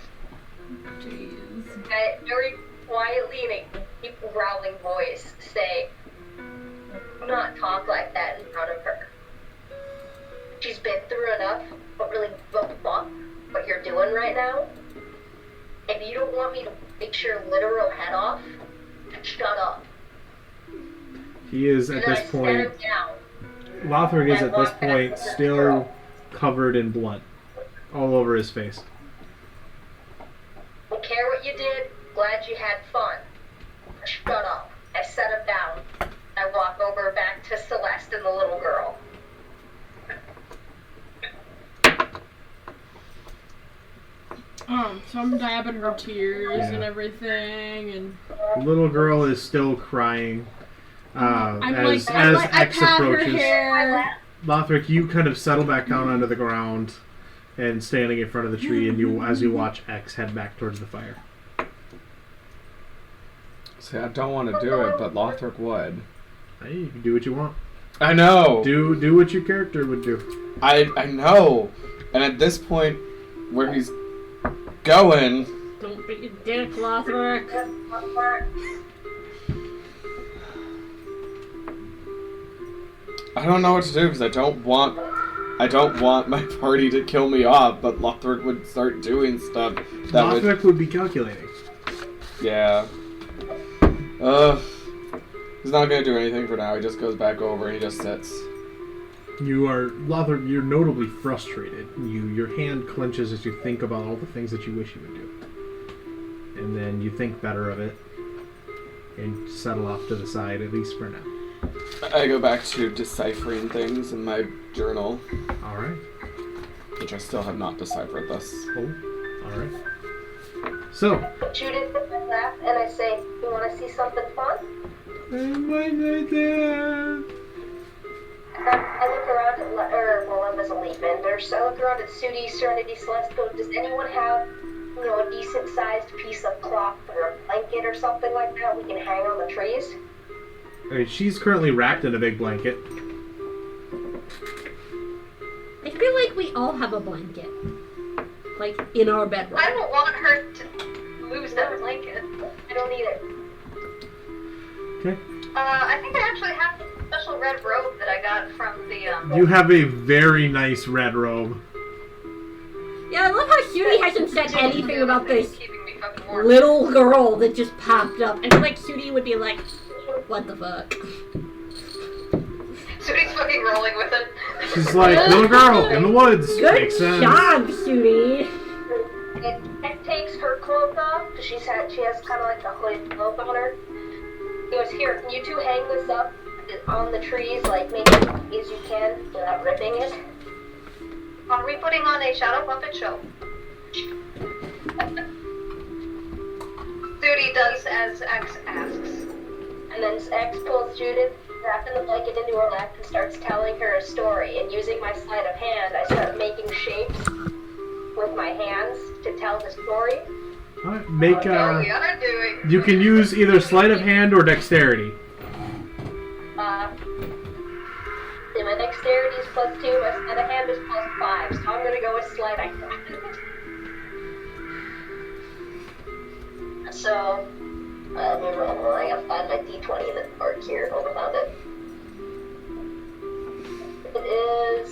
Jeez. I very quietly in a deep growling voice say, "Do not talk like that in front of her. She's been through enough, but really give a fuck what you're doing right now. If you don't want me to take your literal head off, shut up." He is at And then I this set point. him down. Lothric is And at this walk back point to the still girl. covered in blood all over his face. Don't care what you did. Glad you had fun. Shut up. I set him down. I walk over back to Celeste and the little girl. So I'm dabbing her tears Yeah. and everything, and The little girl is still crying as I X pat her approaches. hair. Lothric, you kind of settle back down onto the ground and standing in front of the tree, and as you watch X head back towards the fire. See, I don't want to do it, but Lothric would. Hey, you can do what you want. I know. Do what your character would do. I know. And at this point, where he's going, Don't be a dick, Lothric. I don't know what to do because I don't want my party to kill me off, but Lothric would start doing stuff that Lothric would be calculating. yeah. He's not gonna do anything for now. He just goes back over and he just sits. Lothric, you're notably frustrated. Your hand clenches as you think about all the things that you wish you would do. And then you think better of it and settle off to the side, at least for now. I go back to deciphering things in my journal, Alright. which I still have not deciphered this. Oh, alright. So, Judith, I laugh and I say, "You want to see something fun?" I look around at Lemba's a leaf ender, so I look around at Sudi, Serenity, Celeste, go, "Does anyone have, a decent-sized piece of cloth or a blanket or something like that we can hang on the trees?" she's currently wrapped in a big blanket. I feel like we all have a blanket. Like, in our bedroom. I don't want her to lose that blanket. I don't either. Okay. I think I actually have a special red robe that I got from the, You have a very nice red robe. Yeah, I love how Cutie hasn't said anything about this keeping me fucking warm. little girl that just popped up. I feel like Cutie would be like, what the fuck? Sudi's fucking rolling with it. She's like, little girl in the woods. Good Makes sense. job, Cutie. It takes her cloak off, because she has kind of like a hooded cloak on her. He goes, "Here, can you two hang this up on the trees, like make it as you can without ripping it?" Are we putting on a shadow puppet show? Sudi does as X asks. And then X pulls Judith, wrapping the blanket into her lap, and starts telling her a story. And using my sleight of hand, I start making shapes with my hands to tell the story. Alright, We are doing. you can use either sleight of hand or dexterity. My dexterity is +2, my sleight of hand is +5, so I'm gonna go with sleight of hand. So, let me roll. I gotta find my d20 in the dark here. Hold on, found it. It is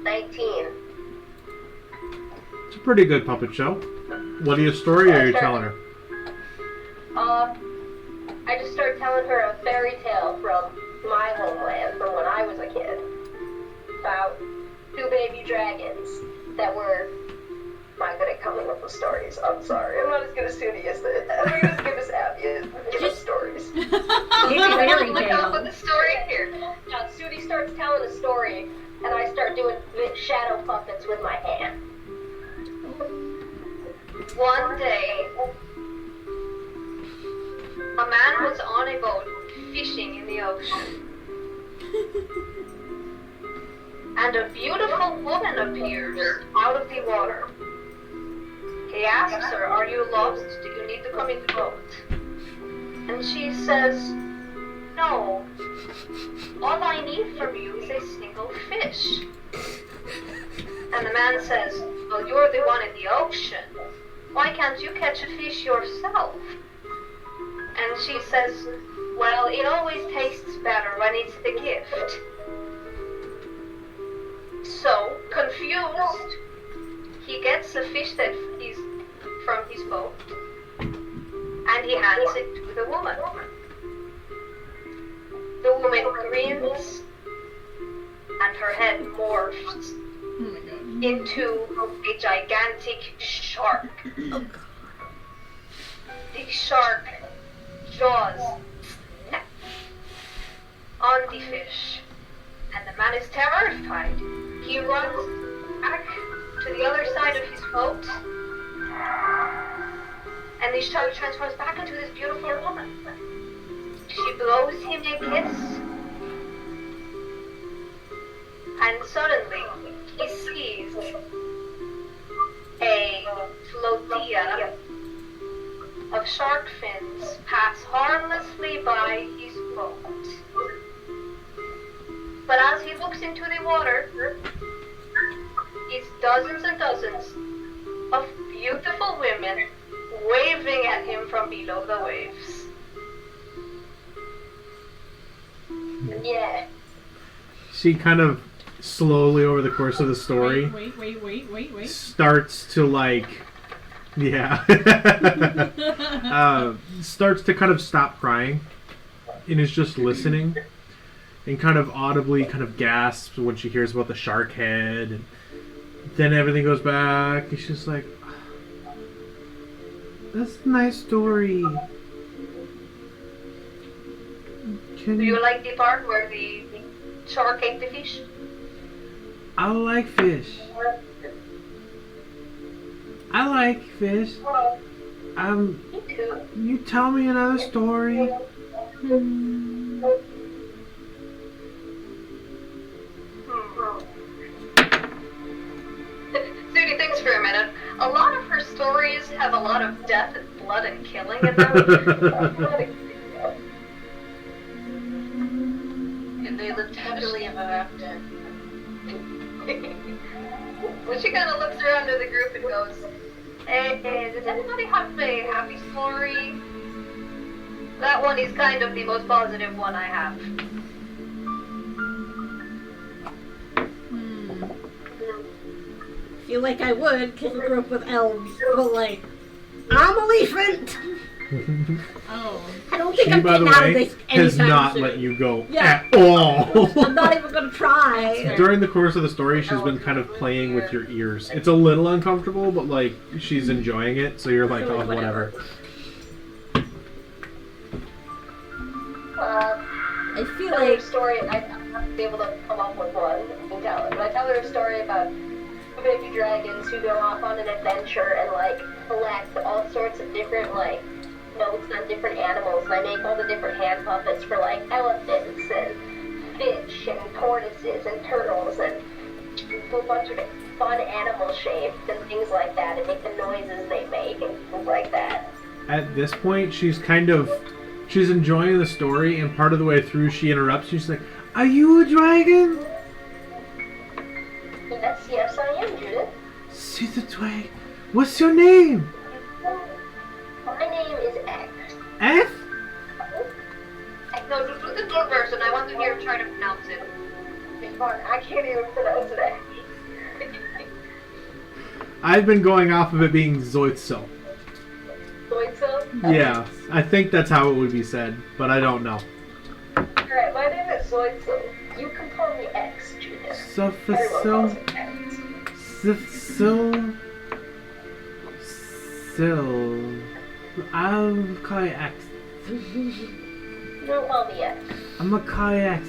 19. It's a pretty good puppet show. What are your story are you telling her? I just started telling her a fairy tale from my homeland, from when I was a kid, about 2 baby dragons that were not good at coming up with stories. I'm sorry, I'm not as good as Sudi as this. I'm not as good as Abby is. Give us stories. It's a fairy Look up tale. with the story here. Now, Sudi starts telling a story, and I start doing shadow puppets with my hand. One day, a man was on a boat fishing in the ocean. And a beautiful woman appears out of the water. He asks her, "Are you lost? Do you need to come in the boat?" And she says, "No. All I need from you is a single fish." And the man says, "Well, you're the one in the ocean. Why can't you catch a fish yourself?" And she says, "Well, it always tastes better when it's the gift." So, confused, he gets the fish that he's from his boat, and he hands it to the woman. The woman grins, and her head morphs into a gigantic shark. The shark jaws snap on the fish, and the man is terrified. He runs back to the other side of his boat, and the shark transforms back into this beautiful woman. She blows him a kiss, and suddenly he sees a flotilla of shark fins pass harmlessly by his boat. But as he looks into the water, it's dozens and dozens of beautiful women waving at him from below the waves. Yeah. She kind of slowly over the course of the story Wait. starts to like, yeah, starts to kind of stop crying and is just listening and kind of audibly kind of gasps when she hears about the shark head, and then everything goes back and she's like, "That's a nice story. Do you like the part where the shark ate the fish? I like fish. I like fish. Me too. You tell me another story." Sudi thinks for a minute. A lot of her stories have a lot of death and blood and killing in them. And they lived happily ever after. When she kind of looks around to the group and goes, "Hey, does anybody have a happy story?" That one is kind of the most positive one I have. Feel like I would, because I grew up with elves, but like, I'm a elephant. Oh. I don't think She, I'm by the getting out of way, this has anytime not soon. let you go Yeah. at all. I'm not even gonna try. During the course of the story, she's been kind of playing with your ears. It's a little uncomfortable, but like she's enjoying it, so you're like, So, "Oh, like, whatever." I feel Tell her a like story. I have to be able to come up with one and tell it. But I tell her a story about 2 baby dragons who go off on an adventure and like collect all sorts of different like notes on different animals. And I make all the different hand puppets for like elephants and fish and tortoises and turtles and do a bunch of fun animal shapes and things like that, and make the noises they make and things like that. At this point, she's enjoying the story, and part of the way through, she interrupts. She's like, "Are you a dragon?" Yes, I am, Judith. See the way. What's your name? I'm here to try to pronounce it. Come on, I can't even pronounce it. I've been going off of it being Zoitzel. Zoitzel? Yeah, I think that's how it would be said, but I don't know. Alright, my name is Zoitzel. You can call me X, Judith. So for Everyone so calls me X. I'll call you X. Don't call me X. I'm gonna call you X.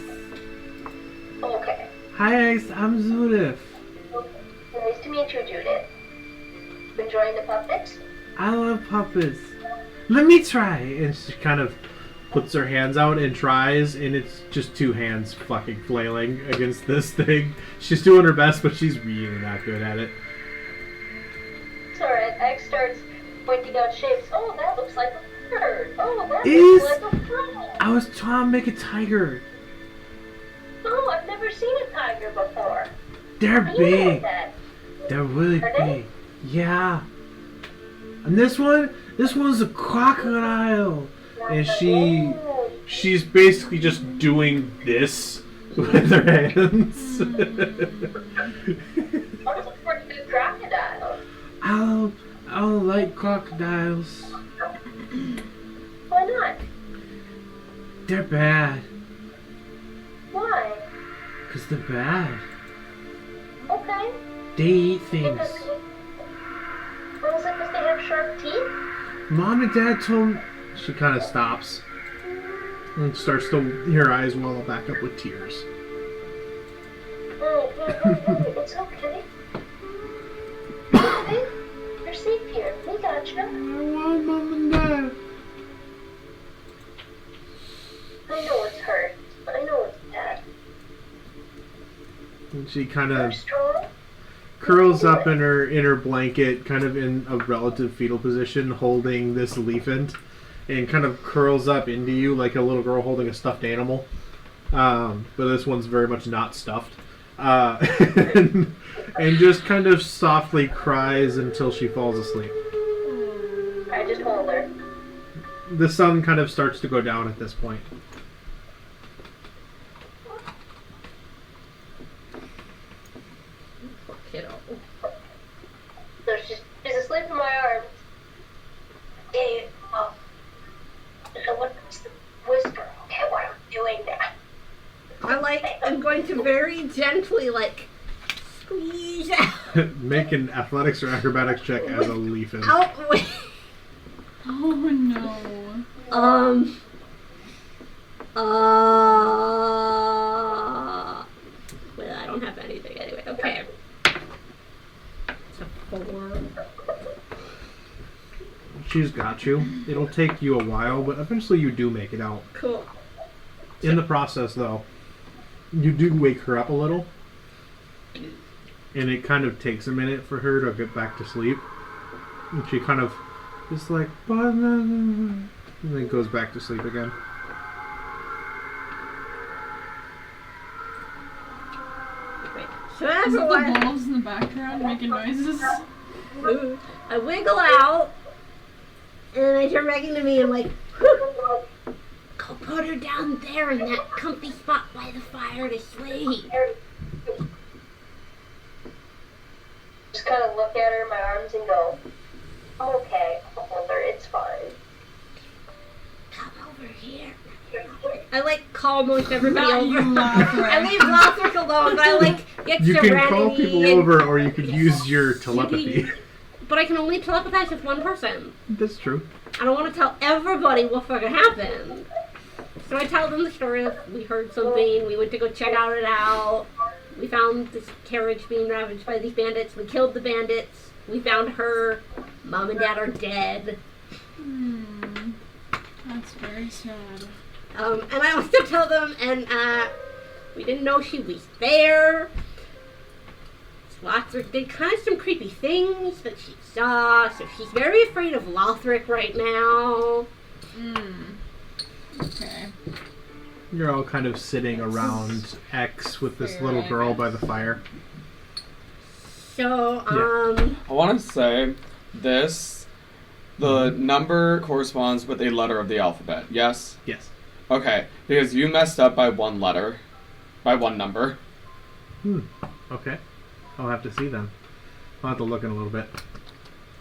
Okay. Hi X, I'm Judith. Nice to meet you, Judith. Enjoying the puppets? I love puppets. Let me try. And she kind of puts her hands out and tries, and it's just two hands fucking flailing against this thing. She's doing her best, but she's really not good at it. It's alright. X starts pointing out shapes. Oh, that looks like a bird. Oh, that Is- looks like a frog. I was trying to make a tiger. Oh, I've never seen a tiger before. They're How do you know big. that? They're really Are they? big. Yeah. And this one's a crocodile. And Oh. she's basically just doing this with her hands. I was a pretty good crocodile. I don't like crocodiles. Why not? They're bad. Why? 'Cause they're bad. Okay. They eat things. Was it because they have sharp teeth? Mom and Dad told me. She kind of stops and starts to. Her eyes well back up with tears. Hey, it's okay. Okay, you're safe here. We got you. I want Mom and Dad. I know it's hurt. I know it's bad. And she kind You're of strong. curls up in her blanket, kind of in a relative fetal position, holding this leafant, and kind of curls up into you like a little girl holding a stuffed animal. But this one's very much not stuffed. And just kind of softly cries until she falls asleep. I just hold her. The sun kind of starts to go down at this point. Kiddo. So she's asleep in my arms. Hey, so what's the whisper? Okay, what are we doing now? I'm going to very gently, squeeze Make an athletics or acrobatics check as a leafant. out with, Oh no. well, I don't have anything anyway. Okay. It's a 4. She's got you. It'll take you a while, but eventually you do make it out. Cool. In the process, though, you do wake her up a little. And it kind of takes a minute for her to get back to sleep. And she kind of is like, and then goes back to sleep again. Wait. So Is after it a while, the wolves in the background making noises? I wiggle out, and I turn back into me. I'm like, "Whew. Go put her down there in that comfy spot by the fire to sleep." Just kind of look at her in my arms and go, I'm okay. I'll hold her. It's fine. Come over here. I call most everybody Not over. you, Lothric. I leave Lothric alone, but I get You Serenity. can call people and- over, or you can use your telepathy. But I can only telepathize with one person. That's true. I don't want to tell everybody what fucking happened. So I tell them the story of we heard something, we went to go check it out. We found this carriage being ravaged by these bandits. We killed the bandits. We found her. Mom and Dad are dead. That's very sad. And I also tell them, and we didn't know she was there. Lothric did kind of some creepy things that she saw, so she's very afraid of Lothric right now. Okay. You're all kind of sitting around X with this little girl by the fire. So, I want to say this. The number corresponds with a letter of the alphabet. Yes? Yes. Okay, because you messed up by one letter. By one number. Okay. I'll have to see then. I'll have to look in a little bit.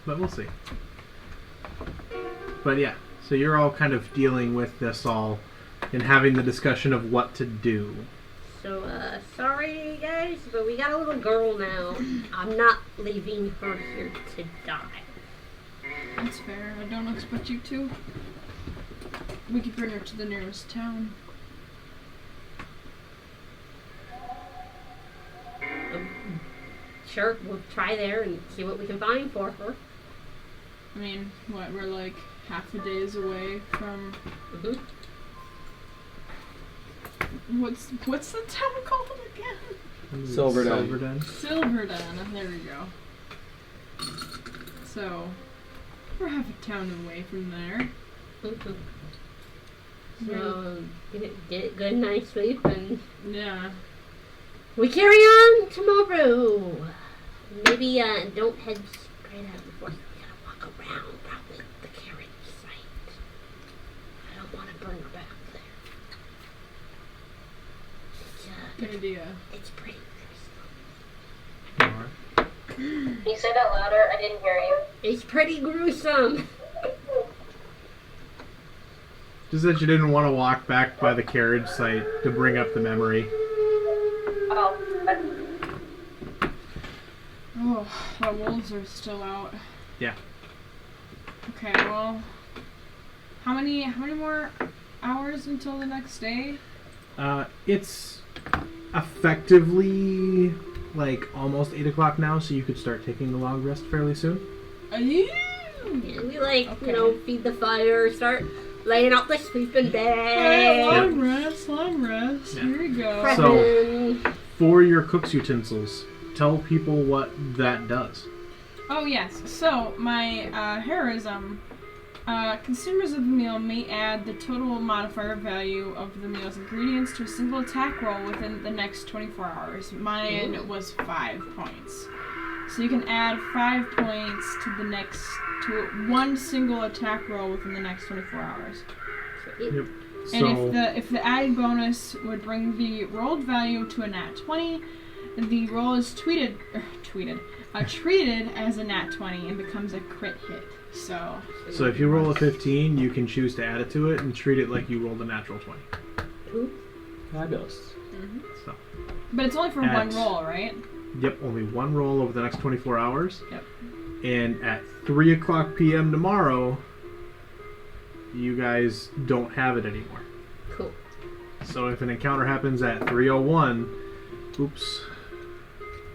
But we'll see. But yeah, so you're all kind of dealing with this all and having the discussion of what to do. So, sorry guys, but we got a little girl now. I'm not leaving her here to die. That's fair. I don't expect you to. We could bring her to the nearest town. Sure, we'll try there and see what we can find for her. I mean, what, we're like half a day's away from... Mm-hmm. What's the town called again? Silverdenn. Silverdenn, there we go. So, we're half a town away from there. Mm-hmm. So, get a good night's sleep and... Yeah. We carry on tomorrow. Maybe don't head straight out before we gotta walk around probably the carriage site. I don't want to burn her back there. Good idea. It's pretty Alright. Can you say that louder? I didn't hear you. It's pretty gruesome. Just that you didn't want to walk back by the carriage site to bring up the memory. Oh, but Oh, the wolves are still out. Yeah. Okay, well, how many more hours until the next day? It's effectively like almost 8 o'clock now, so you could start taking the long rest fairly soon. Yeah, we Okay. feed the fire, start laying out the sleeping Hey, bag. long rest, long rest. Yeah. Here we go. prepping. For your cook's utensils, tell people what that does. Oh yes, so my heroism, consumers of the meal may add the total modifier value of the meal's ingredients to a single attack roll within the next 24 hours. Mine was 5 points. So you can add 5 points to one single attack roll within the next 24 hours. Yep. And So if the added bonus would bring the rolled value to a nat 20, the roll is treated as a nat 20 and becomes a crit hit. So if you roll a 15, you can choose to add it to it and treat it like you rolled a natural 20. Fabulous. So, but it's only for At- one roll, right? yep, only one roll over the next 24 hours. Yep. And at 3 o'clock p.m. tomorrow, you guys don't have it anymore. Cool. So if an encounter happens at 3:01, oops.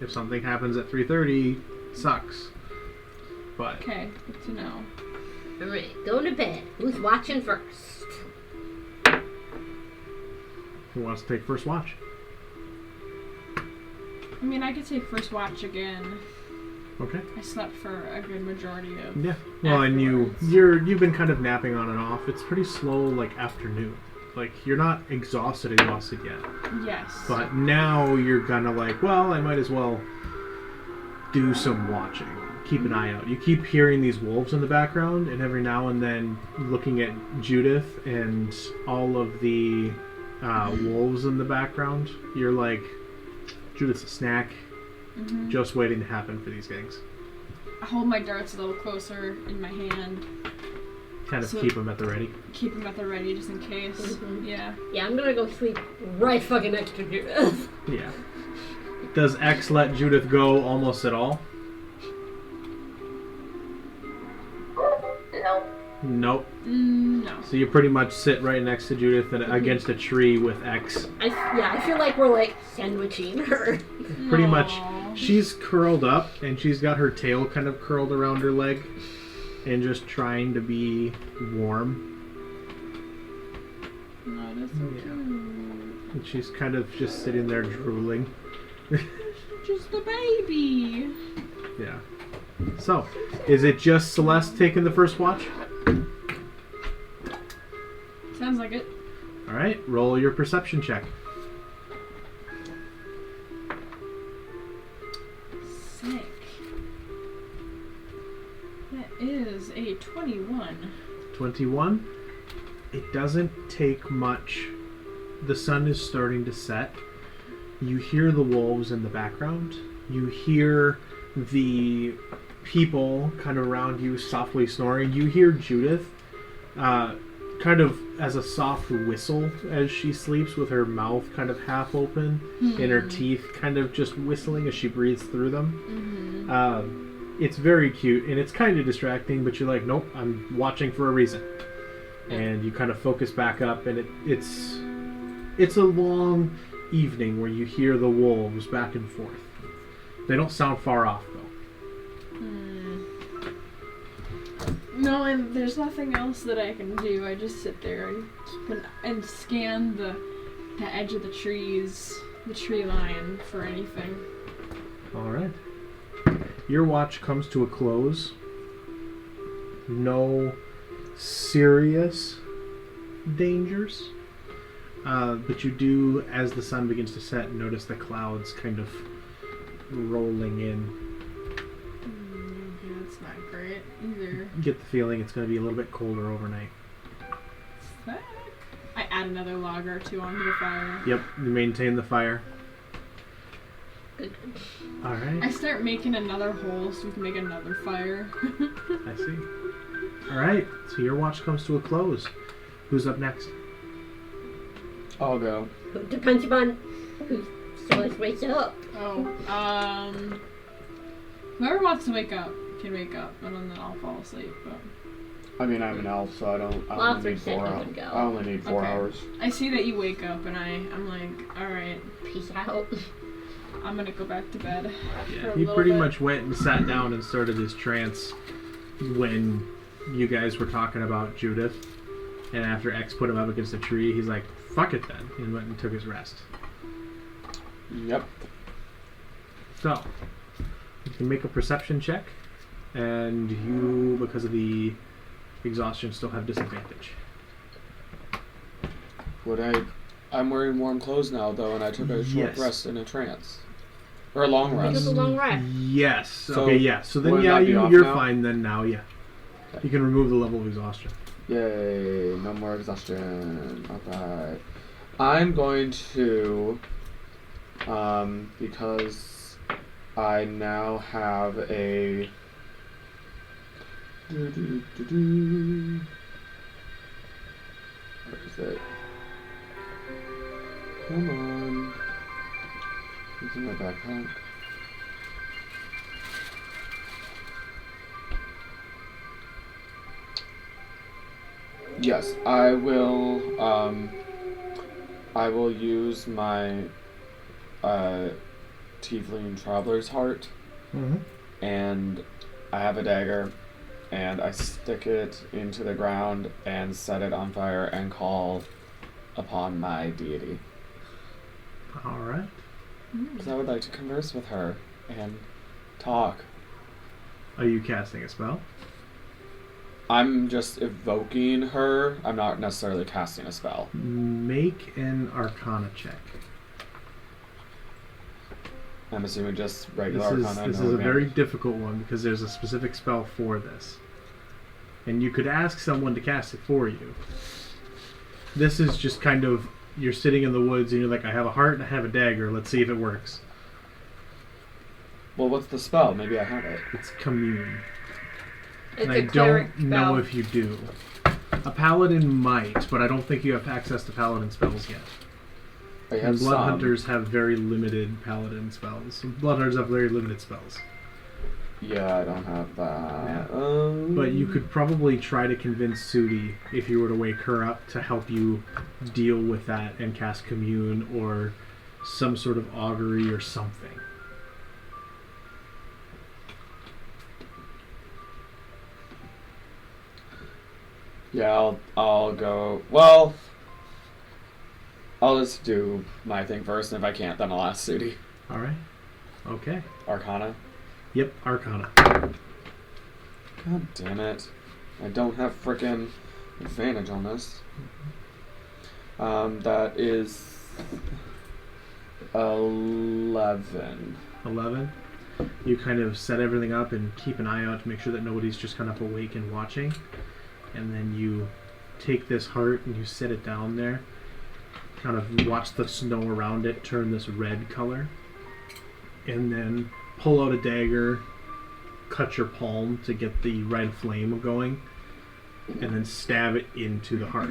If something happens at 3:30, sucks. But Okay, good to know. Alright, go to bed. Who's watching first? who wants to take first watch? I mean, I could take first watch again. Okay. I slept for a good majority of. Yeah. Well, and Afterwards. you've been kind of napping on and off. It's pretty slow, like afternoon. Like you're not exhausted yet. Yes. But now you're kind of like, well, I might as well do some watching. Keep an eye out. You keep hearing these wolves in the background, and every now and then looking at Judith and all of the wolves in the background. You're like, Judith's a snack, just waiting to happen for these gangs. I hold my darts a little closer in my hand. Kind of So- keep them at the ready. Keep them at the ready just in case. Mhm. Yeah. Yeah, I'm gonna go sleep right fucking next to Judith. Yeah. Does X let Judith go almost at all? no. Nope. No. So you pretty much sit right next to Judith and against a tree with X. I feel like we're like sandwiching her. Pretty much. Aw. She's curled up and she's got her tail kind of curled around her leg and just trying to be warm. Oh, that's so Yeah. cute. And she's kind of just sitting there drooling. Just a baby. Yeah. So, is it just Celeste taking the first watch? Sounds like it. Alright, roll your perception check. Sick. That is a 21. 21. It doesn't take much. The sun is starting to set. You hear the wolves in the background. You hear the people kind of around you softly snoring. You hear Judith kind of as a soft whistle as she sleeps with her mouth kind of half open and her teeth kind of just whistling as she breathes through them. It's very cute and it's kind of distracting, but you're like, nope, I'm watching for a reason. And you kind of focus back up, and it's a long evening where you hear the wolves back and forth. They don't sound far off though. No, and there's nothing else that I can do. I just sit there and scan the edge of the trees, the tree line for anything. Alright. Your watch comes to a close. No serious dangers. But you do, as the sun begins to set, notice the clouds kind of rolling in. Yeah, it's not great either. You get the feeling it's going to be a little bit colder overnight. Fuck. I add another log or two onto the fire. Yep, you maintain the fire. Good. Alright. I start making another hole so we can make another fire. I see. Alright, so your watch comes to a close. Who's up next? I'll go. Depends upon who still wakes up. Whoever wants to wake up can wake up, and then I'll fall asleep. But I mean, I'm an elf, so I only need 4 hours. I only need 4 hours. I see that you wake up, and I'm like, all right, Peace out. I'm gonna go back to bed. Yeah, he pretty much went and sat down and started his trance when you guys were talking about Judith. And after X put him up against a tree, he's like, fuck it then, and went and took his rest. Yep. So, you can make a perception check, and you, because of the exhaustion, still have disadvantage. I'm wearing warm clothes now, though, and I took a short rest in a trance. Or a long It was rest. a long rest. Yes. So, okay, yeah. So then, wouldn't yeah, that be off you're now? fine then now, yeah. Okay. You can remove the level of exhaustion. Yay, no more exhaustion. Alright. I'm going to, because I now have a... Where is it? Come on. It's in my backpack. Yes, I will use my TiefLing Traveler's Heart, and I have a dagger, and I stick it into the ground and set it on fire and call upon my deity. Alright. Because I would like to converse with her and talk. Are you casting a spell? I'm just evoking her. I'm not necessarily casting a spell. Make an Arcana check. I'm assuming just regular Arcana. This is a very difficult one because there's a specific spell for this. And you could ask someone to cast it for you. This is just kind of, you're sitting in the woods and you're like, I have a heart and I have a dagger. Let's see if it works. Well, what's the spell? Maybe I have it. It's Commune. It's And a I cleric don't know spell. if you do. A paladin might, but I don't think you have access to paladin spells yet. I have And blood some. hunters have very limited paladin spells. Blood hunters have very limited spells. Yeah, I don't have that. But you could probably try to convince Sudi, if you were to wake her up, to help you deal with that and cast Commune or some sort of augury or something. Yeah, I'll go. Well, I'll just do my thing first, and if I can't, then I'll ask Sudi. Alright. Okay. Arcana. Yep, Arcana. God damn it. I don't have frickin' advantage on this. That is 11. 11. You kind of set everything up and keep an eye out to make sure that nobody's just kind of awake and watching. And then you take this heart and you set it down there. Kind of watch the snow around it turn this red color. And then pull out a dagger, cut your palm to get the red flame going, and then stab it into the heart.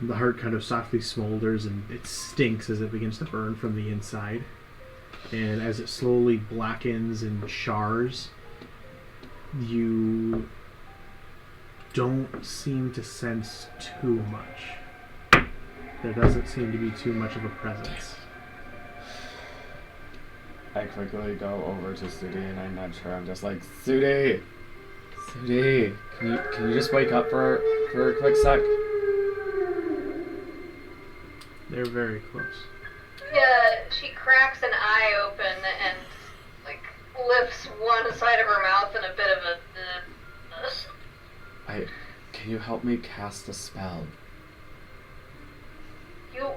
The heart kind of softly smolders and it stinks as it begins to burn from the inside. And as it slowly blackens and chars, you don't seem to sense too much. There doesn't seem to be too much of a presence. I quickly go over to Sudi and I nudge her. I'm just like, Sudi, can you just wake up for a quick sec? They're very close. Yeah, she cracks an eye open and like lifts one side of her mouth in a bit of a. Can you help me cast a spell? You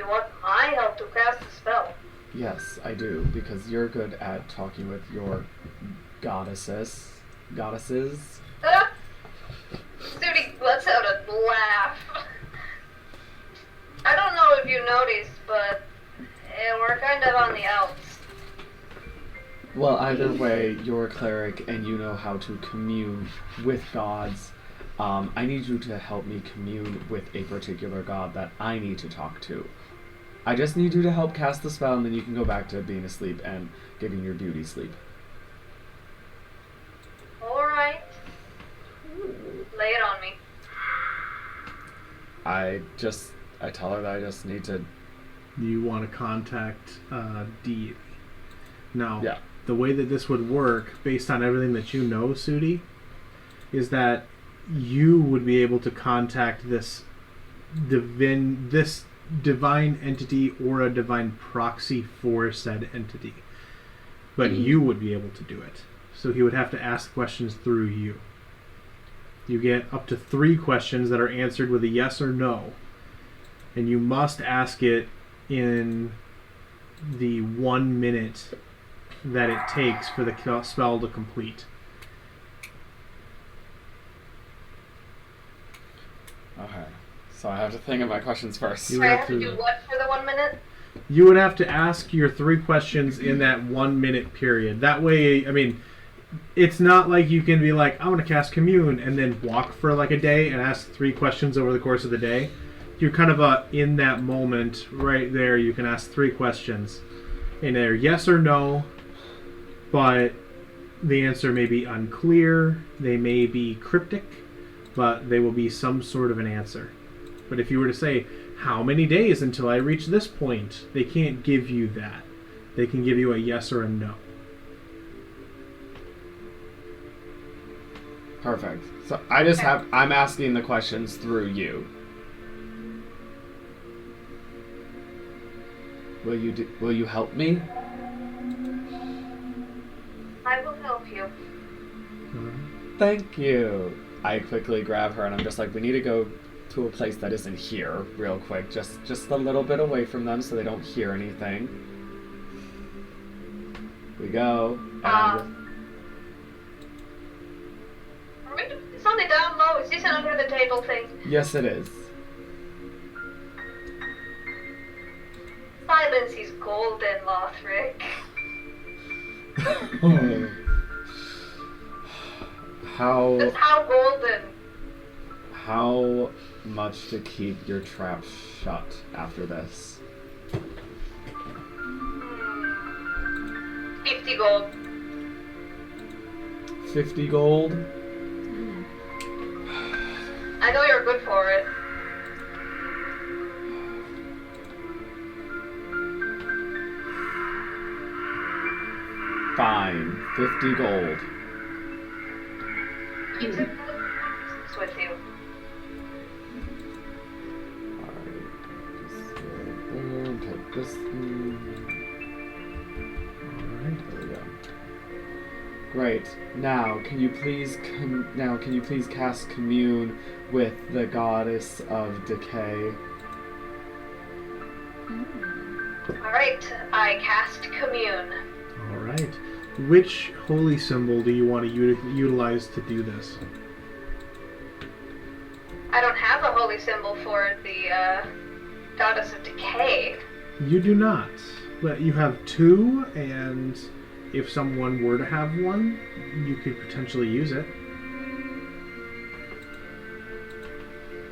want my help to cast a spell? Yes, I do, because you're good at talking with your goddesses. Sudi lets out a laugh. I don't know if you noticed, but we're kind of on the outs. Well, either way, you're a cleric and you know how to commune with gods. I need you to help me commune with a particular god that I need to talk to. I just need you to help cast the spell and then you can go back to being asleep and getting your beauty sleep. Alright. Lay it on me. I tell her that I just need to... You want to contact Deep. Now, Yeah. the way that this would work, based on everything that you know, Sudi, is that you would be able to contact this divine entity or a divine proxy for said entity. But you would be able to do it. So he would have to ask questions through you. You get up to 3 questions that are answered with a yes or no. And you must ask it in the 1 minute that it takes for the spell to complete. Okay. So I have to think of my questions first. You I have to do what for the 1 minute? You would have to ask your 3 questions in that 1 minute period. That way, I mean, it's not like you can be like, I want to cast Commune and then walk for like a day and ask 3 questions over the course of the day. You're kind of in that moment right there, you can ask 3 questions. And they're yes or no, but the answer may be unclear, they may be cryptic, but they will be some sort of an answer. But if you were to say, how many days until I reach this point? They can't give you that. They can give you a yes or a no. Perfect. So I'm asking the questions through you. Will you help me? I will help you. Thank you. I quickly grab her and I'm just like, we need to go to a place that isn't here real quick. Just a little bit away from them so they don't hear anything. We go. It's only down low. Is this an under the table thing? Yes, it is. Silence is golden, Lothric. Just how golden? How much to keep your trap shut after this? 50 gold. 50 gold? I know you're good for it. Fine. 50 gold. You took this with you. Alright, take this thing. Alright, there we go. Great. Now, can you please cast Commune with the goddess of decay? Alright, I cast Commune. Alright. Which holy symbol do you want to utilize to do this? I don't have a holy symbol for the goddess of decay. You do not, but you have two, and if someone were to have one, you could potentially use it.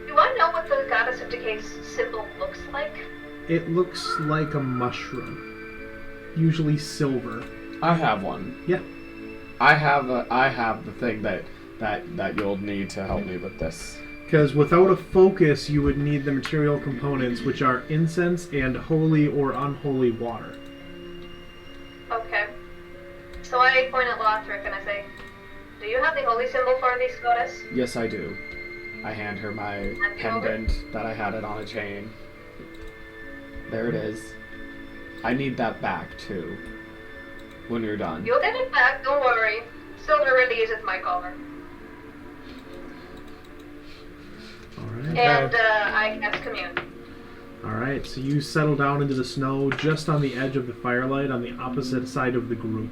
Do I know what the goddess of decay's symbol looks like? It looks like a mushroom, usually silver. I have one. Yeah. I have the thing that you'll need to help me with this. Because without a focus, you would need the material components, which are incense and holy or unholy water. Okay. So I point at Lothric and I say, do you have the holy symbol for this goddess? Yes, I do. I hand her my pendant that I had it on a chain. There it is. I need that back, too. When you're done. You'll get it back, don't worry. Silver really isn't my color. Alright. And I cast commune. Alright, so you settle down into the snow just on the edge of the firelight on the opposite side of the group.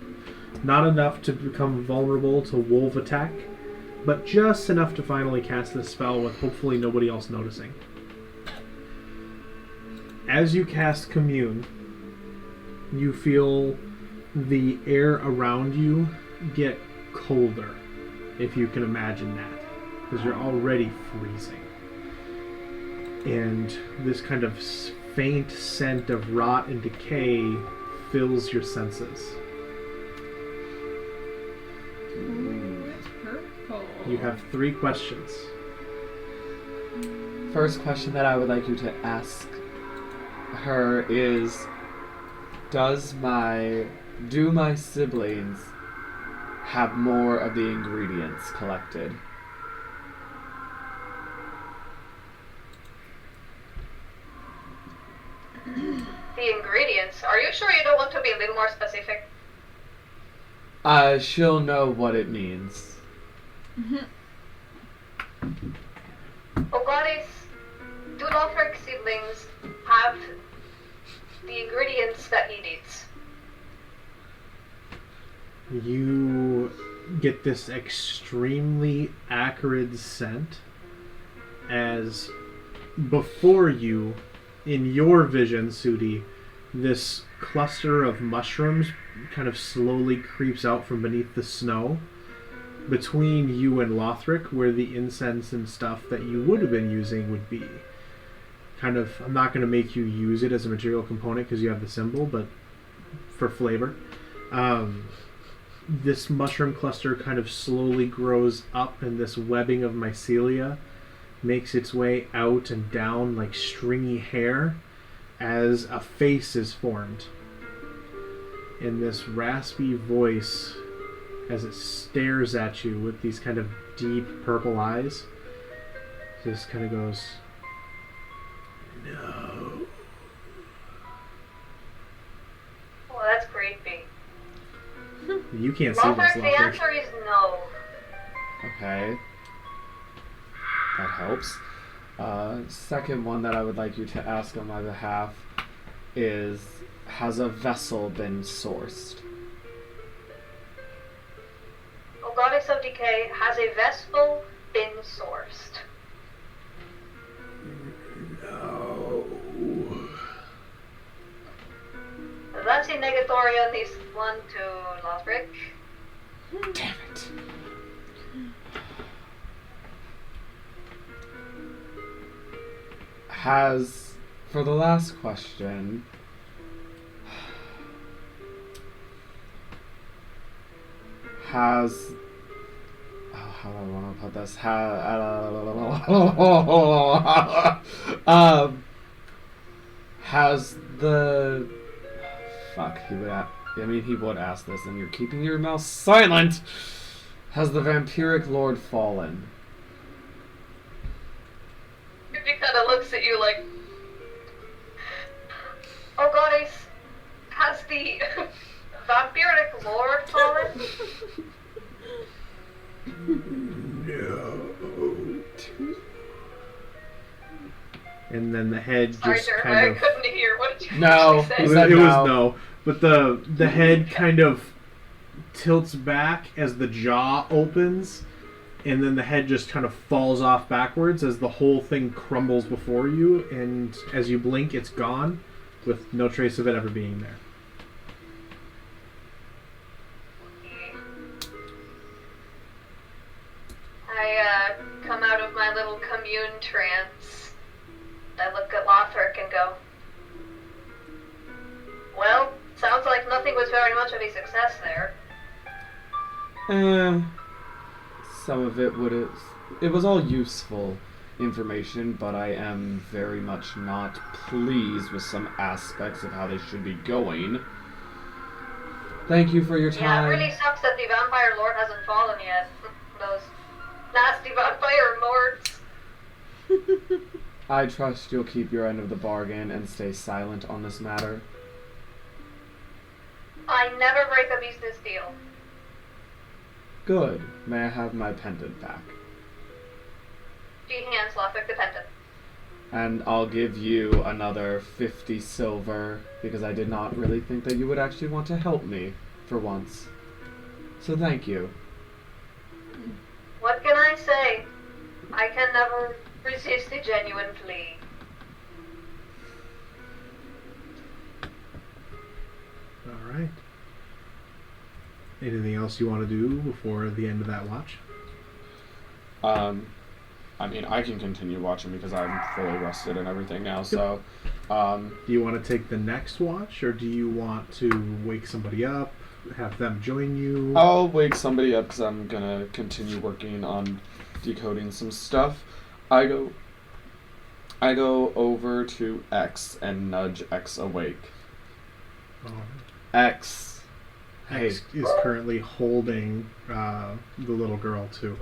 Not enough to become vulnerable to wolf attack, but just enough to finally cast this spell with hopefully nobody else noticing. As you cast commune, you feel the air around you get colder, if you can imagine that, because you're already freezing. And this kind of faint scent of rot and decay fills your senses. Ooh, it's hurtful. You have 3 questions. First question that I would like you to ask her is, do my siblings have more of the ingredients collected? The ingredients. Are you sure you don't want to be a little more specific? She'll know what it means. Oh goddess, do Lothric siblings have the ingredients that he needs? You get this extremely acrid scent as before you, in your vision, Sudi, this cluster of mushrooms kind of slowly creeps out from beneath the snow between you and Lothric, where the incense and stuff that you would have been using would be. Kind of, I'm not going to make you use it as a material component because you have the symbol, but for flavor. This mushroom cluster kind of slowly grows up, and this webbing of mycelia makes its way out and down like stringy hair as a face is formed. And this raspy voice, as it stares at you with these kind of deep purple eyes, just kind of goes, "No." Well, that's creepy. You can't see this, Lothric, the Lothric. answer is no. Okay. That helps. Second one that I would like you to ask on my behalf is, has a vessel been sourced? Oh goddess of decay, has a vessel been sourced? No. That's in negatory on this one to Lothric. Damn it. For the last question, how do I want to put this? Has the... Fuck, he would ask this, and you're keeping your mouth silent! Has the vampiric lord fallen? He kind of looks at you like, oh goddess, has the vampiric lord fallen? No. And then the head Sorry, just sir, kind I of... couldn't hear. What did you No. actually It say? was no. no. But the head kind of tilts back as the jaw opens, and then the head just kind of falls off backwards as the whole thing crumbles before you, and as you blink, it's gone, with no trace of it ever being there. I come out of my little commune trance. I look at Lothric and go, well, sounds like nothing was very much of a success there. Some of it it was all useful information, but I am very much not pleased with some aspects of how they should be going. Thank you for your Yeah, time. it really sucks that the vampire lord hasn't fallen yet. Those nasty vampire lords. I trust you'll keep your end of the bargain and stay silent on this matter. I never break a business deal. Good. May I have my pendant back? She hands Lothric the pendant. And I'll give you another 50 silver, because I did not really think that you would actually want to help me, for once. So thank you. What can I say? I can never resist a genuine plea. Alright. Anything else you want to do before the end of that watch? I mean, I can continue watching because I'm fully rested and everything now, so, Do you want to take the next watch, or do you want to wake somebody up, have them join you? I'll wake somebody up because I'm gonna continue working on decoding some stuff. I go over to X and nudge X awake. X. Hey. X is currently holding the little girl, too.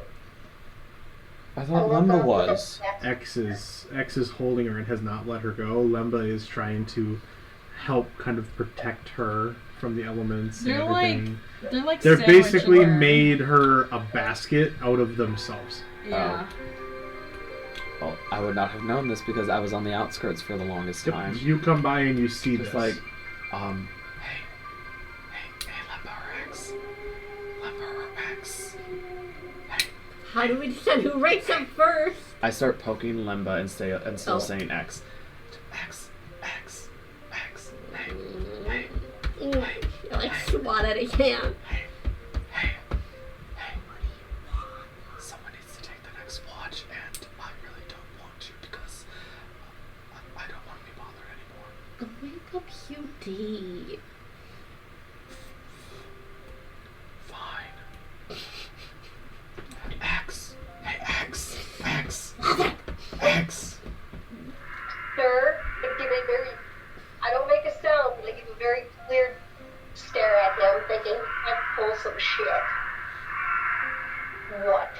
I thought Lemba was. X is holding her and has not let her go. Lemba is trying to help kind of protect her from the elements and everything. They're basically her. made her a basket out of themselves. Yeah. Well, I would not have known this because I was on the outskirts for the longest time. You come by and you see Just this. like, hey, Lemba or X. Lemba or X. How do we decide who ranks up first? I start poking Lemba and still Oh. saying X. X. Hey. You're like SWAT at a can. Hey. Someone needs to take the next watch, and I really don't want to because I don't want to be bothered anymore. Go wake up QD. Fine. X. Hey, X. Sir, I give a very, I don't make a sound, but I give a very clear stare at him, thinking, I pull some shit. What?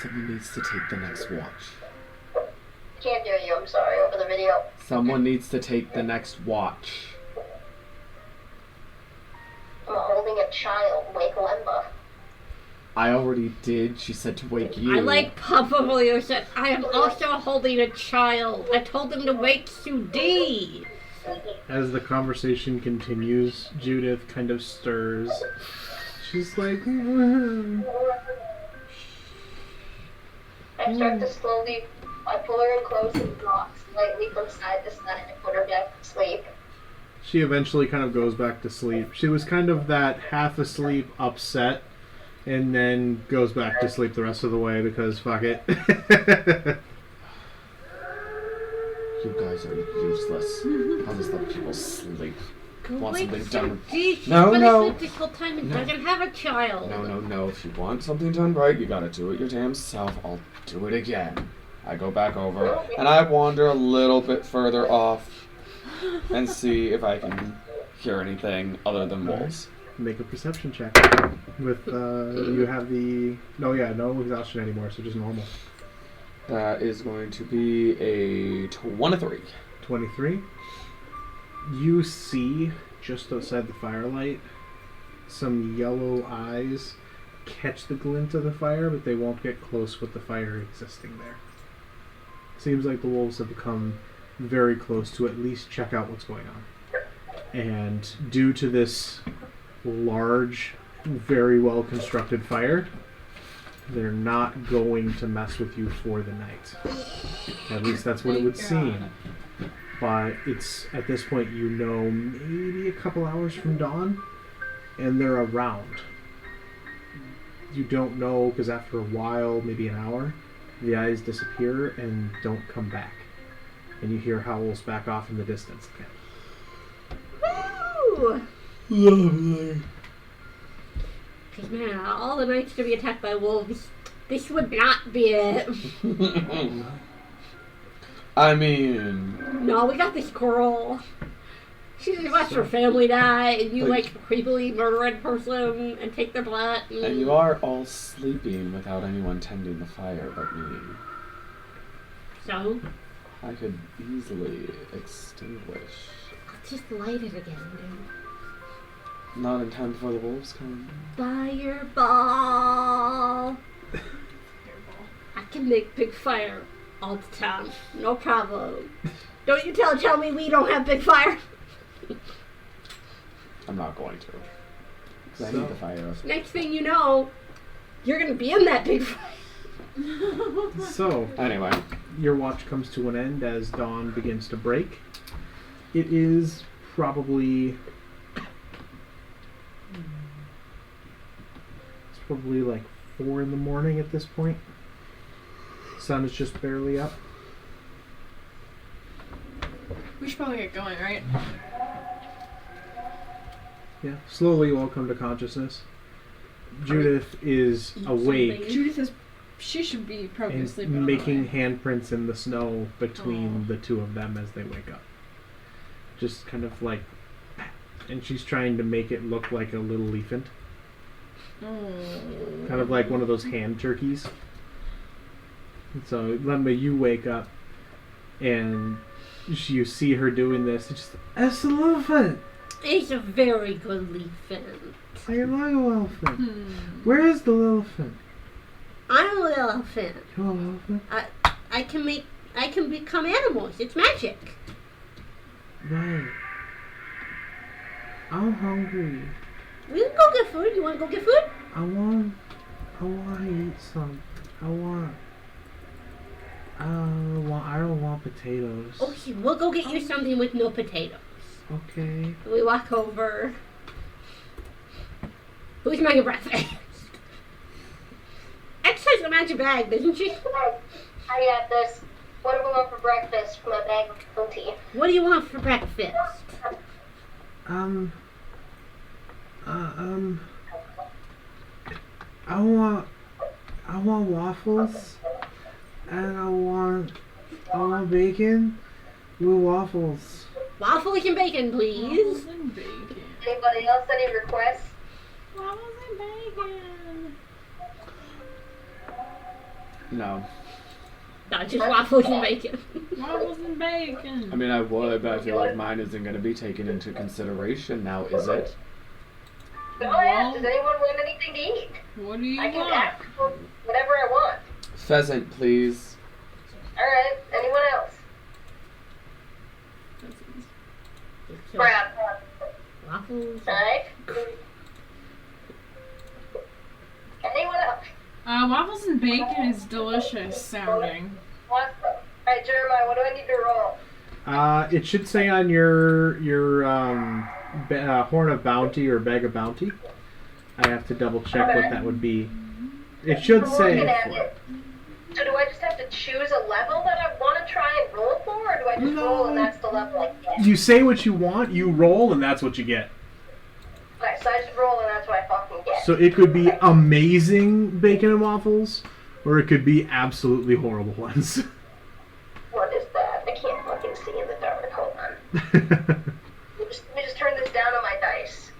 Someone needs to take the next watch. Can't hear you, I'm sorry, over the video. Someone needs to take the next watch. I'm holding a child, wake Lemba. I already did. She said to wake you. I like Papa Julio said, I am also holding a child. I told him to wake QD. As the conversation continues, Judith kind of stirs. She's like, I start to slowly, I pull her in close and rock slightly from side to side and put her back to sleep. She eventually kind of goes back to sleep. She was kind of that half asleep, upset, and then goes back to sleep the rest of the way because fuck it. You guys are useless. I'll just let people sleep. Go Want wake something done? QD. She's No, been no. asleep this whole time and No. doesn't have a child. No. If you want something done right, you gotta do it your damn self. I'll do it again. I go back over, and I wander a little bit further off and see if I can hear anything other than wolves. Make a perception check. With, you have the... no exhaustion anymore, so just normal. That is going to be a 23. 23. You see, just outside the firelight, some yellow eyes catch the glint of the fire, but they won't get close with the fire existing there. Seems like the wolves have become very close to at least check out what's going on. And due to this large, very well constructed fire, They're not going to mess with you for the night. At least that's what it would seem. But it's, at this point, you know, maybe a couple hours from dawn, and they're around. You don't know, because after a while, maybe an hour, the eyes disappear and don't come back. And you hear howls back off in the distance again. Woo! Lovely. Because, man, all the nights to be attacked by wolves, this would not be it. I mean... No, we got this girl. She just watched her family die, and you, like, creepily murder a person and take their blood. And you are all sleeping without anyone tending the fire but me. So? I could easily extinguish. I'll just light it again, dude. Not in time before the wolves come. Fireball! I can make big fire all the time. No problem. Don't you tell me we don't have big fire. I'm not going to. 'Cause I need the fire. Next thing you know, you're going to be in that big fire. So, Anyway. your watch comes to an end as dawn begins to break. It is probably... It's probably like 4 in the morning at this point. Sun is just barely up. We should probably get going, right? Yeah, slowly you all come to consciousness. Judith is awake Judith she should be probably and asleep. making handprints in the snow between the two of them as they wake up. Just kind of like, and she's trying to make it look like a little elephant. Kind of like one of those hand turkeys. And so Lemma, you wake up and you see her doing this. It's just, it's an elephant. It's a very good elephant. I like an elephant. Where is the elephant? I'm an elephant. You're an elephant? I can become animals. It's magic. Right. I'm hungry. We can go get food. You want to go get food? I want to eat some. I don't want potatoes. Okay, we'll go get you something with no potatoes. Okay. We walk over. Who's making breakfast? X has a magic bag, doesn't she? I got this. What do we want for breakfast for my bag of bounty? What do you want for breakfast? I want waffles, and I want bacon with waffles. Waffles and bacon, please. Waffles and bacon. Anybody else any requests? Waffles and bacon. No. Not just waffles and bacon. Waffles and bacon. I mean, I would, but I feel like mine isn't going to be taken into consideration now, is it? Oh yeah, does anyone want anything to eat? What do you I can want? ask for whatever I want. Pheasant, please. Alright, anyone else? Brad. Waffles. Alright. Anyone else? Waffles and bacon is delicious sounding. What? Alright, Jeremiah, what do I need to roll? It should say on your horn of bounty or bag of bounty. I have to double check what that would be. It should I'm say. looking at it. So do I just have to choose a level that I want to try and roll for, or do I just roll and that's the level I get? You say what you want, you roll, and that's what you get. Okay, so I just roll and that's what I fucking get. So it could be amazing bacon and waffles, or it could be absolutely horrible ones. What is that? I can't fucking see in the dark. Hold on. Let me just turn this down on my dice.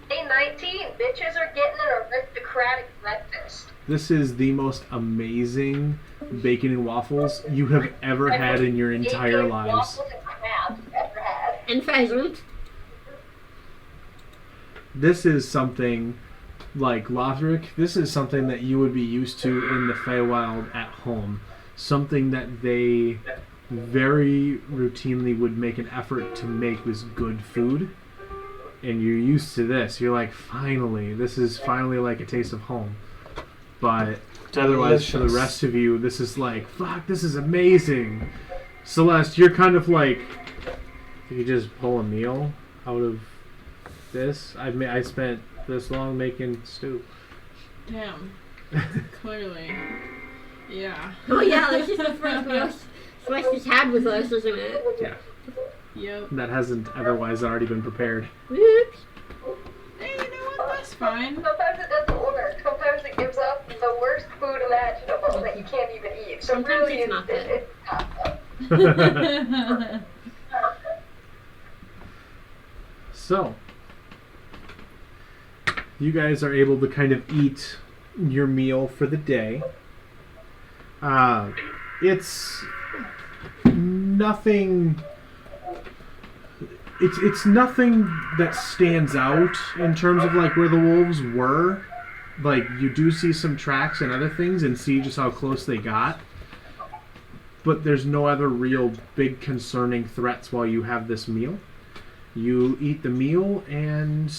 Day 19. Bitches are getting an aristocratic breakfast. This is the most amazing bacon and waffles you have ever had in your entire Bacon, lives. waffles, and crab I've ever had. And pheasant. This is something like Lothric. This is something that you would be used to in the Feywild at home. Something that they very routinely would make an effort to make this good food. And you're used to this. You're like, finally, this is finally like a taste of home. But otherwise, for the rest of you, this is like, fuck, this is amazing. Celeste, you're kind of like, if you just pull a meal out of this, I spent this long making stew. Damn. Clearly. Yeah. Oh yeah, this is the first meal Celeste has had with us, isn't it? Yeah. Yep. That hasn't otherwise already been prepared. Whoops. Hey, you know what? That's fine. Sometimes it doesn't work. Sometimes it gives up the worst food imaginable that you can't even eat. So Sometimes really, it's not good. It's not. So, you guys are able to kind of eat your meal for the day. It's nothing. It's nothing that stands out in terms of like where the wolves were. Like you do see some tracks and other things, and see just how close they got. But there's no other real big concerning threats while you have this meal. You eat the meal, and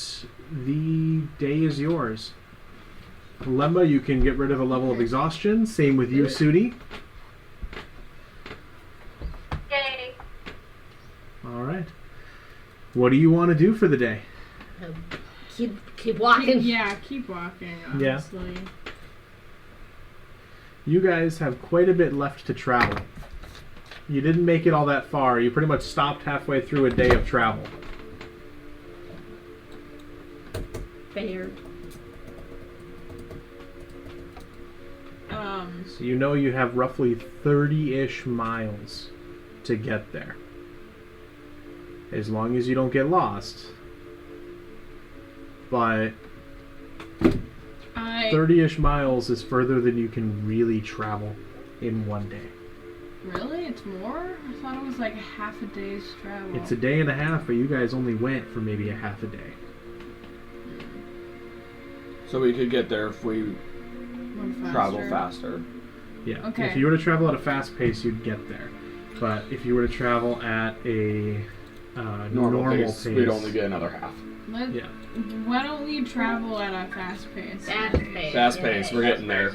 the day is yours. Lemba, you can get rid of a level of exhaustion. Same with you, Sudi. Yay. All right. What do you want to do for the day? Keep walking. Yeah, keep walking, Yeah. honestly. You guys have quite a bit left to travel. You didn't make it all that far. You pretty much stopped halfway through a day of travel. Fair. So you know you have roughly 30-ish miles to get there. As long as you don't get lost. But 30-ish miles is further than you can really travel in one day. Really? It's more? I thought it was like half a day's travel. It's a day and a half, but you guys only went for maybe a half a day. So we could get there if we Went faster. travel faster. Yeah. Okay. If you were to travel at a fast pace, you'd get there. But if you were to travel at a normal pace, we'd only get another half. Yeah. Why don't we travel at a fast pace? Fast pace. We're getting there.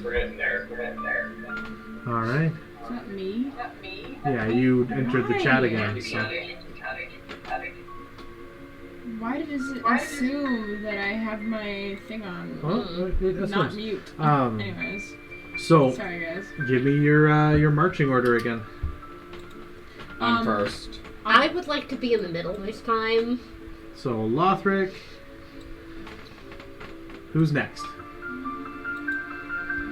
All right. Is that me? Yeah, you entered the chat again. So. Why does it assume that I have my thing on? Well, that's Not nice. mute. Anyways. So, Sorry, guys. give me your marching order again. I'm first. I would like to be in the middle this time. So, Lothric. Who's next?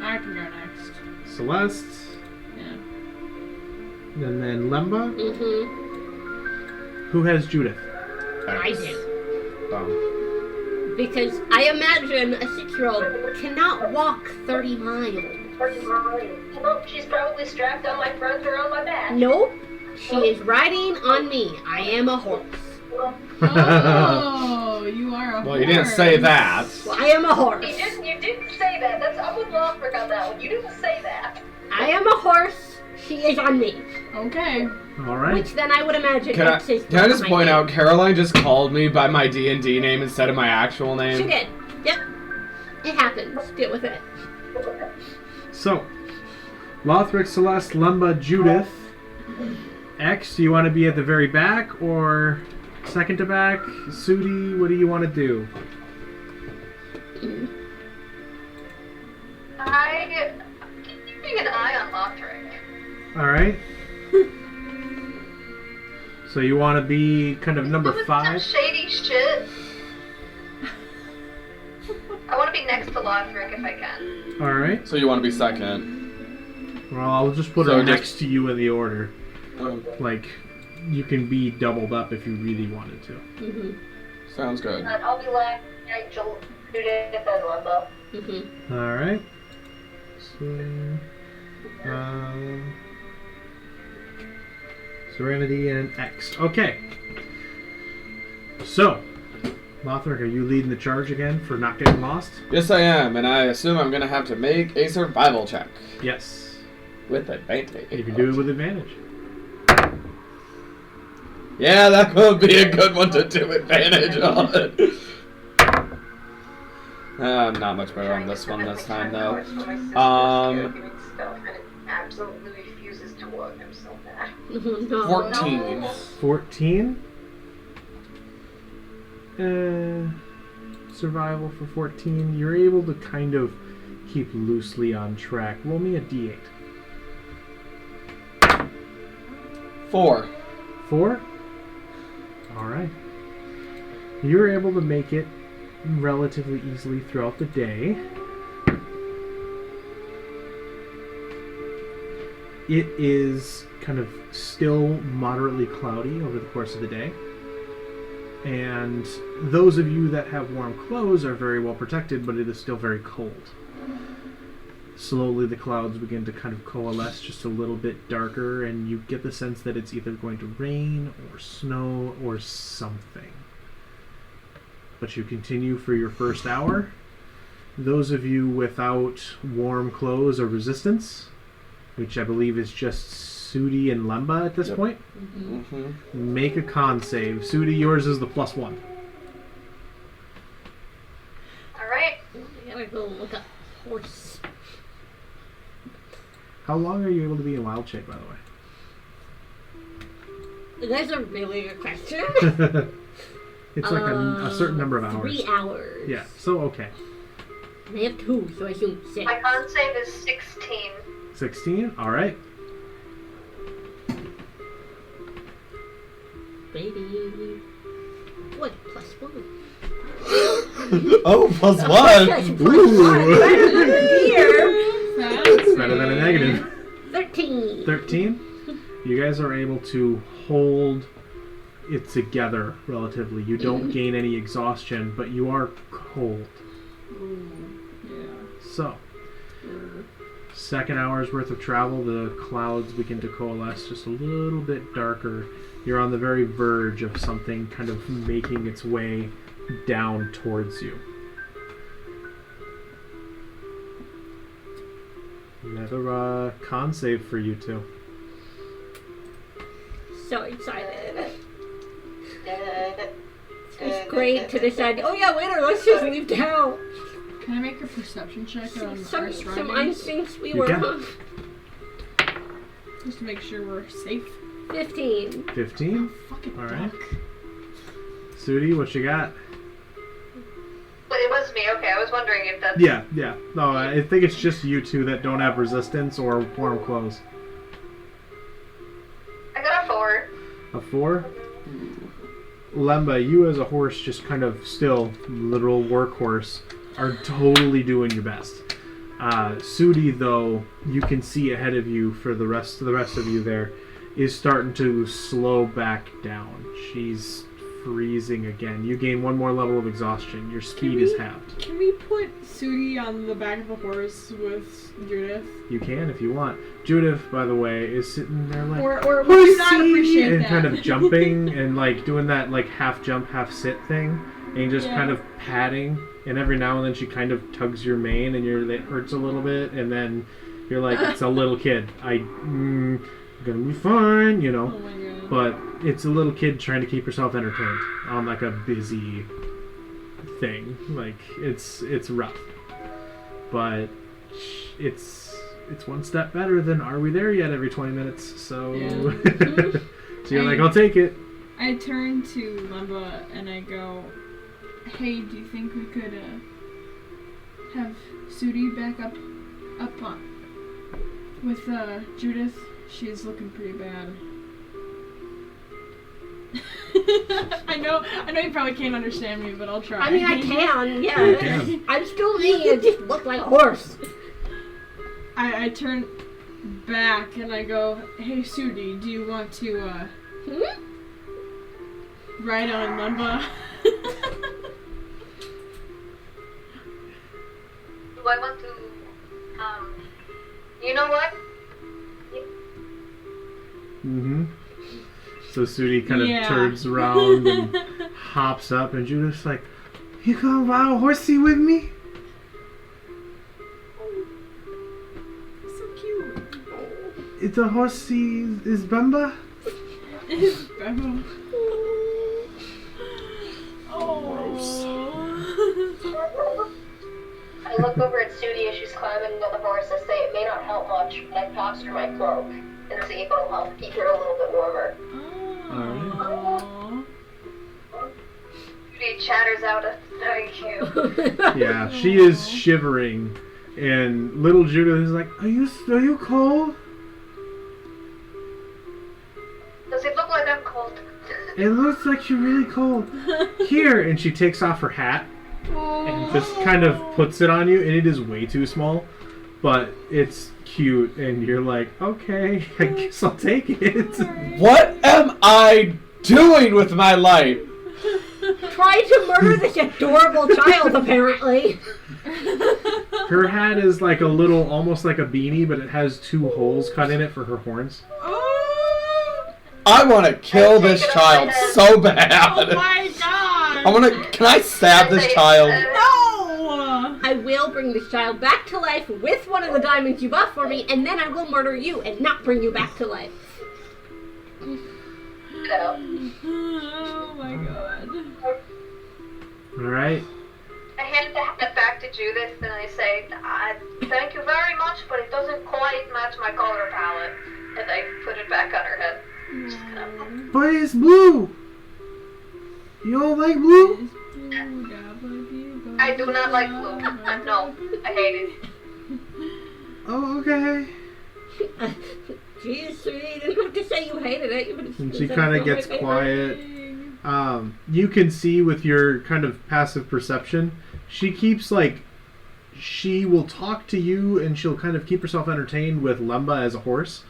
I can go next. Celeste. Yeah. And then Lemba. Mm-hmm. Who has Judith? I do. Because Because I imagine a 6-year-old cannot walk 30 miles. Well, she's probably strapped on my front or on my back. Nope. She is riding on me. I am a horse. Oh, you are a horse. Well, you didn't say that. Well, I am a horse. You didn't say that. I'm with Lothric on that one. You didn't say that. I am a horse. She is on me. Okay. All right. Which then I would imagine Can I is just my point name. out, Caroline just called me by my D&D name instead of my actual name? She did. Yep. It happens. Deal with it. So, Lothric, Celeste, Lemba, Judith. X, do you want to be at the very back or second to back? Sudi, what do you want to do? I'm keeping an eye on Lothric. All right. So you want to be kind of number Doing 5? some shady shit. I want to be next to Lothric if I can. All right. So you want to be second. Well, I'll just put So her just- next to you in the order. Like, you can be doubled up if you really wanted to. Mm-hmm. Sounds good. And I'll be last. Judith and Lemba. Mm-hmm. All right. So, Serenity and X. Okay. So, Lothric, are you leading the charge again for not getting lost? Yes, I am, and I assume I'm going to have to make a survival check. Yes. With advantage. You can do it with advantage. Yeah, that could be a good one to do advantage on. I'm not much better on this one this time, though. Stuff, and it absolutely refuses to work. I'm so mad. No. 14. 14. Survival for 14. You're able to kind of keep loosely on track. Roll me a d8. 4. 4? Alright. You're able to make it relatively easily throughout the day. It is kind of still moderately cloudy over the course of the day. And those of you that have warm clothes are very well protected, but it is still very cold. Slowly the clouds begin to kind of coalesce just a little bit darker, and you get the sense that it's either going to rain or snow or something. But you continue for your first hour. Those of you without warm clothes or resistance, which I believe is just Sudi and Lemba at this point, make a con save. Sudi, yours is the +1. Alright. I gotta go look up horse. How long are you able to be in wild shape, by the way? That's a really good question. It's like a certain number of hours. 3 hours. Yeah, so okay. And I have 2, so I assume 6. My con save is 16. 16? Alright. Baby. What? +1. Oh, +1! Ooh! Better than a deer. It's better than a negative. 13. 13? You guys are able to hold it together relatively. You don't gain any exhaustion, but you are cold. So, second hour's worth of travel, the clouds begin to coalesce just a little bit darker. You're on the very verge of something kind of making its way down towards you. Another con save for you two. So excited. It's great to decide, oh yeah, later, let's just leave town. Can I make a perception check on Some our surroundings? instincts we You were can. on. Just to make sure we're safe. 15. 15? Fucking Alright. duck. Sudi, what you got? But it was me, okay, I was wondering if that's... Yeah. No, I think it's just you two that don't have resistance or warm clothes. I got a 4. A 4? Lemba, you as a horse, just kind of still, literal workhorse, are totally doing your best. Sudi, though, you can see ahead of you for the rest of you there, is starting to slow back down. She's freezing again. You gain one more level of exhaustion. Your speed is halved. Can we put Sudi on the back of a horse with Judith? You can if you want. Judith, by the way, is sitting there like, Or we do not "Horsey!" appreciate and that. kind of jumping and like doing that like half jump, half sit thing, and just kind of patting. And every now and then she kind of tugs your mane, and it hurts a little bit, and then you're like, it's a little kid. I'm gonna be fine, you know. Oh my god. But it's a little kid trying to keep herself entertained on like a busy thing. Like it's rough, but it's one step better than are we there yet every 20 minutes. So so you're like, I'll take it. I turn to Lemba and I go, hey, do you think we could have Sudi back up on with Judith? She's looking pretty bad. I know you probably can't understand me, but I'll try. I mean, I can, yeah. You can. I'm still me, it just look like a horse. I turn back and I go, hey Sudi, do you want to ride on Lemba? Do I want to, you know what? So Sudi kind of turns around and hops up, and Judith's like, you gonna ride a horsey with me? So cute. It's a horsey is Bamba? Bamba. Oh. I look over at Sudi as she's climbing on the horse. I say, it may not help much, but I toss her my cloak and see if it'll help keep her a little bit warmer. Oh. Judy chatters out a thank you. Yeah, she is shivering, and little Judith is like, Are you cold? Does it look like I'm cold? It looks like you're really cold. Here, and she takes off her hat and just kind of puts it on you, and it is way too small, but it's cute, and you're like, okay, I guess I'll take it. What am I doing with my life? Try to murder this adorable child, apparently. Her hat is like a little, almost like a beanie, but it has 2 holes cut in it for her horns. I want to kill this child so bad. Oh my god! Can I stab this child? No! I will bring this child back to life with one of the diamonds you bought for me, and then I will murder you and not bring you back to life. So, Oh my god. Alright. I hand the hat back to Judith and I say, thank you very much, but it doesn't quite match my color palette. And I put it back on her head. Just kind of, But it's blue! You don't like blue? I do not like blue. No, I hate it. Oh, okay. Jeez, sweetie, you didn't have to say you hated it. And she kind of gets quiet. You can see with your kind of passive perception, she keeps she will talk to you and she'll kind of keep herself entertained with Lemba as a horse.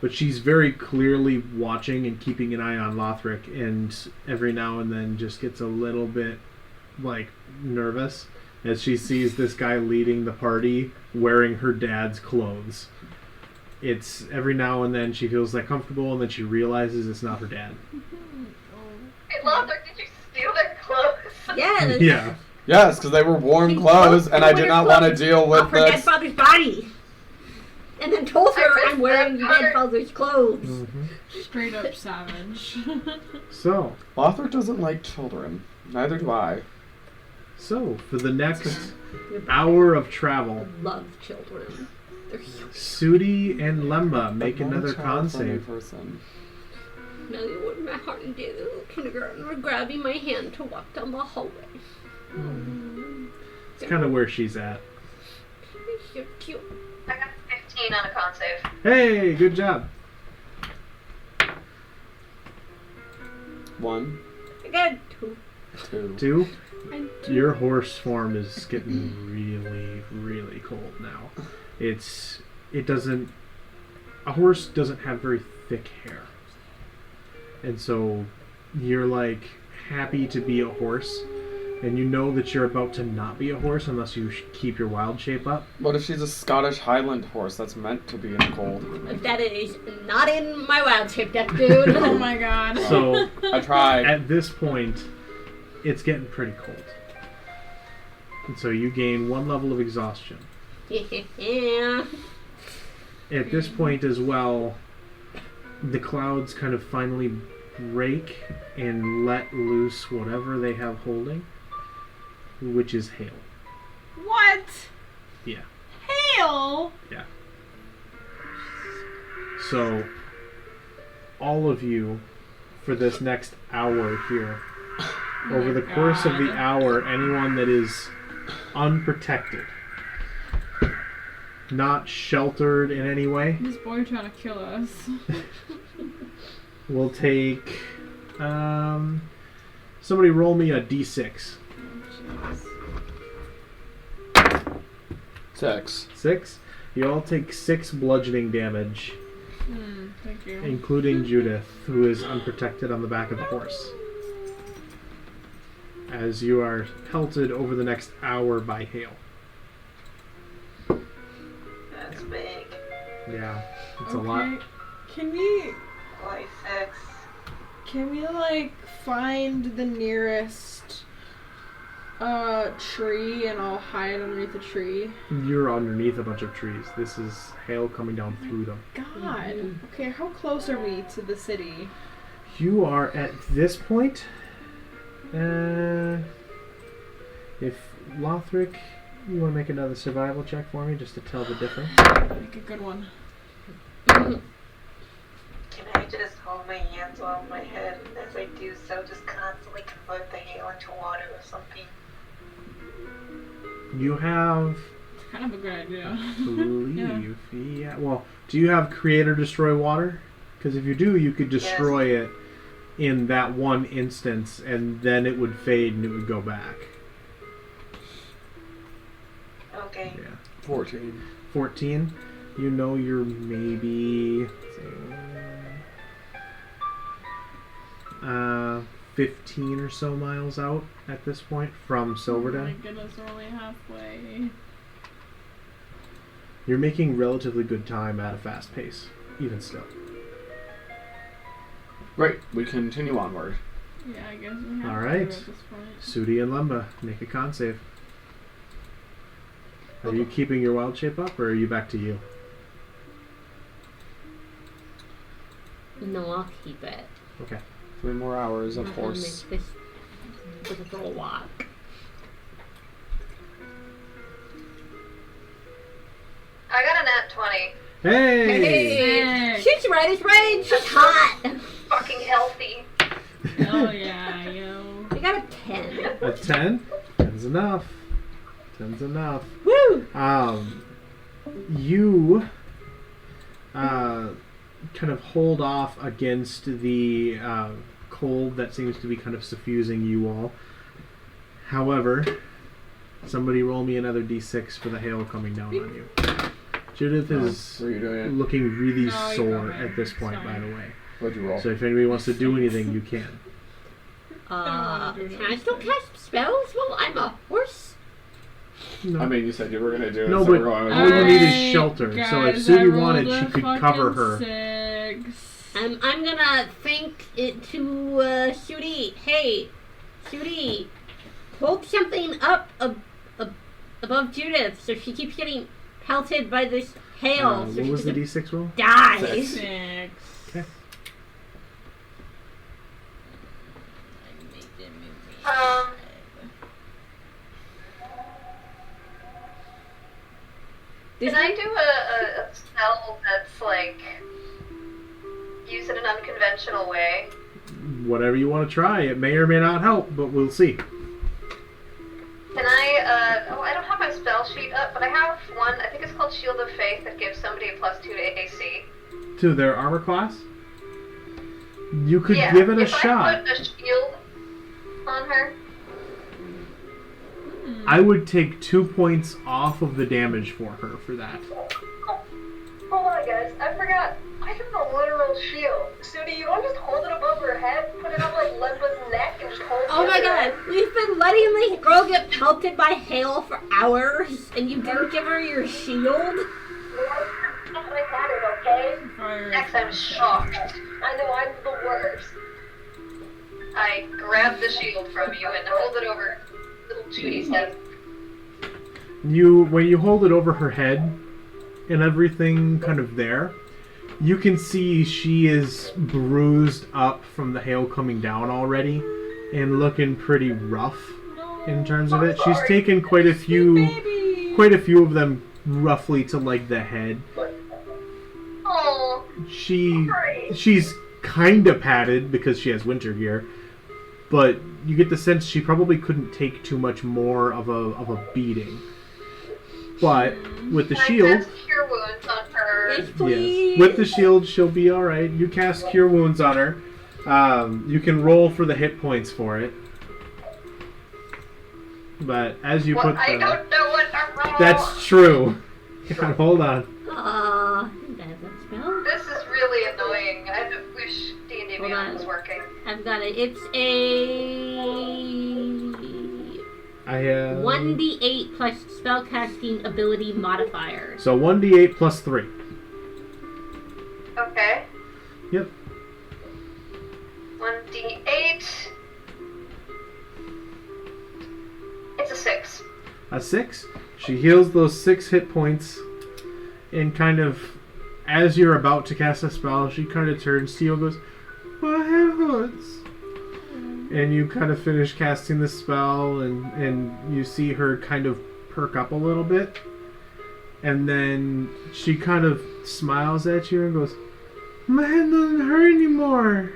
But she's very clearly watching and keeping an eye on Lothric, and every now and then just gets a little bit, nervous as she sees this guy leading the party wearing her dad's clothes. It's every now and then she feels comfortable, and then she realizes it's not her dad. Hey, Lothric, did you steal their clothes? Yes. Yeah. Yes, because they were warm clothes, and I did not want to deal with off her dead this. father's body. And then told her I'm wearing your dead father's clothes. Mm-hmm. Straight up savage. So, Lothric doesn't like children. Neither do I. for the next hour of travel, I love children. They're so Sudi and Lemba make I'm not a another con child-friendly save. person. Now you what my heart did. Kindergarten were grabbing my hand to walk down the hallway. It's kind of where she's at. You're cute. I got 15 on a con save. Hey, good job. 1, I got 2. 2. 2. And Your horse form is getting really, really cold now. A horse doesn't have very thick hair. And so you're happy to be a horse, and you know that you're about to not be a horse unless you keep your wild shape up. What if she's a Scottish Highland horse that's meant to be in the cold? that is not in my wild shape deck, dude. Oh my god. So I tried. at this point, it's getting pretty cold. And so you gain 1 level of exhaustion. Yeah. At this point as well, the clouds kind of finally break and let loose whatever they have holding, which is hail. What? Yeah. Hail? Yeah. So, all of you, for this next hour here, over the course of the hour, anyone that is unprotected, not sheltered in any way, This boy trying to kill us. will take, somebody roll me a d6. 6. 6. You all take 6 bludgeoning damage, Thank you. including Judith, who is unprotected on the back of the horse, as you are pelted over the next hour by hail. That's big. Yeah, it's a lot. Can we Like 6. Can we find the nearest tree and I'll hide underneath a tree? You're underneath a bunch of trees. This is hail coming down through them. God. Okay, how close are we to the city? You are at this point. If Lothric You want to make another survival check for me just to tell the difference? Make a good one. Can I just hold my hands on my head and as I do so just constantly convert the hail into water or something? You have, It's kind of a good idea. I believe, yeah. Well, do you have create or destroy water? Because if you do, you could destroy it in that one instance, and then it would fade and it would go back. Okay. Yeah. 14. 14. You know you're maybe 15 or so miles out at this point from Oh my Silverdenn. goodness, we're only halfway. You're making relatively good time at a fast pace, even still. Right, we continue onward. Yeah, I guess we have All to right. at this point. Sudi and Lumba, make a con save. Are you keeping your wild shape up, or are you back to you? No, I'll keep it. Okay. 3 more hours, of I'm not gonna course. make this little walk. I got a nat 20. Hey! She's right, it's right. She's hot. Fucking healthy. Oh yeah, yo. We got a 10. A 10? 10's enough. 10's enough. Woo! You kind of hold off against the cold that seems to be kind of suffusing you all. However, somebody roll me another d6 for the hail coming down on you. Judith is What are you doing? looking really No, you sore go ahead. at this point, It's by fine. the way. What'd you roll? So if anybody wants to do anything, you can. wanna do Can I still cast spells while I'm a horse? No, I mean, you said you were going to do it, No, so but we're going all with you it. need is Alright, shelter. So if guys, I Sudi rolled wanted, a she could cover fucking her. 6. I'm gonna think it to Shooty. Hey, Shooty, hold something up above Judith so she keeps getting pelted by this hail. so What she was the doesn't d6 roll? die? 6. 6. Okay. Can I do a spell that's like use it in an unconventional way? Whatever you want to try. It may or may not help, but we'll see. Can I, I don't have my spell sheet up, but I have one, I think it's called Shield of Faith, that gives somebody a +2 to AC. To their armor class? You could Yeah, give it a if shot. I put a shield on her, I would take 2 points off of the damage for her for that. hold on guys, I forgot, I have a literal shield. Sudi, you don't just hold it above her head, put it on like Lemba's neck and just hold it Oh my over her god, we've been letting this girl get pelted by hail for hours, and you didn't give her your shield? I had it, okay? Fire. Next, I'm shocked. I know I'm the worst. I grab the shield from you and hold it over little Judy's head. When you hold it over her head and everything kind of there, you can see she is bruised up from the hail coming down already and looking pretty rough in terms of it. She's taken quite a few of them roughly to like the head. Oh, She's kind of padded because she has winter gear, but you get the sense she probably couldn't take too much more of a beating. But with the can shield, I cast Cure Wounds on her? Yes, please. yes, with the shield she'll be all right. You cast Cure Wounds on her. You can roll for the hit points for it. But as you Well, put I the, don't know what to roll. that's true. Hold on. That's a spell. This is really annoying. I wish D&D Hold Beyond on. was working. I've got it. It's a I have 1d8 plus spellcasting ability modifier. So 1d8 plus 3. Okay. Yep. 1d8. It's a 6. A 6. She heals those 6 hit points, and kind of, as you're about to cast a spell, she kind of turns to you and goes, "My head hurts." And you kind of finish casting the spell, and you see her kind of perk up a little bit. And then she kind of smiles at you and goes, "My hand doesn't hurt anymore.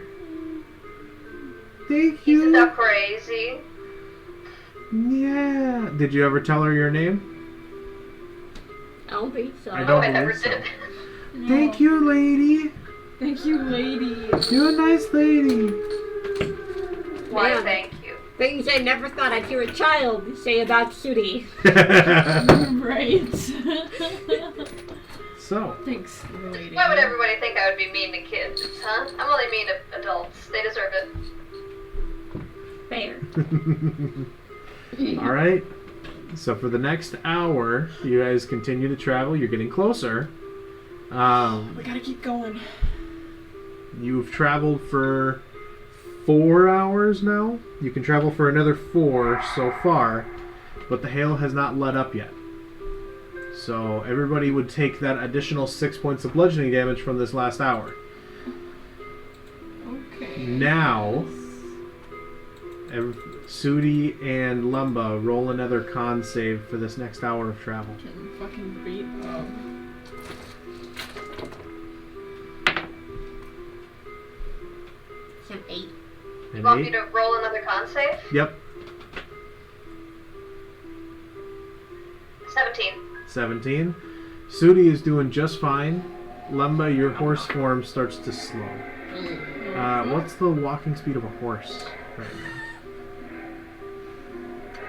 Thank you." Isn't that crazy? Yeah. Did you ever tell her your name? I don't think so. I No, don't I never believe so. did. No. Thank you, lady. Thank you, lady. You're a nice lady. Why, Man. thank you. Things I never thought I'd hear a child say about Sudi. Right. So, Thanks, lady. Why would everybody think I would be mean to kids, huh? I'm only mean to adults. They deserve it. Fair. all right. So for the next hour, you guys continue to travel. You're getting closer. We gotta keep going. You've traveled for 4 hours now. You can travel for another 4 so far, but the hail has not let up yet. So everybody would take that additional 6 points of bludgeoning damage from this last hour. Okay. Now, Sudi and Lumba roll another con save for this next hour of travel. Getting fucking beat up. It's an 8. You An want me 8? to roll another con save? Yep. 17. 17. Sudi is doing just fine. Lumba, your horse form starts to slow. What's the walking speed of a horse right now?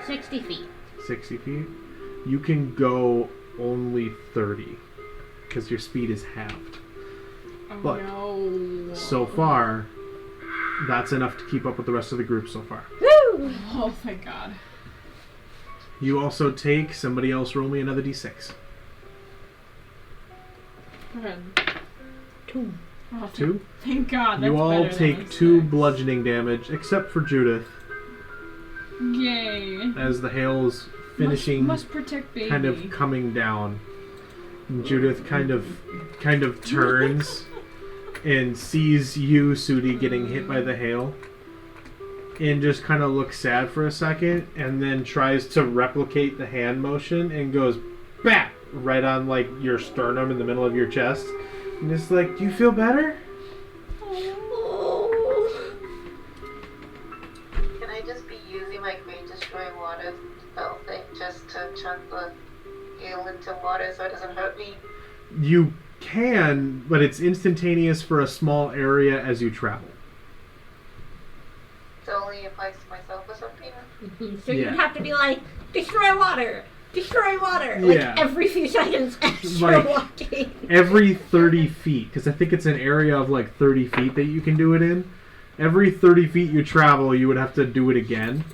60 feet. 60 feet. You can go only 30 because your speed is halved. Oh But no. so far, that's enough to keep up with the rest of the group so far. Woo! Oh, thank God. You also take, somebody else roll me another d6. Go ahead. 2. Oh, 2. Thank God. You that's all better than take a 2 six. bludgeoning damage, except for Judith, Yay. as the hail's finishing, Must protect baby. kind of coming down. And Judith kind of turns and sees you, Sudi, getting hit by the hail, and just kind of looks sad for a second, and then tries to replicate the hand motion and goes BAP! Right on like your sternum in the middle of your chest. And it's like, do you feel better? Can I just be using my Great Destroy Water spell thing just to chunk the hail into water so it doesn't hurt me? You can, but it's instantaneous for a small area as you travel. It only applies to myself or something? So Yeah. you'd have to be like, destroy water! Destroy water! Like Yeah. every few seconds as Like- you're walking. Every 30 feet, because I think it's an area of like 30 feet that you can do it in. Every 30 feet you travel, you would have to do it again.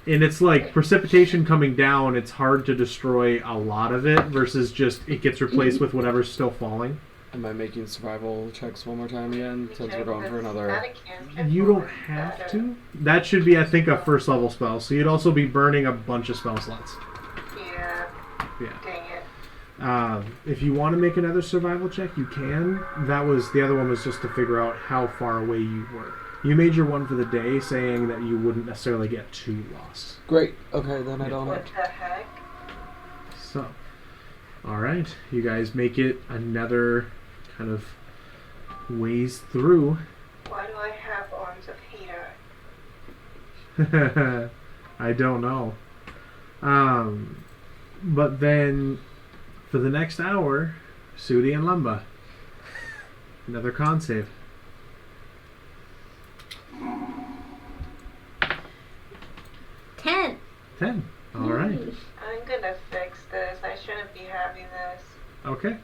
And it's like precipitation coming down, it's hard to destroy a lot of it versus just it gets replaced with whatever's still falling. Am I making survival checks one more time again? Since we're going for That's another. not a cantrip You or don't have better. to. That should be, I think, a first level spell. So you'd also be burning a bunch of spell slots. Yeah, Yeah. dang it. If you want to make another survival check, you can. The other one was just to figure out how far away you were. You made your one for the day, saying that you wouldn't necessarily get too lost. Great. Okay, then I don't. What the heck? So, all right, you guys make it another kind of ways through. Why do I have arms of hater? I don't know. But then for the next hour, Sudi and Lumba, another con save. 10. 10. All right. I'm gonna fix this. I shouldn't be having this. Okay.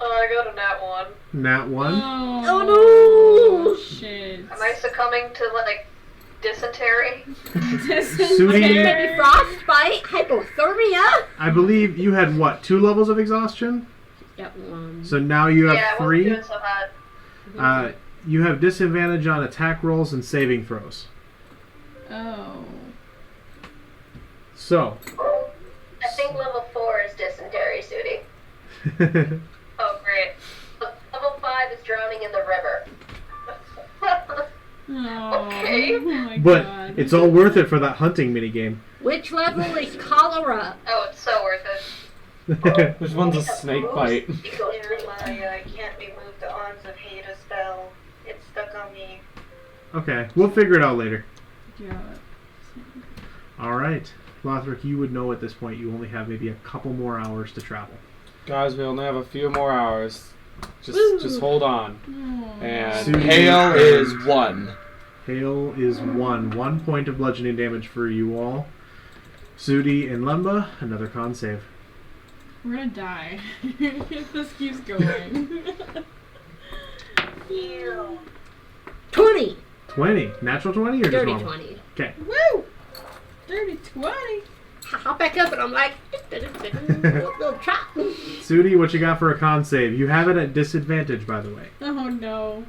Oh, I got a nat 1. Nat 1. Oh no! Shit. Am I succumbing to, like, dysentery? Sudi, Maybe frostbite, hypothermia. I believe you had what, 2 levels of exhaustion? Got 1. So now you have Yeah, I wasn't 3. doing so hot. You have disadvantage on attack rolls and saving throws. Oh. So, I think level 4 is dysentery, Sudi. Oh, great. Level 5 is drowning in the river. Oh, Okay. oh my but God. it's all worth it for that hunting minigame. Which level is cholera? Oh, it's so worth it. Which one's a snake bite? It goes through my can't be moved the arms of hate a spell. It's stuck on me. Okay, we'll figure it out later. Yeah. Alright. Lothric, you would know at this point you only have maybe a couple more hours to travel. Guys, we only have a few more hours. Just hold on. And Sudi hail is 1. Hail is 1. 1 point of bludgeoning damage for you all. Sudi and Lemba, another con save. We're gonna die if this keeps going. Ew. 20. 20. Natural 20 or just Dirty normal? 20. Okay. Woo! Dirty 20. I hop back up and I'm like, little chop. Sudi, what you got for a con save? You have it at disadvantage, by the way. Oh no.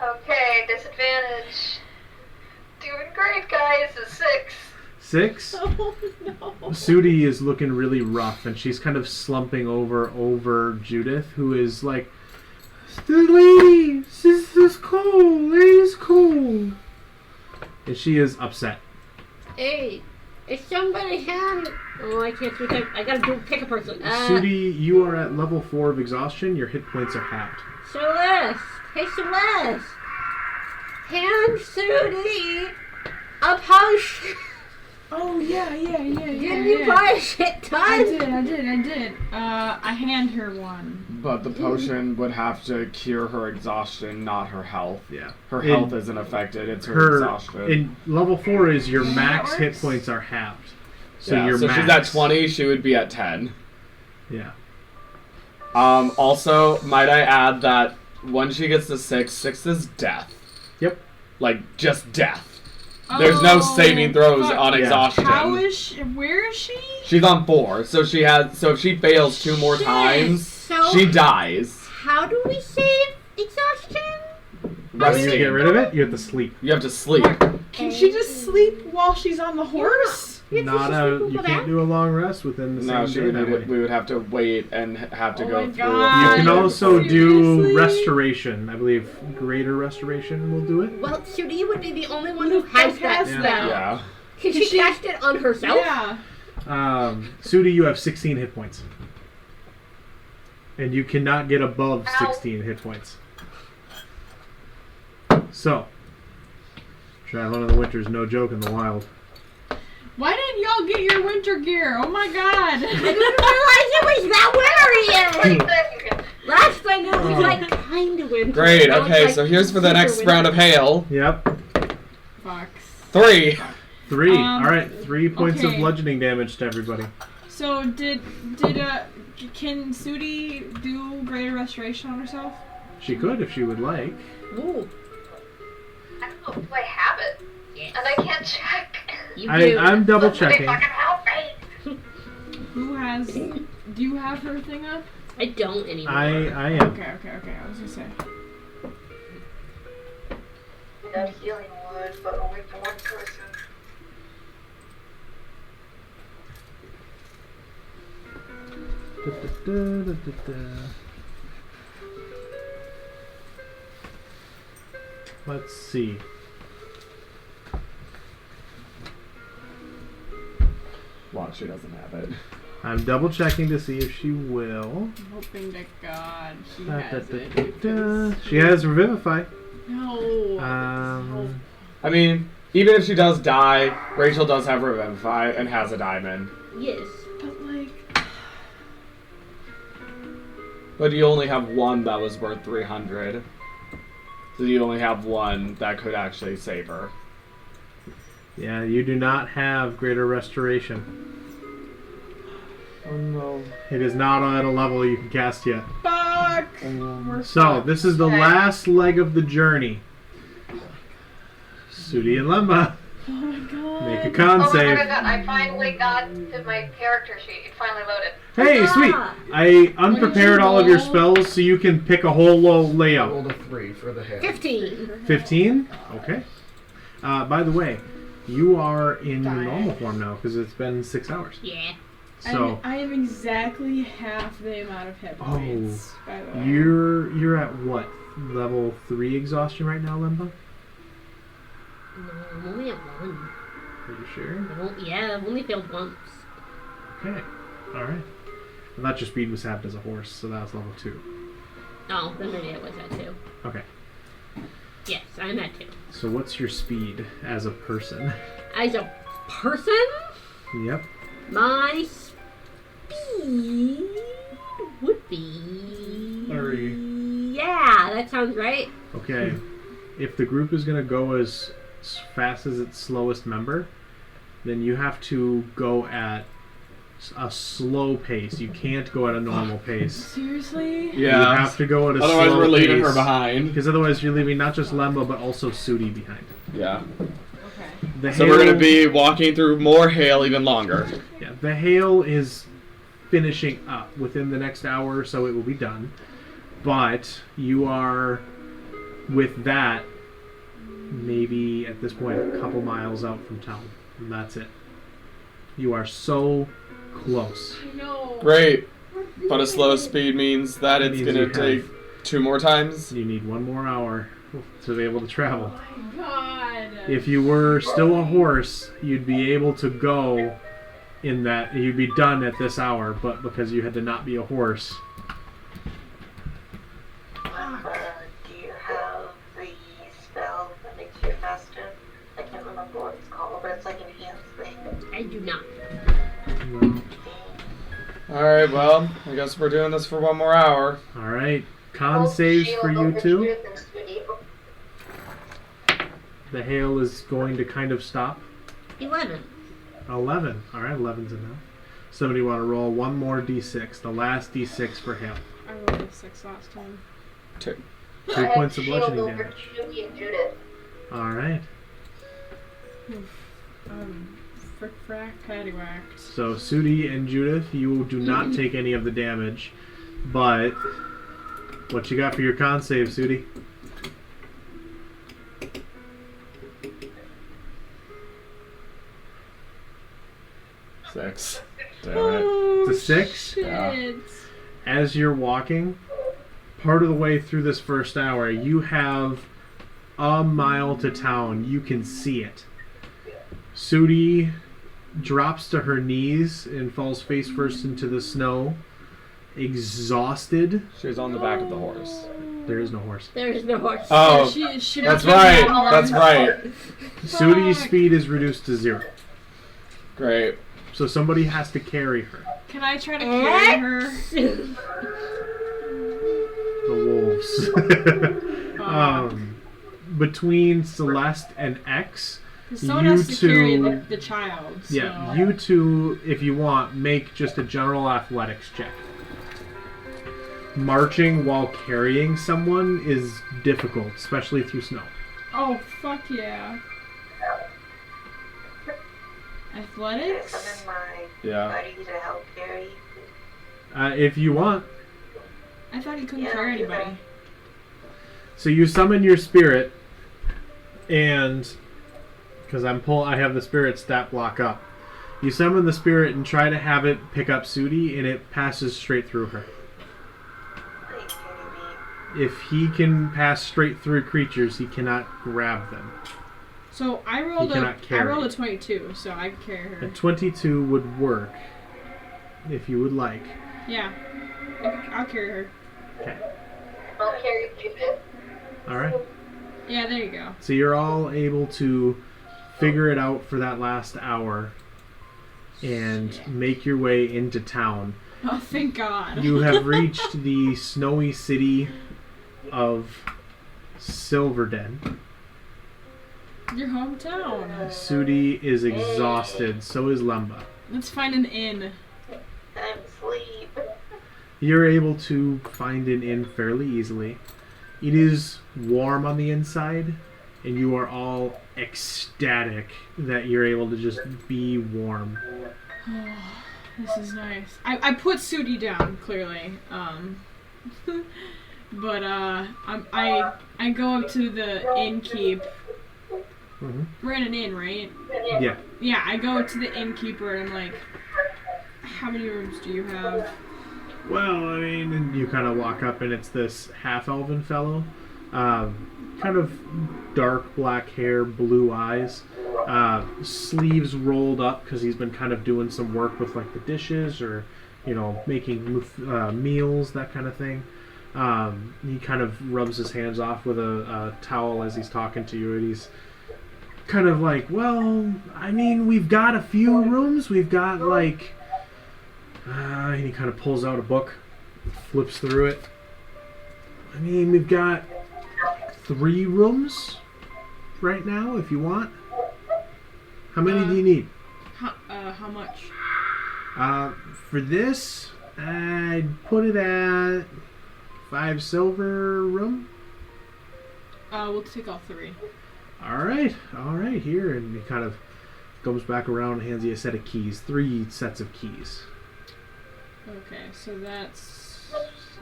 Okay, disadvantage. Doing great, guys. A 6. 6? Oh no. Sudi is looking really rough, and she's kind of slumping over Judith, who is like, "Lady, this is cold. Lady's cold." And she is upset. Hey, is somebody hand? Oh, I can't speak. I gotta pick a person. Sudi, you are at level 4 of exhaustion. Your hit points are halved. Celeste. Hey, Celeste. Hand Sudi a potion. Oh yeah. Didn't you buy a shit ton? I did. I hand her one. But the potion would have to cure her exhaustion, not her health. Yeah. Her In- health isn't affected, it's her exhaustion. In level 4 is your Yeah, max that hit works. points are halved. So Yeah, your so max. she's at 20, she would be at 10. Yeah. Also, might I add that when she gets to 6 is death. Yep. Like, just death. There's no saving throws on Yeah. exhaustion. How is she? Where is she? She's on 4, so if she fails 2 more Shit. times, So she dies. how do we save exhaustion? How do you Resting. get rid of it? You have to sleep. You have to sleep. Can she just sleep while she's on the horse? Yeah, Not you can't do a long rest within the No, same she day would that need way. it. We would have to wait and have to Oh go my through. God. You a can full also day do Seriously? restoration. I believe greater restoration will do it. Well, Sudi would be the only one who has that has spell. that. Yeah. Can Can she she- cast it on herself? Yeah. Sudi, you have 16 hit points. And you cannot get above Ow. 16 hit points. So, traveling in the winter is no joke in the wild. Why didn't y'all get your winter gear? Oh my god. I didn't realize it was that winter yet. Second. Last I knew it was like kind of winter. Great, Now it's okay, like so here's for the super next winter. round of hail. Yep. Fuck. 3. 3. Um, Alright, 3 points of okay. bludgeoning damage to everybody. So can Sudi do greater restoration on herself? She could if she would like. Ooh, I don't know if I have it. yes. And I can't check. You do. I'm double Somebody checking. fucking help me. Who has? Do you have her thing up? I don't anymore. I am. Okay. I was gonna say. I got healing wood, but only for one person. Let's see. Well, she doesn't have it. I'm double checking to see if she will. I'm hoping to God she Da, has da, it. da, da. because- She has Revivify. No. I mean, even if she does die, Rachel does have Revivify and has a diamond. Yes. But like, But you only have one that was worth 300. So you only have one that could actually save her. Yeah, you do not have Greater Restoration. Oh no. It is not at a level you can cast yet. fuck. We're So, fucked. this is the Okay. last leg of the journey. Sudi and Lemba, Oh my god. make a con Oh save. my god, I finally got to my character sheet. It finally loaded. Hey, Huzzah! sweet! I unprepared all of your roll? spells so you can pick a whole low layout. Rolled a 3 for the hit. 15. 15? Okay. By the way, you are in Die. normal form now because it's been 6 hours. Yeah. So, I am exactly half the amount of hit points. By the way. you're at what? Level 3 exhaustion right now, Lemba? No, I'm only at 1. Are you sure? Well, yeah, I've only failed once. Okay. Alright. I thought your speed was halved as a horse, so that was level 2. Oh, then maybe I was at 2. Okay. Yes, I'm at 2. So what's your speed as a person? As a person, Yep. my speed would be... 30. Yeah, that sounds right. Okay. If the group is going to go as fast as its slowest member, then you have to go at a slow pace. You can't go at a normal pace. Seriously? Yeah. You have to go at a Otherwise, slow we're leaving pace. her behind. Because otherwise you're leaving not just Lemba, but also Sudi behind. Yeah. Okay. The So we're going to be walking through more hail even longer. Yeah, the hail is finishing up. Within the next hour or so it will be done. But you are, with that, maybe at this point a couple miles out from town. And that's it. You are so close. I know. Great. But a slow speed means that it's Means going you to take 2 more times. You need 1 more hour to be able to travel. Oh my god. If you were still a horse, you'd be able to go in that, you'd be done at this hour, but because you had to not be a horse. Do you have the spell that makes you faster? I can't remember what it's called, but it's like an enhanced thing. I do not. No. Alright, well, I guess we're doing this for 1 more hour. Alright, con I'll saves shield for you over two. Judith and Sudi. The hail is going to kind of stop. 11. 11. Alright, 11's enough. Somebody want to roll 1 more d6, the last d6 for hail. I rolled a 6 last time. 2. 2 I have points of shield bludgeoning over damage. Sudi and Judith. Alright, Frick frack paddywhacked. so Sudi and Judith, you do not take any of the damage, but what you got for your con save, Sudi? Six. Damn it. Oh, It's a 6? shit. Yeah. As you're walking, part of the way through this first hour, you have a mile to town. You can see it. Sudi drops to her knees and falls face first into the snow, exhausted. She's on the back of the horse. There is no horse. There is no horse. Oh, She that's must have right. had That's right. Sudi's Fuck. speed is reduced to 0. Great. So somebody has to carry her. Can I try to carry her? The wolves. Between Celeste and X, 'Cause someone you has to carry two- the child. So. yeah, you two, if you want, make just a general athletics check. Marching while carrying someone is difficult, especially through snow. Oh, fuck yeah. Summon Athletics? my Yeah. buddy to help carry. If you want. I thought he couldn't Yeah, carry you're anybody. So you summon your spirit, and because I have the spirit stat block up. You summon the spirit and try to have it pick up Sudi, and it passes straight through her. Are you kidding me? If he can pass straight through creatures, he cannot grab them. So I You rolled cannot I carry. rolled a 22, so I can carry her. A 22 would work, if you would like. Yeah. I'll carry her. Okay. I'll carry Judith. Alright. Yeah, there you go. So you're all able to figure it out for that last hour and make your way into town. Oh, thank God. You have reached the snowy city of Silverdenn. Your hometown. Sudi is exhausted, so is Lemba. Let's find an inn. I'm asleep. You're able to find an inn fairly easily. It is warm on the inside, and you are all ecstatic that you're able to just be warm. This is nice. I put Sudi down, clearly. But I go up to the innkeep. Hmm. We're in an inn, right? Yeah. Yeah, I go to the innkeeper and I'm like, how many rooms do you have? Well, I mean, and you kind of walk up, and it's this half-elven fellow. Kind of dark black hair, blue eyes. sleeves rolled up because he's been kind of doing some work with like the dishes or, you know, making meals, that kind of thing. He kind of rubs his hands off with a towel as he's talking to you, and he's kind of like, well, I mean, we've got a few rooms. We've got like, and he kind of pulls out a book, flips through it. I mean, we've got 3 rooms right now, if you want. How many do you need? How much? For this, I'd put it at 5 silver room. We'll take all 3. All right, here, and he kind of comes back around and hands you a set of keys, 3 sets of keys. Okay, so that's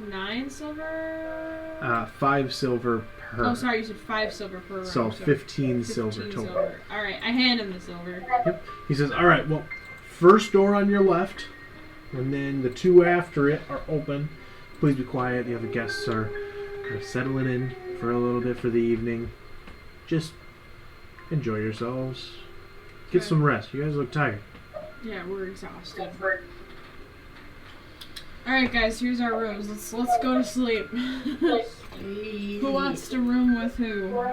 9 silver? 5 silver per. Oh, sorry, you said 5 silver per room. So 15 silver total. Silver. Alright, I hand him the silver. Yep. He says, all right, well, first door on your left, and then the 2 after it are open. Please be quiet. The other guests are kind of settling in for a little bit for the evening. Just enjoy yourselves. Get some rest. You guys look tired. Yeah, we're exhausted. Alright guys, here's our rooms. Let's go to sleep. Who wants to room with who?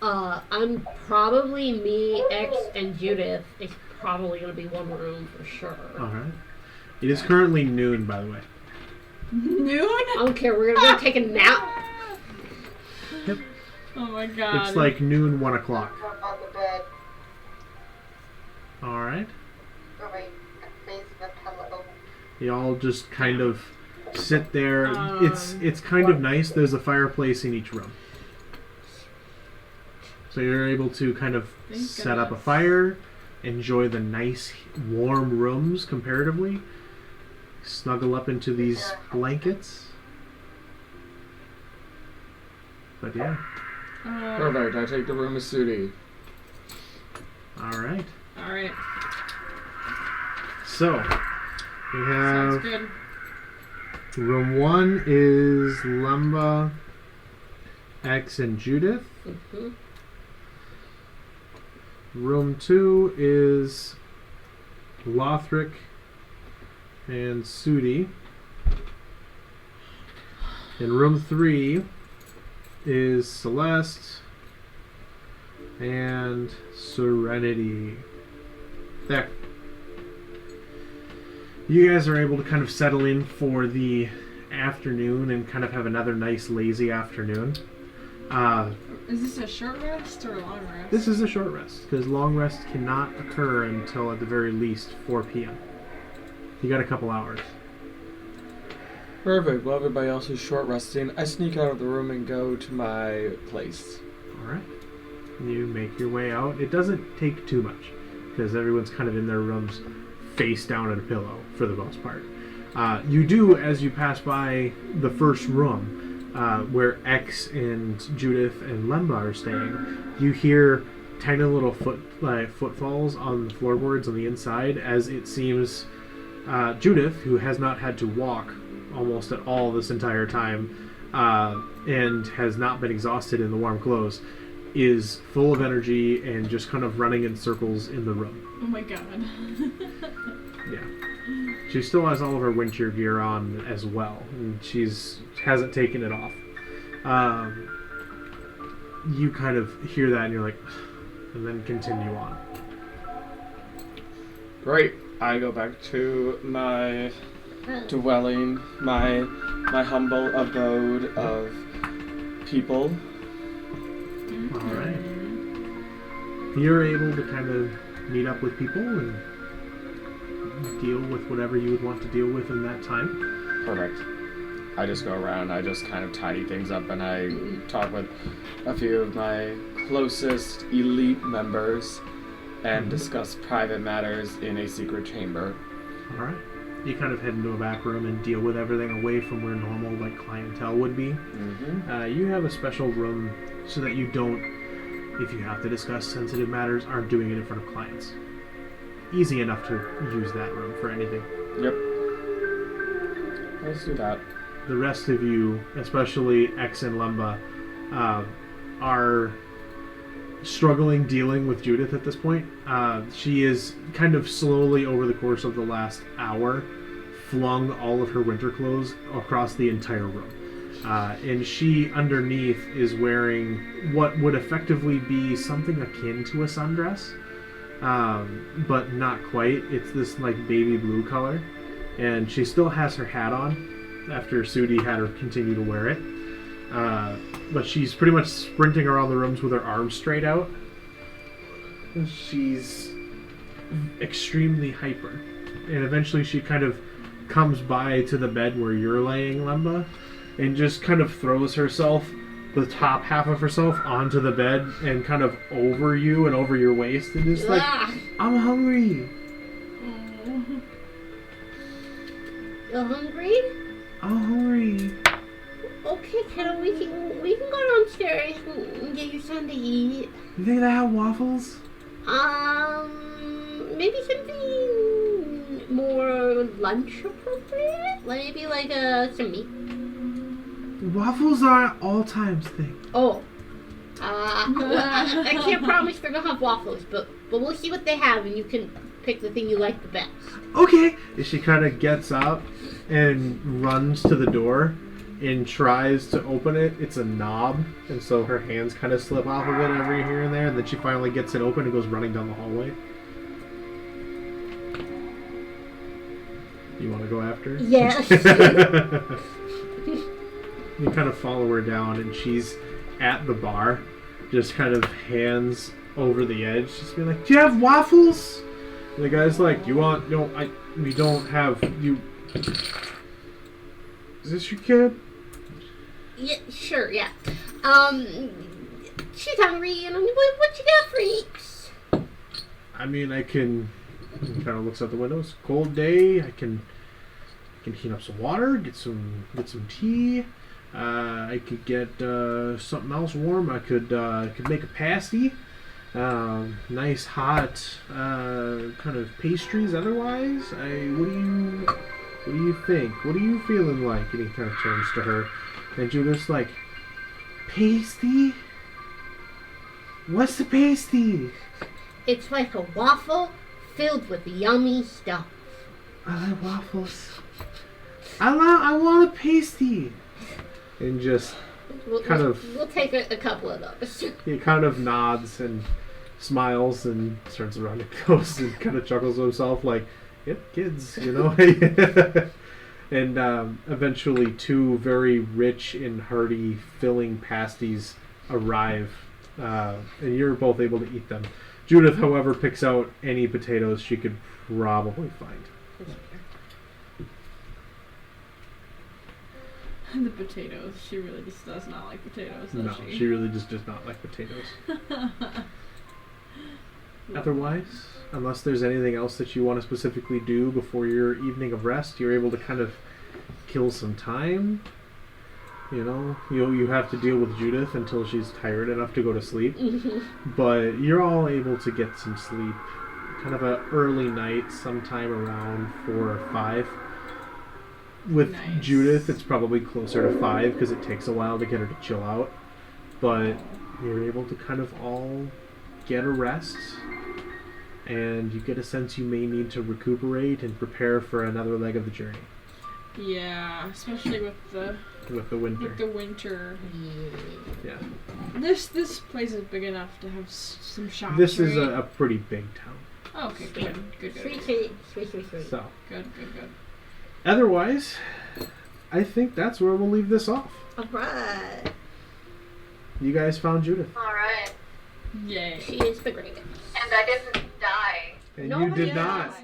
I'm probably me, X, and Judith. It's probably gonna be one room for sure. Alright. It is currently noon, by the way. Noon? I don't care, we're gonna go take a nap. Yep. Oh my god. It's like noon, 1 o'clock. Jump on the bed. Alright. Oh wait, face the pillow. You all just kind of sit there. It's kind of nice. There's a fireplace in each room. So you're able to kind of set up a fire, enjoy the nice warm rooms comparatively, snuggle up into these blankets. But yeah. Perfect. I take the room as Sudi. Alright. Alright. So, we have Sounds good. room 1 is Lumba, X, and Judith. Mm-hmm. Room 2 is Lothric and Sudi. In room 3 is Celeste and Serenity. There. You guys are able to kind of settle in for the afternoon and kind of have another nice lazy afternoon. Is this a short rest or a long rest? This is a short rest, because long rest cannot occur until at the very least 4 p.m. You got a couple hours. Perfect. While everybody else is short resting, I sneak out of the room and go to my place. Alright. You make your way out. It doesn't take too much, because everyone's kind of in their rooms face down at a pillow, for the most part. You do, as you pass by the first room, where X and Judith and Lemba are staying, you hear tiny little footfalls on the floorboards on the inside, as it seems Judith, who has not had to walk almost at all this entire time, and has not been exhausted in the warm clothes, is full of energy and just kind of running in circles in the room. Oh my god. Yeah. She still has all of her winter gear on as well, and hasn't taken it off. You kind of hear that and you're like, and then continue on. Great. I go back to my dwelling, my humble abode of people. Alright. You're able to kind of meet up with people and deal with whatever you would want to deal with in that time. Perfect. I just go around, I just kind of tidy things up, and I talk with a few of my closest elite members and discuss private matters in a secret chamber. Alright. You kind of head into a back room and deal with everything away from where normal clientele would be. Mm-hmm. You have a special room so that you don't, if you have to discuss sensitive matters, aren't doing it in front of clients. Easy enough to use that room for anything. Yep. Let's do that. The rest of you, especially X and Lumba, are struggling dealing with Judith at this point. She is kind of slowly over the course of the last hour flung all of her winter clothes across the entire room. And she, underneath, is wearing what would effectively be something akin to a sundress, but not quite. It's this like baby blue color, and she still has her hat on after Sudi had her continue to wear it. But she's pretty much sprinting around the rooms with her arms straight out. She's extremely hyper, and eventually she kind of comes by to the bed where you're laying, Lemba, and just kind of throws herself, the top half of herself, onto the bed and kind of over you and over your waist, and just like, I'm hungry. You're hungry? I'm hungry. Okay, kiddo, we can go downstairs and get you something to eat. You think they have waffles? Maybe something more lunch appropriate? Maybe like some meat. Waffles are an all times thing. Oh. I can't promise they're gonna have waffles, but we'll see what they have, and you can pick the thing you like the best. Okay. And she kind of gets up and runs to the door and tries to open it. It's a knob, and so her hands kind of slip off of it every here and there, and then she finally gets it open and goes running down the hallway. You want to go after her? Yes. You kind of follow her down, and she's at the bar, just kind of hands over the edge, just being like, "Do you have waffles?" And the guy's like, "You want? No, we don't have. You. Is this your kid?" Yeah, sure, yeah. She's hungry, and what you got for eats? I mean, I can. He kind of looks out the window. It's a cold day. I can heat up some water, get some tea. I could get something else warm. I could make a pasty. Nice hot kind of pastries. Otherwise, what do you think? What are you feeling like? And he kind of turns to her, and Judith's like, pasty? What's the pasty? It's like a waffle filled with yummy stuff. I like waffles. I want a pasty. And just we'll take a couple of those. He kind of nods and smiles and turns around and goes and kind of chuckles to himself like, "Yep, kids, you know." And eventually 2 very rich and hearty filling pasties arrive, and you're both able to eat them. Judith, however, picks out any potatoes she could probably find. The potatoes. She really just does not like potatoes, does she? No, she really just does not like potatoes. Otherwise, unless there's anything else that you want to specifically do before your evening of rest, you're able to kind of kill some time. You know, you have to deal with Judith until she's tired enough to go to sleep. But you're all able to get some sleep. Kind of an early night, sometime around 4 or 5. With Nice. Judith, it's probably closer to 5 because it takes a while to get her to chill out. But you're able to kind of all get a rest, and you get a sense you may need to recuperate and prepare for another leg of the journey. Yeah, especially with the winter. With the winter. Yeah. This place is big enough to have some shops. This is right? a pretty big town. Oh, okay, good. Sweet. So, Good. otherwise, I think that's where we'll leave this off. Alright. You guys found Judith. Alright. Yay. She is the greatest. And I didn't die. And Nobody you did not. else.